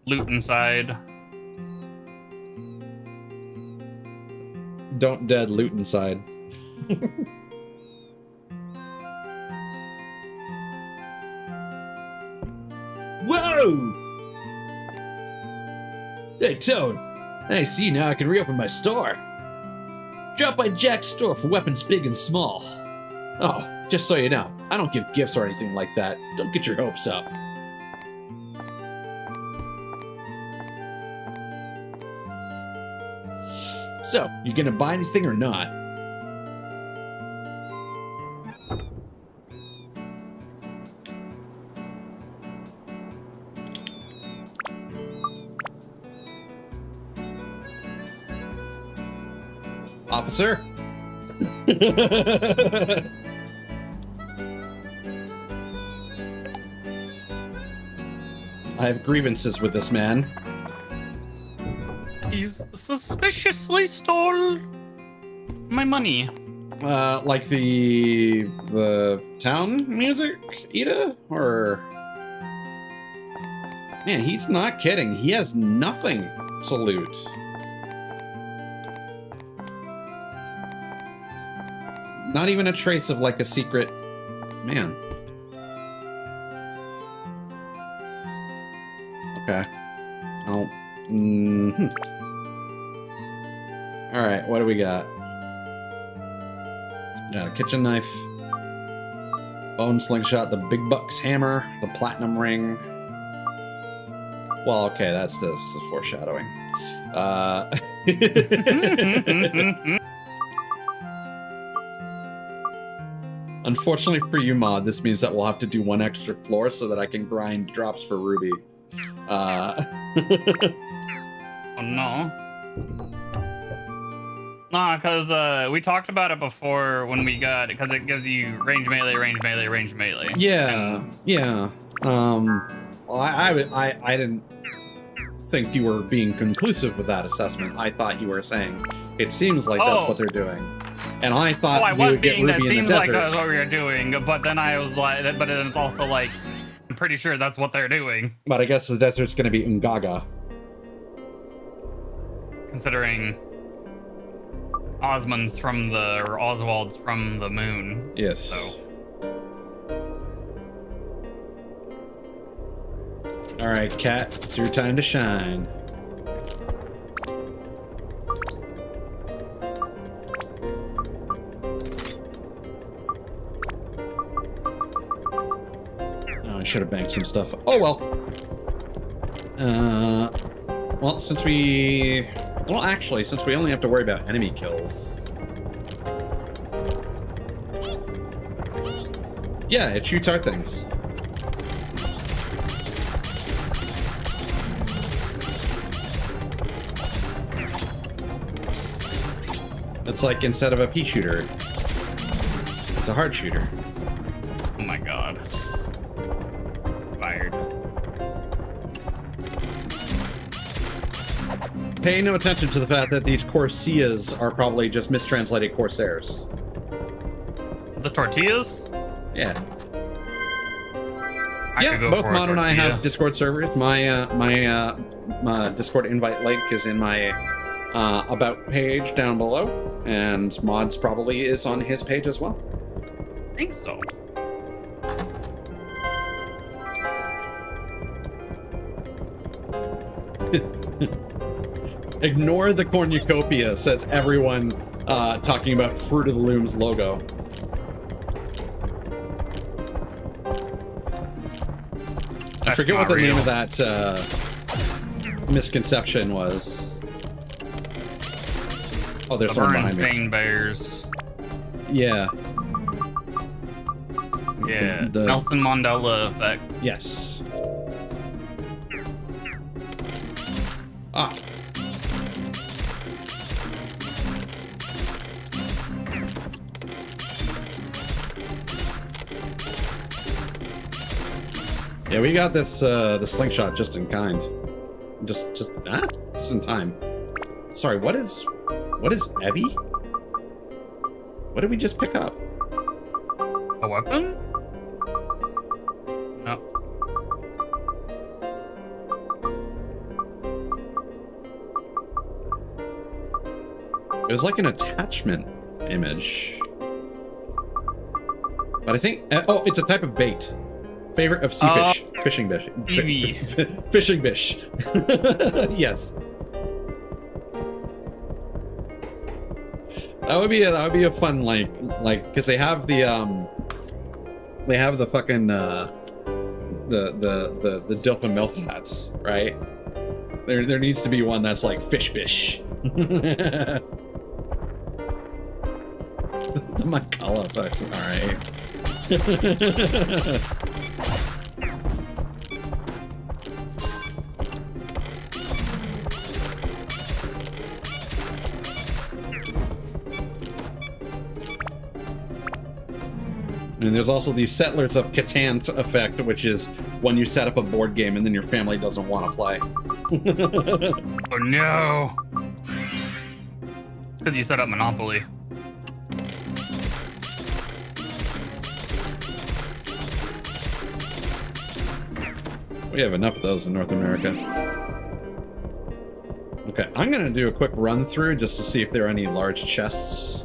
Loot inside. Don't dead loot inside. Whoa! Hey, Toad. I see now I can reopen my store. Drop by Jack's store for weapons big and small. Oh, just so you know, I don't give gifts or anything like that. Don't get your hopes up. So, you gonna buy anything or not? Officer? I have grievances with this man. He's suspiciously stole my money. Like the town music, Ida? Or... Man, he's not kidding. He has nothing to loot. Not even a trace of, like, a secret... Man. Okay. Oh. Alright, what do we got? Got a kitchen knife. Bone slingshot, the big bucks hammer, the platinum ring. Well, okay, this is foreshadowing. Unfortunately for you, Mod, this means that we'll have to do one extra floor so that I can grind drops for Ruby. Oh no. Nah, because we talked about it before when we got it, because it gives you range melee, range melee, range melee. Yeah, yeah. Well, I didn't think you were being conclusive with that assessment. I thought you were saying it seems like that's what they're doing. And I thought I we was would get being that Ruby in seems the like desert. that's what we were doing, but then I was like, but then it's also like, I'm pretty sure that's what they're doing, But I guess the desert's going to be Ungaga. considering Osmond's from the, or Oswald's from the moon. Yes. So. All right, Cat, it's your time to shine. Oh, I should have banked some stuff. Oh well. Well, since we only have to worry about enemy kills. Yeah, it shoots our things. It's like instead of a pea shooter, it's a hard shooter. Oh my god. Fired. Pay no attention to the fact that these Corsias are probably just mistranslated Corsairs. The tortillas? Yeah. I Yeah, could go both for a Mod and I tortilla. have Discord servers. My Discord invite link is in my about page down below, and Mod's probably is on his page as well. I think so. Ignore the cornucopia, says everyone talking about Fruit of the Loom's logo. I forget what the name of that misconception was. Oh, there's The someone behind me. Bernstein Bears. Yeah. Yeah. The- Nelson Mandela effect. Yes. Ah, Yeah, we got this the slingshot just in kind. Just in time. Sorry, what is Evie? What did we just pick up? A weapon? No. It was like an attachment image. But I think oh, it's a type of bait. Favorite of sea fish. Fishing fish. Evie. Fishing fish. Yes. That would be a fun like because they have the fucking the Dilp and Milk hats, right? There needs to be one that's like fish. The Makala effect. All right. And there's also the Settlers of Catan effect, which is when you set up a board game and then your family doesn't want to play. Oh no! Because you set up Monopoly. We have enough of those in North America. Okay, I'm gonna do a quick run through just to see if there are any large chests.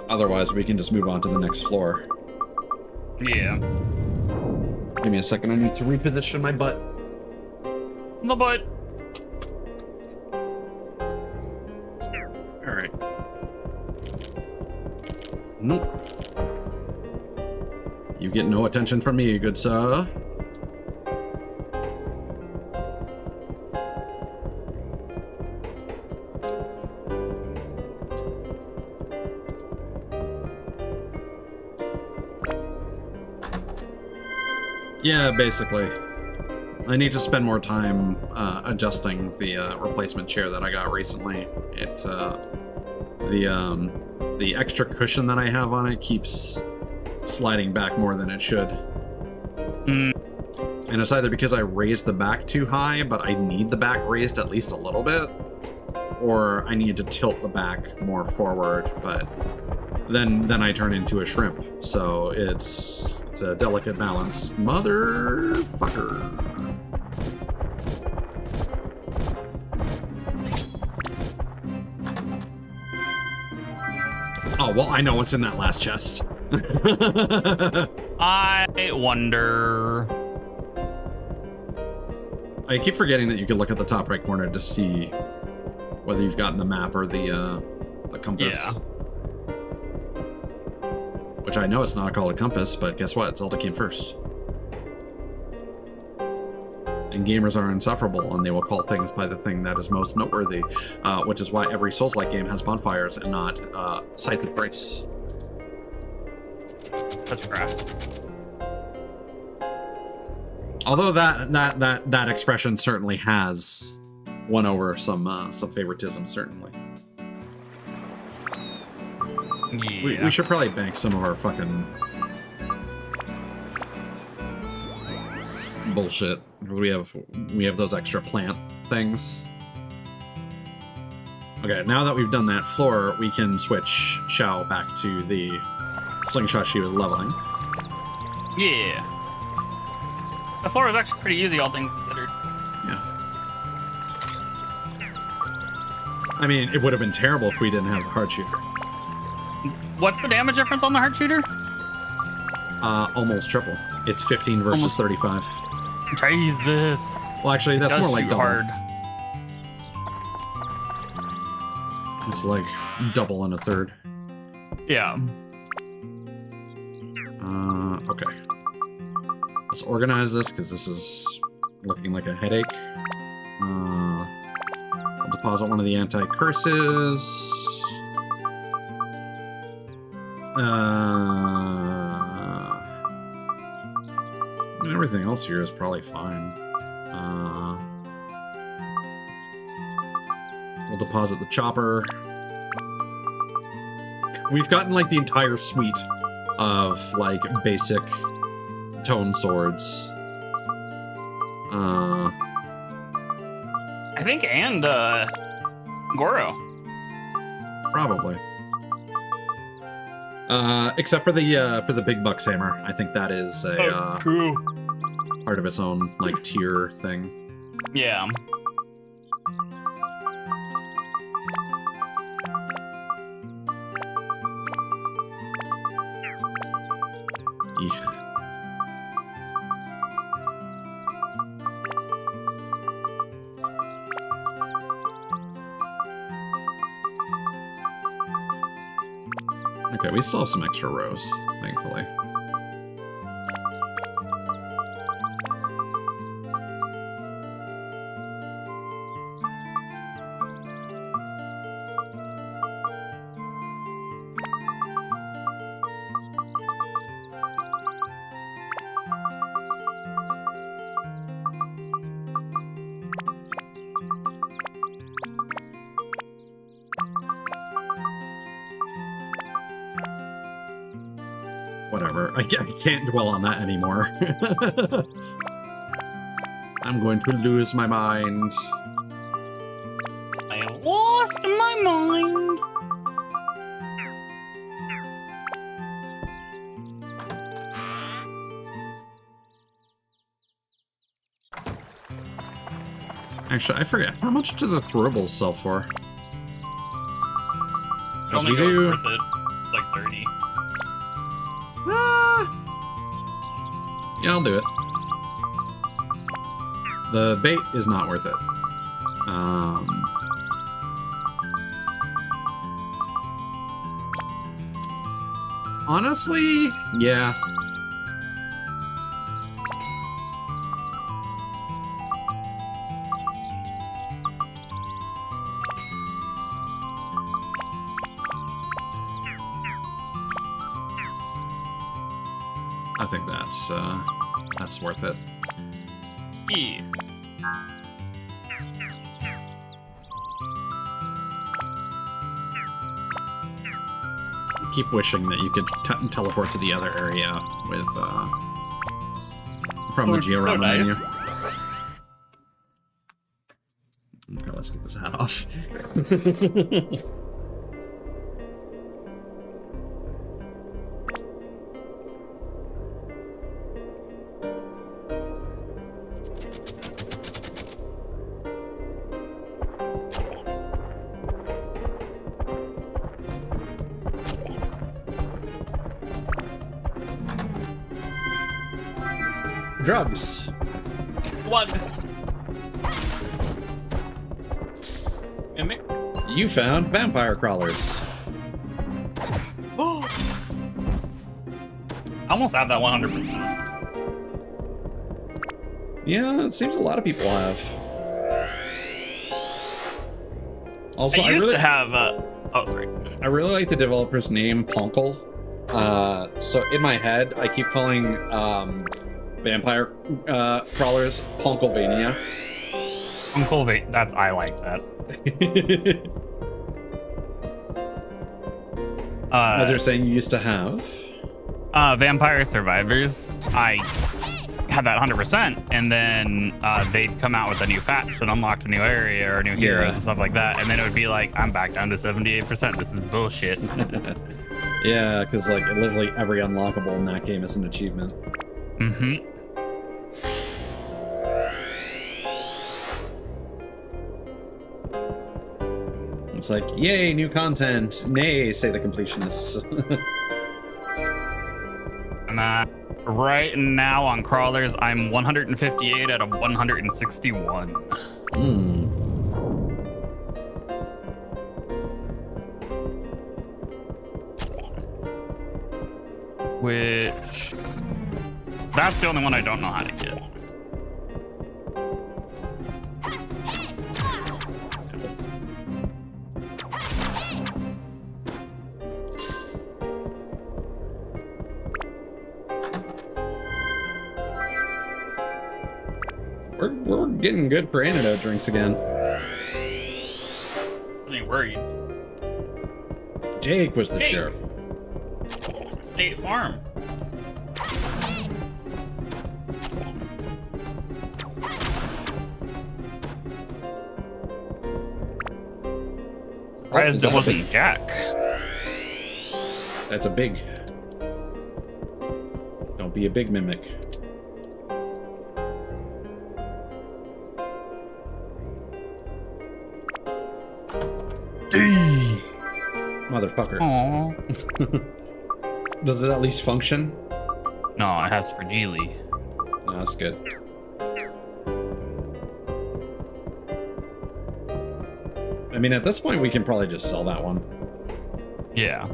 Otherwise, we can just move on to the next floor. Yeah. Give me a second, I need to reposition my butt. The butt. Alright. Nope. You get no attention from me, good sir. Yeah, basically. I need to spend more time adjusting the replacement chair that I got recently. It the extra cushion that I have on it keeps sliding back more than it should. Mm. And it's either because I raised the back too high, but I need the back raised at least a little bit, or I need to tilt the back more forward, but then I turn into a shrimp. So it's a delicate balance. Motherfucker. Oh, well, I know what's in that last chest. I wonder. I keep forgetting that you can look at the top right corner to see whether you've gotten the map or the compass. Yeah. Which I know it's not called a compass, but guess what? Zelda came first. And gamers are insufferable, and they will call things by the thing that is most noteworthy, which is why every Souls-like game has bonfires and not Scythe of Grace. Touch grass. Although that expression certainly has won over some favoritism, certainly. Yeah. We should probably bank some of our fucking bullshit, because we have those extra plant things. Okay, now that we've done that floor, we can switch Xiao back to the slingshot she was leveling. Yeah. The floor is actually pretty easy, all things considered. Yeah. I mean, it would have been terrible if we didn't have the hard shooter. What's the damage difference on the heart shooter? Almost triple. It's 15 versus Almost. 35. Jesus. Well, actually, that's Does more like shoot double. hard. It's like double and a third. Yeah. Okay. Let's organize this, because this is looking like a headache. I'll deposit one of the anti-curses. And everything else here is probably fine. We'll deposit the chopper. We've gotten like the entire suite of like basic tone swords. I think, and Goro. Probably. Except for the big buck's hammer. I think that is a True. part of its own like tier thing. Yeah. Eek. Okay, we still have some extra rows, thankfully. Whatever. I can't dwell on that anymore. I'm going to lose my mind. I have lost my mind. Actually, I forget. How much do the throwables sell for? It Because only we goes do... worth it, like 30. Yeah, I'll do it. The bait is not worth it. Honestly, yeah. I think that's worth it. Yeah. Keep wishing that you could teleport to the other area with from the Would be so Giorama nice. menu. Okay, let's get this hat off. Drugs. Blood. Mimic. You found vampire crawlers. I almost have that 100%. Yeah, it seems a lot of people have. Also, I used to have. Oh, sorry. I really like the developer's name, Ponkle. So in my head, I keep calling vampire crawlers Ponklevania. Uncle Vate. I like that. As you're saying, you used to have. Vampire Survivors. I had that 100%, and then they'd come out with a new patch that unlocked a new area or new heroes and stuff like that, and then it would be like, I'm back down to 78%. This is bullshit. Yeah, because like literally every unlockable in that game is an achievement. Mm-hmm. It's like, yay, new content. Nay, say the completionists. And right now on crawlers, I'm 158 out of 161. Hmm. Which... That's the only one I don't know how to get. We're getting good for antidote drinks again. I ain't worried. Jake was the Jake. sheriff. State Farm. Surprised it wasn't Jack. That's a big. Don't be a big mimic. Motherfucker. Aww. Does it at least function? No, it has fragile. No, that's good. I mean, at this point, we can probably just sell that one. Yeah.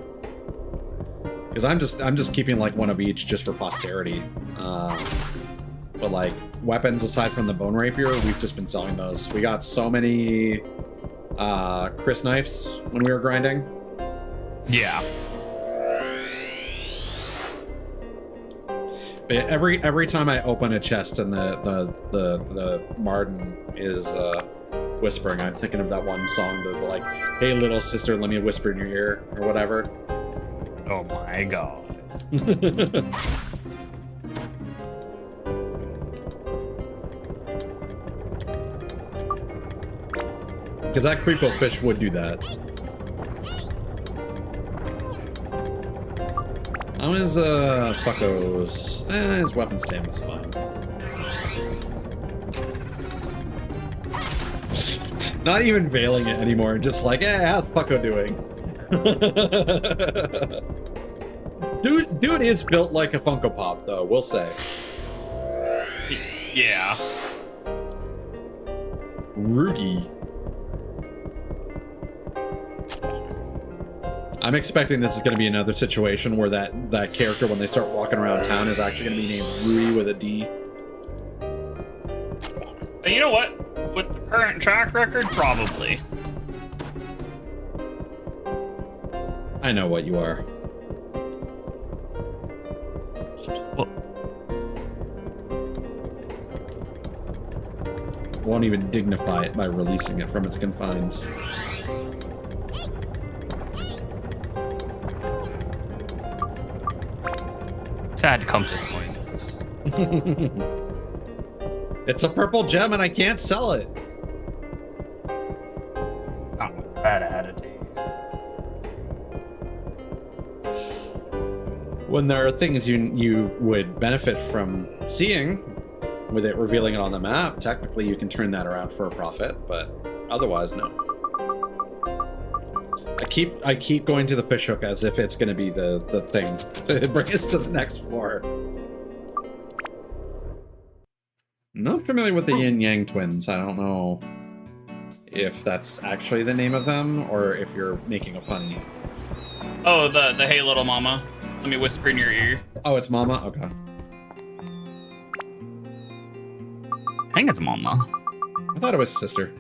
Because I'm just keeping like one of each just for posterity. But like weapons aside from the bone rapier, we've just been selling those. We got so many Chris knives when we were grinding. Yeah. But every time I open a chest and the Marden is whispering, I'm thinking of that one song that like, "Hey little sister, let me whisper in your ear" or whatever. Oh my god. Because that creepo fish would do that. How is fuckos? His weapon stamina's fine. Not even veiling it anymore, just like, how's fucko doing? Dude is built like a Funko Pop, though, we'll say. Yeah. Rudy. I'm expecting this is going to be another situation where that character, when they start walking around town, is actually going to be named Rudy with a D. And you know what? With the current track record, probably. I know what you are. Well, Won't even dignify it by releasing it from its confines. sad compass noises. It's a purple gem and I can't sell it. Not with that attitude. When there are things you would benefit from seeing, with it revealing it on the map, technically you can turn that around for a profit, but otherwise, no. I keep going to the fishhook as if it's going to be the thing to bring us to the next floor. Not familiar with the Yin Yang twins. I don't know if that's actually the name of them or if you're making a funny. Oh, the hey little mama. Let me whisper in your ear. Oh, it's Mama? Okay. I think it's mama. I thought it was sister.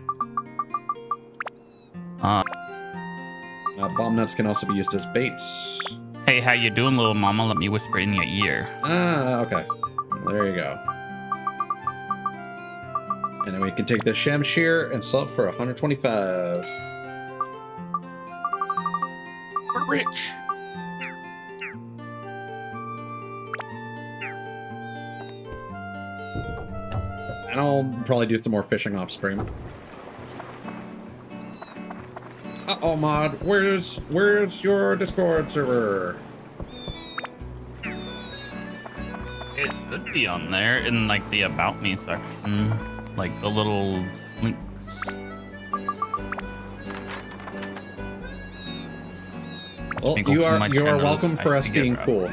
Bomb nuts can also be used as baits. Hey, how you doing, little mama? Let me whisper in your ear. Okay. There you go. And then we can take the Shamshir and sell it for 125. We're rich. And I'll probably do some more fishing off stream. Uh-oh, Mod. Where's your Discord server? It should be on there in like the About Me section. Like the little links. Well, you are welcome for us being cool.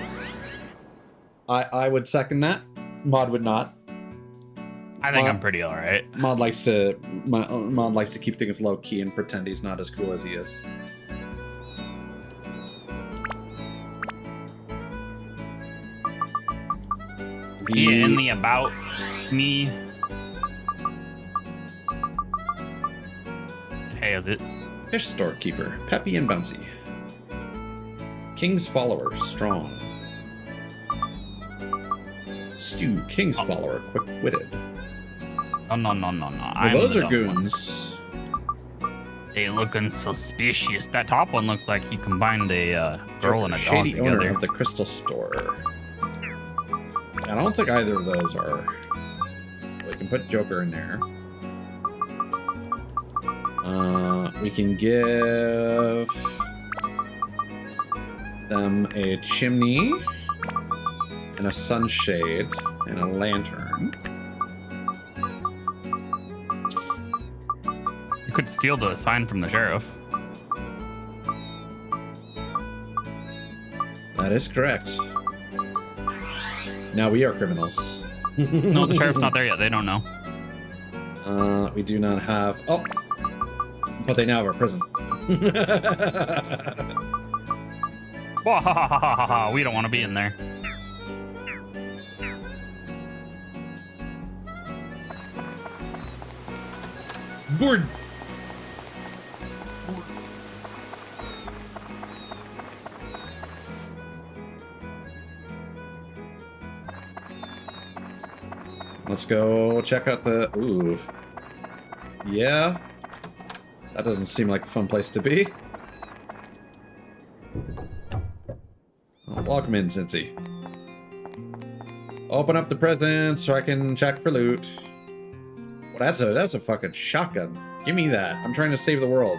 I would second that. Mod would not. I think I'm pretty alright. Mod likes to keep things low key and pretend he's not as cool as he is. Yeah, in the About Me. Hey, is it? Fish storekeeper, peppy and bouncy. King's follower, strong. Stew, King's follower, quick-witted. No. Well, those are goons. They looking suspicious. That top one looks like he combined a girl and a dog Shady owner together. of the crystal store. I don't think either of those are. We can put Joker in there. We can give them a chimney and a sunshade and a lantern. You could steal the sign from the sheriff. That is correct. Now we are criminals. No, the sheriff's not there yet. They don't know. We do not have. Oh, but they now have a prison. Wahahaha, we don't want to be in there. Board. Let's go check out the. Ooh. Yeah. That doesn't seem like a fun place to be. Oh, welcome in, Cincy. Open up the present so I can check for loot. Well, that's a fucking shotgun. Give me that. I'm trying to save the world.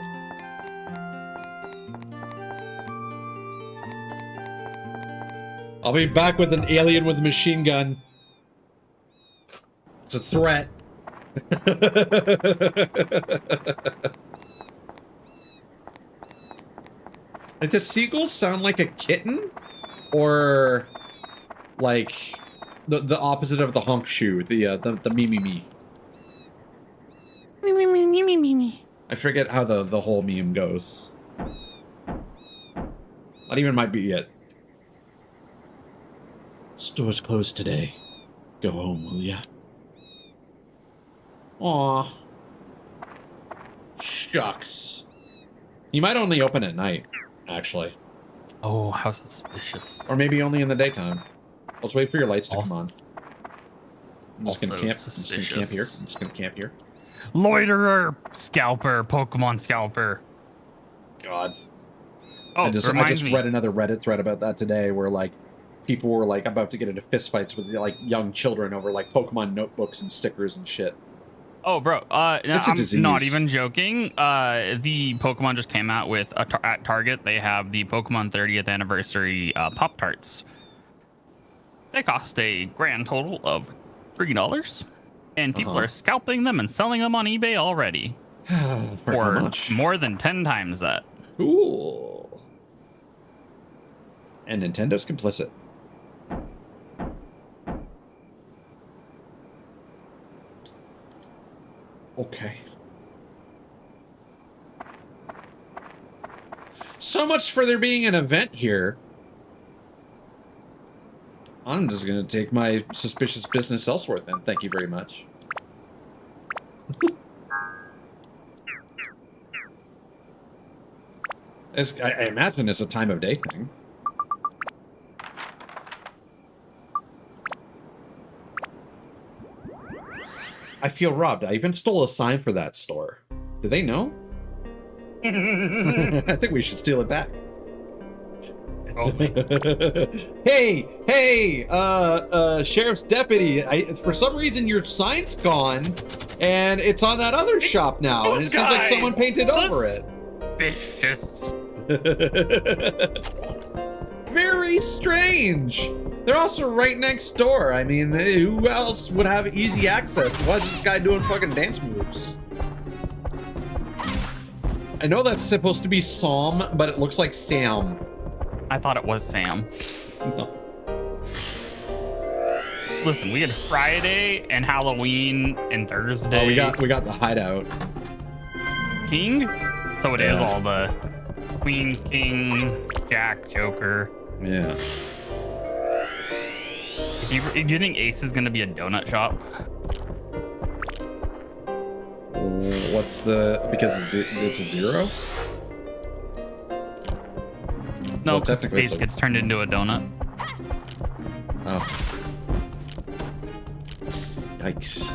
I'll be back with an alien with a machine gun. It's a threat. Like, does seagulls sound like a kitten? Or like the opposite of the honk shoe, the me me me. Me. I forget how the whole meme goes. Not even might be it. Store's closed today. Go home, will ya? Aw. Shucks. You might only open at night, actually. Oh, how suspicious. Or maybe only in the daytime. Let's wait for your lights to come on. I'm just gonna Also camp. I'm just gonna camp here. I'm just gonna camp here. Loiterer, scalper, Pokemon scalper. God. Oh, I just read another Reddit thread about that today, where like people were like about to get into fistfights with like young children over like Pokemon notebooks and stickers and shit. Oh, bro. It's a disease. I'm not even joking. The Pokemon just came out with at Target. They have the Pokemon 30th anniversary Pop Tarts. They cost a grand total of $3, and people are scalping them and selling them on eBay already For how much? more than 10 times that. Cool. And Nintendo's complicit. Okay. So much for there being an event here. I'm just gonna take my suspicious business elsewhere then. Thank you very much. I imagine it's a time of day thing. I feel robbed. I even stole a sign for that store. Do they know? I think we should steal it back. Hey, sheriff's deputy. For some reason your sign's gone, and it's on that other shop now, and it seems like someone painted over it. Suspicious. Very strange. They're also right next door. I mean, who else would have easy access? Why is this guy doing fucking dance moves? I know that's supposed to be Psalm, but it looks like Sam. I thought it was Sam. No. Listen, we had Friday and Halloween and Thursday. Oh, we got the hideout. King? So it is Yeah. all the Queens, King, Jack, Joker. Yeah. Do you think Ace is gonna be a donut shop? What's the... because it's a 0? No, Well, because technically Ace it's a- gets turned into a donut. Oh. Yikes.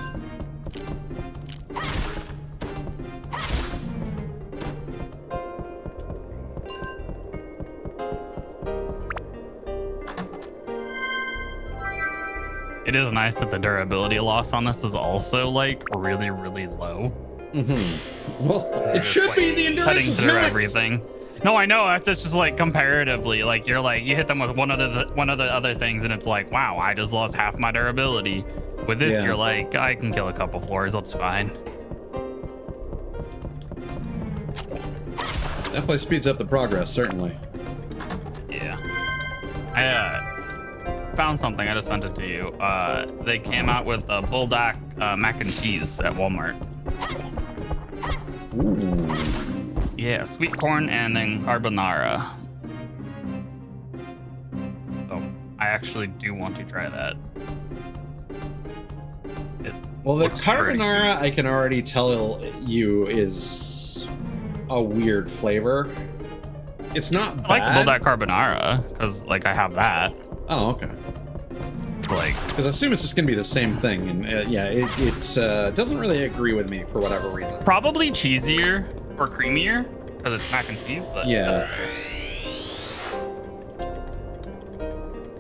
it is nice that the durability loss on this is also like really, really low. Well, it should be the endurance Cutting is through max. everything. No, I know. That's just like comparatively. Like you're like you hit them with one of the other things, and it's like, wow, I just lost half my durability. With this, Yeah. you're like, I can kill a couple floors. That's fine. Definitely speeds up the progress, certainly. Yeah. I found something. I just sent it to you. They came out with a bulldog mac and cheese at Walmart. Ooh. Yeah, sweet corn and then carbonara. So I actually do want to try that. Well, the Looks pretty carbonara, I can already tell you, is a weird flavor. It's not bad. I like the bulldog carbonara because like I have that. Oh, okay. Like Because I assume it's just going to be the same thing, and yeah, it doesn't really agree with me for whatever reason. probably cheesier or creamier because it's mac and cheese. But Yeah.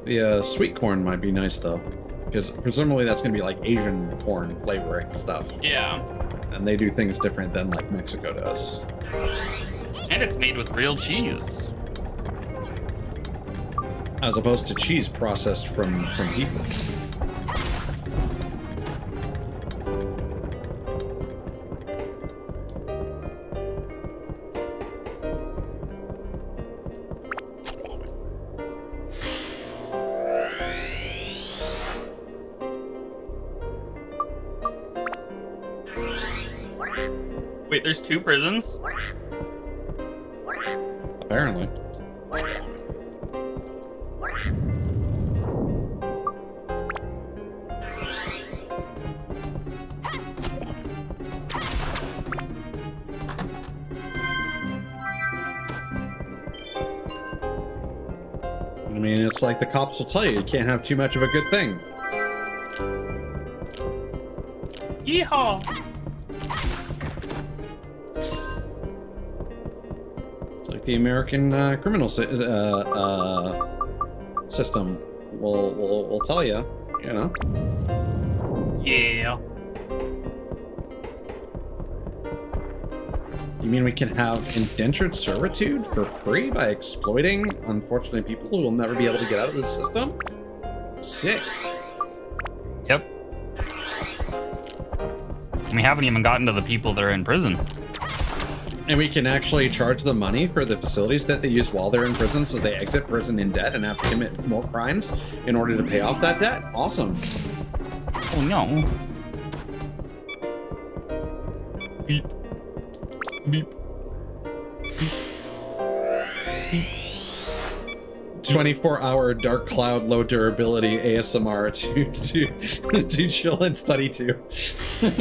The sweet corn might be nice though, because presumably that's going to be like Asian corn flavoring stuff, yeah, and they do things different than like Mexico does. and it's made with real cheese. As opposed to cheese processed from people. Wait, there's 2 prisons? Apparently. I mean, it's like the cops will tell you can't have too much of a good thing. Yeehaw! It's like the American criminal system will tell you, you know. Yeah. You mean we can have indentured servitude for free by exploiting, unfortunately, people who will never be able to get out of the system? Sick. Yep. We haven't even gotten to the people that are in prison. And we can actually charge them money for the facilities that they use while they're in prison, so they exit prison in debt and have to commit more crimes in order to pay off that debt? Awesome. Oh no. Beep. Beep. 24-hour dark cloud, low durability ASMR to chill and study to.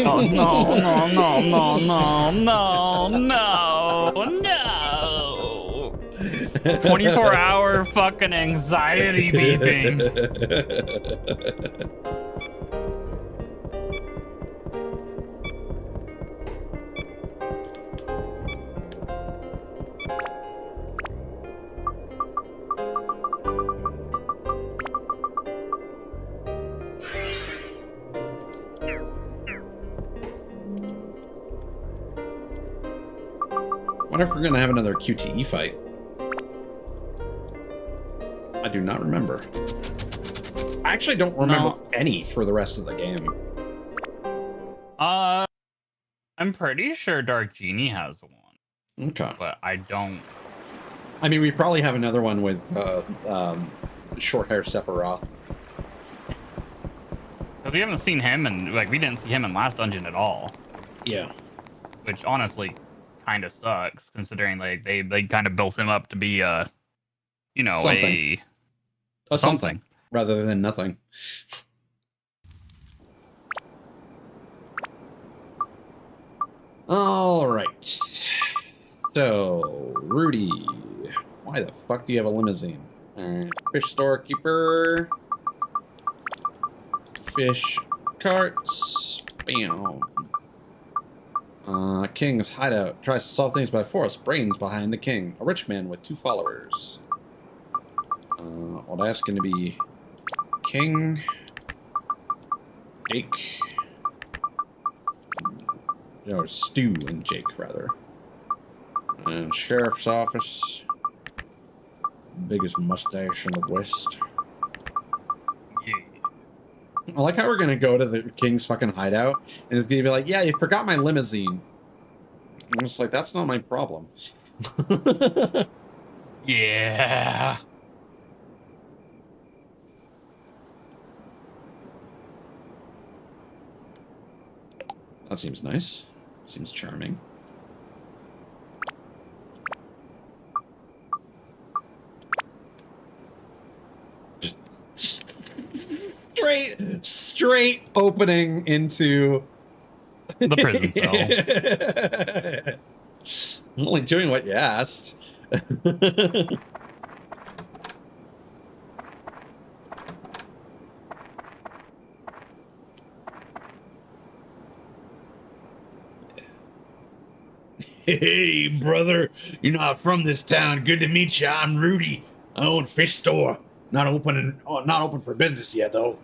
Oh no, no, no, no, no, no, no, no. 24-hour fucking anxiety beeping. Wonder if we're gonna have another QTE fight. I do not remember. I actually don't remember any for the rest of the game. I'm pretty sure Dark Genie has one, Okay. but I don't. I mean, we probably have another one with short hair Sephiroth. We haven't seen him, and like we didn't see him in last dungeon at all, Yeah. which honestly kind of sucks considering like they kind of built him up to be you know, Something. Something rather than nothing. All right. So, Rudy, why the fuck do you have a limousine? All right. Fish storekeeper. Fish carts. Bam. King's hideout tries to solve things by force. Brains behind the king. A rich man with 2 followers. Well, that's going to be King Jake. No, Stu and Jake, rather. And sheriff's office. Biggest mustache in the West. I like how we're gonna go to the king's fucking hideout, and it's gonna be like, yeah, you forgot my limousine. I'm just like, that's not my problem. Yeah. That seems nice. Seems charming. Straight opening into The prison cell. I'm only doing what you asked. Hey, brother. You're not from this town. Good to meet you. I'm Rudy. I own a fish store. Not open for business yet, though.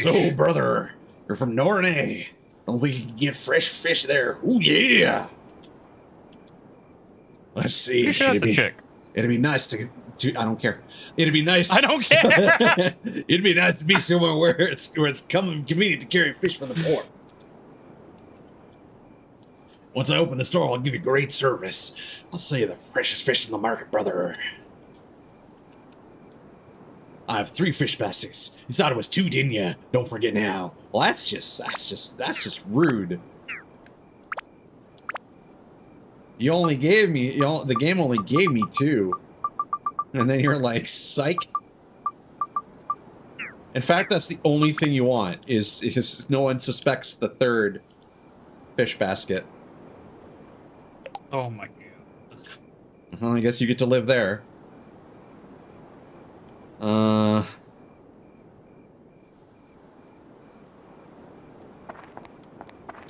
So, brother, you're from Norne. Don't think you can get fresh fish there. Ooh, yeah. Let's see. Pretty sure that's a chick. It'd be nice to I don't care. It'd be nice. I don't care. It'd be nice to be somewhere where it's convenient to carry fish from the port. Once I open the store, I'll give you great service. I'll sell you the freshest fish in the market, brother. I have 3 fish baskets. You thought it was 2, didn't you? Don't forget now. Well, that's just rude. You only gave me, the game only gave me 2. And then you're like, psych. In fact, that's the only thing you want, is no one suspects the 3rd fish basket. Oh my god. Well, I guess you get to live there.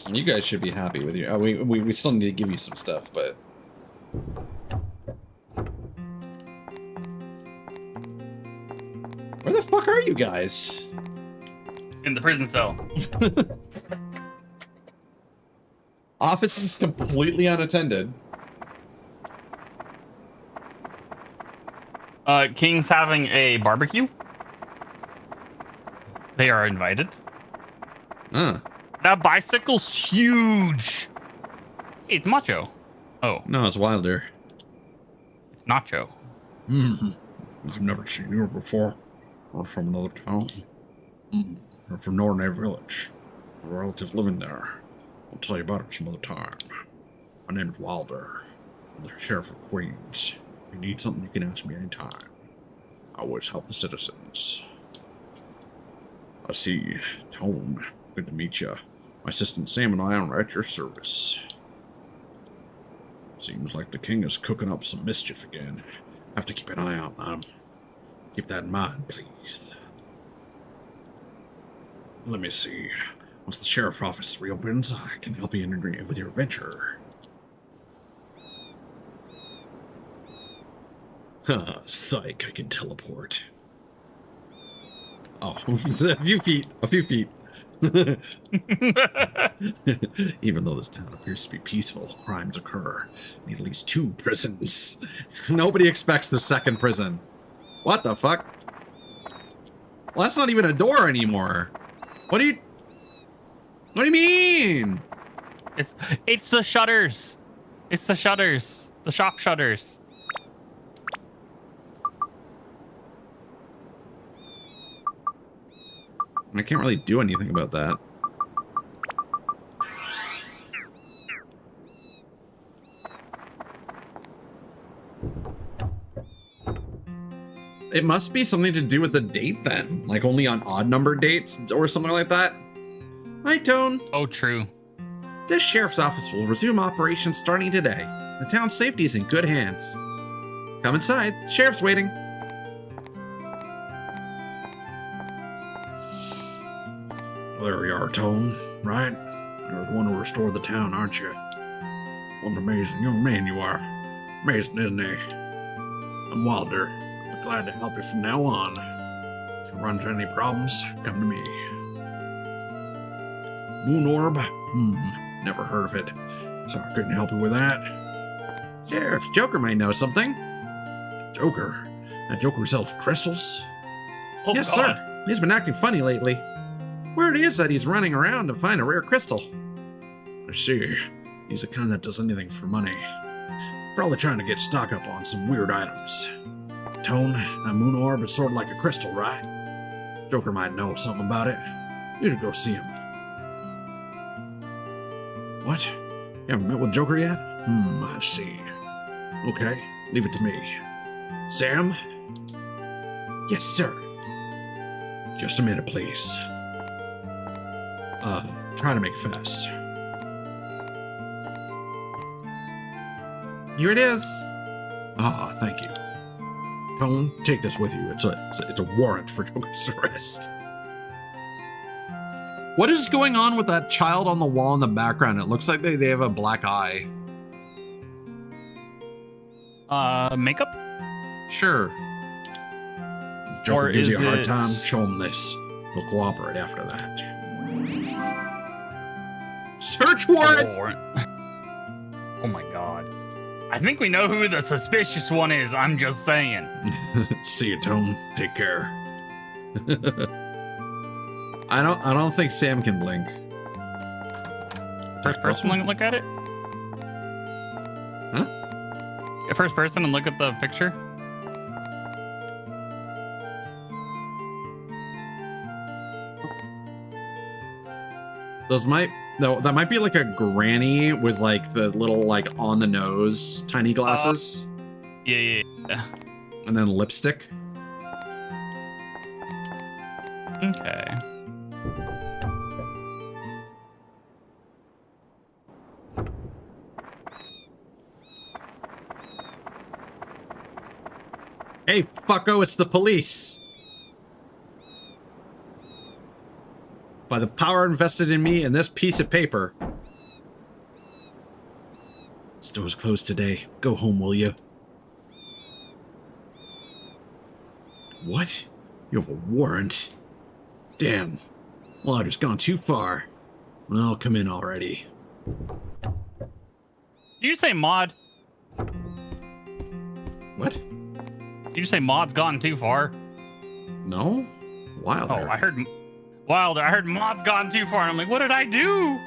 You guys should be happy with your. We still need to give you some stuff, but. Where the fuck are you guys? In the prison cell. Office is completely unattended. King's having a barbecue. They are invited. That bicycle's huge. Hey, it's Macho. Oh, No, it's Wilder. it's Nacho. I've never seen you before. We're from another town. We're from Norne Village. Our relatives living there. I'll tell you about it some other time. My name's Wilder. I'm the sheriff of Queens. If you need something, you can ask me anytime. I always help the citizens. I see. Tone. Good to meet you. My assistant Sam and I are at your service. Seems like the king is cooking up some mischief again. Have to keep an eye on them. Keep that in mind, please. Let me see. Once the sheriff's office reopens, I can help you with your adventure. Psych, I can teleport. Oh, a few feet. A few feet. Even though this town appears to be peaceful, crimes occur. Need at least 2 prisons. Nobody expects the 2nd prison. What the fuck? Well, that's not even a door anymore. What do you mean? It's the shutters. It's the shutters. The shop shutters. I can't really do anything about that. It must be something to do with the date then. Like only on odd number dates or something like that. Hi, Tone. Oh, true. This sheriff's office will resume operations starting today. The town's safety is in good hands. Come inside. The sheriff's waiting. Well, there we are, Tone, right? You're the one who restored the town, aren't you? What an amazing young man you are. Amazing, isn't he? I'm Wilder. Be glad to help you from now on. If you run into any problems, come to me. Moon Orb? Never heard of it, so I couldn't help you with that. Sheriff, Joker might know something. Joker? That Joker sells crystals? Oh, Yes, God. sir. He's been acting funny lately. Word is that he's running around to find a rare crystal. I see. He's the kind that does anything for money. Probably trying to get stock up on some weird items. Tone, that Moon Orb is sort of like a crystal, right? Joker might know something about it. You should go see him. What? You haven't met with Joker yet? I see. Okay, leave it to me. Sam? Yes, sir. Just a minute, please. Try to make fast. Here it is. Ah, thank you. Tone, take this with you. It's a warrant for Joker's arrest. What is going on with that child on the wall in the background? It looks like they have a black eye. Makeup? Sure. If Joker Or gives you is a hard it- time, show him this. He'll cooperate after that. Search warrant! Oh my god. I think we know who the suspicious one is. I'm just saying. See you, Tone. Take care. I don't think Sam can blink. First person, look at it. Huh? Yeah, first person and look at the picture. That might be like a granny with like the little like on the nose tiny glasses Yeah. and then lipstick. Okay. Hey, fucko, it's the police. By the power invested in me in this piece of paper. Store's closed today. Go home, will you? What? You have a warrant? Damn. Well, I've just gone too far. Well, I'll come in already. Did you say mod? What? Did you say mod's gone too far? No? Wilder. Oh, I heard Wilder. I heard mod's gone too far. And I'm like, what did I do?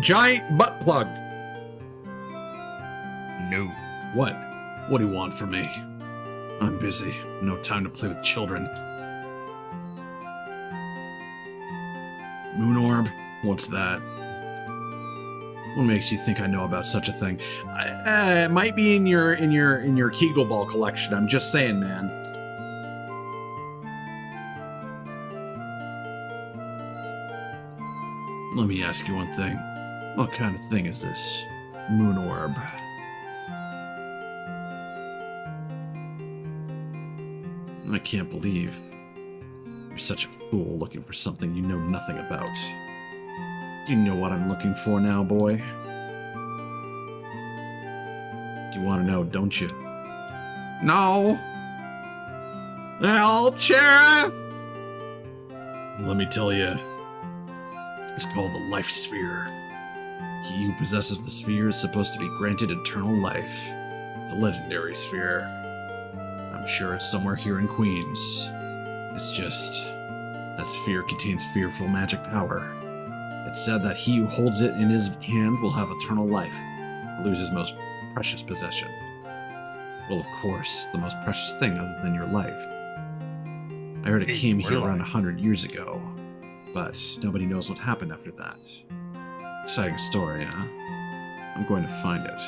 Giant butt plug. No. What? What do you want from me? I'm busy. No time to play with children. Moon Orb? What's that? What makes you think I know about such a thing? It might be in your Kegel ball collection. I'm just saying, man. Let me ask you one thing. What kind of thing is this Moon Orb? I can't believe you're such a fool looking for something you know nothing about. Do you know what I'm looking for now, boy? You want to know, don't you? No. Help, Sheriff! Let me tell you, it's called the Life Sphere. He who possesses the sphere is supposed to be granted eternal life. It's a legendary sphere. I'm sure it's somewhere here in Queens. It's just, that sphere contains fearful magic power. It's said that he who holds it in his hand will have eternal life, lose his most precious possession. Well, of course, the most precious thing other than your life. I heard it came here around 100 years ago, but nobody knows what happened after that. Exciting story, huh? I'm going to find it.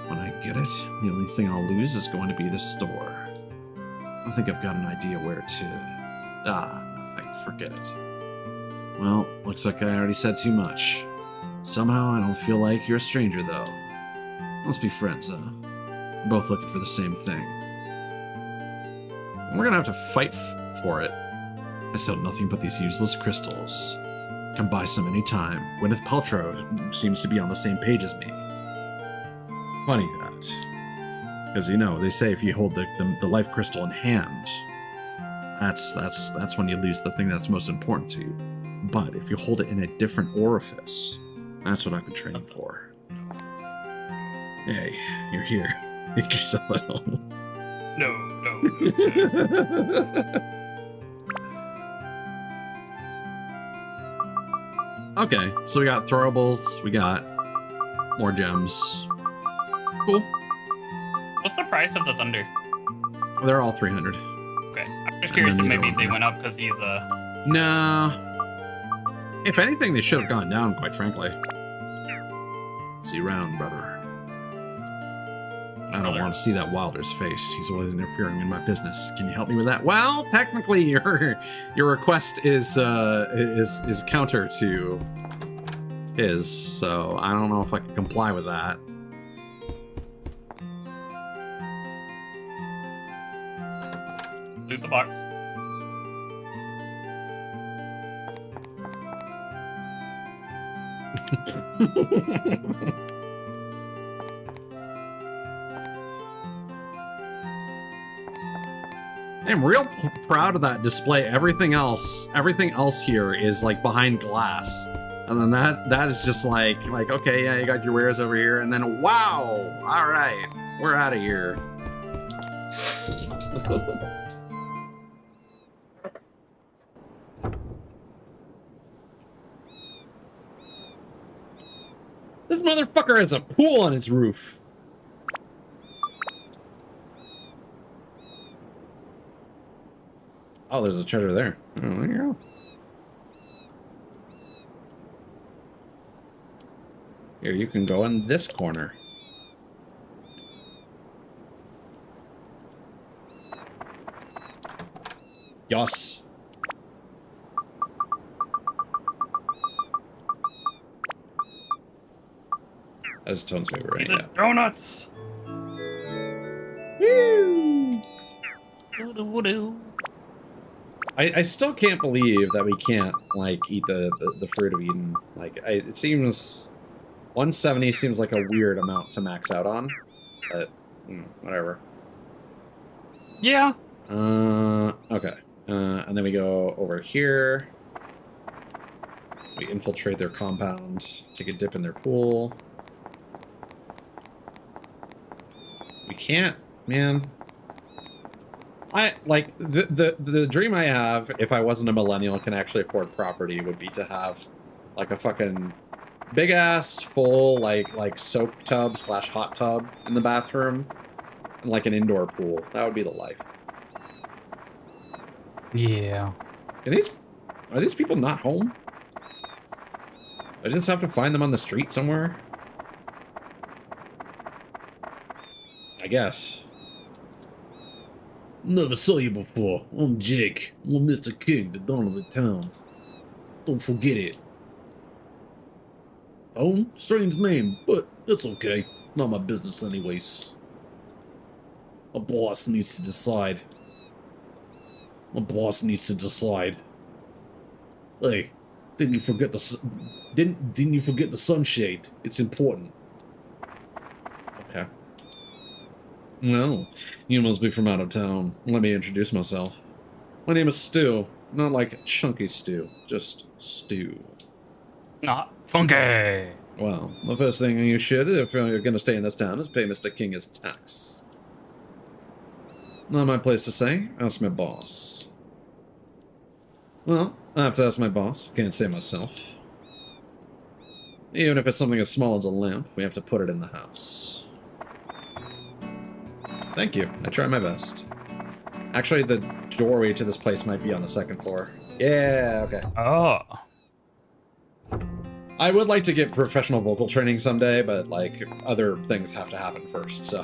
When I get it, the only thing I'll lose is going to be the store. I think I've got an idea where to... nothing. Forget it. Well, looks like I already said too much. Somehow I don't feel like you're a stranger, though. Let's be friends, huh? We're both looking for the same thing. We're gonna have to fight for it. I sell nothing but these useless crystals. Come buy some anytime. Gwyneth Paltrow seems to be on the same page as me. Funny that. Because you know they say if you hold the life crystal in hand, that's when you lose the thing that's most important to you. But if you hold it in a different orifice, that's what I've been training for. Hey, you're here. Make yourself at home. No. Okay, so we got throwables, we got more gems. Cool. What's the price of the thunder? They're all 300. Okay, I'm just And curious then if these are maybe they 100. went up because he's Nah. If anything, they should have gone down, quite frankly. See you around, brother. I don't want to see that Wilder's face. He's always interfering in my business. Can you help me with that? Well, technically, your request is counter to his, so I don't know if I can comply with that. loot the box. I'm real proud of that display. Everything else here is like behind glass, and then that is just like okay, yeah, you got your wares over here, and then wow, all right, we're out of here. This motherfucker has a pool on its roof. Oh, there's a treasure there. Oh, there you go. Here, you can go in this corner. Yes. That's Tone's favorite, right? The Yeah. donuts. Woo! Doo-doo-doo. I still can't believe that we can't like eat the fruit of Eden. Like it seems 170 seems like a weird amount to max out on, but whatever. Yeah. Okay. And then we go over here. We infiltrate their compound, take a dip in their pool. We can't, man. I like the dream I have if I wasn't a millennial and can actually afford property would be to have like a fucking big ass full like soak tub / hot tub in the bathroom and like an indoor pool. That would be the life. Yeah. Are these people not home? I just have to find them on the street somewhere? I guess. Never saw you before. I'm Jake. I'm Mr. King, the Don of the town. Don't forget it. Oh, strange name, but that's okay. Not my business anyways. A boss needs to decide. A boss needs to decide. Hey, didn't you forget the sunshade? It's important. Okay. Well, you must be from out of town. Let me introduce myself. My name is Stu. Not like Chunky Stew, just Stew. Not funky. Well, the first thing you should, if you're gonna stay in this town, is pay Mr. King his tax. Not my place to say. Ask my boss. Well, I have to ask my boss. Can't say myself. Even if it's something as small as a lamp, we have to put it in the house. Thank you. I try my best. Actually, the doorway to this place might be on the second floor. Yeah, okay. Oh. I would like to get professional vocal training someday, but, like, other things have to happen first, so...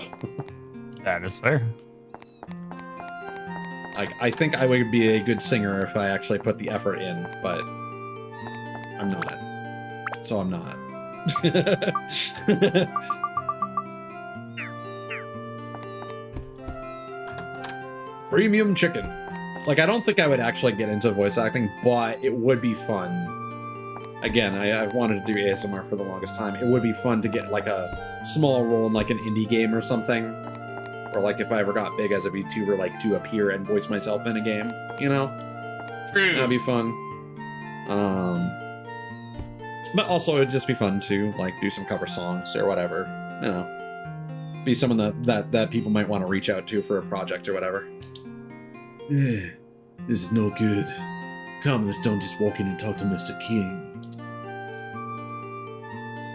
That is fair. Like, I think I would be a good singer if I actually put the effort in, but... I'm not. So I'm not. Premium chicken. Like, I don't think I would actually get into voice acting, but it would be fun. Again, I've wanted to do ASMR for the longest time. It would be fun to get, like, a small role in, like, an indie game or something. Or like if I ever got big as a VTuber, like to appear and voice myself in a game, you know? True. That'd be fun. But also it'd just be fun to like do some cover songs or whatever, you know. Be someone that people might want to reach out to for a project or whatever. This is no good. Commoners don't just walk in and talk to Mr. King.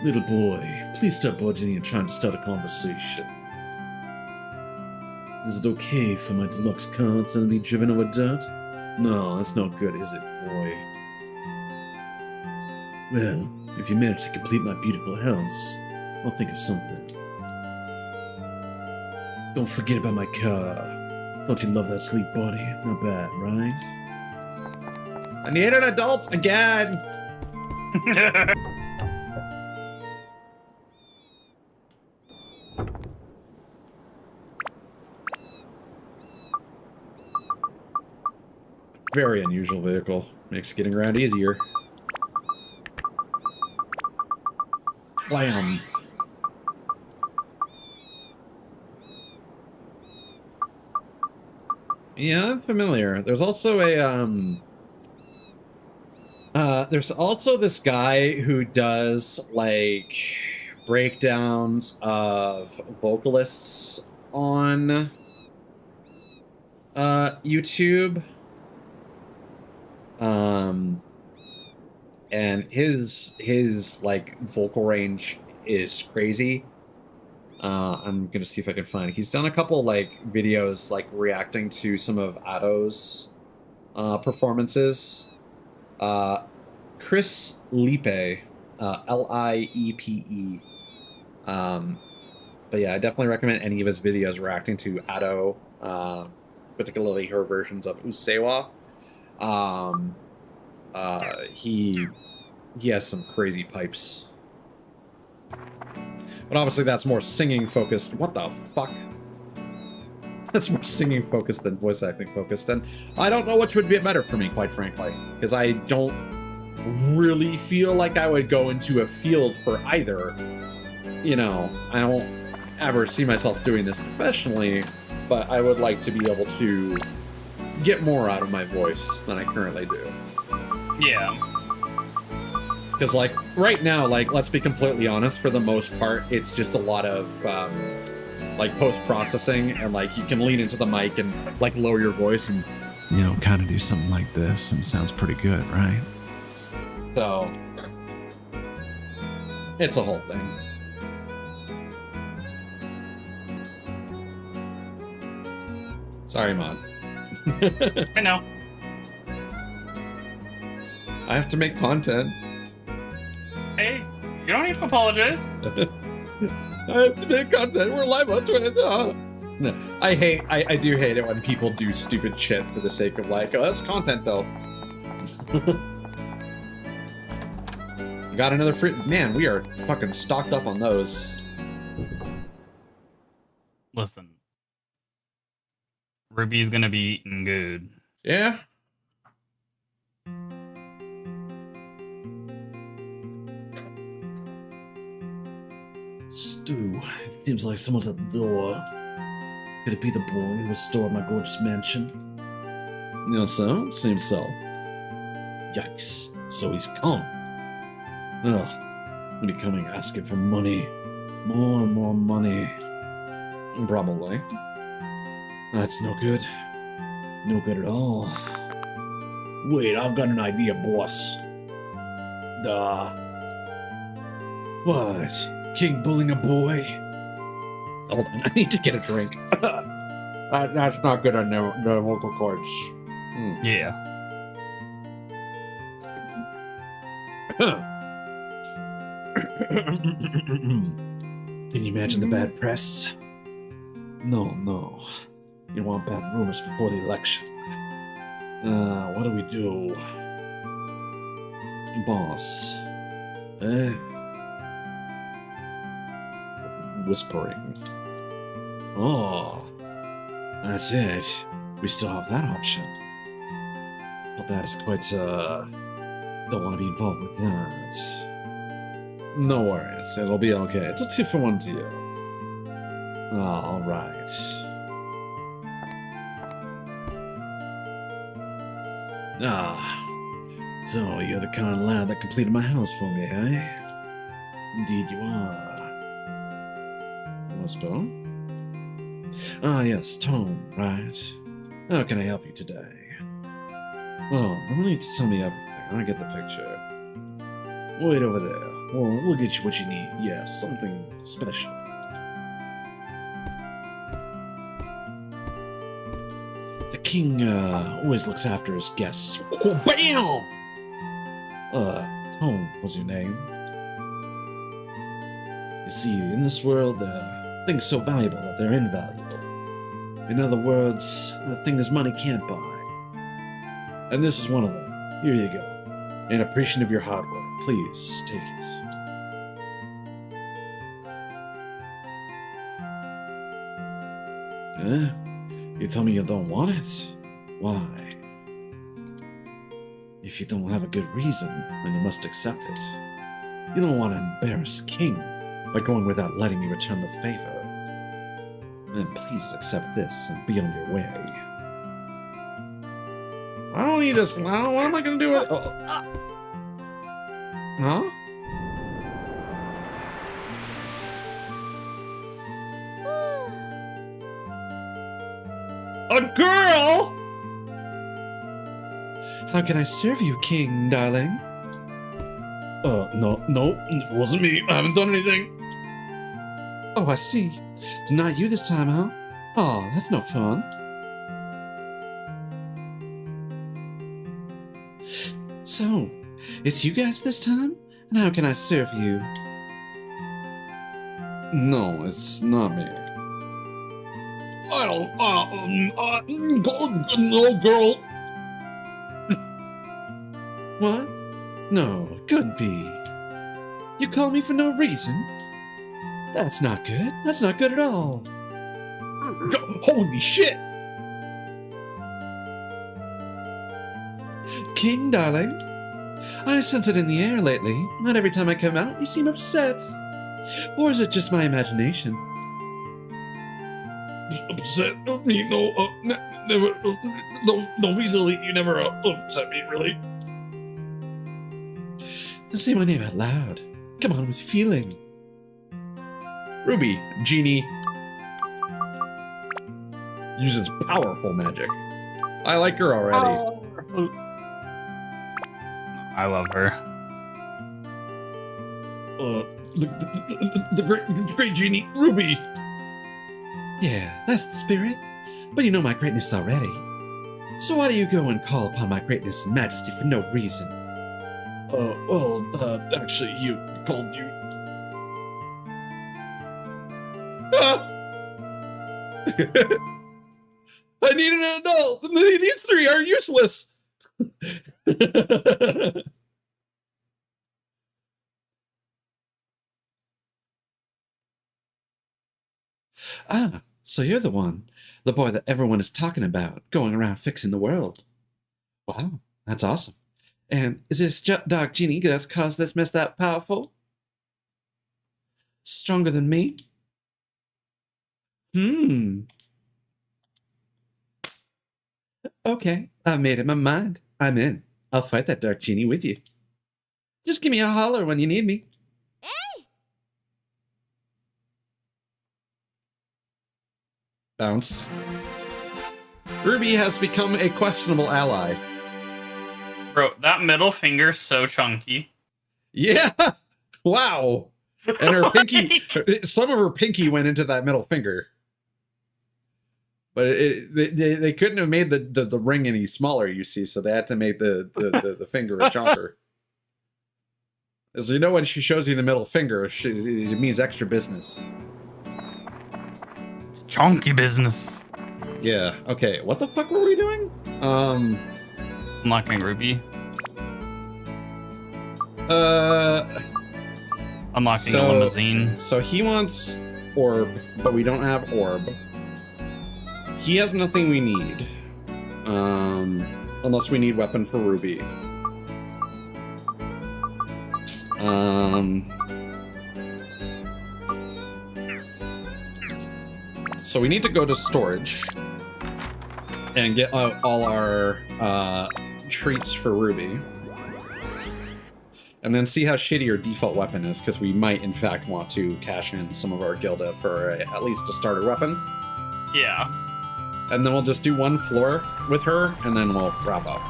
Little boy, please stop budging and trying to start a conversation. Is it okay for my deluxe car to be driven over dirt? No, that's not good, is it, boy? Well, if you manage to complete my beautiful house, I'll think of something. Don't forget about my car. Don't you love that sleek body? Not bad, right? I need an adult again! Very unusual vehicle. Makes getting around easier. Blam! Yeah, I'm familiar. There's also there's also this guy who does like breakdowns of vocalists on YouTube. And his like vocal range is crazy. I'm gonna see if I can find it. He's done a couple like videos like reacting to some of Addo's performances. Chris Lipe, Liepe. But yeah, I definitely recommend any of his videos reacting to Addo, particularly her versions of Usewa. He has some crazy pipes. But obviously that's more singing focused. What the fuck? That's more singing focused than voice acting focused. And I don't know which would be better for me, quite frankly. Because I don't really feel like I would go into a field for either. You know, I don't ever see myself doing this professionally, but I would like to be able to get more out of my voice than I currently do. Yeah. Because, like, right now, like, let's be completely honest, for the most part, it's just a lot of, like, post-processing, and, like, you can lean into the mic and, like, lower your voice and, You know, kind of do something like this, and it sounds pretty good, right? so, it's a whole thing. Sorry, Mod. I know. I have to make content. Hey, you don't need to apologize. I have to make content. We're live on Twitter. No, I do hate it when people do stupid shit for the sake of like, oh, that's content though. You got another fruit? Man, we are fucking stocked up on those. Listen. Ruby's gonna be eating good. Yeah. Stu, it seems like someone's at the door. Could it be the boy who restored my gorgeous mansion? You know so? Seems so. Yikes. So he's come. Ugh. When he coming asking for money. More and more money. Probably. That's no good. No good at all. Wait, I've got an idea, boss. What? King bullying a boy? Hold on, I need to get a drink. That's not good on the vocal cords. Yeah. Can you imagine the bad press? No. You don't want bad rumors before the election. What do we do? Boss. Whispering. Oh. That's it. We still have that option. But that is quite, don't want to be involved with that. No worries, it'll be okay. It's a 2-for-1 deal. Alright. Ah, so you're the kind lad that completed my house for me, eh? Indeed you are. What's Ah, yes, Tone, right? How can I help you today? Oh, I want you to tell me everything. I get the picture. Wait over there. We'll get you what you need. Yes, something special. The king always looks after his guests. Oh, bam! Tone was your name. You see, in this world, there are things so valuable that they're invaluable. In other words, the things money can't buy. And this is one of them. Here you go. In appreciation of your hard work, please take it. You tell me you don't want it? Why? If you don't have a good reason, then you must accept it. You don't want to embarrass King by going without letting me return the favor. Then please accept this and be on your way. I don't need this. What am I gonna do with it? Huh? A girl? How can I serve you, King, darling? No, it wasn't me. I haven't done anything. Oh, I see. It's not you this time, huh? Oh, that's no fun. So, it's you guys this time? And how can I serve you? No, it's not me. I don't, no, girl. What? No, it couldn't be. You called me for no reason? That's not good. That's not good at all. Holy shit! King, darling, I sense it in the air lately. Not every time I come out, you seem upset. Or is it just my imagination? Upset? Me? No, never. No, easily. You never upset me, really. Don't say my name out loud. Come on with feeling. Ruby, genie. Uses powerful magic. I like her already. I love her. The great genie, Ruby. Yeah, that's the spirit. But you know my greatness already. So why do you go and call upon my greatness and majesty for no reason? Actually, you called you. Ah! I need an adult. These three are useless. Ah, so you're the one. The boy that everyone is talking about, going around fixing the world. Wow, that's awesome. And is this dark genie that's caused this mess that powerful? Stronger than me? Okay, I've made up my mind. I'm in. I'll fight that dark genie with you. Just give me a holler when you need me. Bounce. Ruby has become a questionable ally. Bro, that middle finger's so chunky. Yeah! Wow! And her pinky, some of her pinky went into that middle finger. But they couldn't have made the ring any smaller, you see, so they had to make the finger a chunker. So you know when she shows you the middle finger, it means extra business. Chunky business. Yeah, okay, what the fuck were we doing? Unlocking Ruby. Unlocking a limousine. So he wants orb, but we don't have orb. He has nothing we need. Unless we need weapon for Ruby. So we need to go to storage and get all our treats for Ruby. And then see how shitty your default weapon is, because we might, in fact, want to cash in some of our Gilda for at least a starter weapon. Yeah. And then we'll just do one floor with her, and then we'll wrap up.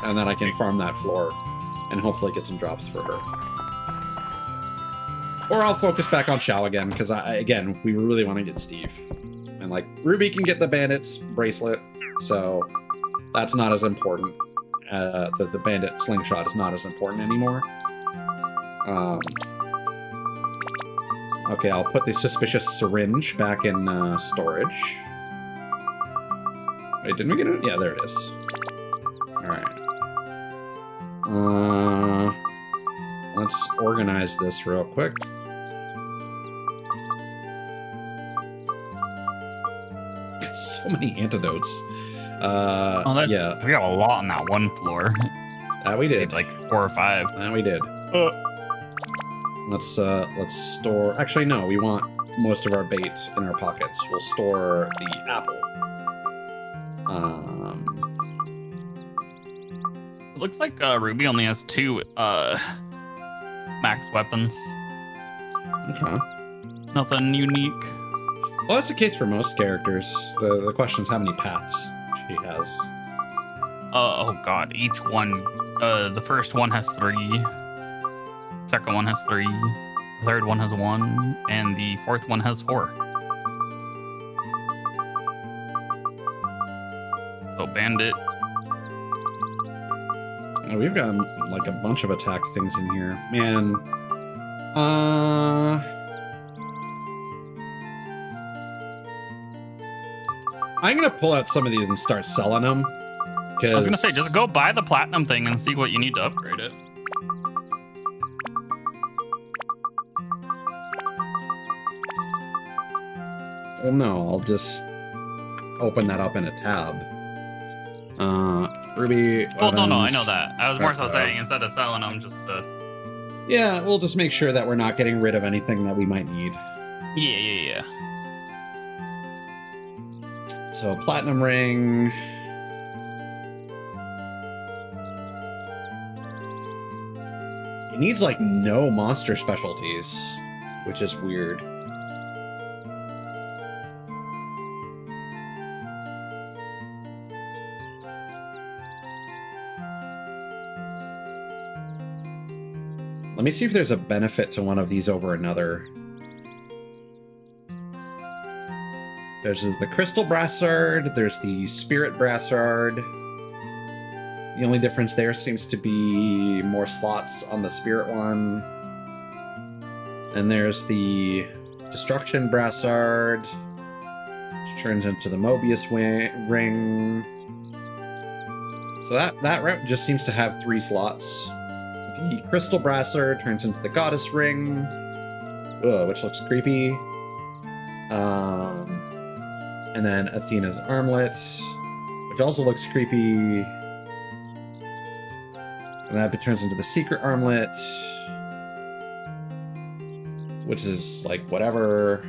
And then I can farm that floor and hopefully get some drops for her. Or I'll focus back on Xiao again, because again, we really want to get Steve. And like, Ruby can get the bandit's bracelet, so that's not as important. The bandit slingshot is not as important anymore. Okay, I'll put the suspicious syringe back in storage. Wait, didn't we get it? Yeah, there it is. Alright. Let's organize this real quick. So many antidotes. Oh, that's, yeah. We got a lot on that one floor. That we did. Like 4 or 5. That we did. Let's store... Actually, no, we want most of our bait in our pockets. We'll store the apple. It looks like Ruby only has 2 max weapons. Okay. Nothing unique. Well, that's the case for most characters. The question is how many paths she has. Oh god, each one. The first one has 3. Second one has 3. The third one has 1, and the fourth one has 4. So bandit. Oh, we've got like a bunch of attack things in here, man. I'm gonna pull out some of these and start selling them. I was gonna say, just go buy the platinum thing and see what you need to upgrade it. Well, no, I'll just open that up in a tab. Ruby. Well, no, I weapons. know that. I was more so saying instead of selling them, just to. Yeah, we'll just make sure that we're not getting rid of anything that we might need. Yeah. So, platinum ring. It needs like no monster specialties, which is weird. Let me see if there's a benefit to one of these over another. There's the crystal brassard, there's the spirit brassard. The only difference there seems to be more slots on the spirit one. And there's the destruction brassard, which turns into the Mobius ring. So that route just seems to have 3 slots. The crystal brassard turns into the goddess ring, which looks creepy. And then Athena's armlet, which also looks creepy. And that turns into the secret armlet, which is like whatever.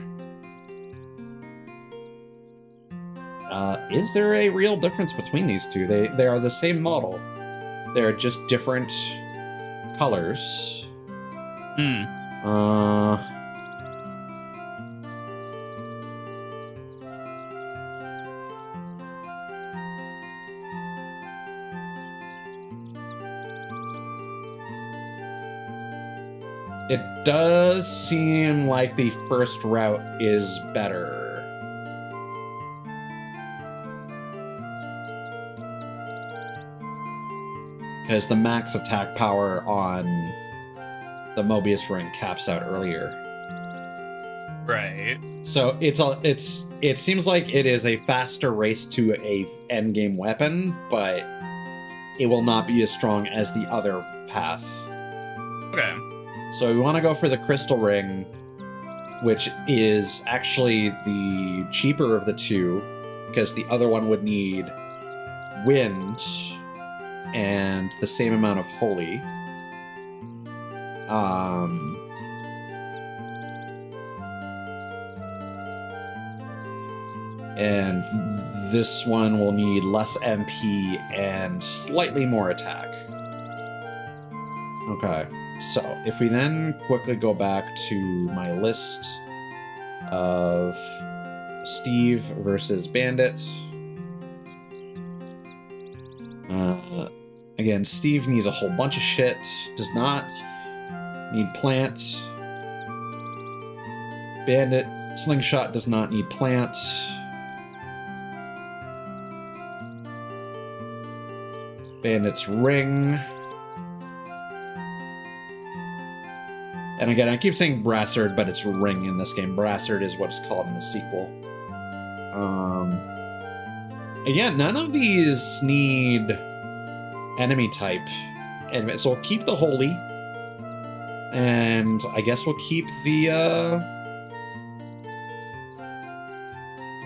Is there a real difference between these two? They are the same model. They're just different colors. It does seem like the first route is better. Because the max attack power on the Mobius ring caps out earlier. Right. So it seems like it is a faster race to a endgame weapon, but it will not be as strong as the other path. Okay. So we want to go for the crystal ring, which is actually the cheaper of the two, because the other one would need wind and the same amount of holy. And this one will need less MP and slightly more attack. Okay, so if we then quickly go back to my list of Steve versus Bandit. Again, Steve needs a whole bunch of shit. Does not need plant. Bandit Slingshot does not need plant. Bandit's ring. And again, I keep saying Brassard, but it's ring in this game. Brassard is what it's called in the sequel. Again, none of these need enemy type. And so we'll keep the holy. And I guess we'll keep the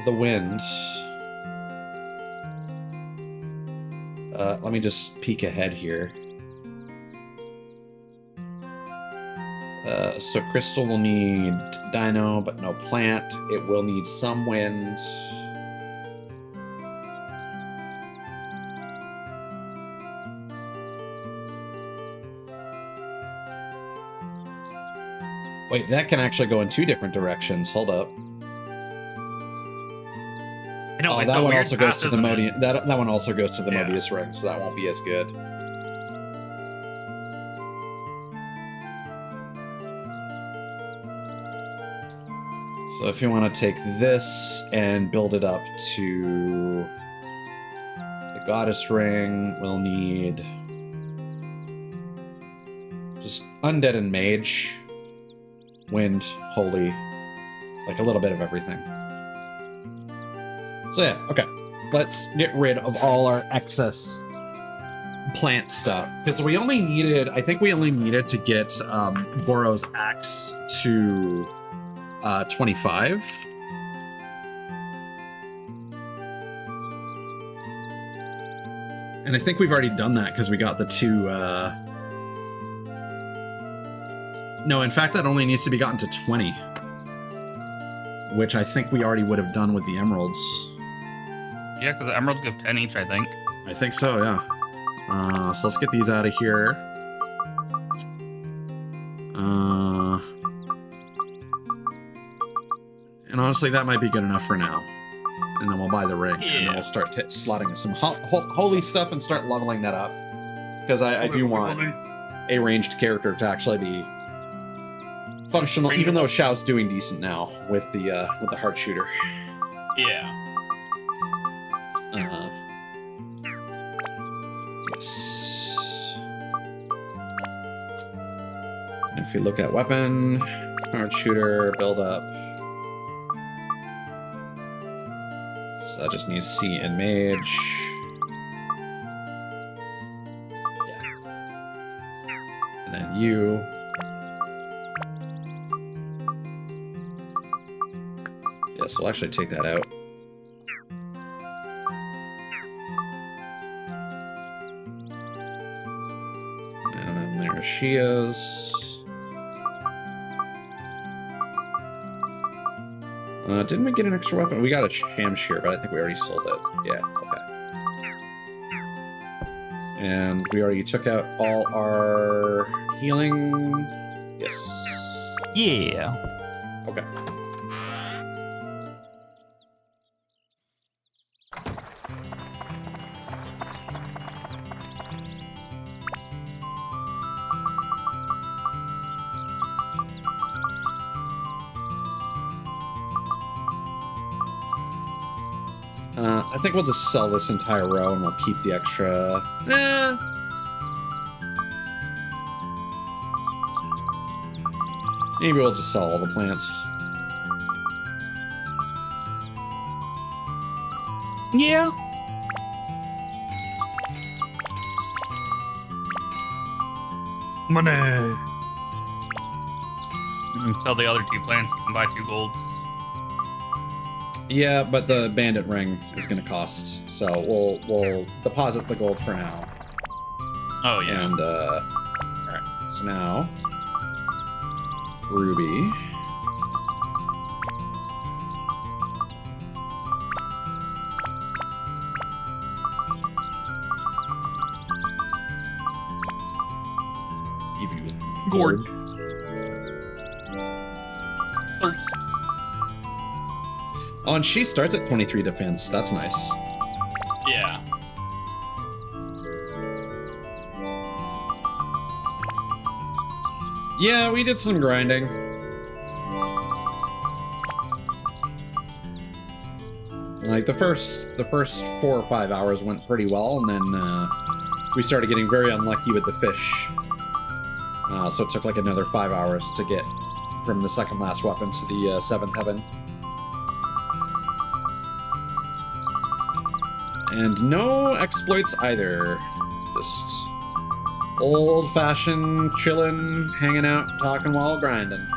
wind. Let me just peek ahead here. So Crystal will need Dino, but no plant. It will need some wind. Wait, that can actually go in two different directions. Hold up. know, that one also goes to the Mobius. That one also goes to the Mobius ring, so that won't be as good. So if you want to take this and build it up to the Goddess ring, we'll need just Undead and Mage, Wind, Holy, like a little bit of everything. So yeah, okay. Let's get rid of all our excess plant stuff. Because we only needed, I think we only needed to get Goro's axe to 25. And I think we've already done that because we got the two... No, in fact, that only needs to be gotten to 20. Which I think we already would have done with the emeralds. Yeah, because the emeralds give 10 each, I think. I think so, yeah. So let's get these out of here. And honestly, that might be good enough for now. And then we'll buy the ring. And then we'll start slotting some holy stuff and start leveling that up. Because I do want a ranged character to actually be functional, even though Xiao's doing decent now with the heart shooter. Yeah. Yes. If you look at weapon, heart shooter, build up. So I just need C and Mage. Yeah. And then you. Yeah, so we'll actually take that out. And then there she is. Didn't we get an extra weapon? We got a Shamshir, but I think we already sold it. Yeah, okay. And we already took out all our healing. Yes. Yeah. Okay. I think we'll just sell this entire row and we'll keep the extra... Maybe we'll just sell all the plants. Yeah. Money. Sell the other 2 plants, you can buy 2 golds. Yeah, but the bandit ring is going to cost, so we'll deposit the gold for now. Oh yeah. And alright, so now Ruby. Gourd. Thirst. Oh, and she starts at 23 defense. That's nice. Yeah. Yeah, we did some grinding. Like the first 4 or 5 hours went pretty well, and then we started getting very unlucky with the fish. So it took like another 5 hours to get from the second last weapon to the 7th heaven. And no exploits either. Just old-fashioned chilling, hanging out, talking while grinding.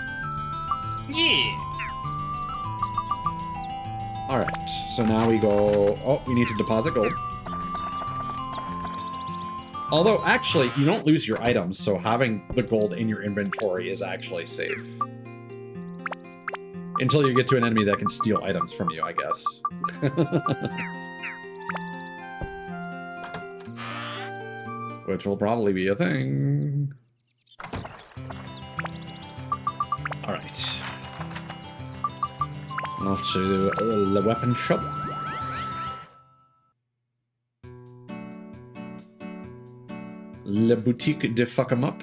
Yeah. Alright, so now we go... Oh, we need to deposit gold. Although, actually, you don't lose your items, so having the gold in your inventory is actually safe. Until you get to an enemy that can steal items from you, I guess. Which will probably be a thing. Alright. Off to the weapon shop. La boutique de fuck 'em up.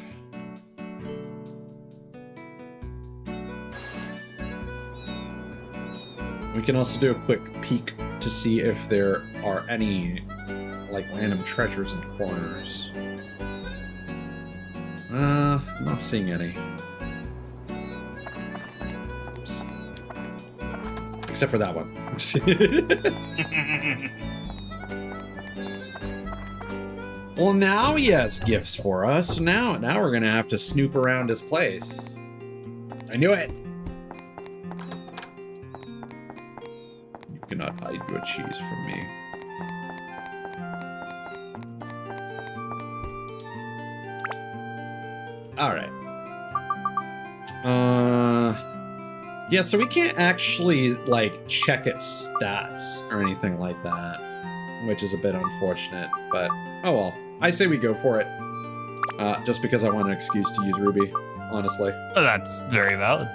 We can also do a quick peek to see if there are any like random treasures in corners. Not seeing any. Oops. Except for that one. Well, now he has gifts for us. Now we're gonna have to snoop around his place. I knew it. You cannot hide your cheese from me. All right. Yeah, so we can't actually like check its stats or anything like that, which is a bit unfortunate, but oh well. I say we go for it. Just because I want an excuse to use Ruby, honestly. Oh, that's very valid.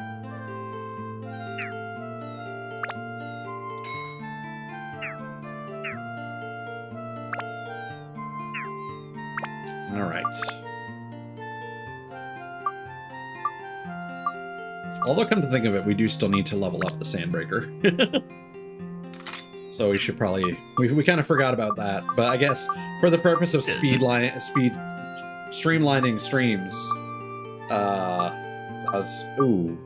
All right. Although, come to think of it, we do still need to level up the Sandbreaker. So we should probably... We kind of forgot about that. But I guess for the purpose of streamlining streams, that was... Ooh.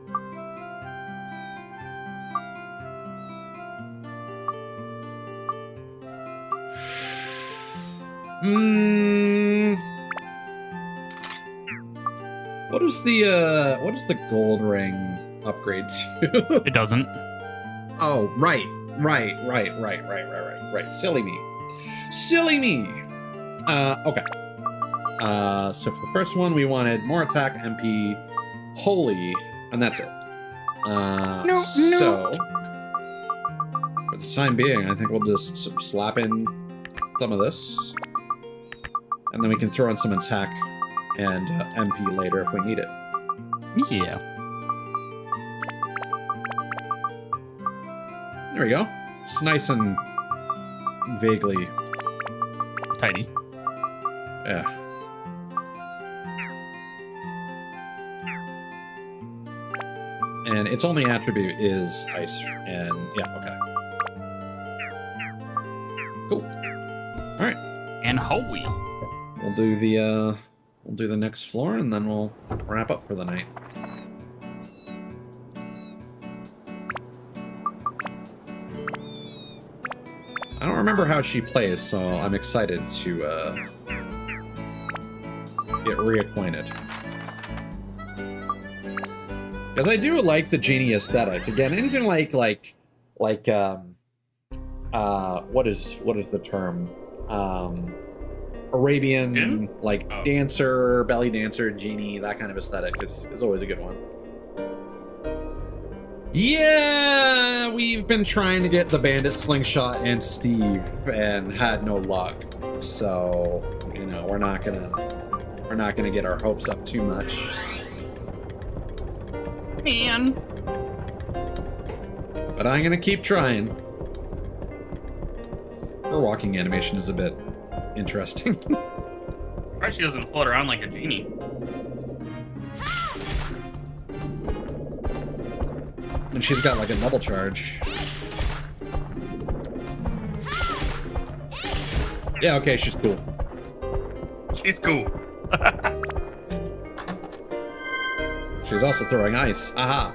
What is the gold ring upgrade to? It doesn't. Oh, right. Silly me. Okay. So for the first one, we wanted more attack, MP, holy, and that's it. So for the time being, I think we'll just slap in some of this, and then we can throw in some attack and MP later if we need it. Yeah. There we go. It's nice and vaguely Tidy. Yeah. And its only attribute is ice, and yeah, okay. Cool. All right. And holy. We'll do the next floor, and then we'll wrap up for the night. I don't remember how she plays, so I'm excited to get reacquainted. Because I do like the genie aesthetic. Again, anything like what is the term? Arabian, like dancer, belly dancer, genie, that kind of aesthetic is always a good one. Yeah, we've been trying to get the Bandit Slingshot and Steve and had no luck. So, you know, we're not gonna we're not going to get our hopes up too much. Man. But I'm going to keep trying. Her walking animation is a bit interesting. Why she doesn't float around like a genie? And she's got like a double charge. Yeah, okay, she's cool. She's cool. She's also throwing ice. Aha!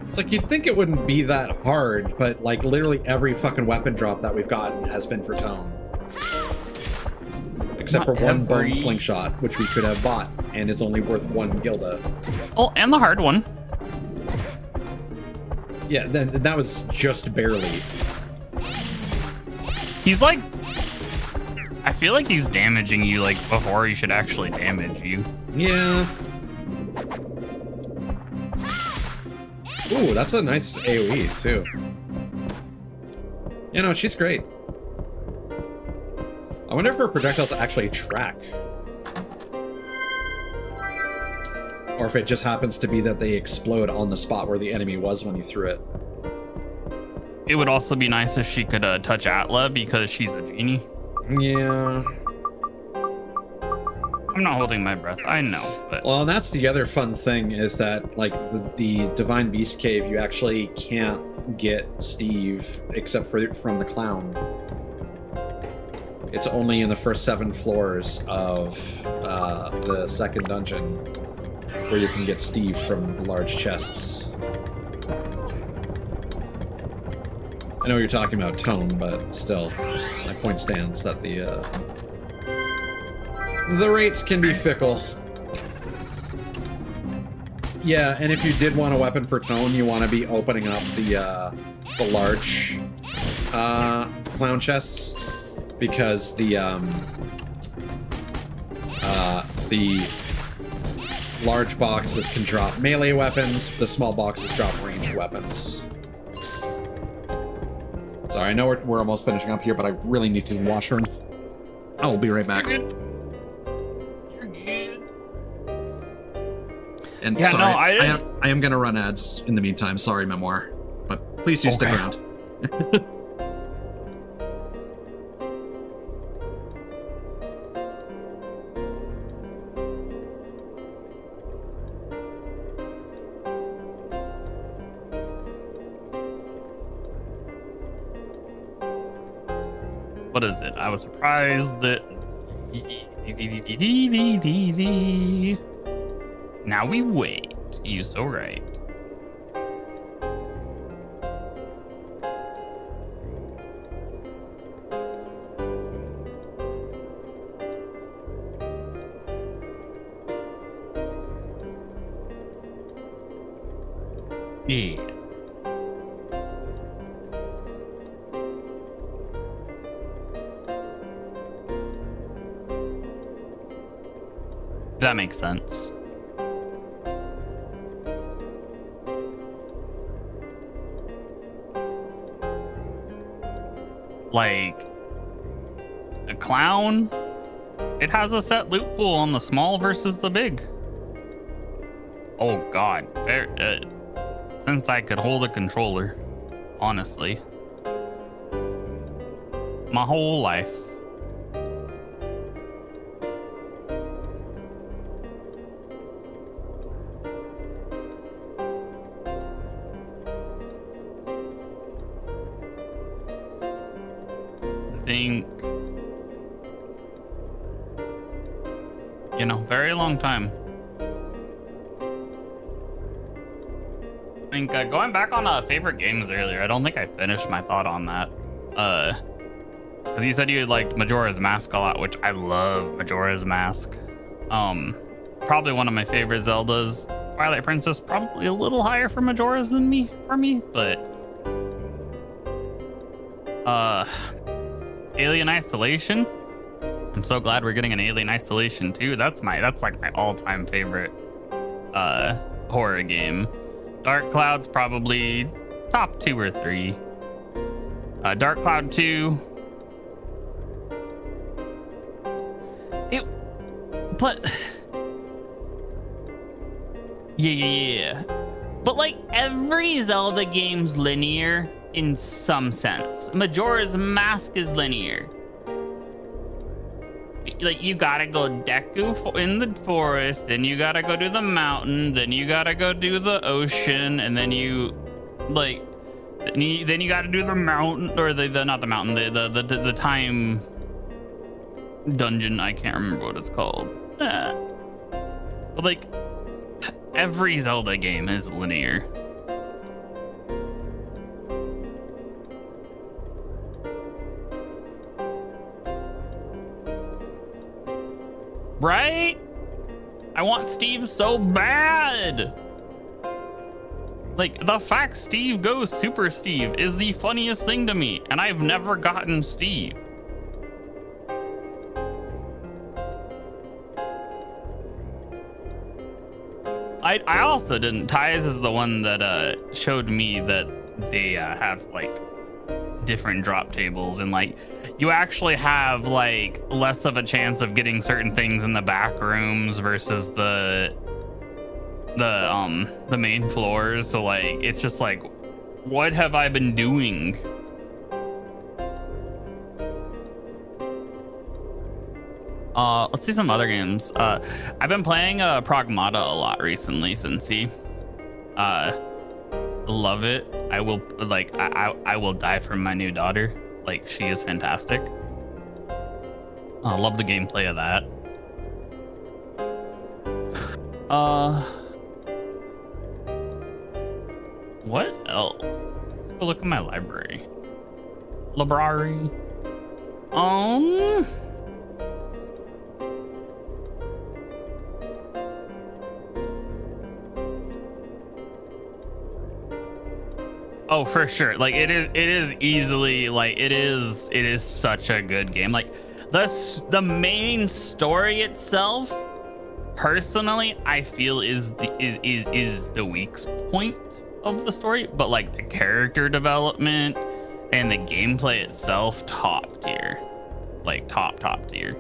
It's like you'd think it wouldn't be that hard, but like literally every fucking weapon drop that we've gotten has been for tone. Except for one bone slingshot, which we could have bought, and is only worth 1 gilda. Oh, and the hard one. Yeah, then that was just barely. He's like... I feel like he's damaging you like before he should actually damage you. Yeah. Ooh, that's a nice AoE, too. You know, she's great. I wonder if her projectiles actually track. Or if it just happens to be that they explode on the spot where the enemy was when you threw it. It would also be nice if she could touch Atla because she's a genie. Yeah. I'm not holding my breath, I know, but... Well, and that's the other fun thing is that, like, the Divine Beast Cave, you actually can't get Steve except for from the clown. It's only in the first 7 floors of the second dungeon where you can get Steve from the large chests. I know you're talking about tone, but still, my point stands that the rates can be fickle. Yeah, and if you did want a weapon for tone, you want to be opening up the large clown chests. Because the large boxes can drop melee weapons, the small boxes drop ranged weapons. Sorry, I know we're almost finishing up here, but I really need to wash her. I'll be right back. You're good. You're good. And Yeah, sorry, no, I am gonna run ads in the meantime. Sorry, Memoir, but please do stick Okay. around. What is it? I was surprised that... Now we wait. You so right. Yeah. That makes sense. Like a clown, it has a set loot pool on the small versus the big. Oh god, since I could hold a controller, honestly, my whole life. Think, you know, very long time. I think going back on favorite games earlier, I don't think I finished my thought on that. Because you said you liked Majora's Mask a lot, which I love Majora's Mask. Probably one of my favorite Zeldas. Twilight Princess probably a little higher for Majora's than me, but Alien Isolation. I'm so glad we're getting an Alien Isolation too. That's like my all-time favorite horror game. Dark Cloud's probably top 2 or 3. Dark Cloud 2. But yeah. But like every Zelda game's linear in some sense. Majora's Mask is linear. Like you gotta go Deku in the forest, then you gotta go do the mountain, then you gotta go do the ocean, and then you like then you gotta do the mountain or the not the mountain, the time dungeon. I can't remember what it's called. But like every Zelda game is linear. Right? I want Steve so bad. Like the fact Steve goes Super Steve is the funniest thing to me, and I've never gotten Steve. I also didn't. Ty's is the one that showed me that they have like different drop tables, and like you actually have like less of a chance of getting certain things in the back rooms versus the main floors. So like it's just like, what have I been doing? Let's see some other games. I've been playing Pragmata a lot recently, Cincy. Love it. I will like I will die for my new daughter. Like she is fantastic. I love the gameplay of that. What else? Let's go look at my library. Library. Oh, for sure. Like it is easily like it is such a good game. Like the main story itself, personally, I feel is the weak point of the story, but like the character development and the gameplay itself, top tier. Like top tier.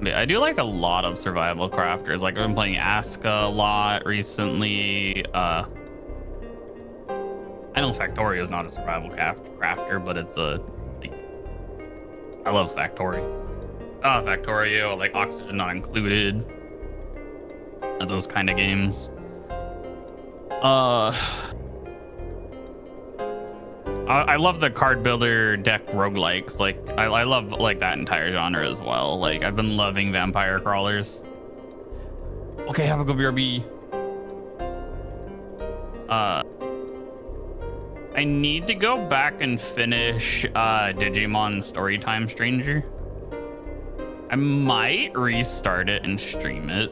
I do like a lot of survival crafters. Like I've been playing Aska a lot recently. I know Factorio is not a survival crafter, but it's a like, I love Factorio. Factorio, like Oxygen Not Included. Those kind of games. I love the card builder deck roguelikes. Like I love like that entire genre as well. Like I've been loving vampire crawlers. Okay, have a good BRB. I need to go back and finish Digimon Storytime Stranger. I might restart it and stream it.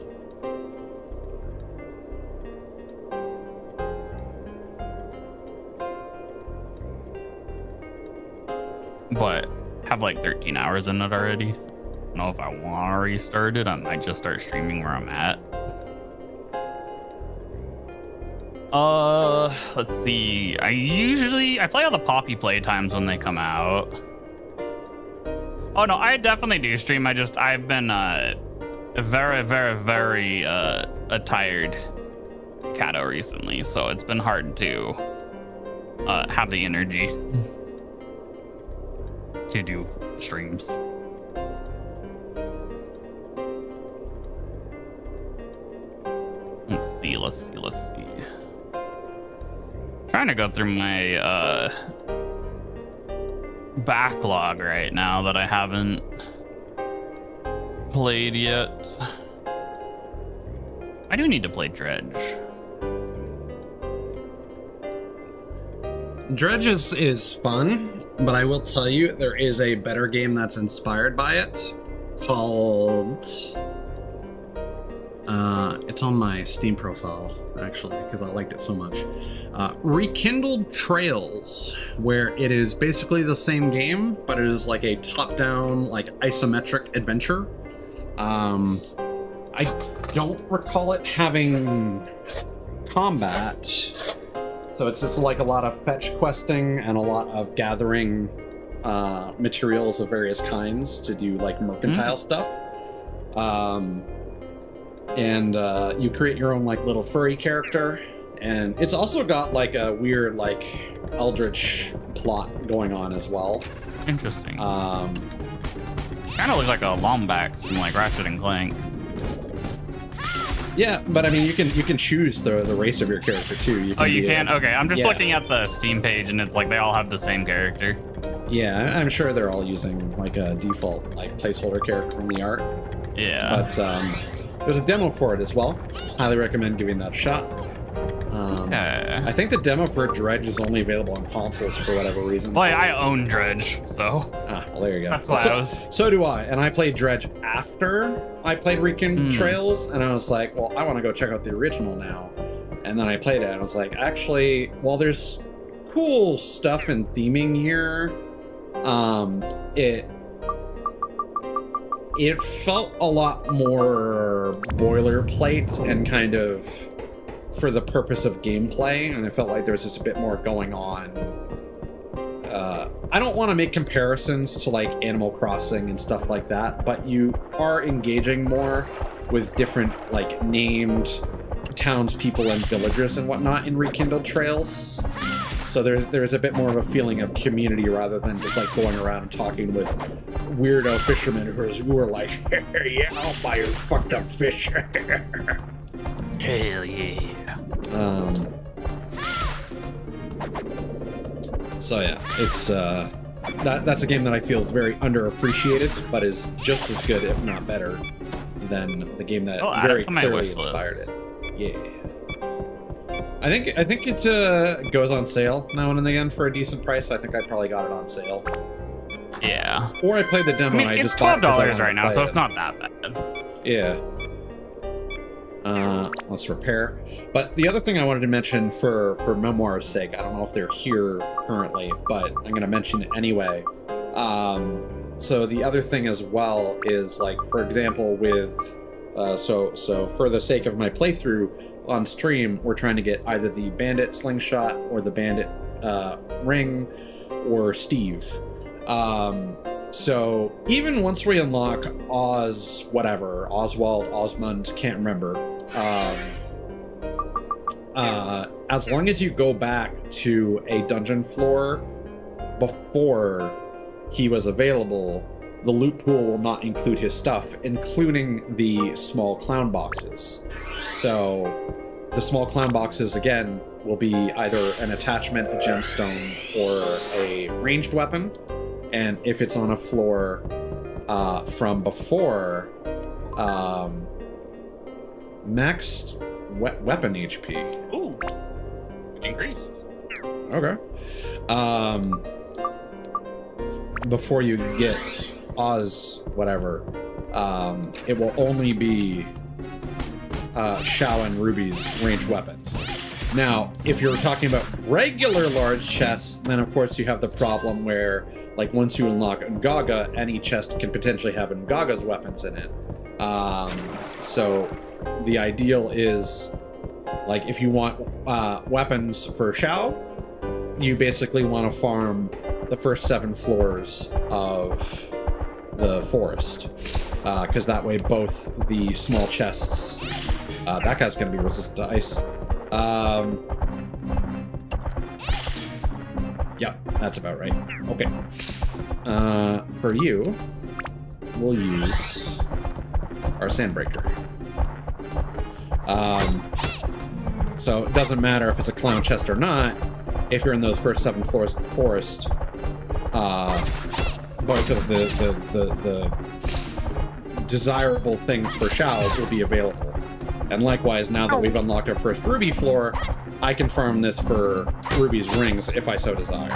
But have like 13 hours in it already. I don't know if I want to restart it. I might just start streaming where I'm at. Let's see. I play all the Poppy playtimes when they come out. Oh no, I definitely do stream. I've been very a tired Kato recently, so it's been hard to have the energy to do streams. Let's see. Trying to go through my backlog right now that I haven't played yet. I do need to play Dredge. Dredge is fun, but I will tell you there is a better game that's inspired by it called It's on my Steam profile, actually, because I liked it so much. Rekindled Trails, where it is basically the same game, but it is like a top-down, like isometric adventure. I don't recall it having combat, so it's just like a lot of fetch questing and a lot of gathering materials of various kinds to do like mercantile stuff. And you create your own like little furry character, and it's also got like a weird like eldritch plot going on as well. Interesting. Kind of looks like a Lombax from like Ratchet and Clank. Yeah, but I mean, you can choose the race of your character too. You can. Okay, I'm just yeah. looking at the Steam page, and it's like they all have the same character. Yeah, I'm sure they're all using like a default like placeholder character from the art. Yeah. But there's a demo for it as well. Highly recommend giving that a shot. I think the demo for Dredge is only available on consoles for whatever reason. Well, I own Dredge, so. Well, there you go. That's why I was. So do I, and I played Dredge after I played Rekindled Trails, and I was like, well, I want to go check out the original now. And then I played it, and I was like, actually, while there's cool stuff and theming here, it felt a lot more boilerplate and kind of for the purpose of gameplay, and I felt like there was just a bit more going on. I don't want to make comparisons to like Animal Crossing and stuff like that, but you are engaging more with different like named townspeople and villagers and whatnot in Rekindled Trails. So there's a bit more of a feeling of community rather than just like going around and talking with weirdo fishermen who are like, yeah, I'll buy your fucked up fish. Hell yeah. So yeah, it's that's a game that I feel is very underappreciated, but is just as good, if not better, than the game that very clearly inspired it. Yeah. I think it goes on sale now and again for a decent price. I think I probably got it on sale. Yeah. Or I played the demo and I it's just bought it. It's $12 right now, so it's not that bad. Yeah. Let's repair. But the other thing I wanted to mention for Memoir's sake, I don't know if they're here currently, but I'm going to mention it anyway. So the other thing as well is, like, for example, with so for the sake of my playthrough on stream, we're trying to get either the Bandit Slingshot or the Bandit Ring or Steve. So even once we unlock Oswald, can't remember. As long as you go back to a dungeon floor before he was available, the loot pool will not include his stuff, including the small clown boxes. So the small clown boxes, again, will be either an attachment, a gemstone, or a ranged weapon. And if it's on a floor from before, max weapon HP. Ooh, increased. Okay. Before you get whatever, it will only be Shao and Ruby's ranged weapons. Now, if you're talking about regular large chests, then of course you have the problem where, like, once you unlock Ungaga, any chest can potentially have Ungaga's weapons in it. So the ideal is, like, if you want weapons for Shao, you basically want to farm the first 7 floors of the forest, because that way both the small chests, that guy's going to be resistant to ice. Yep, that's about right. Okay. For you, we'll use our Sandbreaker. So it doesn't matter if it's a clown chest or not. If you're in those first 7 floors of the forest, both of the desirable things for Shao will be available. And likewise, now that we've unlocked our first Ruby floor, I can farm this for Ruby's rings if I so desire.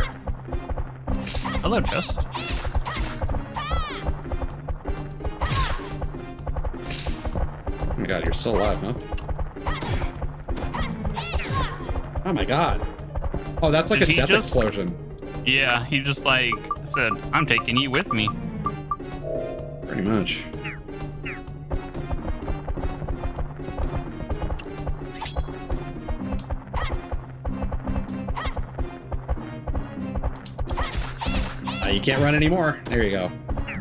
Hello, Just. Oh my god, you're still alive, huh? Oh my god. Oh, that's like Did a he death just- explosion. Yeah, he just like said, "I'm taking you with me." Pretty much. You can't run anymore. There you go.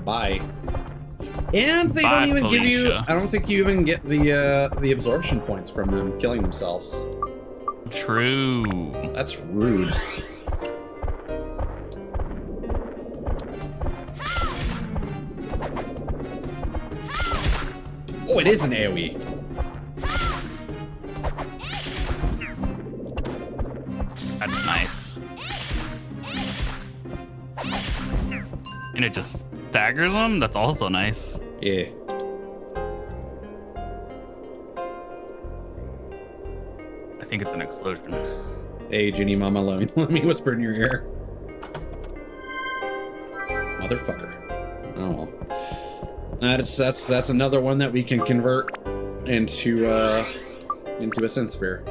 Bye. And they Bye, don't even give you. Felicia. I don't think you even get the absorption points from them killing themselves. True. That's rude. Oh, it is an AoE. That's nice. And it just staggers them. That's also nice. Yeah. I think it's an explosion. Hey, Ginny Mama, let me whisper in your ear. Motherfucker. Oh well. That's another one that we can convert into a synth sphere.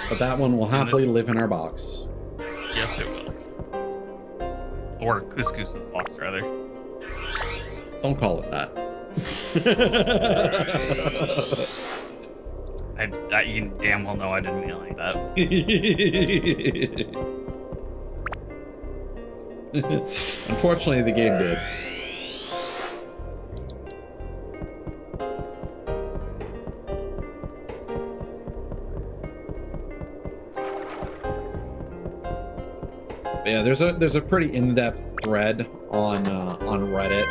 But that one will happily live in our box. Yes, it will. Or Couscous's box, rather. Don't call it that. You damn well know I didn't mean it like that. Unfortunately, the game did. Yeah, there's a pretty in-depth thread on Reddit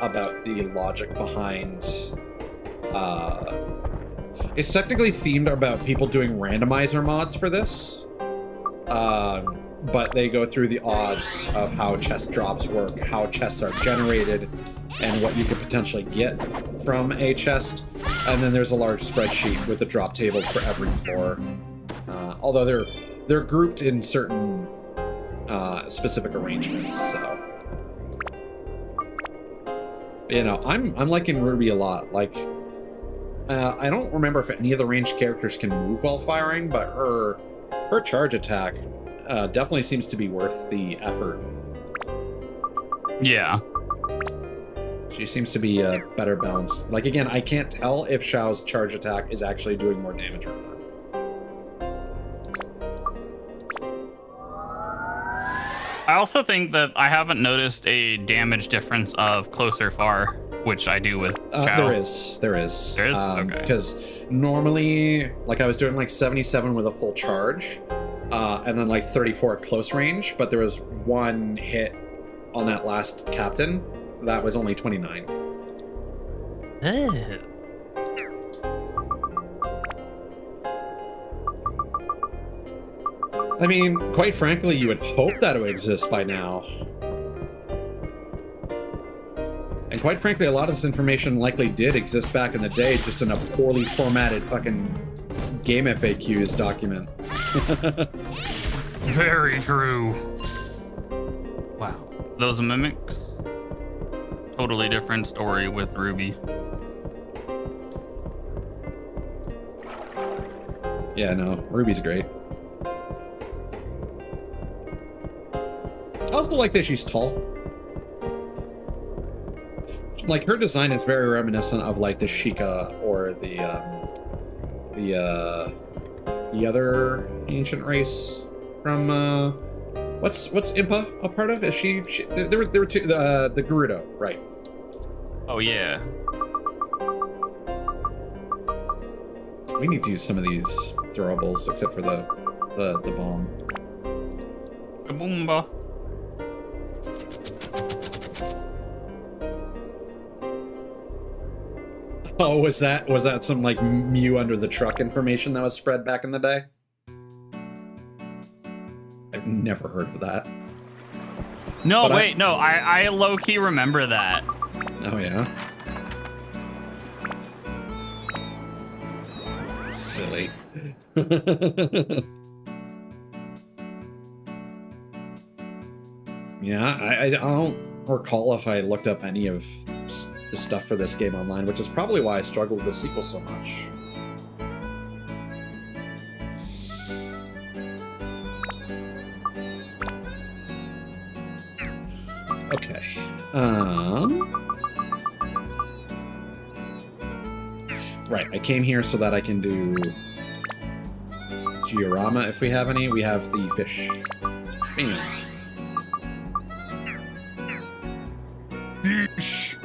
about the logic behind. It's technically themed about people doing randomizer mods for this, but they go through the odds of how chest drops work, how chests are generated, and what you could potentially get from a chest. And then there's a large spreadsheet with the drop tables for every floor. Although they're grouped in certain specific arrangements, so. But, you know, I'm liking Ruby a lot. Like, I don't remember if any of the ranged characters can move while firing, but her charge attack definitely seems to be worth the effort. Yeah. She seems to be better balanced. Like, again, I can't tell if Xiao's charge attack is actually doing more damage or not. I also think that I haven't noticed a damage difference of close or far, which I do with Chao. There is. There is? Okay. Because normally, like, I was doing like 77 with a full charge, and then like 34 at close range, but there was one hit on that last captain that was only 29. Ew. I mean, quite frankly, you would hope that it would exist by now. And quite frankly, a lot of this information likely did exist back in the day, just in a poorly formatted fucking game FAQs document. Very true. Wow. Those mimics? Totally different story with Ruby. Yeah, no, Ruby's great. I also like that she's tall. Like, her design is very reminiscent of like the Sheikah or the other ancient race from what's Impa a part of? Is she there were two, the Gerudo, right? Oh yeah. We need to use some of these throwables, except for the bomb. Kaboomba. Oh, was that some like Mew under the truck information that was spread back in the day? I've never heard of that. No, But wait, no, I low-key remember that. Oh yeah. Silly. Yeah, I don't recall if I looked up any of the stuff for this game online, which is probably why I struggled with the sequel so much. Okay. Right, I came here so that I can do Giorama if we have any. We have the fish. Bam. Fish.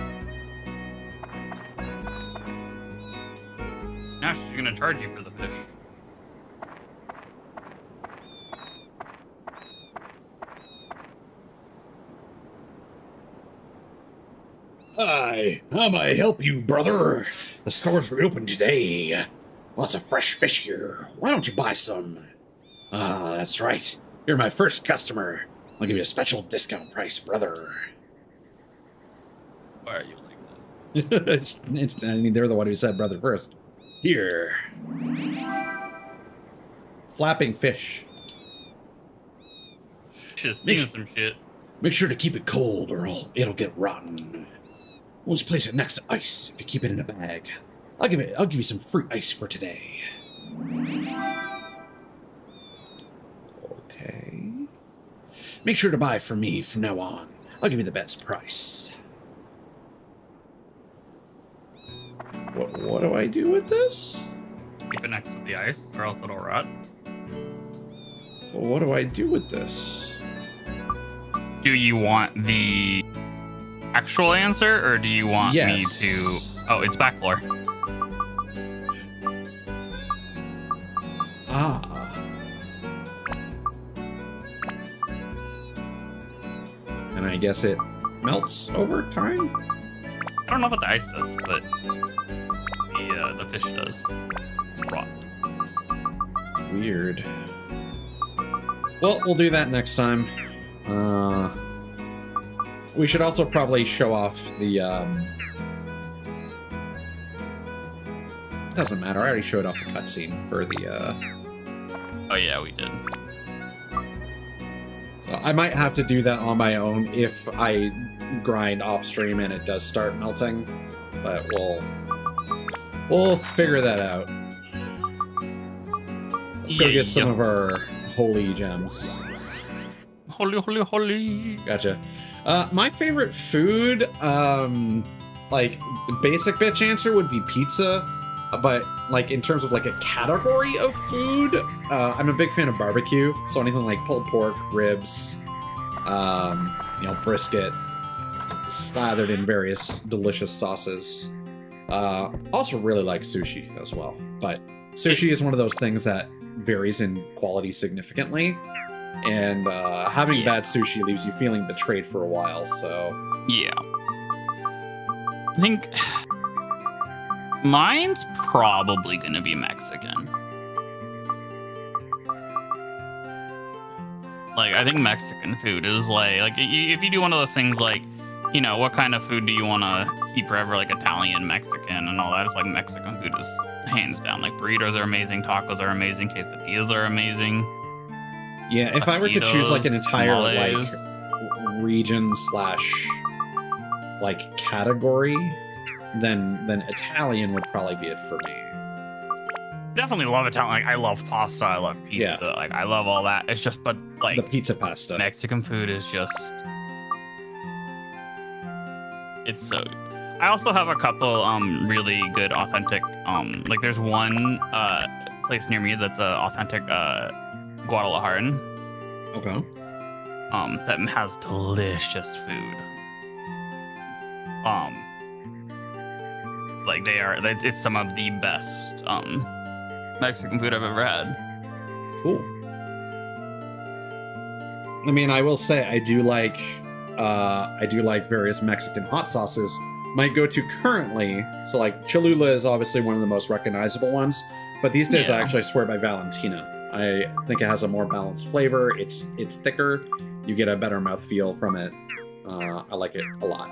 Now she's gonna charge you for the fish. Hi, how may I help you, brother? The store's reopened today. Lots of fresh fish here. Why don't you buy some? Ah, that's right. You're my first customer. I'll give you a special discount price, brother. Why are you like this? I mean, they're the one who said brother first. Here. Flapping fish. Just seeing some shit. Make sure to keep it cold or it'll get rotten. We'll just place it next to ice if you keep it in a bag. I'll give you some free ice for today. Okay. Make sure to buy from me from now on. I'll give you the best price. What do I do with this? Keep it next to the ice, or else it'll rot. Well, what do I do with this? Do you want the actual answer, or do you want me Yes. to... Oh, it's back floor. Ah. And I guess it melts over time? I don't know what the ice does, but the fish does. Rot. Weird. Well, we'll do that next time. We should also probably show off the, doesn't matter, I already showed off the cutscene for the, Oh yeah, we did. I might have to do that on my own if I grind off stream and it does start melting, but we'll figure that out. Let's go get some of our holy gems. Holy. Gotcha. My favorite food, like the basic bitch answer would be pizza, but like in terms of like a category of food, I'm a big fan of barbecue. So anything like pulled pork, ribs, brisket, slathered in various delicious sauces. Also really like sushi as well, but sushi is one of those things that varies in quality significantly. And having bad sushi leaves you feeling betrayed for a while, so... Yeah. I think... Mine's probably gonna be Mexican. Like, I think Mexican food is like if you do one of those things like, what kind of food do you want to keep forever, like Italian, Mexican, and all that, it's like Mexican food is hands down. Like, burritos are amazing, tacos are amazing, quesadillas are amazing. Yeah, if I were to choose like an entire tamales. like region / like category, then Italian would probably be it for me. Definitely love Italian. Like, I love pasta, I love pizza, Yeah. like I love all that. It's just, but like The pizza pasta. Mexican food is just, it's so. I also have a couple really good authentic like there's one place near me that's authentic Guadalajaran Okay. that has delicious food. Like it's some of the best Mexican food I've ever had. Cool. I mean, I will say I do like various Mexican hot sauces. My go-to currently, so like Cholula is obviously one of the most recognizable ones, but these days I Yeah. actually swear by Valentina. I think it has a more balanced flavor. It's thicker. You get a better mouthfeel from it. I like it a lot.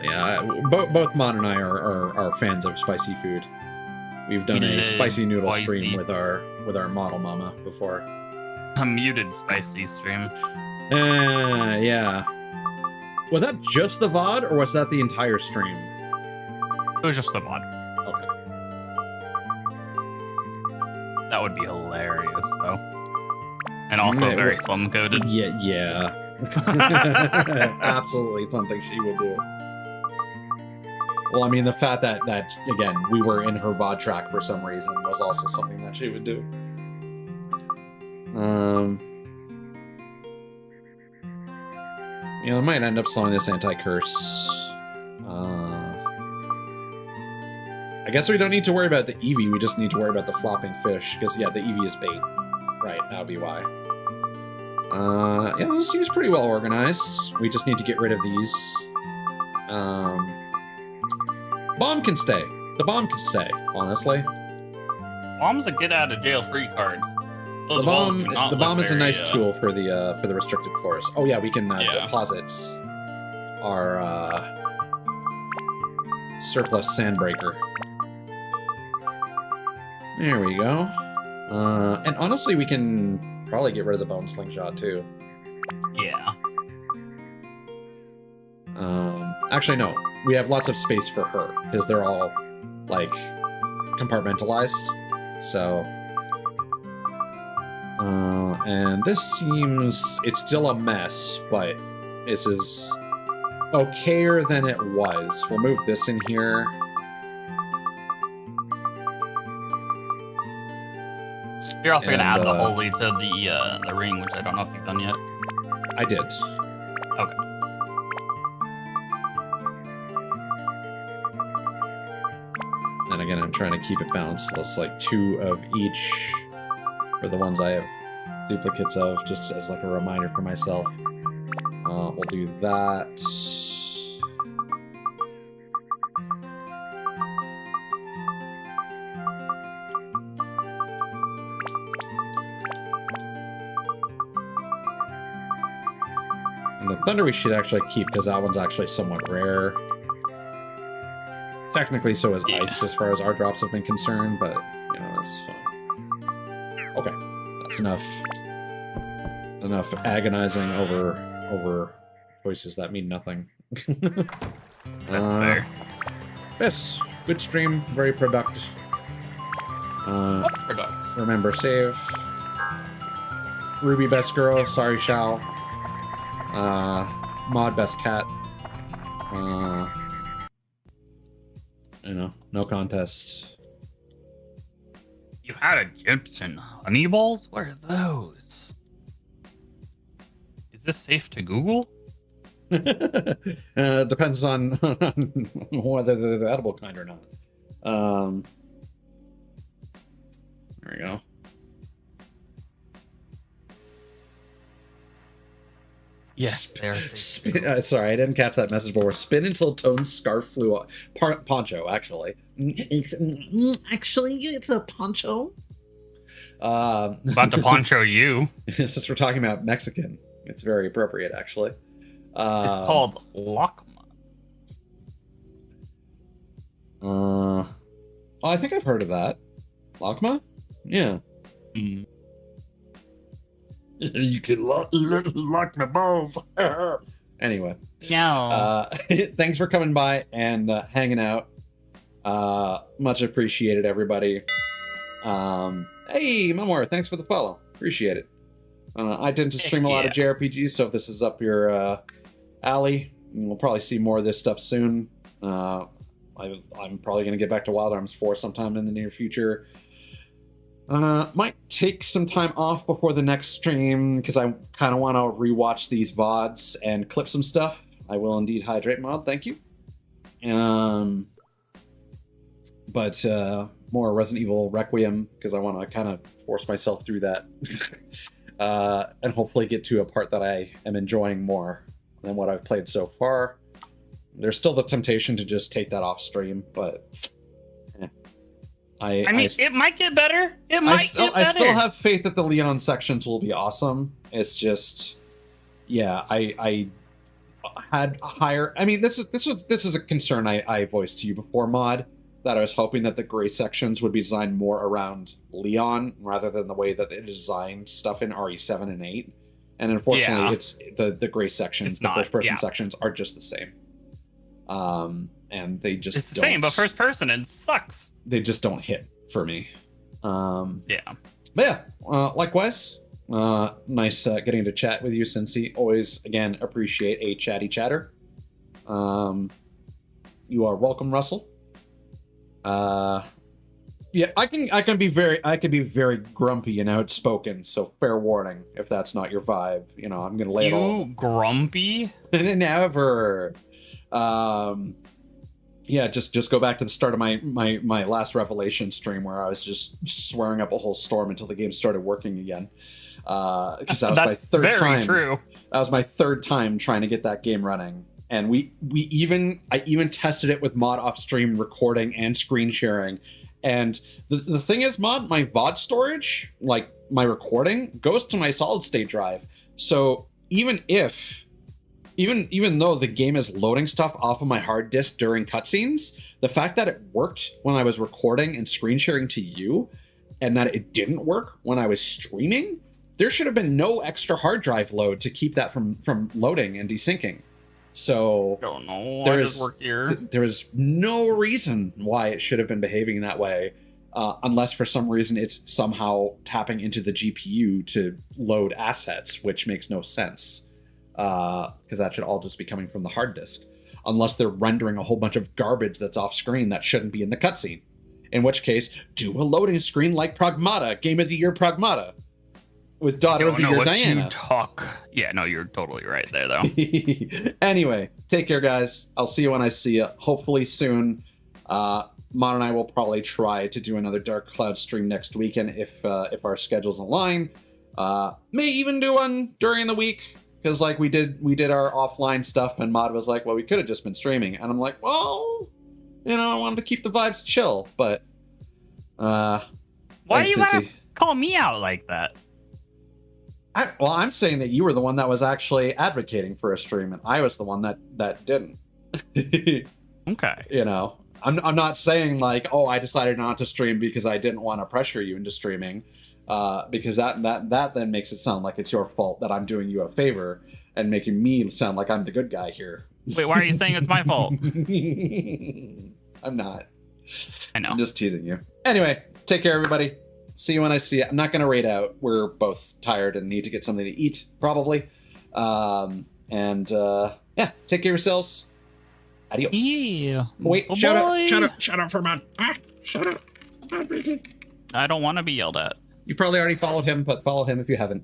Yeah, both Mon and I are fans of spicy food. We've done a It is spicy noodle spicy. stream with our model mama before. A muted spicy stream. Yeah. Was that just the VOD or was that the entire stream? It was just the mod. Okay. That would be hilarious, though. And also Yeah, very well- slum coded. Yeah. Absolutely something she would do. Well, I mean, the fact that again, we were in her VOD track for some reason was also something that she would do. I might end up selling this anti-curse. I guess we don't need to worry about the Eevee, we just need to worry about the flopping fish, because yeah, the Eevee is bait. Right, that would be why. Yeah, this seems pretty well organized. We just need to get rid of these. Bomb can stay. The bomb can stay, honestly. Bomb's a get out of jail free card. Those The walls bomb, do not the look bomb is a very, nice tool for the restricted floors. Oh yeah, we can Yeah. deposit our surplus sandbreaker. There we go. And honestly, we can probably get rid of the bone slingshot too. Yeah. Actually, no. We have lots of space for her because they're all like compartmentalized. So, and this seems it's still a mess, but this is okayer than it was. We'll move this in here. You're also gonna And, add the holy to the ring, which I don't know if you've done yet. I did. Okay. And again, I'm trying to keep it balanced. Let's like 2 of each for the ones I have duplicates of, just as like a reminder for myself. We'll do that. And the thunder we should actually keep because that one's actually somewhat rare. Technically, so is Yeah. ice as far as our drops have been concerned, but you know, that's fine. Okay, that's enough. That's enough agonizing over choices that mean nothing. That's fair. Yes, good stream, very productive. What product? Remember, save. Ruby best girl, sorry Shao. Mod best cat. No contest. You had a Gibson honey balls? What are those? Is this safe to Google? Depends on whether they're the edible kind or not. There we go. Yes, they are safe to Google. Sorry, I didn't catch that message before. Spin until Tone's scarf flew off. Poncho, actually. Actually, it's a poncho. About to poncho you. Since we're talking about Mexican, it's very appropriate, actually. It's called Lakma. Oh, I think I've heard of that. Lakma? Yeah. Mm. You can lock my balls. Anyway. No. Thanks for coming by and hanging out. Much appreciated, everybody. Hey, Memoir, thanks for the follow. Appreciate it. I tend to stream a lot of JRPGs, so if this is up your alley, we'll probably see more of this stuff soon. I'm probably going to get back to Wild Arms 4 sometime in the near future. Might take some time off before the next stream because I kind of want to rewatch these VODs and clip some stuff. I will indeed hydrate mod, thank you. But more Resident Evil Requiem because I want to kind of force myself through that and hopefully get to a part that I am enjoying more than what I've played so far. There's still the temptation to just take that off stream, but I mean, it might get better. It might get better. I still have faith that the Leon sections will be awesome. It's just, yeah, I had higher. I mean, this is a concern I voiced to you before, Mod, that I was hoping that the gray sections would be designed more around Leon rather than the way that they designed stuff in RE7 and 8. And unfortunately, it's the gray sections, the first person sections are just the same. And they just it's the same, but first person and sucks. They just don't hit for me. Yeah. But yeah, likewise, Nice getting to chat with you, Cincy. Always, again, appreciate a chatty chatter. You are welcome, Russell. Yeah, I could be very grumpy and outspoken, so fair warning if that's not your vibe. You know, I'm gonna lay it all. You grumpy? Never. Yeah, just go back to the start of my last Revelation stream where I was just swearing up a whole storm until the game started working again. Because that was my third time. True. That was my third time trying to get that game running. And I even tested it with mod off stream recording and screen sharing. And the thing is, mod, my VOD storage, like my recording, goes to my solid state drive. So even though the game is loading stuff off of my hard disk during cutscenes, the fact that it worked when I was recording and screen sharing to you, and that it didn't work when I was streaming, there should have been no extra hard drive load to keep that from loading and desyncing. So Don't know. there I is just work here. there is no reason why it should have been behaving that way, unless for some reason it's somehow tapping into the GPU to load assets, which makes no sense, because that should all just be coming from the hard disk, unless they're rendering a whole bunch of garbage that's off screen that shouldn't be in the cutscene. In which case, do a loading screen like Pragmata, Game of the Year Pragmata, with Daughter of the Year Diana. Yeah, no, you're totally right there, though. Anyway, take care, guys. I'll see you when I see you. Hopefully soon. Mon and I will probably try to do another Dark Cloud stream next weekend if our schedules align. May even do one during the week, because like we did our offline stuff, and Mod was like, "Well, we could have just been streaming," and I'm like, "Well, you know, I wanted to keep the vibes chill." But Why do you Cincy. want to call me out like that? I'm saying that you were the one that was actually advocating for a stream, and I was the one that didn't. Okay. You know, I'm not saying like, oh, I decided not to stream because I didn't want to pressure you into streaming, because that then makes it sound like it's your fault that I'm doing you a favor and making me sound like I'm the good guy here. Wait, why are you saying it's my fault? I'm not. I know. I'm just teasing you. Anyway, take care, everybody. See you when I see you. I'm not going to raid out. We're both tired and need to get something to eat, probably. Yeah, take care of yourselves. Adios. Yeah. Wait, Oh, shut boy. up. Shut up for a minute. Shut up. I don't want to be yelled at. You probably already followed him, but follow him if you haven't.